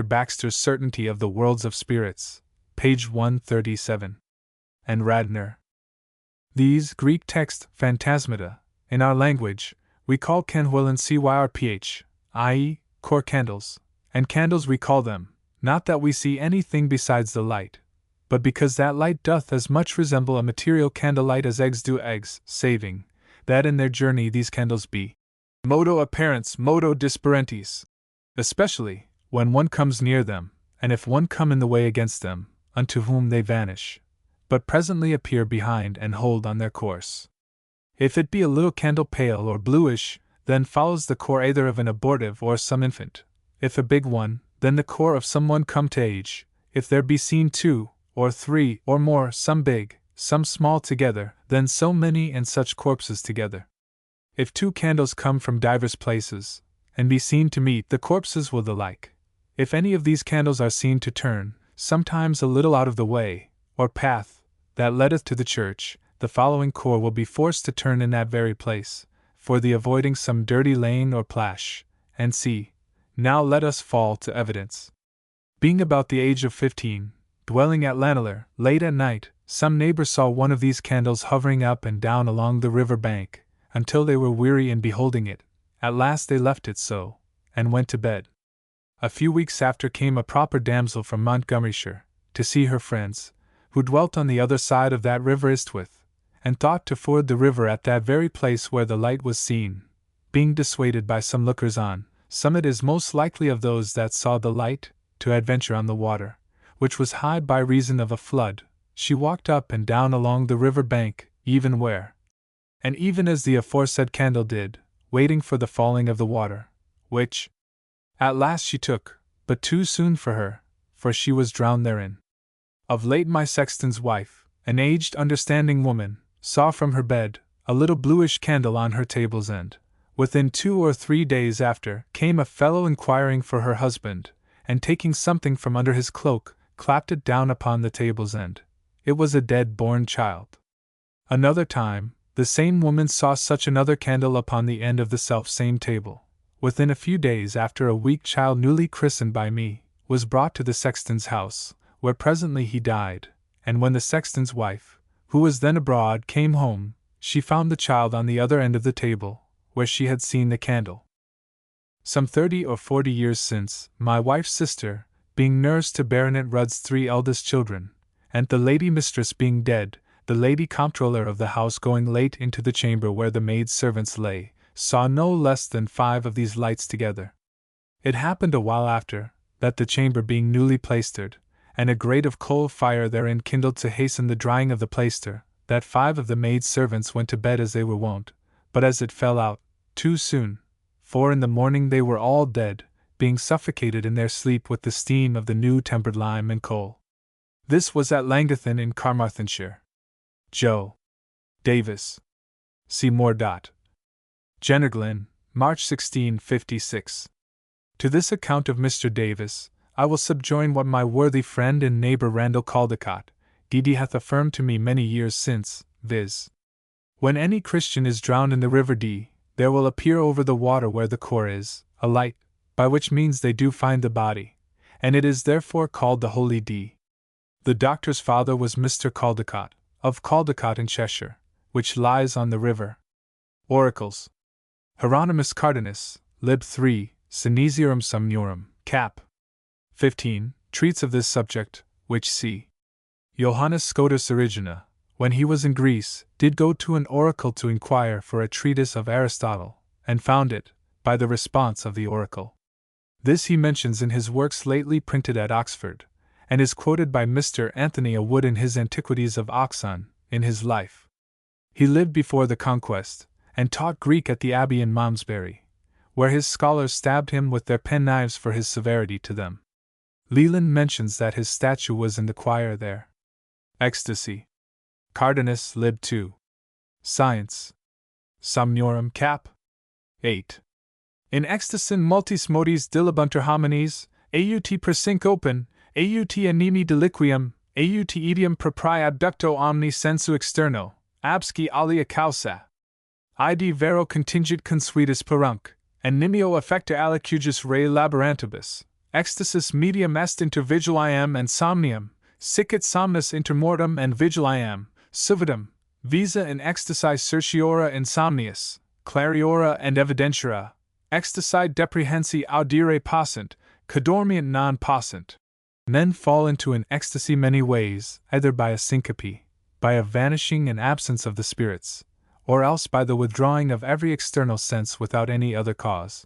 Baxter's Certainty of the Worlds of Spirits, page 137. And Radnor. These Greek text phantasmata, In our language, we call canhuil cyrph, i.e., core candles, and candles we call them, not that we see anything besides the light, but because that light doth as much resemble a material candlelight as eggs do eggs, saving that in their journey these candles be modo apparents modo disparentes, especially when one comes near them, and if one come in the way against them, unto whom they vanish, but presently appear behind and hold on their course. If it be a little candle pale or bluish, then follows the core either of an abortive or some infant. If a big one, then the core of some one come to age. If there be seen 2, or 3, or more, some big, some small together, then so many and such corpses together. If 2 candles come from divers places, and be seen to meet, the corpses will the like. If any of these candles are seen to turn, sometimes a little out of the way, or path, that leadeth to the church, the following core will be forced to turn in that very place, for the avoiding some dirty lane or plash, and see. Now let us fall to evidence. Being about the age of 15, dwelling at Lanelor, late at night, some neighbor saw one of these candles hovering up and down along the river bank, until they were weary in beholding it. At last they left it so, and went to bed. A few weeks after came a proper damsel from Montgomeryshire, to see her friends, who dwelt on the other side of that river Istwith, and thought to ford the river at that very place where the light was seen. Being dissuaded by some lookers on, some it is most likely of those that saw the light, to adventure on the water, which was high by reason of a flood, she walked up and down along the river bank, even where, and even as the aforesaid candle did, waiting for the falling of the water, which at last she took, but too soon for her, for she was drowned therein. Of late my sexton's wife, an aged understanding woman, saw from her bed a little bluish candle on her table's end. Within 2 or 3 days after came a fellow inquiring for her husband, and taking something from under his cloak, clapped it down upon the table's end. It was a dead-born child. Another time, the same woman saw such another candle upon the end of the self-same table. Within a few days after a weak child newly christened by me was brought to the sexton's house, where presently he died, and when the sexton's wife, who was then abroad, came home, she found the child on the other end of the table, where she had seen the candle. Some 30 or 40 years since, my wife's sister, being nurse to Baronet Rudd's 3 eldest children, and the lady mistress being dead, the lady comptroller of the house going late into the chamber where the maid servants lay, saw no less than 5 of these lights together. It happened a while after, that the chamber being newly plastered, and a grate of coal fire therein kindled to hasten the drying of the plaster, that 5 of the maid servants went to bed as they were wont, but as it fell out, too soon, for in the morning they were all dead, being suffocated in their sleep with the steam of the new tempered lime and coal. This was at Langdithan in Carmarthenshire. Joe. Davis. Seymour. Jennerglyn, March 1656. To this account of Mr. Davis, I will subjoin what my worthy friend and neighbor Randall Caldecott, D.D. hath affirmed to me many years since, viz. When any Christian is drowned in the river Dee, there will appear over the water where the core is, a light, by which means they do find the body, and it is therefore called the Holy Dee. The doctor's father was Mr. Caldecott, of Caldecott in Cheshire, which lies on the river. Oracles. Hieronymus Cardinus, lib 3, Synesiarum Somnorum, cap. 15, treats of this subject, which c. Johannes Scotus Origina, when he was in Greece, did go to an oracle to inquire for a treatise of Aristotle, and found it, by the response of the oracle. This he mentions in his works lately printed at Oxford, and is quoted by Mr. Anthony a Wood in his Antiquities of Oxon, in his Life. He lived before the Conquest, and taught Greek at the Abbey in Malmesbury, where his scholars stabbed him with their penknives for his severity to them. Leland mentions that his statue was in the choir there. Ecstasy. Cardinus lib 2. Science. Somnorum cap. 8. In ecstasin multis modis dilabunter homines, aut per syncopen, aut animi deliquium, aut idiom proprii abducto omni sensu externo, absci alia causa. Id vero contingit consuitus perunc, and nimio affecta alicugis re laborantibus, ecstasis medium est inter vigiliam and somnium, sic et somnus inter mortem and vigiliam, suvidum, visa in ecstasi certiora insomnius, clariora and evidentiaria, ecstasy deprehensi audire passant, cadormient non passant. Men fall into an ecstasy many ways, either by a syncope, by a vanishing and absence of the spirits, or else by the withdrawing of every external sense without any other cause.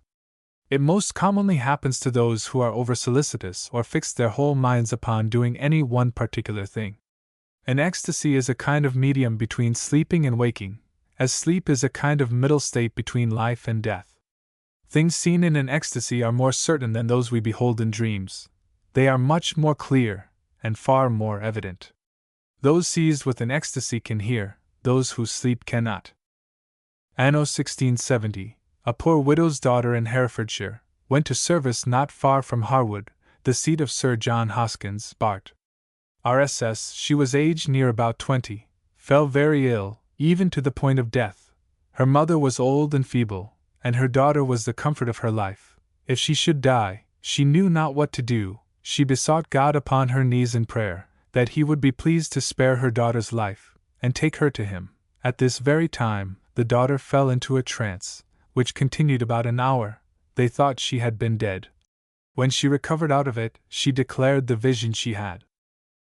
It most commonly happens to those who are over-solicitous or fix their whole minds upon doing any one particular thing. An ecstasy is a kind of medium between sleeping and waking, as sleep is a kind of middle state between life and death. Things seen in an ecstasy are more certain than those we behold in dreams. They are much more clear, and far more evident. Those seized with an ecstasy can hear, those who sleep cannot. Anno 1670, a poor widow's daughter in Herefordshire went to service not far from Harwood, the seat of Sir John Hoskins, Bart. RSS. She was aged near about 20, fell very ill, even to the point of death. Her mother was old and feeble, and her daughter was the comfort of her life. If she should die, she knew not what to do. She besought God upon her knees in prayer, that he would be pleased to spare her daughter's life, and take her to him. At this very time, the daughter fell into a trance, which continued about an hour. They thought she had been dead. When she recovered out of it, she declared the vision she had.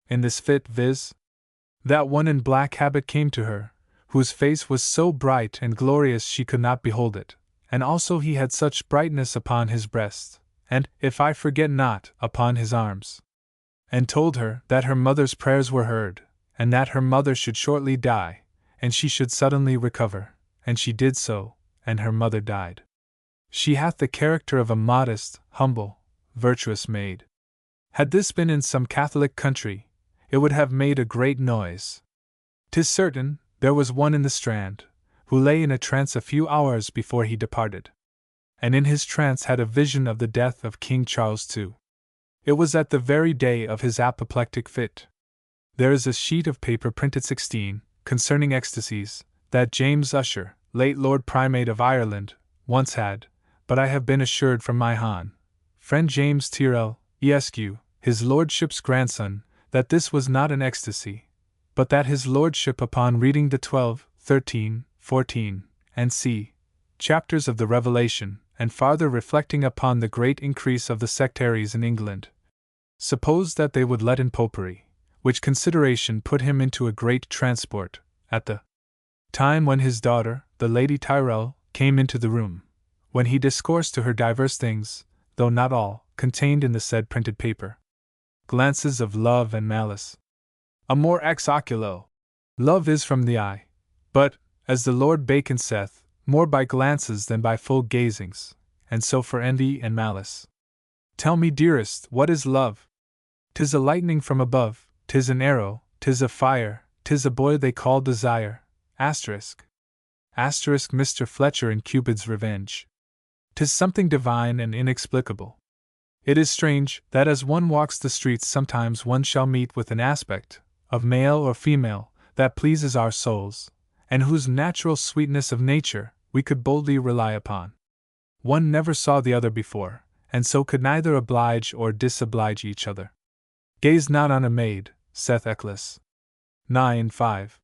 In this fit, viz., that one in black habit came to her, whose face was so bright and glorious she could not behold it, and also he had such brightness upon his breast, and, if I forget not, upon his arms, and told her that her mother's prayers were heard, and that her mother should shortly die, and she should suddenly recover, and she did so, and her mother died. She hath the character of a modest, humble, virtuous maid. Had this been in some Catholic country, it would have made a great noise. 'Tis certain, there was one in the Strand, who lay in a trance a few hours before he departed, and in his trance had a vision of the death of King Charles II. It was at the very day of his apoplectic fit. There is a sheet of paper printed 16, concerning ecstasies, that James Usher, late Lord Primate of Ireland, once had, but I have been assured from my friend James Tyrrell, Esq., his lordship's grandson, that this was not an ecstasy, but that his lordship, upon reading the 12, 13, 14, and c. chapters of the Revelation, and farther reflecting upon the great increase of the sectaries in England, supposed that they would let in popery, which consideration put him into a great transport, at the time when his daughter, the Lady Tyrrell, came into the room, when he discoursed to her divers things, though not all, contained in the said printed paper. Glances of love and malice. Amor ex oculo. Love is from the eye, but, as the Lord Bacon saith, more by glances than by full gazings, and so for envy and malice. Tell me, dearest, what is love? 'Tis a lightning from above, 'tis an arrow, 'tis a fire, 'tis a boy they call desire, asterisk. Asterisk Mr. Fletcher in Cupid's Revenge. 'Tis something divine and inexplicable. It is strange that as one walks the streets sometimes one shall meet with an aspect, of male or female, that pleases our souls, and whose natural sweetness of nature we could boldly rely upon. One never saw the other before, and so could neither oblige or disoblige each other. Gaze not on a maid, saith Eccles. 9:5.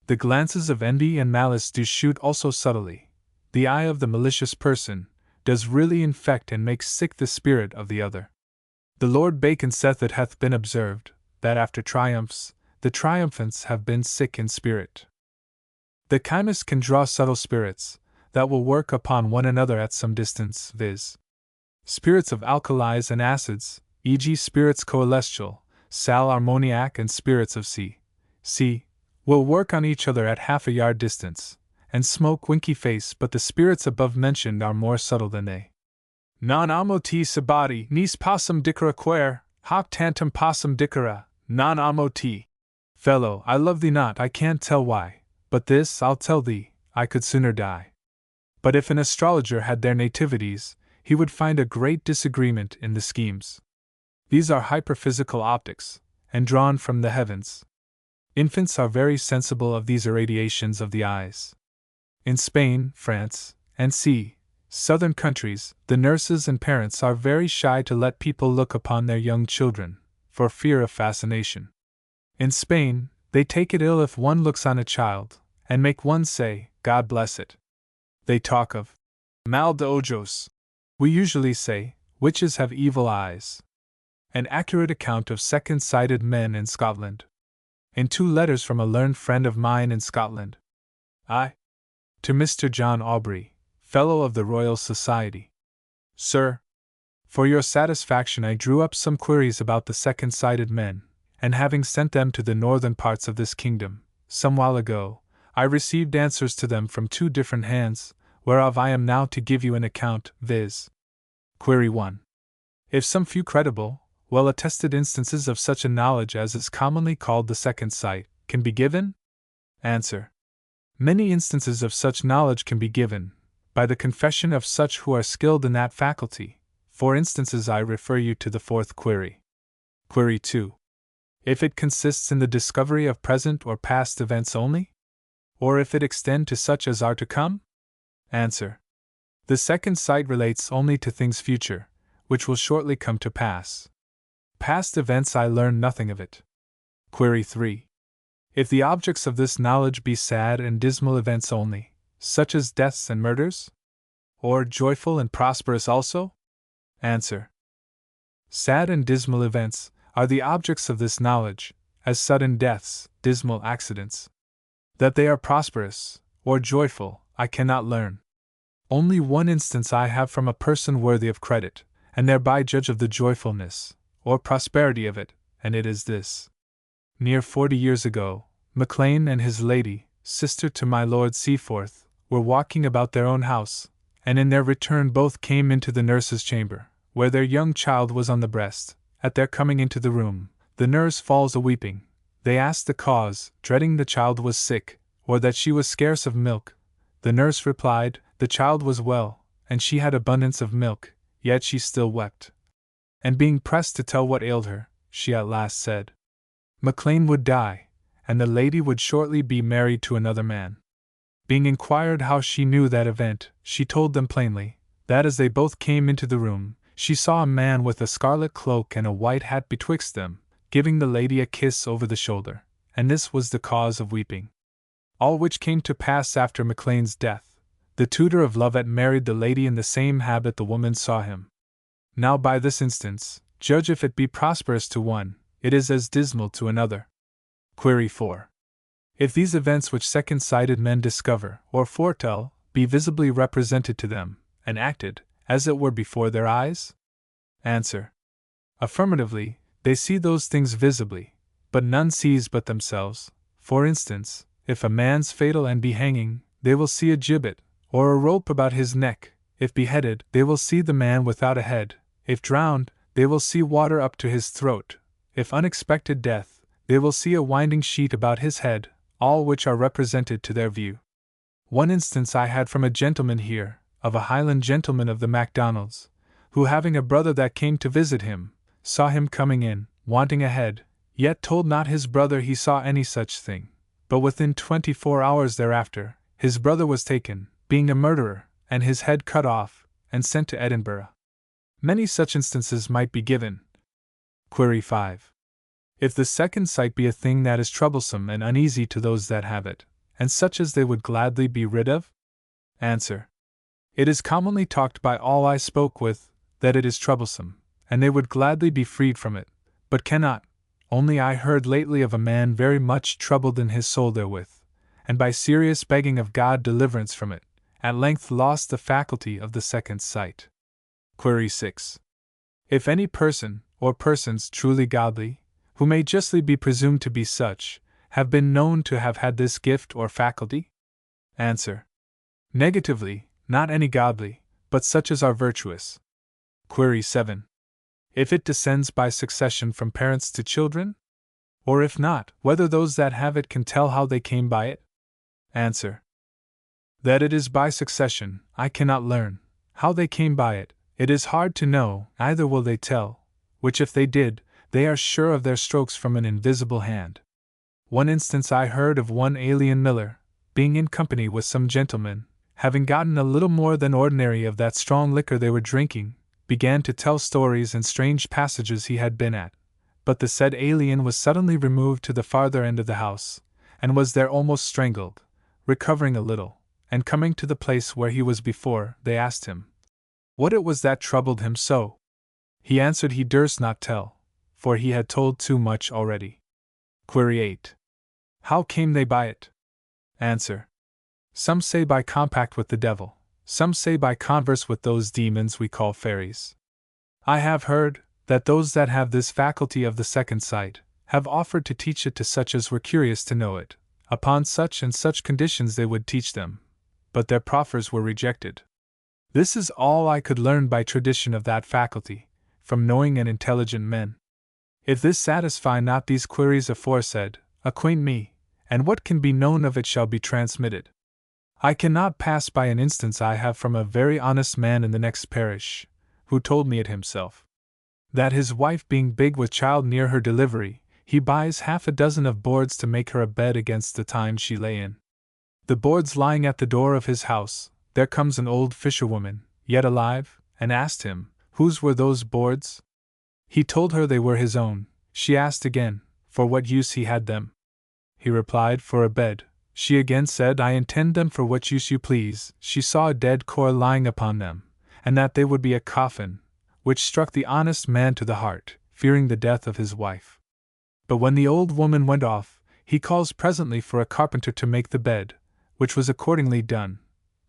The glances of envy and malice do shoot also subtly. The eye of the malicious person does really infect and make sick the spirit of the other. The Lord Bacon saith it hath been observed, that after triumphs, the triumphants have been sick in spirit. The chymist can draw subtle spirits, that will work upon one another at some distance, viz. spirits of alkalis and acids, e.g. spirits coelestial, sal ammoniac, and spirits of C, will work on each other at half a yard distance, and smoke winky face, but the spirits above mentioned are more subtle than they. Non amo te sabati, nis possum dicera quer, hoc tantum possum dicera, non amo te. Fellow, I love thee not, I can't tell why, but this I'll tell thee, I could sooner die. But if an astrologer had their nativities, he would find a great disagreement in the schemes. These are hyperphysical optics, and drawn from the heavens. Infants are very sensible of these irradiations of the eyes. In Spain, France, and southern countries, the nurses and parents are very shy to let people look upon their young children, for fear of fascination. In Spain, they take it ill if one looks on a child, and make one say, God bless it. They talk of mal de ojos. We usually say, witches have evil eyes. An accurate account of second-sighted men in Scotland. In 2 letters from a learned friend of mine in Scotland. To Mr. John Aubrey, Fellow of the Royal Society. Sir, for your satisfaction I drew up some queries about the second-sighted men, and having sent them to the northern parts of this kingdom, some while ago, I received answers to them from 2 different hands, whereof I am now to give you an account, viz. Query 1. If some few credible, well-attested instances of such a knowledge as is commonly called the second sight can be given? Answer. Many instances of such knowledge can be given, by the confession of such who are skilled in that faculty. For instances I refer you to the 4th query. Query 2. If it consists in the discovery of present or past events only? Or if it extend to such as are to come? Answer. The second sight relates only to things future, which will shortly come to pass. Past events I learn nothing of it. Query 3. If the objects of this knowledge be sad and dismal events only, such as deaths and murders? Or joyful and prosperous also? Answer. Sad and dismal events are the objects of this knowledge, as sudden deaths, dismal accidents. That they are prosperous, or joyful, I cannot learn. Only one instance I have from a person worthy of credit, and thereby judge of the joyfulness, or prosperity of it, and it is this. Near 40 years ago, Maclean and his lady, sister to my Lord Seaforth, were walking about their own house, and in their return both came into the nurse's chamber, where their young child was on the breast. At their coming into the room, the nurse falls a-weeping. They asked the cause, dreading the child was sick, or that she was scarce of milk. The nurse replied, the child was well, and she had abundance of milk, yet she still wept. And being pressed to tell what ailed her, she at last said, Maclean would die, and the lady would shortly be married to another man. Being inquired how she knew that event, she told them plainly, that as they both came into the room, she saw a man with a scarlet cloak and a white hat betwixt them, giving the lady a kiss over the shoulder, and this was the cause of weeping. All which came to pass after Maclean's death. The tutor of Lovett married the lady in the same habit the woman saw him. Now by this instance, judge if it be prosperous to one, it is as dismal to another. Query 4. If these events which second-sighted men discover, or foretell, be visibly represented to them, and acted, as it were before their eyes? Answer. Affirmatively, they see those things visibly, but none sees but themselves. For instance, if a man's fatal and be hanging, they will see a gibbet, or a rope about his neck. If beheaded, they will see the man without a head. If drowned, they will see water up to his throat. If unexpected death, they will see a winding sheet about his head, all which are represented to their view. One instance I had from a gentleman here, of a Highland gentleman of the Macdonalds, who having a brother that came to visit him, saw him coming in, wanting a head, yet told not his brother he saw any such thing. But within 24 hours thereafter, his brother was taken, being a murderer, and his head cut off, and sent to Edinburgh. Many such instances might be given. Query 5. If the second sight be a thing that is troublesome and uneasy to those that have it, and such as they would gladly be rid of? Answer. It is commonly talked by all I spoke with, that it is troublesome, and they would gladly be freed from it, but cannot. Only I heard lately of a man very much troubled in his soul therewith, and by serious begging of God deliverance from it, at length lost the faculty of the second sight. Query 6. If any person, or persons truly godly, who may justly be presumed to be such, have been known to have had this gift or faculty? Answer. Negatively, not any godly, but such as are virtuous. Query 7. If it descends by succession from parents to children? Or if not, whether those that have it can tell how they came by it? Answer. That it is by succession, I cannot learn. How they came by it, it is hard to know, neither will they tell, which if they did, they are sure of their strokes from an invisible hand. One instance I heard of one alien miller, being in company with some gentlemen, having gotten a little more than ordinary of that strong liquor they were drinking, began to tell stories and strange passages he had been at, but the said alien was suddenly removed to the farther end of the house, and was there almost strangled. Recovering a little, and coming to the place where he was before, they asked him what it was that troubled him so. He answered he durst not tell, for he had told too much already. Query 8. How came they by it? Answer. Some say by compact with the devil, some say by converse with those demons we call fairies. I have heard that those that have this faculty of the second sight have offered to teach it to such as were curious to know it. Upon such and such conditions they would teach them, but their proffers were rejected. This is all I could learn by tradition of that faculty, from knowing and intelligent men. If this satisfy not these queries aforesaid, acquaint me, and what can be known of it shall be transmitted. I cannot pass by an instance I have from a very honest man in the next parish, who told me it himself, that his wife being big with child near her delivery, he buys half a dozen of boards to make her a bed against the time she lay in. The boards lying at the door of his house, there comes an old fisherwoman, yet alive, and asked him, whose were those boards? He told her they were his own. She asked again, for what use he had them. He replied, for a bed. She again said, I intend them for what use you please. She saw a dead core lying upon them, and that they would be a coffin, which struck the honest man to the heart, fearing the death of his wife. But when the old woman went off, he calls presently for a carpenter to make the bed, which was accordingly done.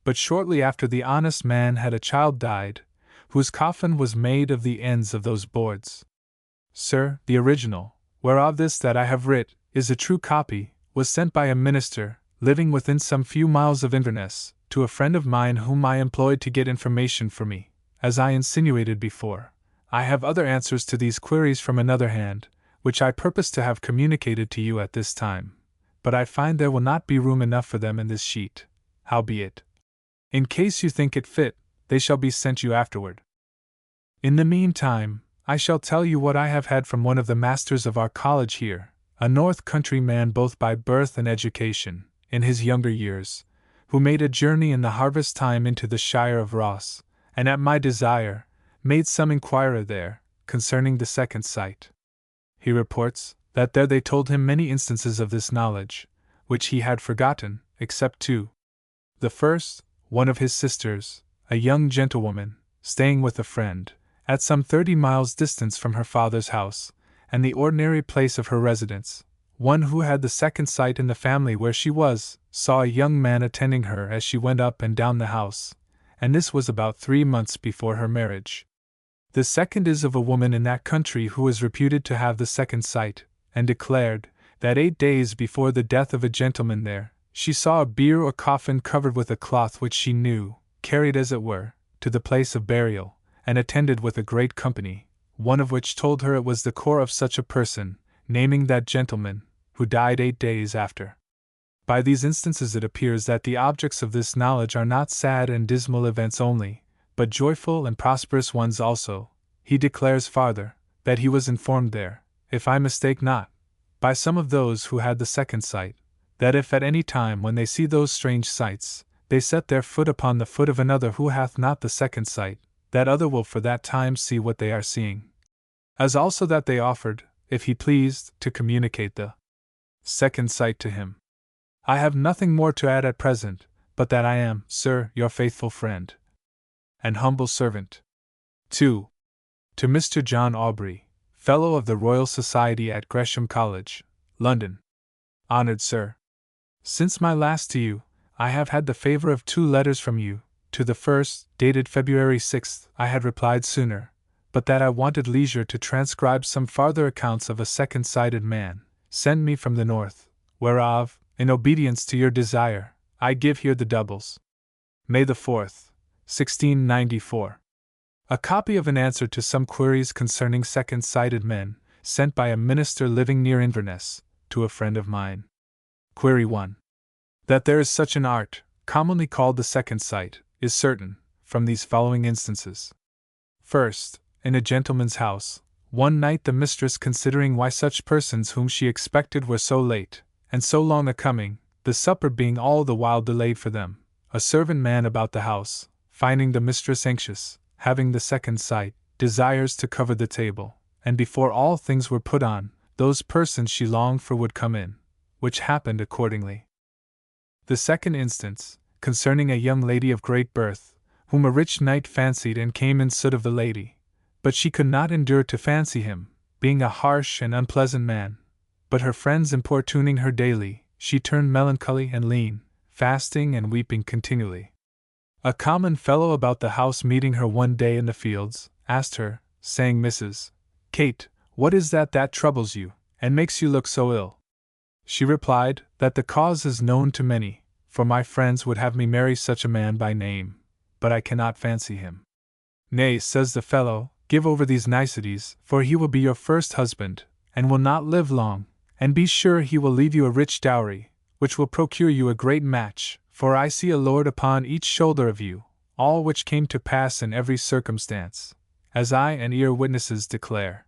But shortly after the honest man had a child died, whose coffin was made of the ends of those boards. Sir, the original, whereof this that I have writ, is a true copy, was sent by a minister, living within some few miles of Inverness, to a friend of mine whom I employed to get information for me, as I insinuated before. I have other answers to these queries from another hand, which I purpose to have communicated to you at this time, but I find there will not be room enough for them in this sheet. Howbeit, in case you think it fit, they shall be sent you afterward. In the meantime, I shall tell you what I have had from one of the masters of our college here, a north country man both by birth and education, in his younger years, who made a journey in the harvest time into the shire of Ross, and at my desire, made some inquiry there, concerning the second sight. He reports, that there they told him many instances of this knowledge, which he had forgotten, except two. The first, one of his sisters, a young gentlewoman, staying with a friend, at some 30 miles distance from her father's house, and the ordinary place of her residence, one who had the second sight in the family where she was, saw a young man attending her as she went up and down the house, and this was about 3 months before her marriage. The second is of a woman in that country who was reputed to have the second sight, and declared, that 8 days before the death of a gentleman there, she saw a bier or coffin covered with a cloth which she knew, carried as it were, to the place of burial, and attended with a great company, one of which told her it was the core of such a person, naming that gentleman, who died 8 days after. By these instances it appears that the objects of this knowledge are not sad and dismal events only, but joyful and prosperous ones also. He declares farther, that he was informed there, if I mistake not, by some of those who had the second sight, that if at any time when they see those strange sights, they set their foot upon the foot of another who hath not the second sight, that other will for that time see what they are seeing. As also that they offered, if he pleased, to communicate the second sight to him. I have nothing more to add at present, but that I am, sir, your faithful friend and humble servant. 2. To Mr. John Aubrey, Fellow of the Royal Society at Gresham College, London. Honored Sir, since my last to you, I have had the favor of 2 letters from you. To the first, dated February 6th, I had replied sooner, but that I wanted leisure to transcribe some farther accounts of a second-sighted man, sent me from the north, whereof, in obedience to your desire, I give here the doubles. May the 4th, 1694. A copy of an answer to some queries concerning second-sighted men, sent by a minister living near Inverness, to a friend of mine. Query 1. That there is such an art, commonly called the second sight, is certain, from these following instances. First, in a gentleman's house, one night the mistress considering why such persons whom she expected were so late, and so long a coming, the supper being all the while delayed for them, a servant man about the house, finding the mistress anxious, having the second sight, desires to cover the table, and before all things were put on, those persons she longed for would come in, which happened accordingly. The second instance, concerning a young lady of great birth, whom a rich knight fancied and came in suit of the lady. But she could not endure to fancy him, being a harsh and unpleasant man. But her friends importuning her daily, she turned melancholy and lean, fasting and weeping continually. A common fellow about the house meeting her one day in the fields, asked her, saying, Mrs. Kate, what is that troubles you, and makes you look so ill? She replied, that the cause is known to many, for my friends would have me marry such a man by name, but I cannot fancy him. Nay, says the fellow, give over these niceties, for he will be your first husband, and will not live long, and be sure he will leave you a rich dowry, which will procure you a great match, for I see a lord upon each shoulder of you, all which came to pass in every circumstance, as eye and ear witnesses declare.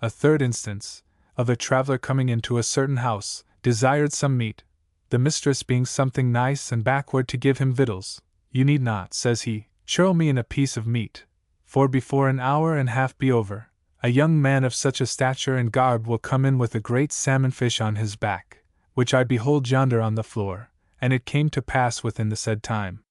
A third instance, of a traveller coming into a certain house, desired some meat, the mistress being something nice and backward to give him victuals. You need not, says he, churl me in a piece of meat, for before an hour and half be over, a young man of such a stature and garb will come in with a great salmon fish on his back, which I behold yonder on the floor, and it came to pass within the said time.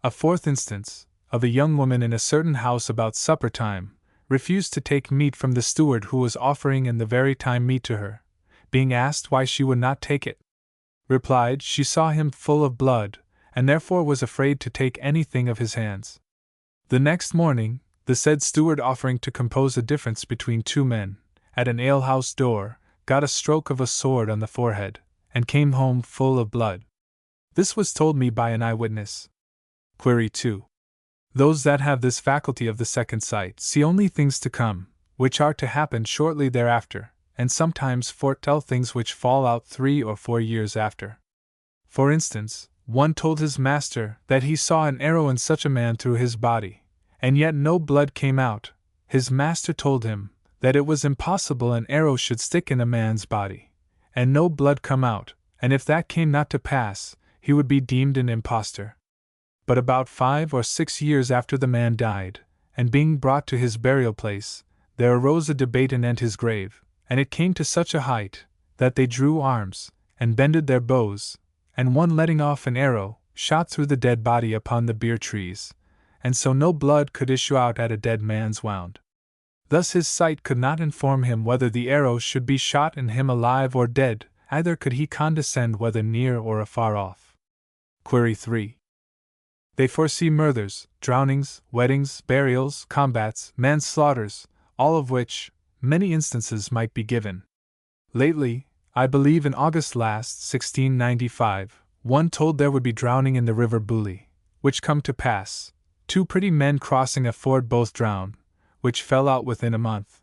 A fourth instance, of a young woman in a certain house about supper time, refused to take meat from the steward who was offering in the very time meat to her, being asked why she would not take it. Replied, she saw him full of blood, and therefore was afraid to take anything of his hands. The next morning, the said steward offering to compose a difference between two men, at an alehouse door, got a stroke of a sword on the forehead, and came home full of blood. This was told me by an eyewitness. Query 2. Those that have this faculty of the second sight see only things to come, which are to happen shortly thereafter, and sometimes foretell things which fall out 3 or 4 years after. For instance, one told his master that he saw an arrow in such a man through his body, and yet no blood came out. His master told him that it was impossible an arrow should stick in a man's body, and no blood come out, and if that came not to pass, he would be deemed an impostor. But about 5 or 6 years after the man died, and being brought to his burial place, there arose a debate anent his grave, and it came to such a height, that they drew arms, and bended their bows, and one letting off an arrow, shot through the dead body upon the beer trees, and so no blood could issue out at a dead man's wound. Thus his sight could not inform him whether the arrow should be shot in him alive or dead, either could he condescend whether near or afar off. Query 3. They foresee murders, drownings, weddings, burials, combats, manslaughters, all of which, many instances might be given. Lately, I believe in August last, 1695, one told there would be drowning in the river Bully, which come to pass, 2 pretty men crossing a ford both drowned, which fell out within a month.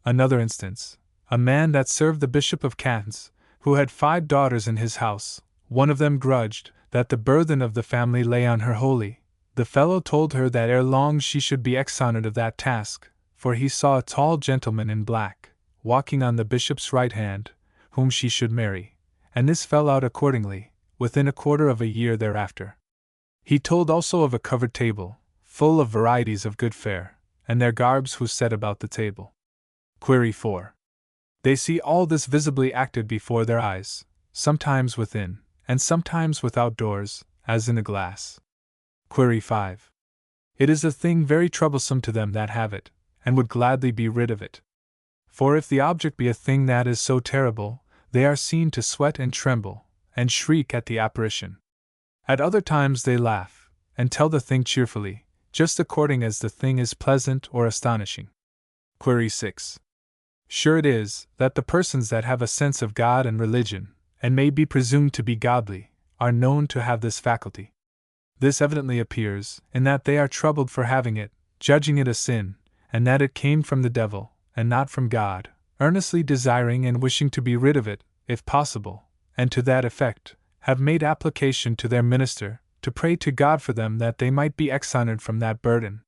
Another instance, a man that served the Bishop of Cannes, who had 5 daughters in his house, one of them grudged that the burthen of the family lay on her wholly. The fellow told her that ere long she should be exonerate of that task, for he saw a tall gentleman in black, walking on the bishop's right hand, whom she should marry, and this fell out accordingly, within a quarter of a year thereafter. He told also of a covered table, full of varieties of good fare, and their garbs who sat about the table. Query 4. They see all this visibly acted before their eyes, sometimes within, and sometimes without doors, as in a glass. Query 5. It is a thing very troublesome to them that have it, and would gladly be rid of it. For if the object be a thing that is so terrible, they are seen to sweat and tremble, and shriek at the apparition. At other times they laugh, and tell the thing cheerfully, just according as the thing is pleasant or astonishing. Query 6. Sure it is, that the persons that have a sense of God and religion, and may be presumed to be godly, are known to have this faculty. This evidently appears, in that they are troubled for having it, judging it a sin, and that it came from the devil, and not from God, earnestly desiring and wishing to be rid of it, if possible, and to that effect, have made application to their minister, to pray to God for them that they might be exonered from that burden.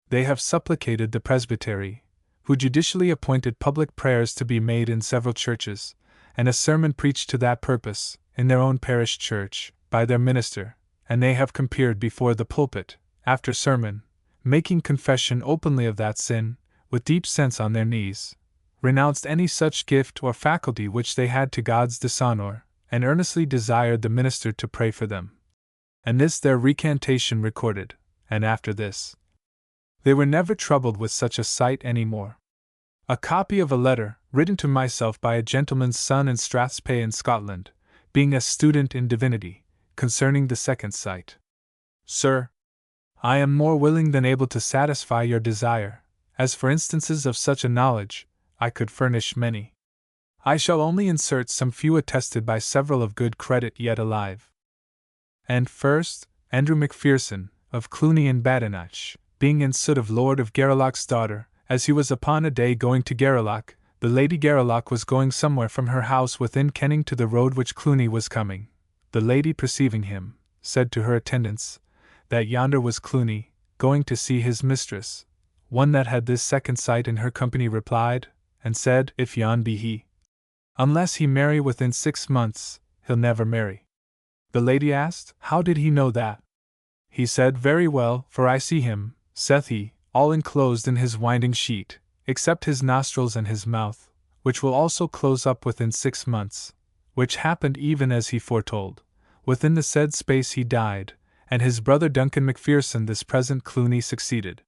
They have supplicated the presbytery, who judicially appointed public prayers to be made in several churches, and a sermon preached to that purpose, in their own parish church, by their minister, and they have appeared before the pulpit, after sermon, making confession openly of that sin, with deep sense on their knees, renounced any such gift or faculty which they had to God's dishonor, and earnestly desired the minister to pray for them. And this their recantation recorded, and after this, they were never troubled with such a sight any more. A copy of a letter, written to myself by a gentleman's son in Strathspey in Scotland, being a student in divinity, concerning the second sight. Sir, I am more willing than able to satisfy your desire, as for instances of such a knowledge, I could furnish many. I shall only insert some few attested by several of good credit yet alive. And first, Andrew Macpherson, of Cluny in Badenoch, being in suit of Lord of Gareloch's daughter, as he was upon a day going to Gareloch, the Lady Gareloch was going somewhere from her house within kenning to the road which Cluny was coming. The lady perceiving him, said to her attendants, that yonder was Cluny, going to see his mistress. One that had this second sight in her company replied, and said, If yon be he, unless he marry within 6 months, he'll never marry. The lady asked, How did he know that? He said, Very well, for I see him, saith he, all enclosed in his winding sheet, except his nostrils and his mouth, which will also close up within 6 months, which happened even as he foretold. Within the said space he died, and his brother Duncan Macpherson this present Cluny succeeded.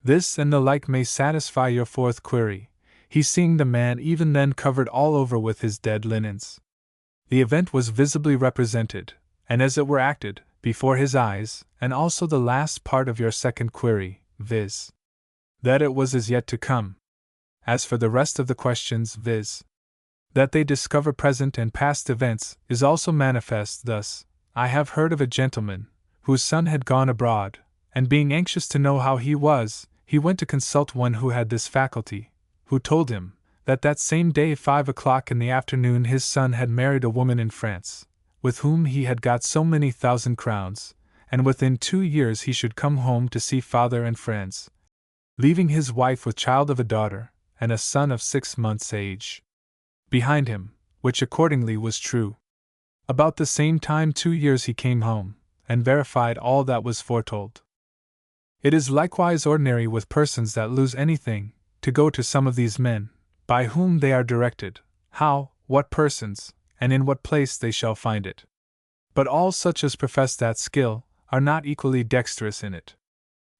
This and the like may satisfy your fourth query, he seeing the man even then covered all over with his dead linens. The event was visibly represented, and as it were acted, before his eyes, and also the last part of your second query, viz. That it was as yet to come. As for the rest of the questions, viz. That they discover present and past events, is also manifest thus. I have heard of a gentleman, whose son had gone abroad, and being anxious to know how he was, he went to consult one who had this faculty, who told him, that same day 5 o'clock in the afternoon his son had married a woman in France, with whom he had got so many 1,000 crowns, and within 2 years he should come home to see father and friends, leaving his wife with child of a daughter, and a son of 6 months' age behind him, which accordingly was true. About the same time 2 years he came home, and verified all that was foretold. It is likewise ordinary with persons that lose anything, to go to some of these men, by whom they are directed, how, what persons, and in what place they shall find it. But all such as profess that skill, are not equally dexterous in it.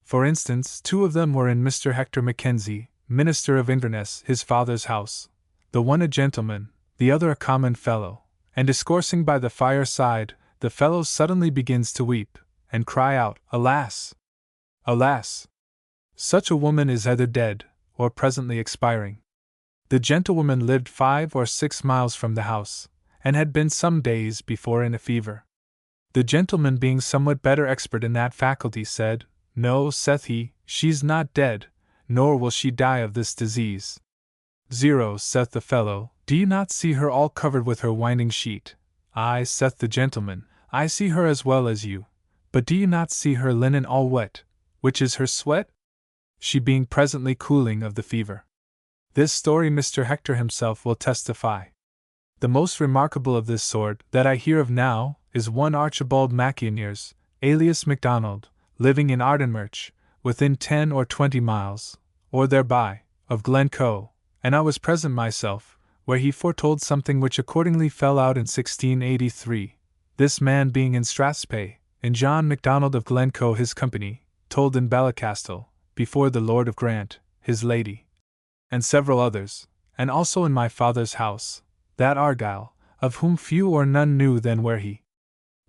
For instance, 2 of them were in Mr. Hector Mackenzie, minister of Inverness, his father's house, the one a gentleman, the other a common fellow, and discoursing by the fireside, the fellow suddenly begins to weep, and cry out, Alas! Alas! Such a woman is either dead, or presently expiring. The gentlewoman lived 5 or 6 miles from the house, and had been some days before in a fever. The gentleman being somewhat better expert in that faculty said, No, saith he, she's not dead, nor will she die of this disease. 0, saith the fellow, do you not see her all covered with her winding sheet? Aye, saith the gentleman, I see her as well as you, but do you not see her linen all wet, which is her sweat? She being presently cooling of the fever. This story Mr. Hector himself will testify. The most remarkable of this sort that I hear of now is one Archibald Mackioniers, alias MacDonald, living in Ardenmerch, within 10 or 20 miles, or thereby, of Glencoe, and I was present myself, where he foretold something which accordingly fell out in 1683. This man being in Strathspey, and John MacDonald of Glencoe his company, told in Ballycastle, before the Lord of Grant, his lady, and several others, and also in my father's house, that Argyle, of whom few or none knew then where he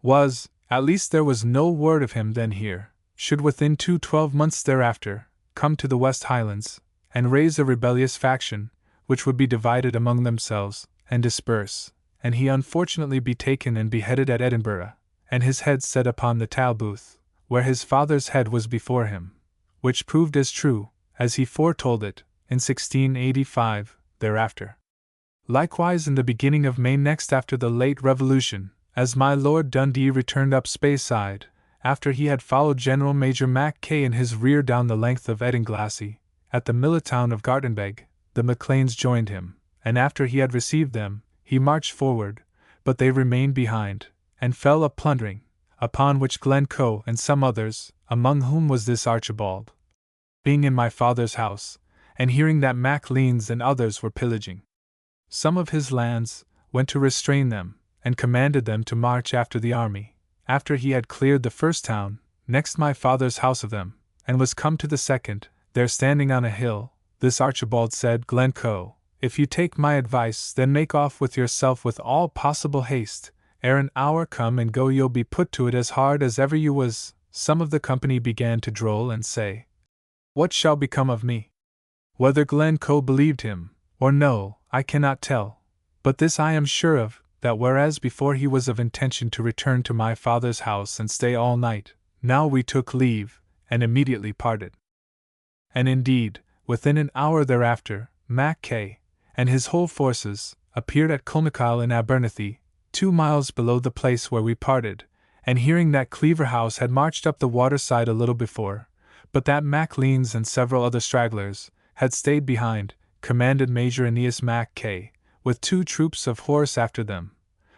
was, at least there was no word of him then here, should within 12 months thereafter, come to the West Highlands, and raise a rebellious faction, which would be divided among themselves, and disperse, and he unfortunately be taken and beheaded at Edinburgh, and his head set upon the Talbooth, where his father's head was before him, which proved as true, as he foretold it, in 1685, thereafter. Likewise in the beginning of May next after the late Revolution, as my Lord Dundee returned up Speyside, after he had followed General Major Mac Kay in his rear down the length of Edinglassy, at the Millitown of Gartenbeg, the Macleans joined him, and after he had received them, he marched forward, but they remained behind, and fell a plundering, upon which Glencoe and some others, among whom was this Archibald, being in my father's house, and hearing that Macleans and others were pillaging some of his lands, went to restrain them, and commanded them to march after the army, after he had cleared the first town, next my father's house of them, and was come to the second, there standing on a hill, this Archibald said, Glencoe, if you take my advice, then make off with yourself with all possible haste, ere an hour come and go you'll be put to it as hard as ever you was. Some of the company began to droll and say, What shall become of me? Whether Glencoe believed him, or no, I cannot tell, but this I am sure of, that whereas before he was of intention to return to my father's house and stay all night, now we took leave, and immediately parted. And indeed, within an hour thereafter, Mac K. and his whole forces appeared at Culmacile in Abernethy, 2 miles below the place where we parted, and hearing that Cleaver House had marched up the waterside a little before, but that Macleans and several other stragglers had stayed behind, commanded Major Aeneas Mac K. with 2 troops of horse after them,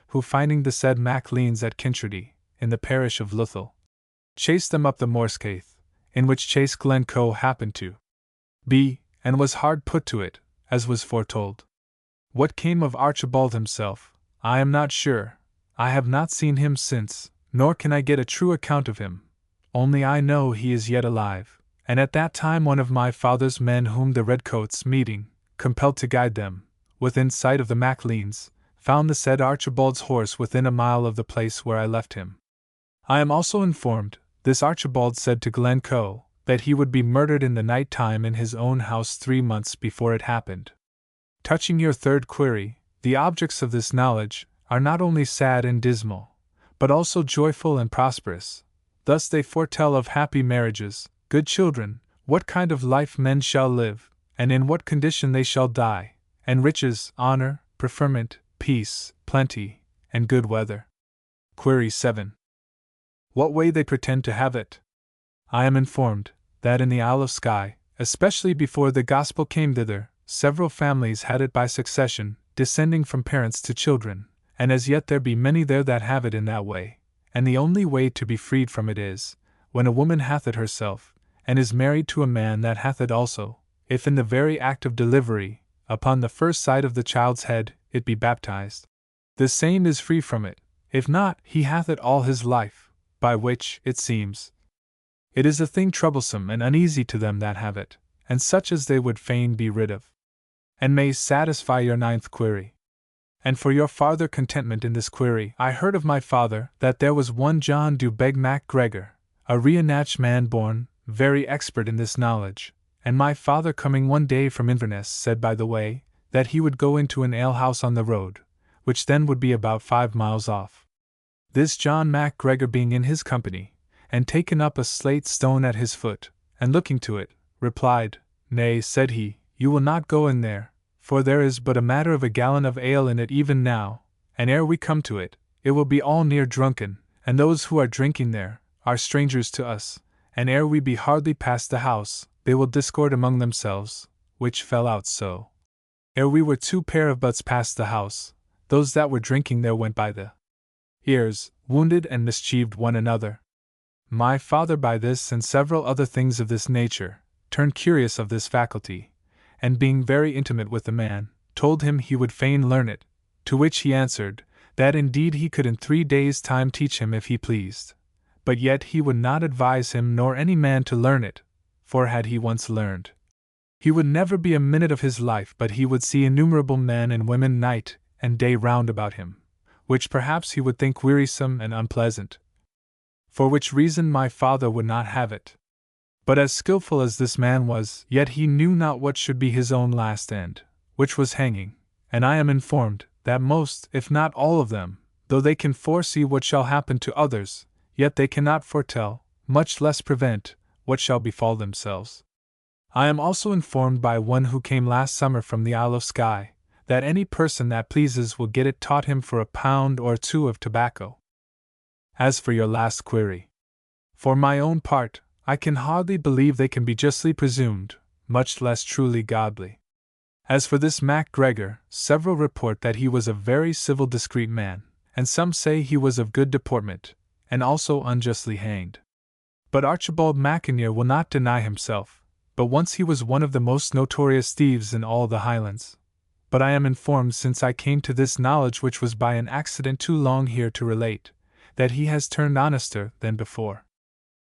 who finding the said Macleans at Kintredy, in the parish of Luthel, chased them up the Morscaith, in which chase Glencoe happened to be, and was hard put to it, as was foretold. What came of Archibald himself, I am not sure. I have not seen him since, nor can I get a true account of him, only I know he is yet alive, and at that time one of my father's men whom the Redcoats meeting, compelled to guide them, within sight of the Macleans, found the said Archibald's horse within a mile of the place where I left him. I am also informed, this Archibald said to Glencoe, that he would be murdered in the night time in his own house 3 months before it happened. Touching your third query, the objects of this knowledge are not only sad and dismal, but also joyful and prosperous. Thus they foretell of happy marriages, good children, what kind of life men shall live, and in what condition they shall die, and riches, honor, preferment, peace, plenty, and good weather. Query 7. What way they pretend to have it? I am informed that in the Isle of Skye, especially before the gospel came thither, several families had it by succession, descending from parents to children, and as yet there be many there that have it in that way, and the only way to be freed from it is, when a woman hath it herself, and is married to a man that hath it also, if in the very act of delivery, upon the first sight of the child's head, it be baptized. The same is free from it, if not, he hath it all his life, by which, it seems, it is a thing troublesome and uneasy to them that have it, and such as they would fain be rid of. And may satisfy your 9th query. And for your farther contentment in this query, I heard of my father that there was one John du Beg Mac Gregor, a Reenach man born, very expert in this knowledge, and my father coming one day from Inverness said by the way, that he would go into an alehouse on the road, which then would be about 5 miles off. This John Mac Gregor being in his company, and taken up a slate stone at his foot, and looking to it, replied, Nay, said he, you will not go in there, for there is but a matter of a gallon of ale in it even now, and ere we come to it, it will be all near drunken, and those who are drinking there are strangers to us, and ere we be hardly past the house, they will discord among themselves, which fell out so. Ere we were 2 pair of butts past the house, those that were drinking there went by the ears, wounded and mischieved one another. My father by this and several other things of this nature, turned curious of this faculty, and being very intimate with the man, told him he would fain learn it, to which he answered, that indeed he could in 3 days' time teach him if he pleased, but yet he would not advise him nor any man to learn it, for had he once learned, he would never be a minute of his life but he would see innumerable men and women night and day round about him, which perhaps he would think wearisome and unpleasant, for which reason my father would not have it. But as skilful as this man was, yet he knew not what should be his own last end, which was hanging, and I am informed that most, if not all of them, though they can foresee what shall happen to others, yet they cannot foretell, much less prevent, what shall befall themselves. I am also informed by one who came last summer from the Isle of Skye, that any person that pleases will get it taught him for £1 or 2 of tobacco. As for your last query, for my own part, I can hardly believe they can be justly presumed, much less truly godly. As for this Mac Gregor, several report that he was a very civil discreet man, and some say he was of good deportment, and also unjustly hanged. But Archibald Macineer will not deny himself, but once he was one of the most notorious thieves in all the Highlands. But I am informed since I came to this knowledge, which was by an accident too long here to relate, that he has turned honester than before.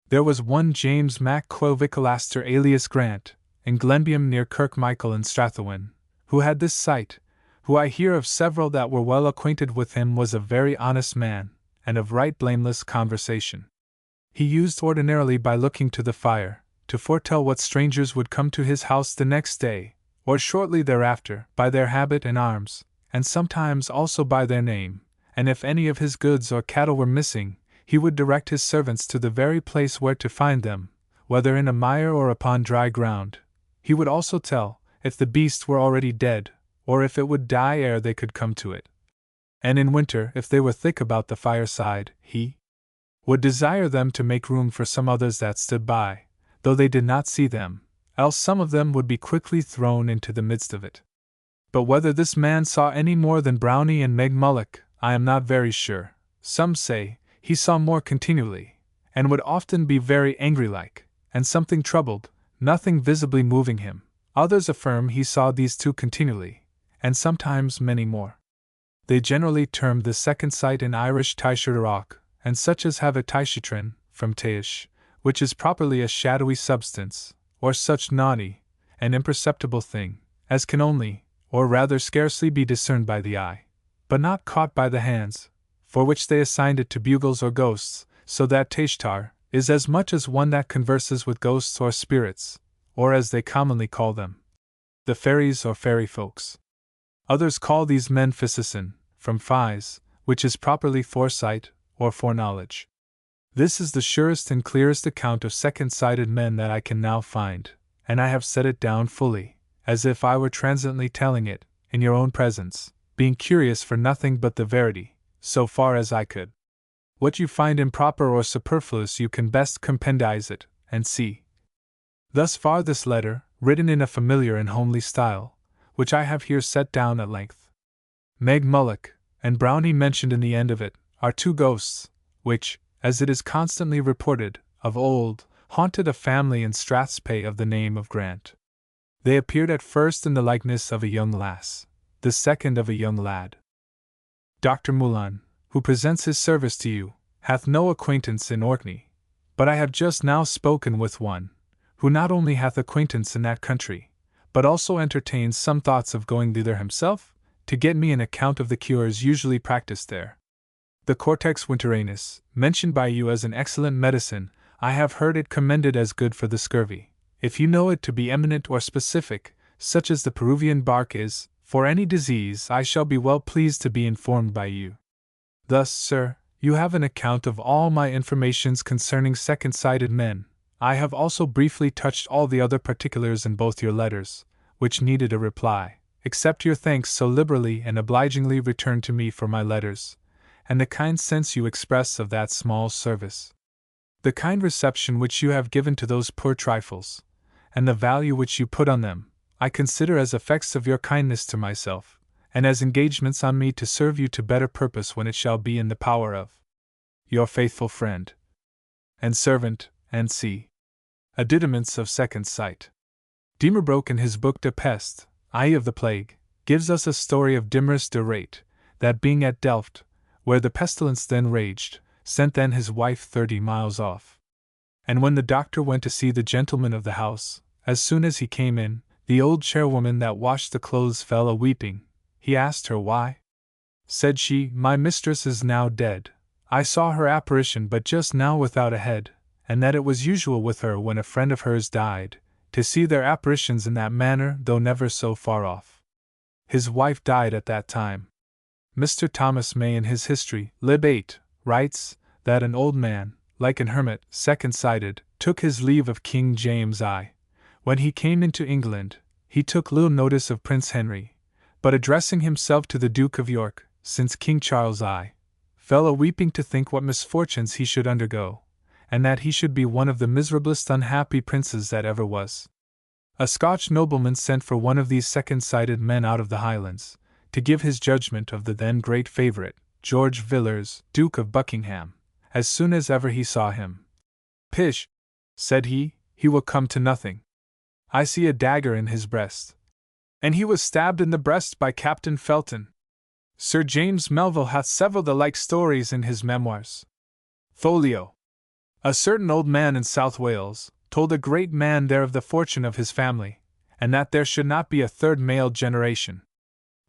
There was one James Mac Clovicalaster alias Grant, in Glenbiam near Kirkmichael in Strathowin, who had this sight, who I hear of several that were well acquainted with him was a very honest man, and of right blameless conversation. He used ordinarily by looking to the fire, to foretell what strangers would come to his house the next day, or shortly thereafter, by their habit and arms, and sometimes also by their name, and if any of his goods or cattle were missing, he would direct his servants to the very place where to find them, whether in a mire or upon dry ground. He would also tell, if the beast were already dead, or if it would die ere they could come to it. And in winter, if they were thick about the fireside, he would desire them to make room for some others that stood by, though they did not see them, else some of them would be quickly thrown into the midst of it. But whether this man saw any more than Brownie and Meg Mulloch, I am not very sure. Some say he saw more continually, and would often be very angry-like, and something troubled, nothing visibly moving him. Others affirm he saw these two continually, and sometimes many more. They generally term the second sight in Irish Taishirirach, and such as have a taishitrin, from taish, which is properly a shadowy substance, or such naughty, and imperceptible thing, as can only, or rather scarcely be discerned by the eye, but not caught by the hands, for which they assigned it to bugles or ghosts, so that taishtar is as much as one that converses with ghosts or spirits, or as they commonly call them, the fairies or fairy folks. Others call these men physician, from phys, which is properly foresight, or foreknowledge. This is the surest and clearest account of second-sighted men that I can now find, and I have set it down fully, as if I were transiently telling it, in your own presence, being curious for nothing but the verity, so far as I could. What you find improper or superfluous you can best compendize it, and see. Thus far this letter, written in a familiar and homely style, which I have here set down at length. Meg Mulloch, and Brownie mentioned in the end of it, are two ghosts, which, as it is constantly reported, of old, haunted a family in Strathspey of the name of Grant. They appeared at first in the likeness of a young lass, the second of a young lad. Dr. Moulin, who presents his service to you, hath no acquaintance in Orkney, but I have just now spoken with one, who not only hath acquaintance in that country, but also entertains some thoughts of going thither himself, to get me an account of the cures usually practiced there. The Cortex Winteranus, mentioned by you as an excellent medicine, I have heard it commended as good for the scurvy. If you know it to be eminent or specific, such as the Peruvian bark is, for any disease, I shall be well pleased to be informed by you. Thus, sir, you have an account of all my informations concerning second-sighted men. I have also briefly touched all the other particulars in both your letters, which needed a reply. Accept your thanks so liberally and obligingly returned to me for my letters, and the kind sense you express of that small service. The kind reception which you have given to those poor trifles, and the value which you put on them, I consider as effects of your kindness to myself, and as engagements on me to serve you to better purpose when it shall be in the power of your faithful friend and servant, N.C. Addidaments of Second Sight. Demerbroke in his book De Peste, i.e. of the plague, gives us a story of Dimrus de Rate, that being at Delft, where the pestilence then raged, sent then his wife 30 miles off. And when the doctor went to see the gentleman of the house, as soon as he came in, the old chairwoman that washed the clothes fell a-weeping. He asked her why. Said she, my mistress is now dead. I saw her apparition but just now without a head, and that it was usual with her when a friend of hers died, to see their apparitions in that manner though never so far off. His wife died at that time. Mr. Thomas May in his history, Lib. 8, writes, that an old man, like an hermit, second-sighted, took his leave of King James I. When he came into England, he took little notice of Prince Henry, but addressing himself to the Duke of York, since King Charles I. fell a-weeping to think what misfortunes he should undergo, and that he should be one of the miserablest unhappy princes that ever was. A Scotch nobleman sent for one of these second-sighted men out of the Highlands, to give his judgment of the then great favourite, George Villiers, Duke of Buckingham, as soon as ever he saw him. Pish, said he will come to nothing. I see a dagger in his breast. And he was stabbed in the breast by Captain Felton. Sir James Melville hath several the like stories in his memoirs. Folio. A certain old man in South Wales told a great man there of the fortune of his family, and that there should not be a third male generation.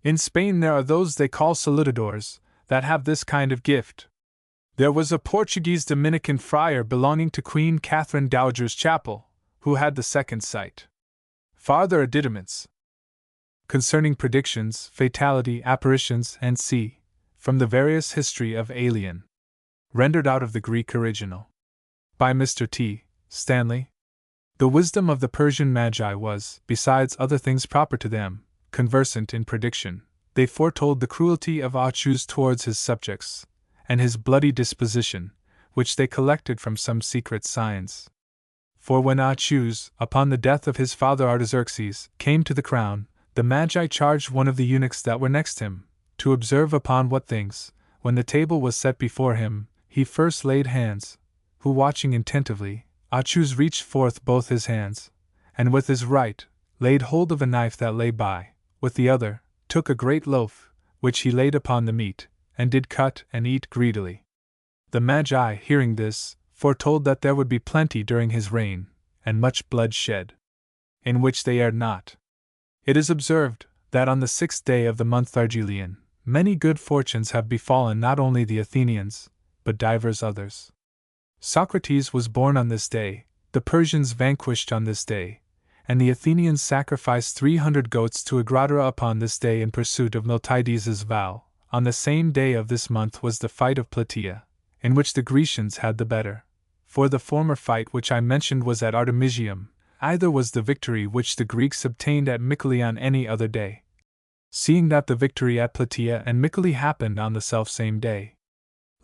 In Spain there are those they call saludadores, that have this kind of gift. There was a Portuguese Dominican friar belonging to Queen Catherine Dowager's chapel, who had the second sight. Farther addendums concerning predictions, fatality, apparitions, and c. from the various history of Alien. Rendered out of the Greek original. By Mr. T. Stanley. The wisdom of the Persian Magi was, besides other things proper to them, conversant in prediction. They foretold the cruelty of Achuz towards his subjects, and his bloody disposition, which they collected from some secret signs. For when Achuz, upon the death of his father Artaxerxes, came to the crown, the Magi charged one of the eunuchs that were next him, to observe upon what things, when the table was set before him, he first laid hands, who watching attentively, Achuz reached forth both his hands, and with his right, laid hold of a knife that lay by, with the other, took a great loaf, which he laid upon the meat, and did cut and eat greedily. The Magi, hearing this, foretold that there would be plenty during his reign, and much blood shed. In which they erred not. It is observed, that on the 6th day of the month Thargelian, many good fortunes have befallen not only the Athenians, but divers others. Socrates was born on this day, the Persians vanquished on this day, and the Athenians sacrificed 300 goats to Agraura upon this day in pursuit of Miltiades' vow. On the same day of this month was the fight of Plataea, in which the Grecians had the better. For the former fight which I mentioned was at Artemisium, either was the victory which the Greeks obtained at Mycale on any other day. Seeing that the victory at Plataea and Mycale happened on the selfsame day.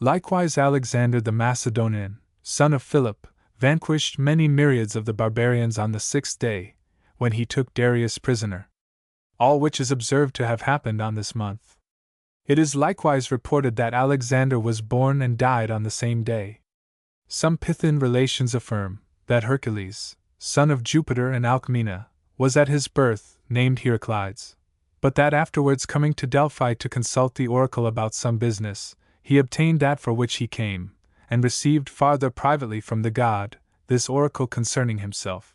Likewise Alexander the Macedonian, son of Philip, vanquished many myriads of the barbarians on the 6th day, when he took Darius prisoner. All which is observed to have happened on this month. It is likewise reported that Alexander was born and died on the same day. Some Pythian relations affirm that Hercules, son of Jupiter and Alcmena, was at his birth named Heraclides, but that afterwards coming to Delphi to consult the oracle about some business, he obtained that for which he came, and received farther privately from the god, this oracle concerning himself.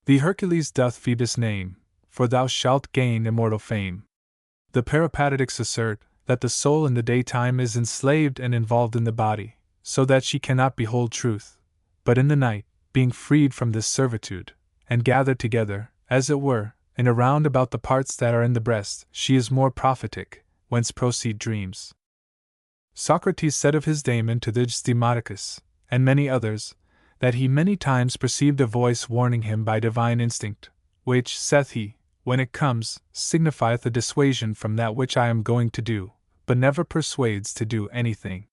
The Hercules doth Phoebus name, for thou shalt gain immortal fame. The Peripatetics assert that the soul in the daytime is enslaved and involved in the body, so that she cannot behold truth, but in the night, being freed from this servitude, and gathered together, as it were, in a round about the parts that are in the breast, she is more prophetic, whence proceed dreams. Socrates said of his daemon to Demodocus, and many others, that he many times perceived a voice warning him by divine instinct, which, saith he, when it comes, signifieth a dissuasion from that which I am going to do, but never persuades to do anything.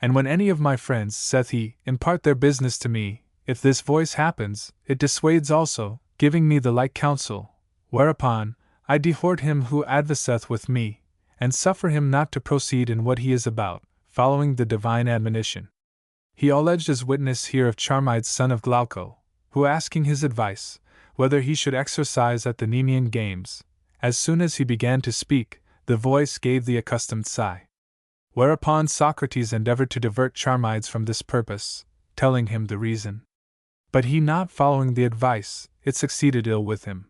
And when any of my friends, saith he, impart their business to me, if this voice happens, it dissuades also, giving me the like counsel, whereupon I dehort him who adviseth with me, and suffer him not to proceed in what he is about, following the divine admonition. He alleged as witness here of Charmides son of Glauco, who asking his advice, whether he should exercise at the Nemean games, as soon as he began to speak, the voice gave the accustomed sigh. Whereupon Socrates endeavored to divert Charmides from this purpose, telling him the reason. But he not following the advice, it succeeded ill with him.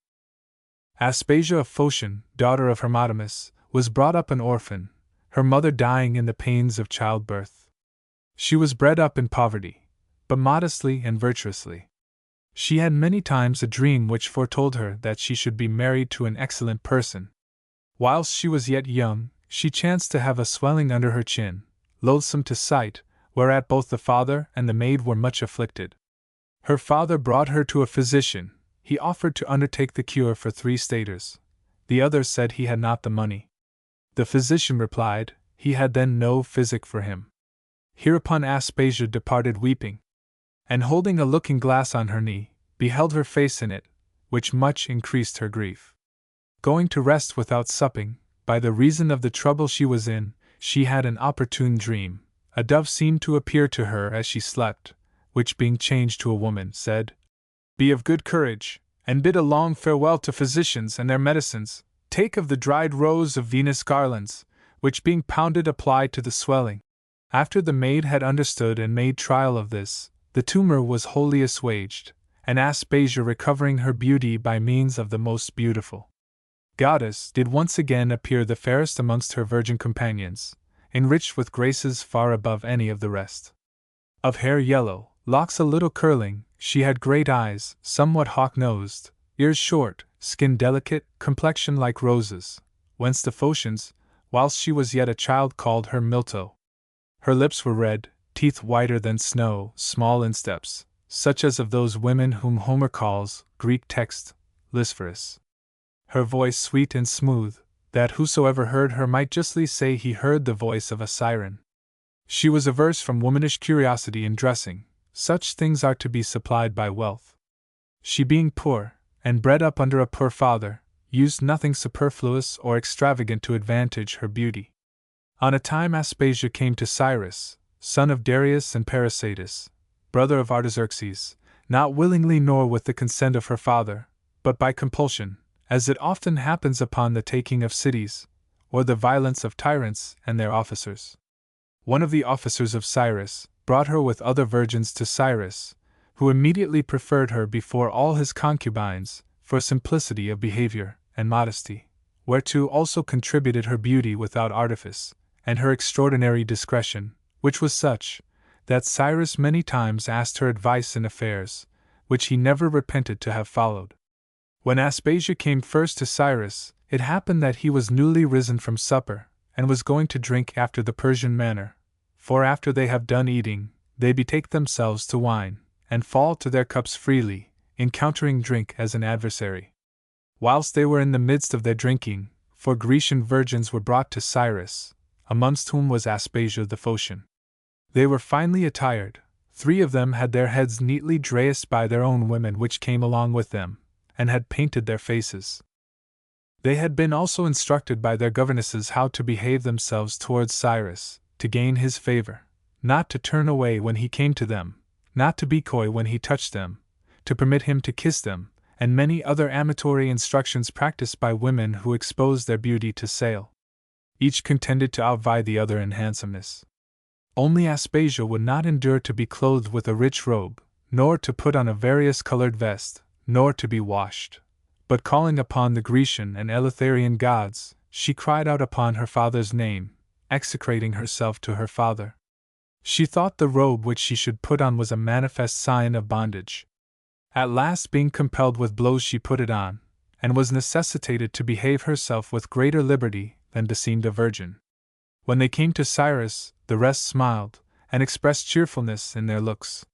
Aspasia of Phocion, daughter of Hermodamus, was brought up an orphan, her mother dying in the pains of childbirth. She was bred up in poverty, but modestly and virtuously. She had many times a dream which foretold her that she should be married to an excellent person. Whilst she was yet young, she chanced to have a swelling under her chin, loathsome to sight, whereat both the father and the maid were much afflicted. Her father brought her to a physician. He offered to undertake the cure for 3 staters. The other said he had not the money. The physician replied, he had then no physic for him. Hereupon Aspasia departed weeping, and holding a looking-glass on her knee, beheld her face in it, which much increased her grief. Going to rest without supping, by the reason of the trouble she was in, she had an opportune dream. A dove seemed to appear to her as she slept, which being changed to a woman, said, Be of good courage, and bid a long farewell to physicians and their medicines. Take of the dried rose of Venus garlands, which being pounded apply to the swelling. After the maid had understood and made trial of this, the tumor was wholly assuaged, and Aspasia, recovering her beauty by means of the most beautiful goddess, did once again appear the fairest amongst her virgin companions, enriched with graces far above any of the rest. Of hair yellow, locks a little curling, she had great eyes, somewhat hawk-nosed, ears short, skin delicate, complexion like roses, whence the Phocians, whilst she was yet a child, called her Milto. Her lips were red, teeth whiter than snow, small insteps, such as of those women whom Homer calls, Greek text, Lisphorus. Her voice sweet and smooth, that whosoever heard her might justly say he heard the voice of a siren. She was averse from womanish curiosity in dressing, such things are to be supplied by wealth. She being poor, and bred up under a poor father, used nothing superfluous or extravagant to advantage her beauty. On a time Aspasia came to Cyrus, son of Darius and Paracetus, brother of Artaxerxes, not willingly nor with the consent of her father, but by compulsion, as it often happens upon the taking of cities, or the violence of tyrants and their officers. One of the officers of Cyrus brought her with other virgins to Cyrus, who immediately preferred her before all his concubines, for simplicity of behavior and modesty, whereto also contributed her beauty without artifice, and her extraordinary discretion, which was such, that Cyrus many times asked her advice in affairs, which he never repented to have followed. When Aspasia came first to Cyrus, it happened that he was newly risen from supper, and was going to drink after the Persian manner, for after they have done eating, they betake themselves to wine, and fall to their cups freely, encountering drink as an adversary. Whilst they were in the midst of their drinking, 4 Grecian virgins were brought to Cyrus, amongst whom was Aspasia the Phocian. They were finely attired, 3 of them had their heads neatly dressed by their own women which came along with them, and had painted their faces. They had been also instructed by their governesses how to behave themselves towards Cyrus, to gain his favor, not to turn away when he came to them, not to be coy when he touched them, to permit him to kiss them, and many other amatory instructions practiced by women who exposed their beauty to sale. Each contended to outvie the other in handsomeness. Only Aspasia would not endure to be clothed with a rich robe, nor to put on a various-colored vest, nor to be washed. But calling upon the Grecian and Eleutherian gods, she cried out upon her father's name, execrating herself to her father. She thought the robe which she should put on was a manifest sign of bondage. At last, being compelled with blows, she put it on, and was necessitated to behave herself with greater liberty than beseemed a virgin. When they came to Cyrus, the rest smiled, and expressed cheerfulness in their looks.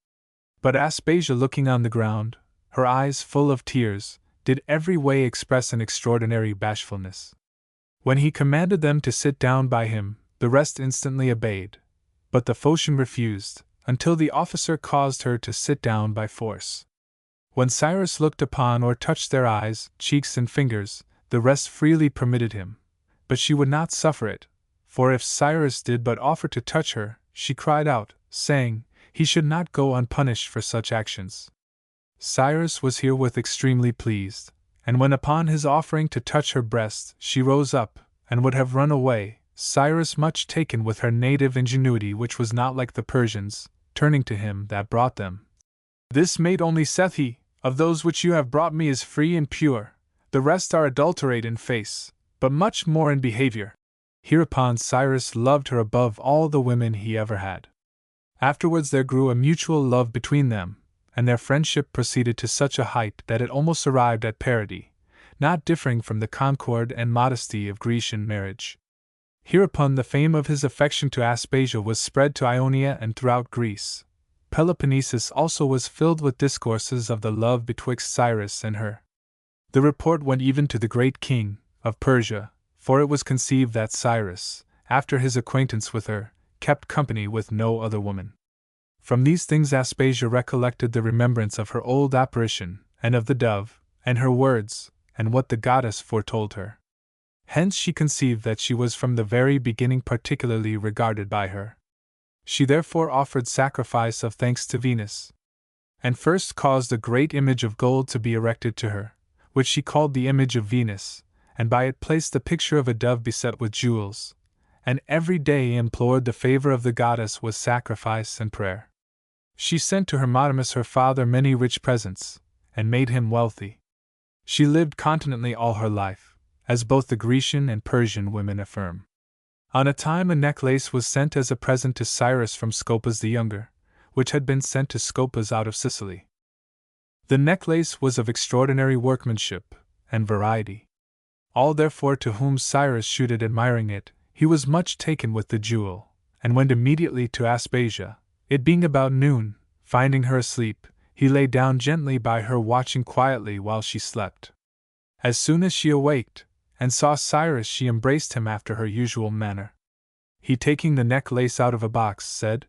But Aspasia, looking on the ground, her eyes full of tears, did every way express an extraordinary bashfulness. When he commanded them to sit down by him, the rest instantly obeyed, but the Phocian refused, until the officer caused her to sit down by force. When Cyrus looked upon or touched their eyes, cheeks, and fingers, the rest freely permitted him, but she would not suffer it, for if Cyrus did but offer to touch her, she cried out, saying, he should not go unpunished for such actions. Cyrus was herewith extremely pleased, and when upon his offering to touch her breast, she rose up, and would have run away, Cyrus, much taken with her native ingenuity, which was not like the Persians, turning to him that brought them, "This maid only, saith he, of those which you have brought me is free and pure, the rest are adulterate in face, but much more in behavior." Hereupon Cyrus loved her above all the women he ever had. Afterwards there grew a mutual love between them, and their friendship proceeded to such a height that it almost arrived at parity, not differing from the concord and modesty of Grecian marriage. Hereupon the fame of his affection to Aspasia was spread to Ionia and throughout Greece. Peloponnesus also was filled with discourses of the love betwixt Cyrus and her. The report went even to the great king of Persia, for it was conceived that Cyrus, after his acquaintance with her, kept company with no other woman. From these things Aspasia recollected the remembrance of her old apparition, and of the dove, and her words, and what the goddess foretold her. Hence she conceived that she was from the very beginning particularly regarded by her. She therefore offered sacrifice of thanks to Venus, and first caused a great image of gold to be erected to her, which she called the image of Venus, and by it placed the picture of a dove beset with jewels, and every day implored the favor of the goddess with sacrifice and prayer. She sent to Hermotimus her father many rich presents, and made him wealthy. She lived continently all her life, as both the Grecian and Persian women affirm. On a time a necklace was sent as a present to Cyrus from Scopas the Younger, which had been sent to Scopas out of Sicily. The necklace was of extraordinary workmanship and variety. All therefore to whom Cyrus shewed admiring it, he was much taken with the jewel, and went immediately to Aspasia. It being about noon, finding her asleep, he lay down gently by her, watching quietly while she slept. As soon as she awaked, and saw Cyrus, she embraced him after her usual manner. He, taking the necklace out of a box, said,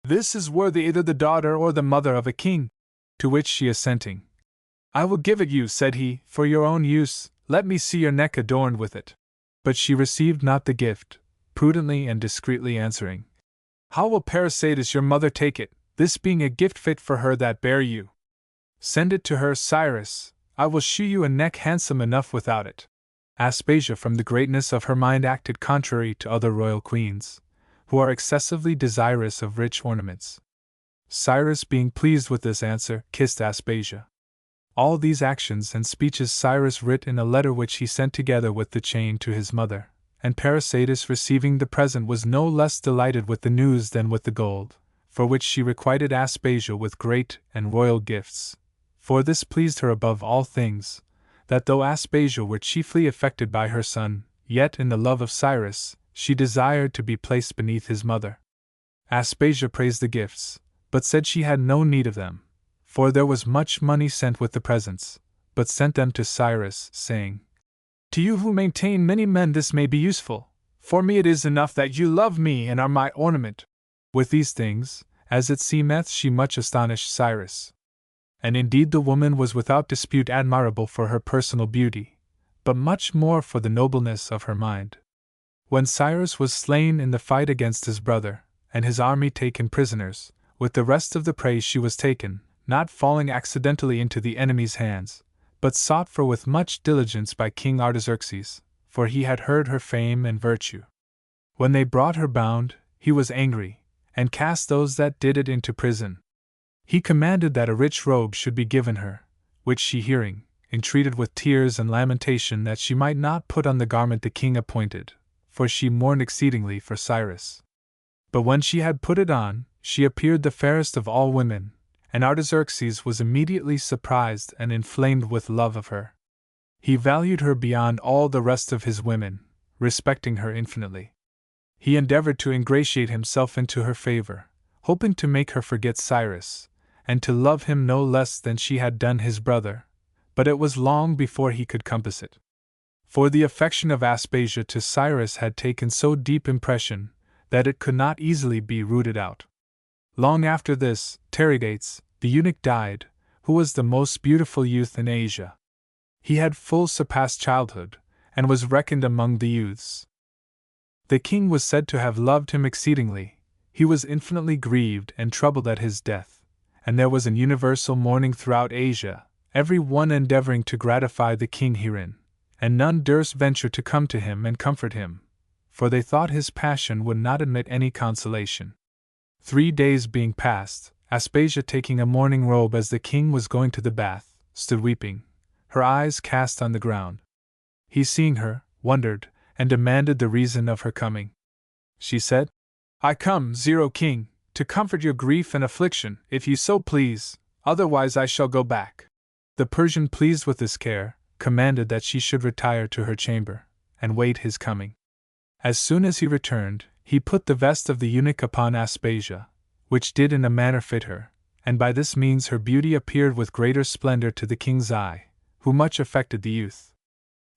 "This is worthy either the daughter or the mother of a king." To which she, assenting, "I will give it you," said he, "for your own use. Let me see your neck adorned with it." But she received not the gift, prudently and discreetly answering, "How will Paracetus your mother take it, this being a gift fit for her that bare you? Send it to her, Cyrus. I will shew you a neck handsome enough without it." Aspasia, from the greatness of her mind, acted contrary to other royal queens, who are excessively desirous of rich ornaments. Cyrus, being pleased with this answer, kissed Aspasia. All these actions and speeches Cyrus writ in a letter which he sent together with the chain to his mother, and Paracetus, receiving the present, was no less delighted with the news than with the gold, for which she requited Aspasia with great and royal gifts. For this pleased her above all things, that though Aspasia were chiefly affected by her son, yet in the love of Cyrus, she desired to be placed beneath his mother. Aspasia praised the gifts, but said she had no need of them, for there was much money sent with the presents, but sent them to Cyrus, saying, "To you who maintain many men this may be useful. For me it is enough that you love me and are my ornament." With these things, as it seemeth, she much astonished Cyrus. And indeed the woman was without dispute admirable for her personal beauty, but much more for the nobleness of her mind. When Cyrus was slain in the fight against his brother, and his army taken prisoners, with the rest of the prey she was taken, not falling accidentally into the enemy's hands, but sought for with much diligence by King Artaxerxes, for he had heard her fame and virtue. When they brought her bound, he was angry, and cast those that did it into prison. He commanded that a rich robe should be given her, which she, hearing, entreated with tears and lamentation that she might not put on the garment the king appointed, for she mourned exceedingly for Cyrus. But when she had put it on, she appeared the fairest of all women, and Artaxerxes was immediately surprised and inflamed with love of her. He valued her beyond all the rest of his women, respecting her infinitely. He endeavored to ingratiate himself into her favor, hoping to make her forget Cyrus, and to love him no less than she had done his brother, but it was long before he could compass it. For the affection of Aspasia to Cyrus had taken so deep impression that it could not easily be rooted out. Long after this, Tiridates, the eunuch, died, who was the most beautiful youth in Asia. He had full surpassed childhood, and was reckoned among the youths. The king was said to have loved him exceedingly. He was infinitely grieved and troubled at his death, and there was an universal mourning throughout Asia, every one endeavoring to gratify the king herein, and none durst venture to come to him and comfort him, for they thought his passion would not admit any consolation. 3 days being past, Aspasia, taking a mourning robe as the king was going to the bath, stood weeping, her eyes cast on the ground. He, seeing her, wondered, and demanded the reason of her coming. She said, "I come, Zero King, to comfort your grief and affliction, if you so please, otherwise I shall go back." The Persian, pleased with this care, commanded that she should retire to her chamber, and wait his coming. As soon as he returned, he put the vest of the eunuch upon Aspasia, which did in a manner fit her, and by this means her beauty appeared with greater splendor to the king's eye, who much affected the youth.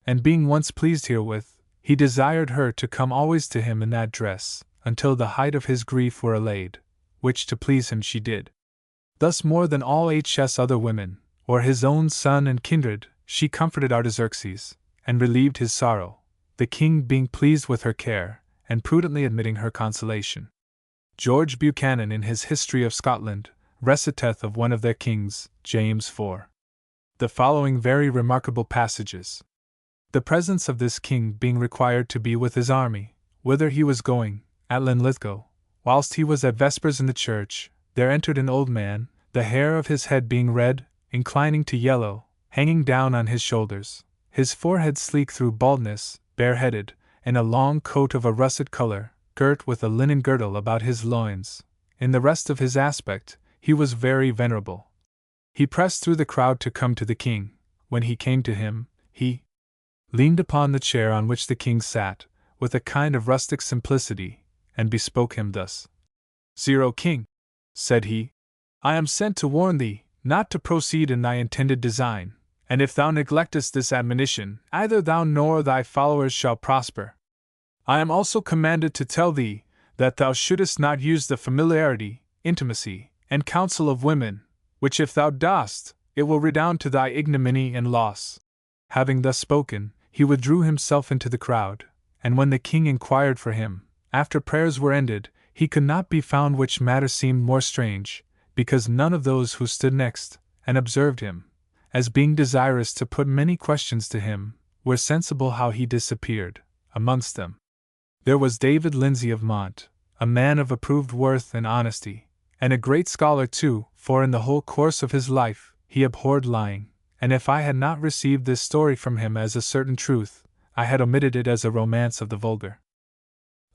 And being once pleased herewith, he desired her to come always to him in that dress, until the height of his grief were allayed, which to please him she did. Thus more than all his other women, or his own son and kindred, she comforted Artaxerxes, and relieved his sorrow, the king being pleased with her care, and prudently admitting her consolation. George Buchanan, in his History of Scotland, reciteth of one of their kings, James IV, the following very remarkable passages. The presence of this king being required to be with his army, whither he was going, at Linlithgow, whilst he was at vespers in the church, there entered an old man, the hair of his head being red, inclining to yellow, hanging down on his shoulders, his forehead sleek through baldness, bareheaded, in a long coat of a russet colour, girt with a linen girdle about his loins. In the rest of his aspect, he was very venerable. He pressed through the crowd to come to the king. When he came to him, he leaned upon the chair on which the king sat, with a kind of rustic simplicity, and bespoke him thus. "Zero king," said he, "I am sent to warn thee not to proceed in thy intended design, and if thou neglectest this admonition, either thou nor thy followers shall prosper. I am also commanded to tell thee that thou shouldest not use the familiarity, intimacy, and counsel of women, which if thou dost, it will redound to thy ignominy and loss." Having thus spoken, he withdrew himself into the crowd, and when the king inquired for him, after prayers were ended, he could not be found, which matter seemed more strange, because none of those who stood next, and observed him, as being desirous to put many questions to him, were sensible how he disappeared. Amongst them there was David Lindsay of Mont, a man of approved worth and honesty, and a great scholar too, for in the whole course of his life he abhorred lying, and if I had not received this story from him as a certain truth, I had omitted it as a romance of the vulgar.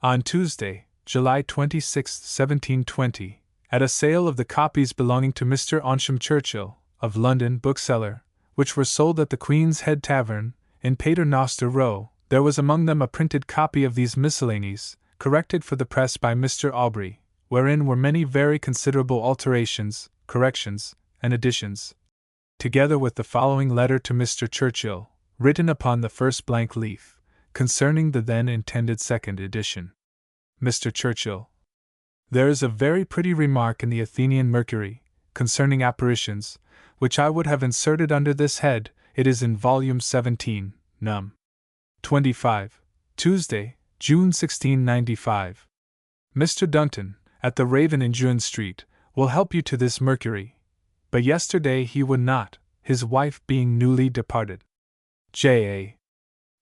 On Tuesday, July 26, 1720, at a sale of the copies belonging to Mr. Aunsham Churchill, of London, bookseller, which were sold at the Queen's Head Tavern, in Paternoster Row, there was among them a printed copy of these Miscellanies, corrected for the press by Mr. Aubrey, wherein were many very considerable alterations, corrections, and additions, together with the following letter to Mr. Churchill, written upon the first blank leaf, concerning the then intended second edition. Mr. Churchill. There is a very pretty remark in the Athenian Mercury, concerning apparitions, which I would have inserted under this head. It is in volume 17, num. 25, Tuesday, June 1695. Mr. Dunton, at the Raven in June Street, will help you to this Mercury, but yesterday he would not, his wife being newly departed. J.A.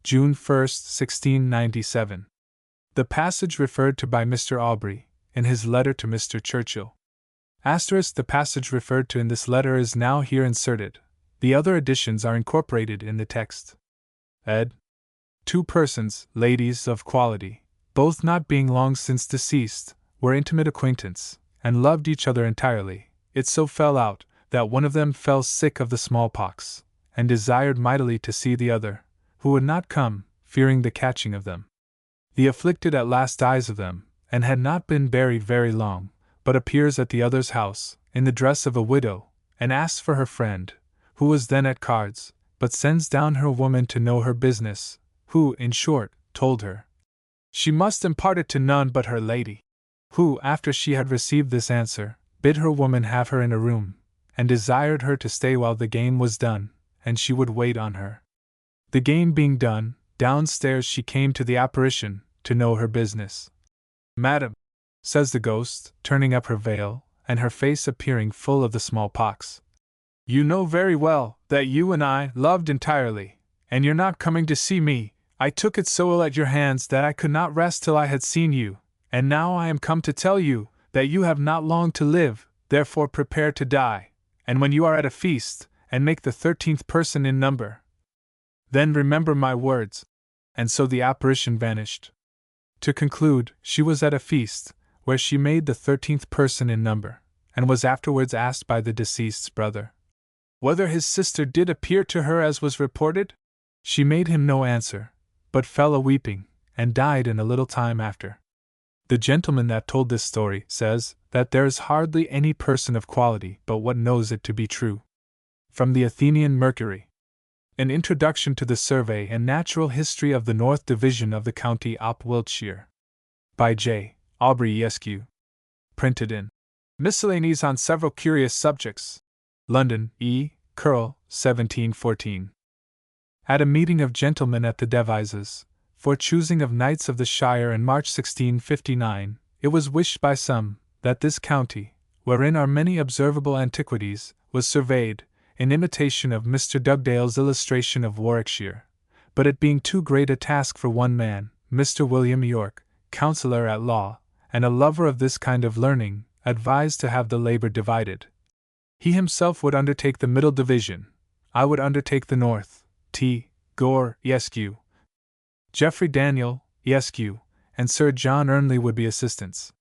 June 1st, 1697. The passage referred to by Mr. Aubrey, in his letter to Mr. Churchill. The passage referred to in this letter is now here inserted. The other additions are incorporated in the text. Ed. 2 persons, ladies of quality, both not being long since deceased, were intimate acquaintance, and loved each other entirely. It so fell out, that one of them fell sick of the smallpox, and desired mightily to see the other, who would not come, fearing the catching of them. The afflicted at last dies of them, and had not been buried very long, but appears at the other's house, in the dress of a widow, and asks for her friend, who was then at cards, but sends down her woman to know her business, who, in short, told her she must impart it to none but her lady, who, after she had received this answer, bid her woman have her in a room, and desired her to stay while the game was done, and she would wait on her. The game being done, downstairs she came to the apparition, to know her business. "Madam," says the ghost, turning up her veil, and her face appearing full of the smallpox, "you know very well that you and I loved entirely, and your not coming to see me, I took it so ill at your hands that I could not rest till I had seen you, and now I am come to tell you that you have not long to live, therefore prepare to die, and when you are at a feast, and make the 13th person in number, then remember my words." And so the apparition vanished. To conclude, she was at a feast, where she made the 13th person in number, and was afterwards asked by the deceased's brother whether his sister did appear to her as was reported? She made him no answer, but fell a-weeping, and died in a little time after. The gentleman that told this story says that there is hardly any person of quality but what knows it to be true. From the Athenian Mercury. An Introduction to the Survey and Natural History of the North Division of the County Op Wiltshire. By J. Aubrey Esq. Printed in Miscellanies on Several Curious Subjects. London, E. Curl, 1714. At a meeting of gentlemen at the Devizes, for choosing of knights of the shire in March 1659, it was wished by some that this county, wherein are many observable antiquities, was surveyed, in imitation of Mr. Dugdale's illustration of Warwickshire, but it being too great a task for one man, Mr. William York, counselor at law, and a lover of this kind of learning, advised to have the labor divided. He himself would undertake the middle division, I would undertake the north. T. Gore, Esq. Geoffrey Daniel, Esq. and Sir John Ernley would be assistants.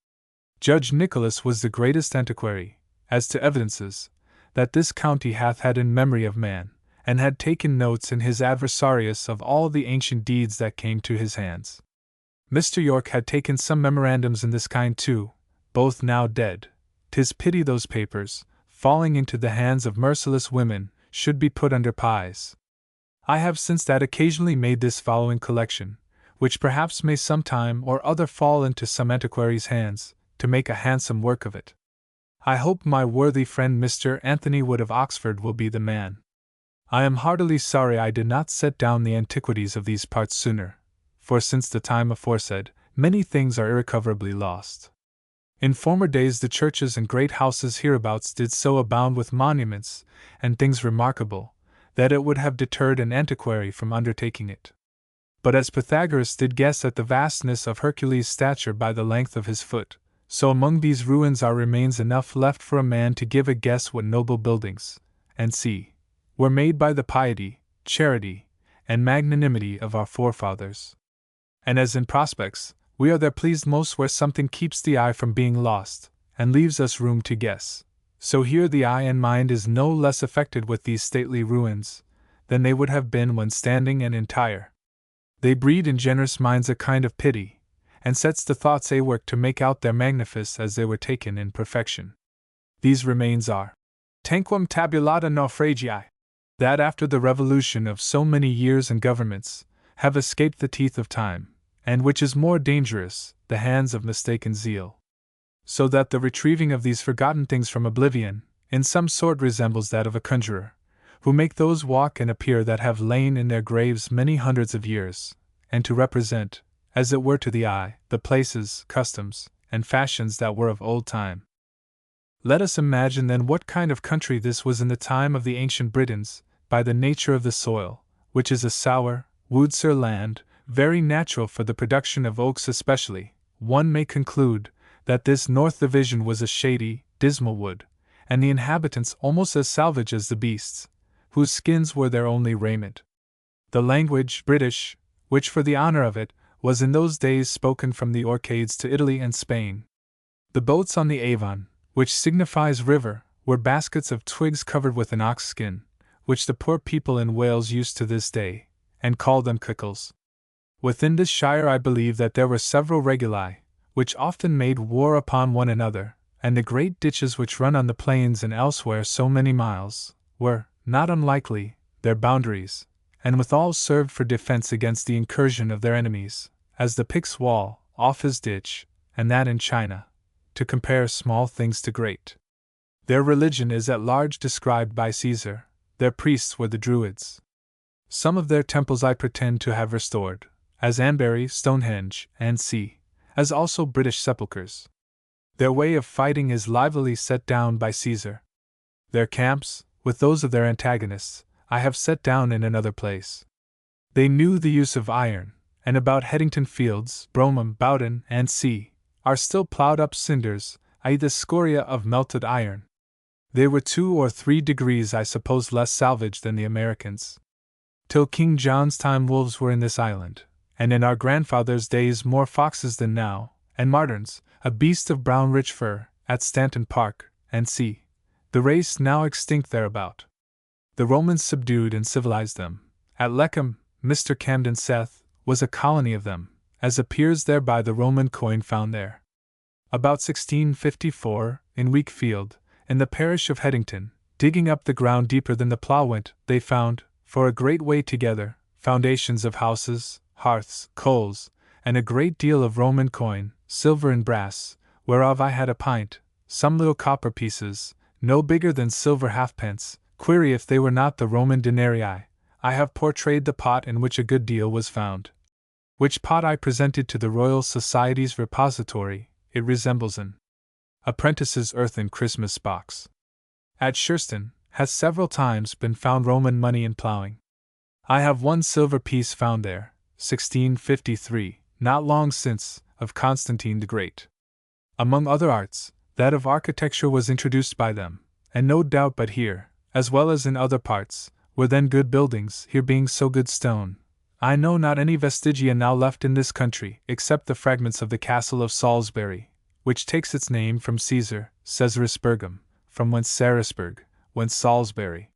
Judge Nicholas was the greatest antiquary, as to evidences, that this county hath had in memory of man, and had taken notes in his adversarius of all the ancient deeds that came to his hands. Mr. York had taken some memorandums in this kind too, both now dead. 'Tis pity those papers, falling into the hands of merciless women, should be put under pies. I have since that occasionally made this following collection, which perhaps may some time or other fall into some antiquary's hands, to make a handsome work of it. I hope my worthy friend Mr. Anthony Wood of Oxford will be the man. I am heartily sorry I did not set down the antiquities of these parts sooner, for since the time aforesaid, many things are irrecoverably lost. In former days the churches and great houses hereabouts did so abound with monuments and things remarkable, that it would have deterred an antiquary from undertaking it. But as Pythagoras did guess at the vastness of Hercules' stature by the length of his foot, so among these ruins are remains enough left for a man to give a guess what noble buildings, and see, were made by the piety, charity, and magnanimity of our forefathers. And as in prospects, we are there pleased most where something keeps the eye from being lost, and leaves us room to guess, so here the eye and mind is no less affected with these stately ruins, than they would have been when standing and entire. They breed in generous minds a kind of pity, and sets the thoughts a work to make out their magnifice as they were taken in perfection. These remains are tanquam tabulata naufragii, that after the revolution of so many years and governments, have escaped the teeth of time, and which is more dangerous, the hands of mistaken zeal. So that the retrieving of these forgotten things from oblivion, in some sort resembles that of a conjurer, who make those walk and appear that have lain in their graves many hundreds of years, and to represent, as it were to the eye, the places, customs, and fashions that were of old time. Let us imagine then what kind of country this was in the time of the ancient Britons, by the nature of the soil, which is a sour, woodsere land, very natural for the production of oaks especially. One may conclude that this north division was a shady, dismal wood, and the inhabitants almost as savage as the beasts, whose skins were their only raiment. The language, British, which for the honor of it, was in those days spoken from the Orcades to Italy and Spain. The boats on the Avon, which signifies river, were baskets of twigs covered with an ox skin, which the poor people in Wales use to this day, and call them kickles. Within this shire I believe that there were several reguli, which often made war upon one another, and the great ditches which run on the plains and elsewhere so many miles, were, not unlikely, their boundaries, and withal served for defense against the incursion of their enemies, as the Picts' wall, Offa's ditch, and that in China, to compare small things to great. Their religion is at large described by Caesar, their priests were the Druids. Some of their temples I pretend to have restored, as Anbury, Stonehenge, and c. as also British sepulchres. Their way of fighting is livelily set down by Caesar. Their camps, with those of their antagonists, I have set down in another place. They knew the use of iron, and about Headington Fields, Bromham, Bowden, and c. are still ploughed up cinders, i.e. the scoria of melted iron. They were 2 or 3 degrees I suppose less salvaged than the Americans. Till King John's time wolves were in this island, and in our grandfathers' days more foxes than now, and martens, a beast of brown rich fur, at Stanton Park, and c. the race now extinct thereabout. The Romans subdued and civilized them. At Leckham, Mr. Camden saith, was a colony of them, as appears there by the Roman coin found there. About 1654, in Wakefield, in the parish of Headington, digging up the ground deeper than the plough went, they found, for a great way together, foundations of houses, hearths, coals, and a great deal of Roman coin, silver and brass, whereof I had a pint, some little copper pieces, no bigger than silver halfpence. Query if they were not the Roman denarii. I have portrayed the pot in which a good deal was found. Which pot I presented to the Royal Society's repository. It resembles an apprentice's earthen Christmas box. At Shurston has several times been found Roman money in ploughing. I have one silver piece found there, 1653, not long since, of Constantine the Great. Among other arts, that of architecture was introduced by them, and no doubt but here, as well as in other parts, were then good buildings, here being so good stone. I know not any vestigia now left in this country, except the fragments of the castle of Salisbury, which takes its name from Caesar, Caesarisburgum, from whence Carisburg, whence Salisbury.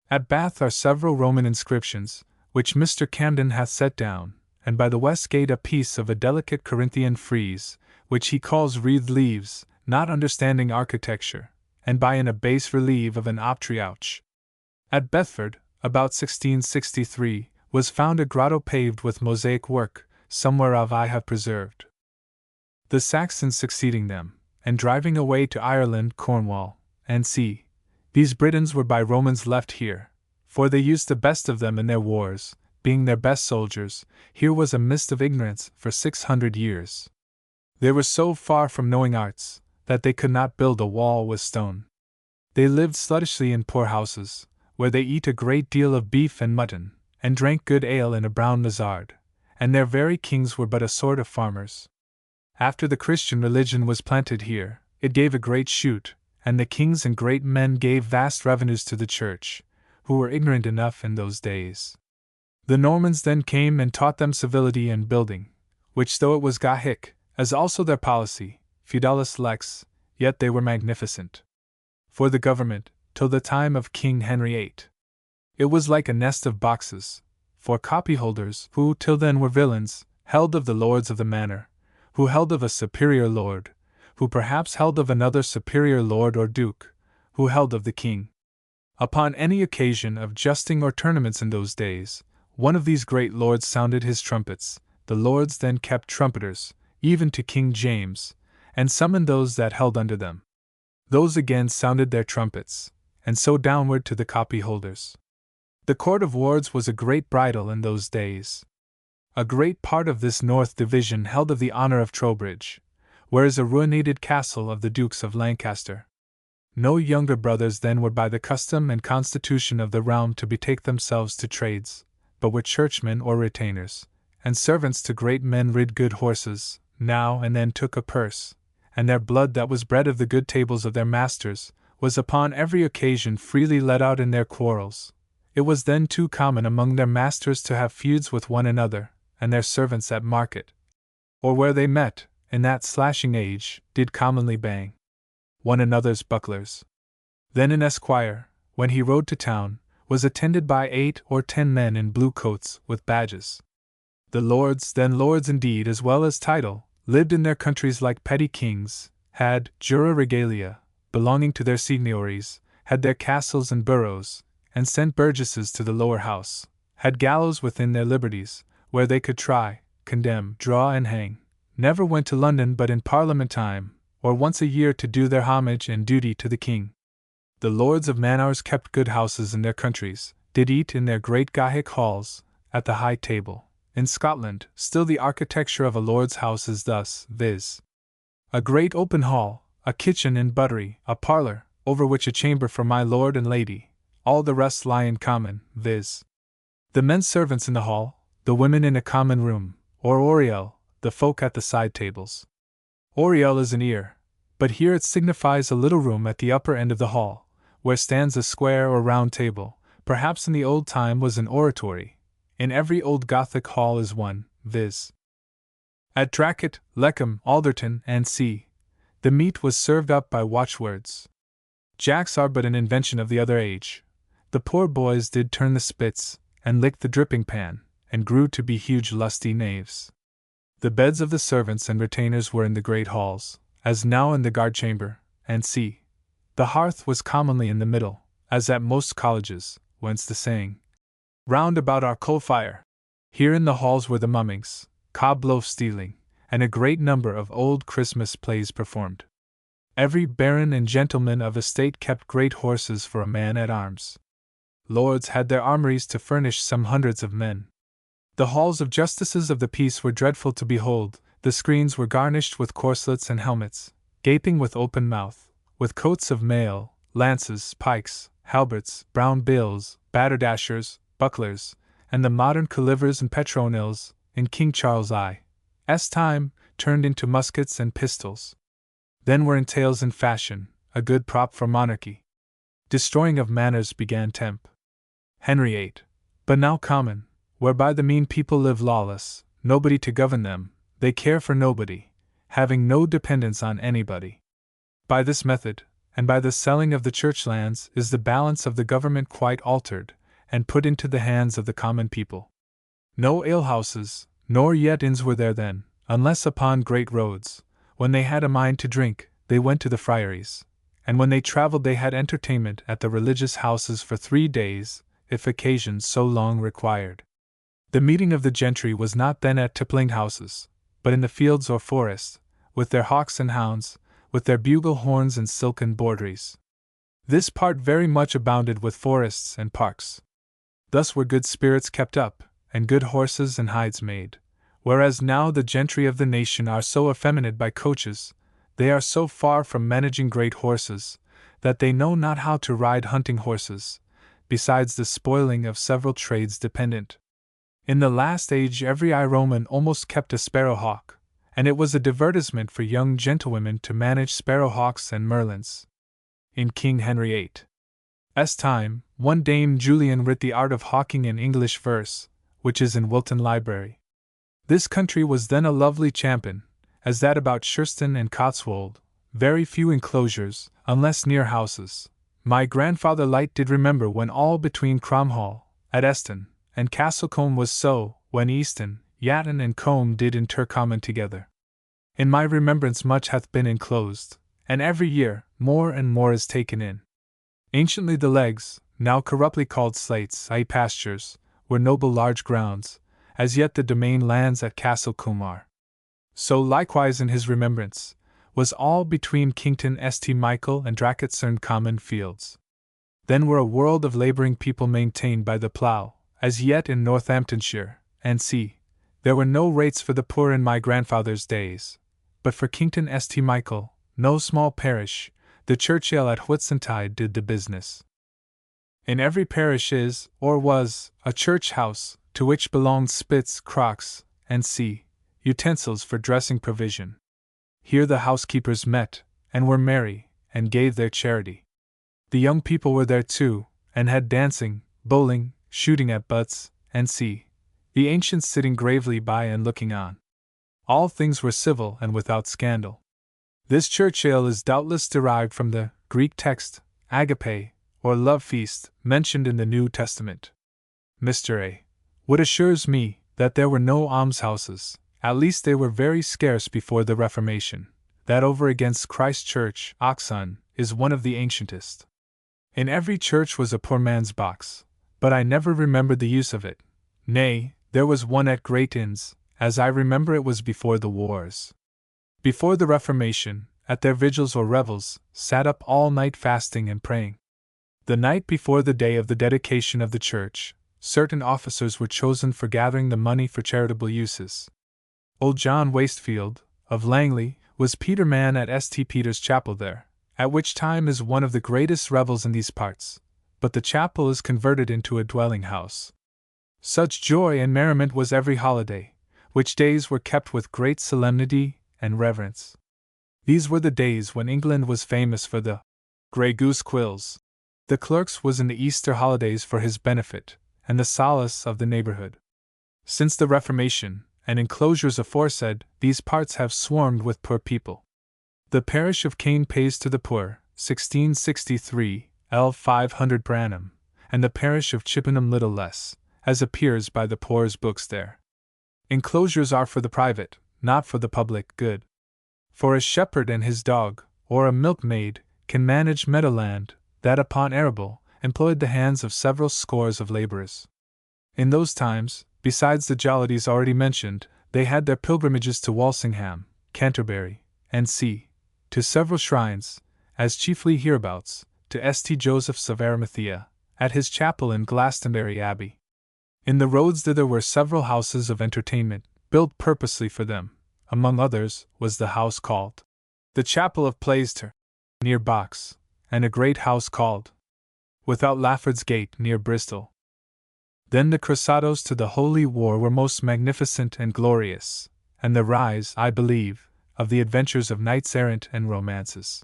At Bath are several Roman inscriptions, which Mr. Camden hath set down, and by the west gate a piece of a delicate Corinthian frieze, which he calls wreathed leaves, not understanding architecture, and by in a bas relief of an optriouch. At Bedford, about 1663, was found a grotto paved with mosaic work, some whereof I have preserved. The Saxons succeeding them, and driving away to Ireland, Cornwall, and sea, these Britons were by Romans left here, for they used the best of them in their wars, being their best soldiers. Here was a mist of ignorance for 600 years. They were so far from knowing arts, that they could not build a wall with stone. They lived sluttishly in poor houses, where they eat a great deal of beef and mutton, and drank good ale in a brown mazzard, and their very kings were but a sort of farmers. After the Christian religion was planted here, it gave a great shoot, and the kings and great men gave vast revenues to the church, who were ignorant enough in those days. The Normans then came and taught them civility and building, which though it was Gahic, as also their policy, Fidelis Lex, yet they were magnificent. For the government, till the time of King Henry VIII, it was like a nest of boxes, for copyholders, who till then were villains, held of the lords of the manor, who held of a superior lord, who perhaps held of another superior lord or duke, who held of the king. Upon any occasion of justing or tournaments in those days, one of these great lords sounded his trumpets. The lords then kept trumpeters, even to King James, and summoned those that held under them. Those again sounded their trumpets, and so downward to the copyholders. The Court of Wards was a great bridle in those days. A great part of this north division held of the honour of Trowbridge, where is a ruinated castle of the Dukes of Lancaster. No younger brothers then were by the custom and constitution of the realm to betake themselves to trades, but were churchmen or retainers, and servants to great men rid good horses, now and then took a purse, and their blood that was bred of the good tables of their masters, was upon every occasion freely let out in their quarrels. It was then too common among their masters to have feuds with one another, and their servants at market, or where they met, in that slashing age, did commonly bang one another's bucklers. Then an esquire, when he rode to town, was attended by 8 or 10 men in blue coats with badges. The lords, then lords indeed as well as title, lived in their countries like petty kings, had jura regalia, belonging to their seigniories, had their castles and boroughs, and sent burgesses to the lower house, had gallows within their liberties, where they could try, condemn, draw and hang, never went to London but in Parliament time, or once a year to do their homage and duty to the king. The lords of manors kept good houses in their countries, did eat in their great Gahic halls, at the high table. In Scotland, still the architecture of a lord's house is thus, viz. A great open hall, a kitchen and buttery, a parlour, over which a chamber for my lord and lady, all the rest lie in common, viz. The men servants in the hall, the women in a common room, or oriel, the folk at the side tables. Oriel is an ear, but here it signifies a little room at the upper end of the hall, where stands a square or round table, perhaps in the old time was an oratory. In every old Gothic hall is one, viz. At Dracut, Leckham, Alderton, and C. The meat was served up by watchwords. Jacks are but an invention of the other age. The poor boys did turn the spits, and lick the dripping pan, and grew to be huge lusty knaves. The beds of the servants and retainers were in the great halls, as now in the guard chamber, and c. The hearth was commonly in the middle, as at most colleges, whence the saying, round about our coal fire. Here in the halls were the mummings, cob loaf stealing, and a great number of old Christmas plays performed. Every baron and gentleman of estate kept great horses for a man-at-arms. Lords had their armories to furnish some hundreds of men. The halls of justices of the peace were dreadful to behold. The screens were garnished with corslets and helmets, gaping with open mouth, with coats of mail, lances, pikes, halberts, brown bills, batterdashers, bucklers, and the modern calivers and petronils. In King Charles I's time, turned into muskets and pistols. Then were entails in fashion, a good prop for monarchy. Destroying of manors began temp. Henry VIII, but now common, whereby the mean people live lawless, nobody to govern them, they care for nobody, having no dependence on anybody. By this method, and by the selling of the church lands, is the balance of the government quite altered, and put into the hands of the common people. No alehouses, nor yet inns were there then, unless upon great roads. When they had a mind to drink, they went to the friaries, and when they travelled they had entertainment at the religious houses for 3 days, if occasions so long required. The meeting of the gentry was not then at tippling houses, but in the fields or forests, with their hawks and hounds, with their bugle horns and silken bordries. This part very much abounded with forests and parks. Thus were good spirits kept up, and good horses and hides made, whereas now the gentry of the nation are so effeminate by coaches, they are so far from managing great horses, that they know not how to ride hunting horses, besides the spoiling of several trades dependent. In the last age every Roman almost kept a sparrow-hawk, and it was a divertisement for young gentlewomen to manage sparrow-hawks and merlins. In King Henry VIII's time, one Dame Julian writ the art of hawking in English verse, which is in Wilton Library. This country was then a lovely champion, as that about Shurston and Cotswold, very few enclosures, unless near houses. My grandfather Light did remember when all between Cromhall, at Eston, and Castlecombe was so, when Easton, Yatton and Combe did intercommon together. In my remembrance much hath been enclosed, and every year more and more is taken in. Anciently the legs, now corruptly called slates, i.e. pastures, were noble large grounds, as yet the domain lands at Castlecombe are. So likewise in his remembrance, was all between Kington St. Michael and Dracketcerne common fields. Then were a world of labouring people maintained by the plough, as yet in Northamptonshire, and see, there were no rates for the poor in my grandfather's days, but for Kington St. Michael, no small parish, the church-ale at Whitsuntide did the business. In every parish is, or was, a church-house, to which belonged spits, crocks, and utensils for dressing provision. Here the housekeepers met, and were merry, and gave their charity. The young people were there too, and had dancing, bowling, shooting at butts, and the ancients sitting gravely by and looking on. All things were civil and without scandal. This church-ale is doubtless derived from the Greek text, agape, or love feast, mentioned in the New Testament. Mr. A. Wood assures me that there were no almshouses, at least they were very scarce before the Reformation, that over against Christ Church, Oxon, is one of the ancientest. In every church was a poor man's box, but I never remembered the use of it. Nay, there was one at great inns, as I remember it was before the wars. Before the Reformation, at their vigils or revels, sat up all night fasting and praying. The night before the day of the dedication of the church, certain officers were chosen for gathering the money for charitable uses. Old John Wastefield, of Langley, was Peterman at St. Peter's Chapel there, at which time is one of the greatest revels in these parts, but the chapel is converted into a dwelling-house. Such joy and merriment was every holiday, which days were kept with great solemnity and reverence. These were the days when England was famous for the grey goose quills. The clerk's was in the Easter holidays for his benefit, and the solace of the neighbourhood. Since the Reformation, and enclosures aforesaid, these parts have swarmed with poor people. The parish of Caen pays to the poor, 1663, L. 500 per annum, and the parish of Chippenham little less, as appears by the poor's books there. Enclosures are for the private, not for the public, good. For a shepherd and his dog, or a milkmaid, can manage meadowland, that upon arable, employed the hands of several scores of labourers. In those times, besides the jollities already mentioned, they had their pilgrimages to Walsingham, Canterbury, and to several shrines, as chiefly hereabouts, to St. Joseph's of Arimathea, at his chapel in Glastonbury Abbey. In the roads thither were several houses of entertainment, built purposely for them. Among others was the house called the Chapel of Plaister, near Box, and a great house called Without Lafford's Gate, near Bristol. Then the crusados to the Holy War were most magnificent and glorious, and the rise, I believe, of the adventures of knights errant and romances.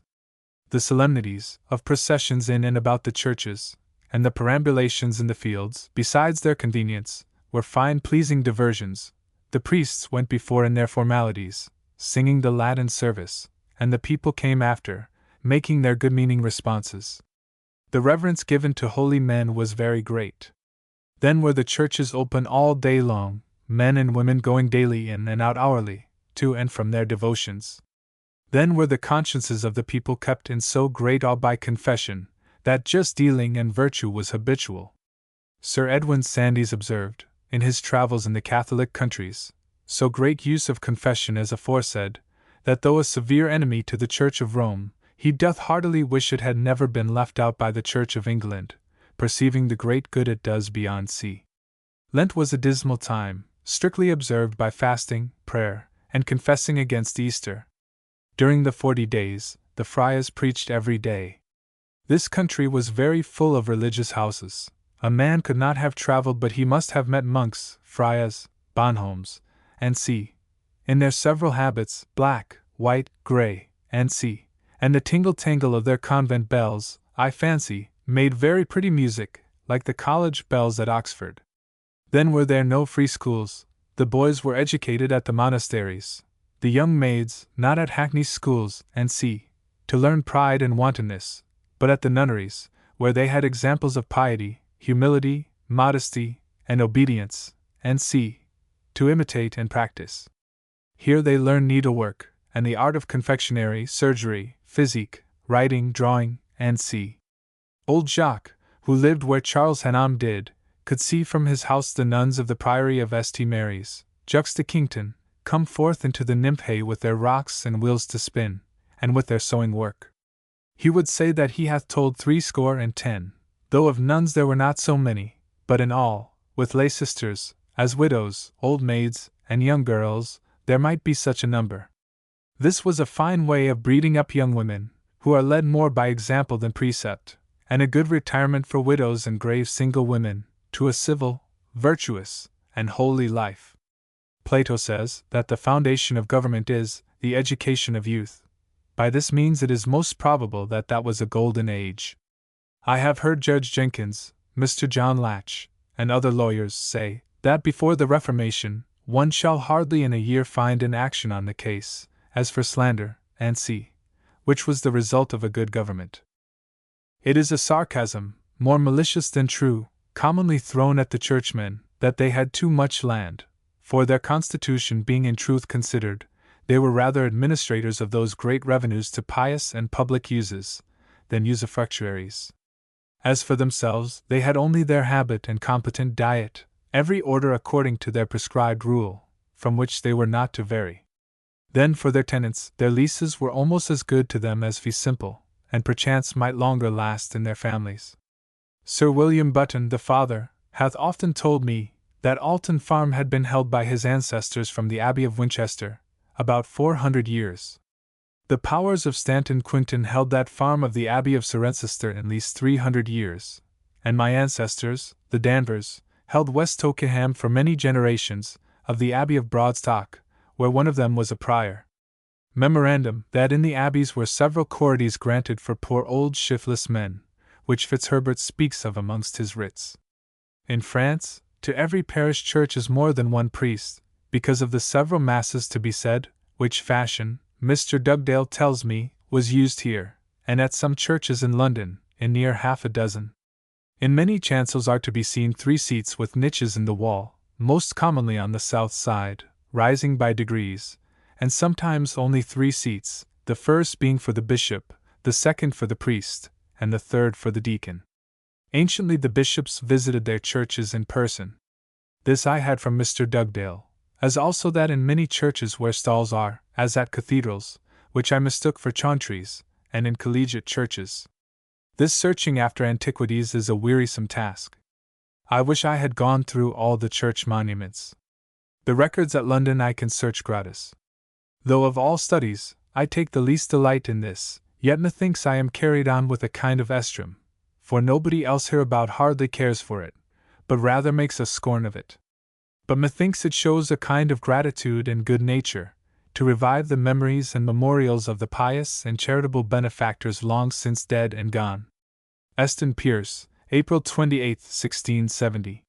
The solemnities of processions in and about the churches, and the perambulations in the fields, besides their convenience, were fine pleasing diversions. The priests went before in their formalities, singing the Latin service, and the people came after, making their good-meaning responses. The reverence given to holy men was very great. Then were the churches open all day long, men and women going daily in and out hourly, to and from their devotions. Then were the consciences of the people kept in so great awe by confession, that just dealing and virtue was habitual. Sir Edwin Sandys observed, in his travels in the Catholic countries, so great use of confession as aforesaid, that though a severe enemy to the Church of Rome, he doth heartily wish it had never been left out by the Church of England, perceiving the great good it does beyond sea. Lent was a dismal time, strictly observed by fasting, prayer, and confessing against Easter. During the 40 days, the friars preached every day. This country was very full of religious houses. A man could not have traveled but he must have met monks, friars, bonhommes, and in their several habits, black, white, grey, and and the tingle-tangle of their convent bells, I fancy, made very pretty music, like the college bells at Oxford. Then were there no free schools. The boys were educated at the monasteries, the young maids not at Hackney schools, and to learn pride and wantonness, but at the nunneries, where they had examples of piety, humility, modesty, and obedience, and to imitate and practice. Here they learned needlework, and the art of confectionery, surgery, physique, writing, drawing, and Old Jacques, who lived where Charles Hannam did, could see from his house the nuns of the Priory of St. Mary's, juxta Kington, come forth into the nymphae with their rocks and wheels to spin, and with their sewing work. He would say that he hath told 70, though of nuns there were not so many, but in all, with lay sisters, as widows, old maids, and young girls, there might be such a number. This was a fine way of breeding up young women, who are led more by example than precept, and a good retirement for widows and grave single women, to a civil, virtuous, and holy life. Plato says that the foundation of government is the education of youth. By this means it is most probable that that was a golden age. I have heard Judge Jenkins, Mr. John Latch, and other lawyers say that before the Reformation, one shall hardly in a year find an action on the case, as for slander, and which was the result of a good government. It is a sarcasm, more malicious than true, commonly thrown at the churchmen, that they had too much land, for their constitution being in truth considered, they were rather administrators of those great revenues to pious and public uses, than usufructuaries. As for themselves, they had only their habit and competent diet, every order according to their prescribed rule, from which they were not to vary. Then for their tenants, their leases were almost as good to them as fee simple, and perchance might longer last in their families. Sir William Button, the father, hath often told me that Alton Farm had been held by his ancestors from the Abbey of Winchester, about 400 years. The Powers of Stanton Quinton held that farm of the Abbey of Cirencester at least 300 years, and my ancestors, the Danvers, held West Oakham for many generations, of the Abbey of Broadstock, where one of them was a prior. Memorandum, that in the abbeys were several corrities granted for poor old shiftless men, which Fitzherbert speaks of amongst his writs. In France, to every parish church is more than one priest, because of the several masses to be said, which fashion, Mr. Dugdale tells me, was used here, and at some churches in London, in near half a dozen. In many chancels are to be seen 3 seats with niches in the wall, most commonly on the south side, rising by degrees, and sometimes only 3 seats, the first being for the bishop, the second for the priest, and the third for the deacon. Anciently the bishops visited their churches in person. This I had from Mr. Dugdale, as also that in many churches where stalls are, as at cathedrals, which I mistook for chauntries, and in collegiate churches. This searching after antiquities is a wearisome task. I wish I had gone through all the church monuments. The records at London I can search gratis. Though of all studies, I take the least delight in this, yet methinks I am carried on with a kind of estrum, for nobody else hereabout hardly cares for it, but rather makes a scorn of it. but methinks it shows a kind of gratitude and good nature, to revive the memories and memorials of the pious and charitable benefactors long since dead and gone. Eston Pierce, April 28, 1670.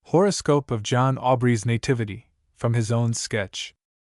Horoscope of John Aubrey's Nativity, from his own sketch.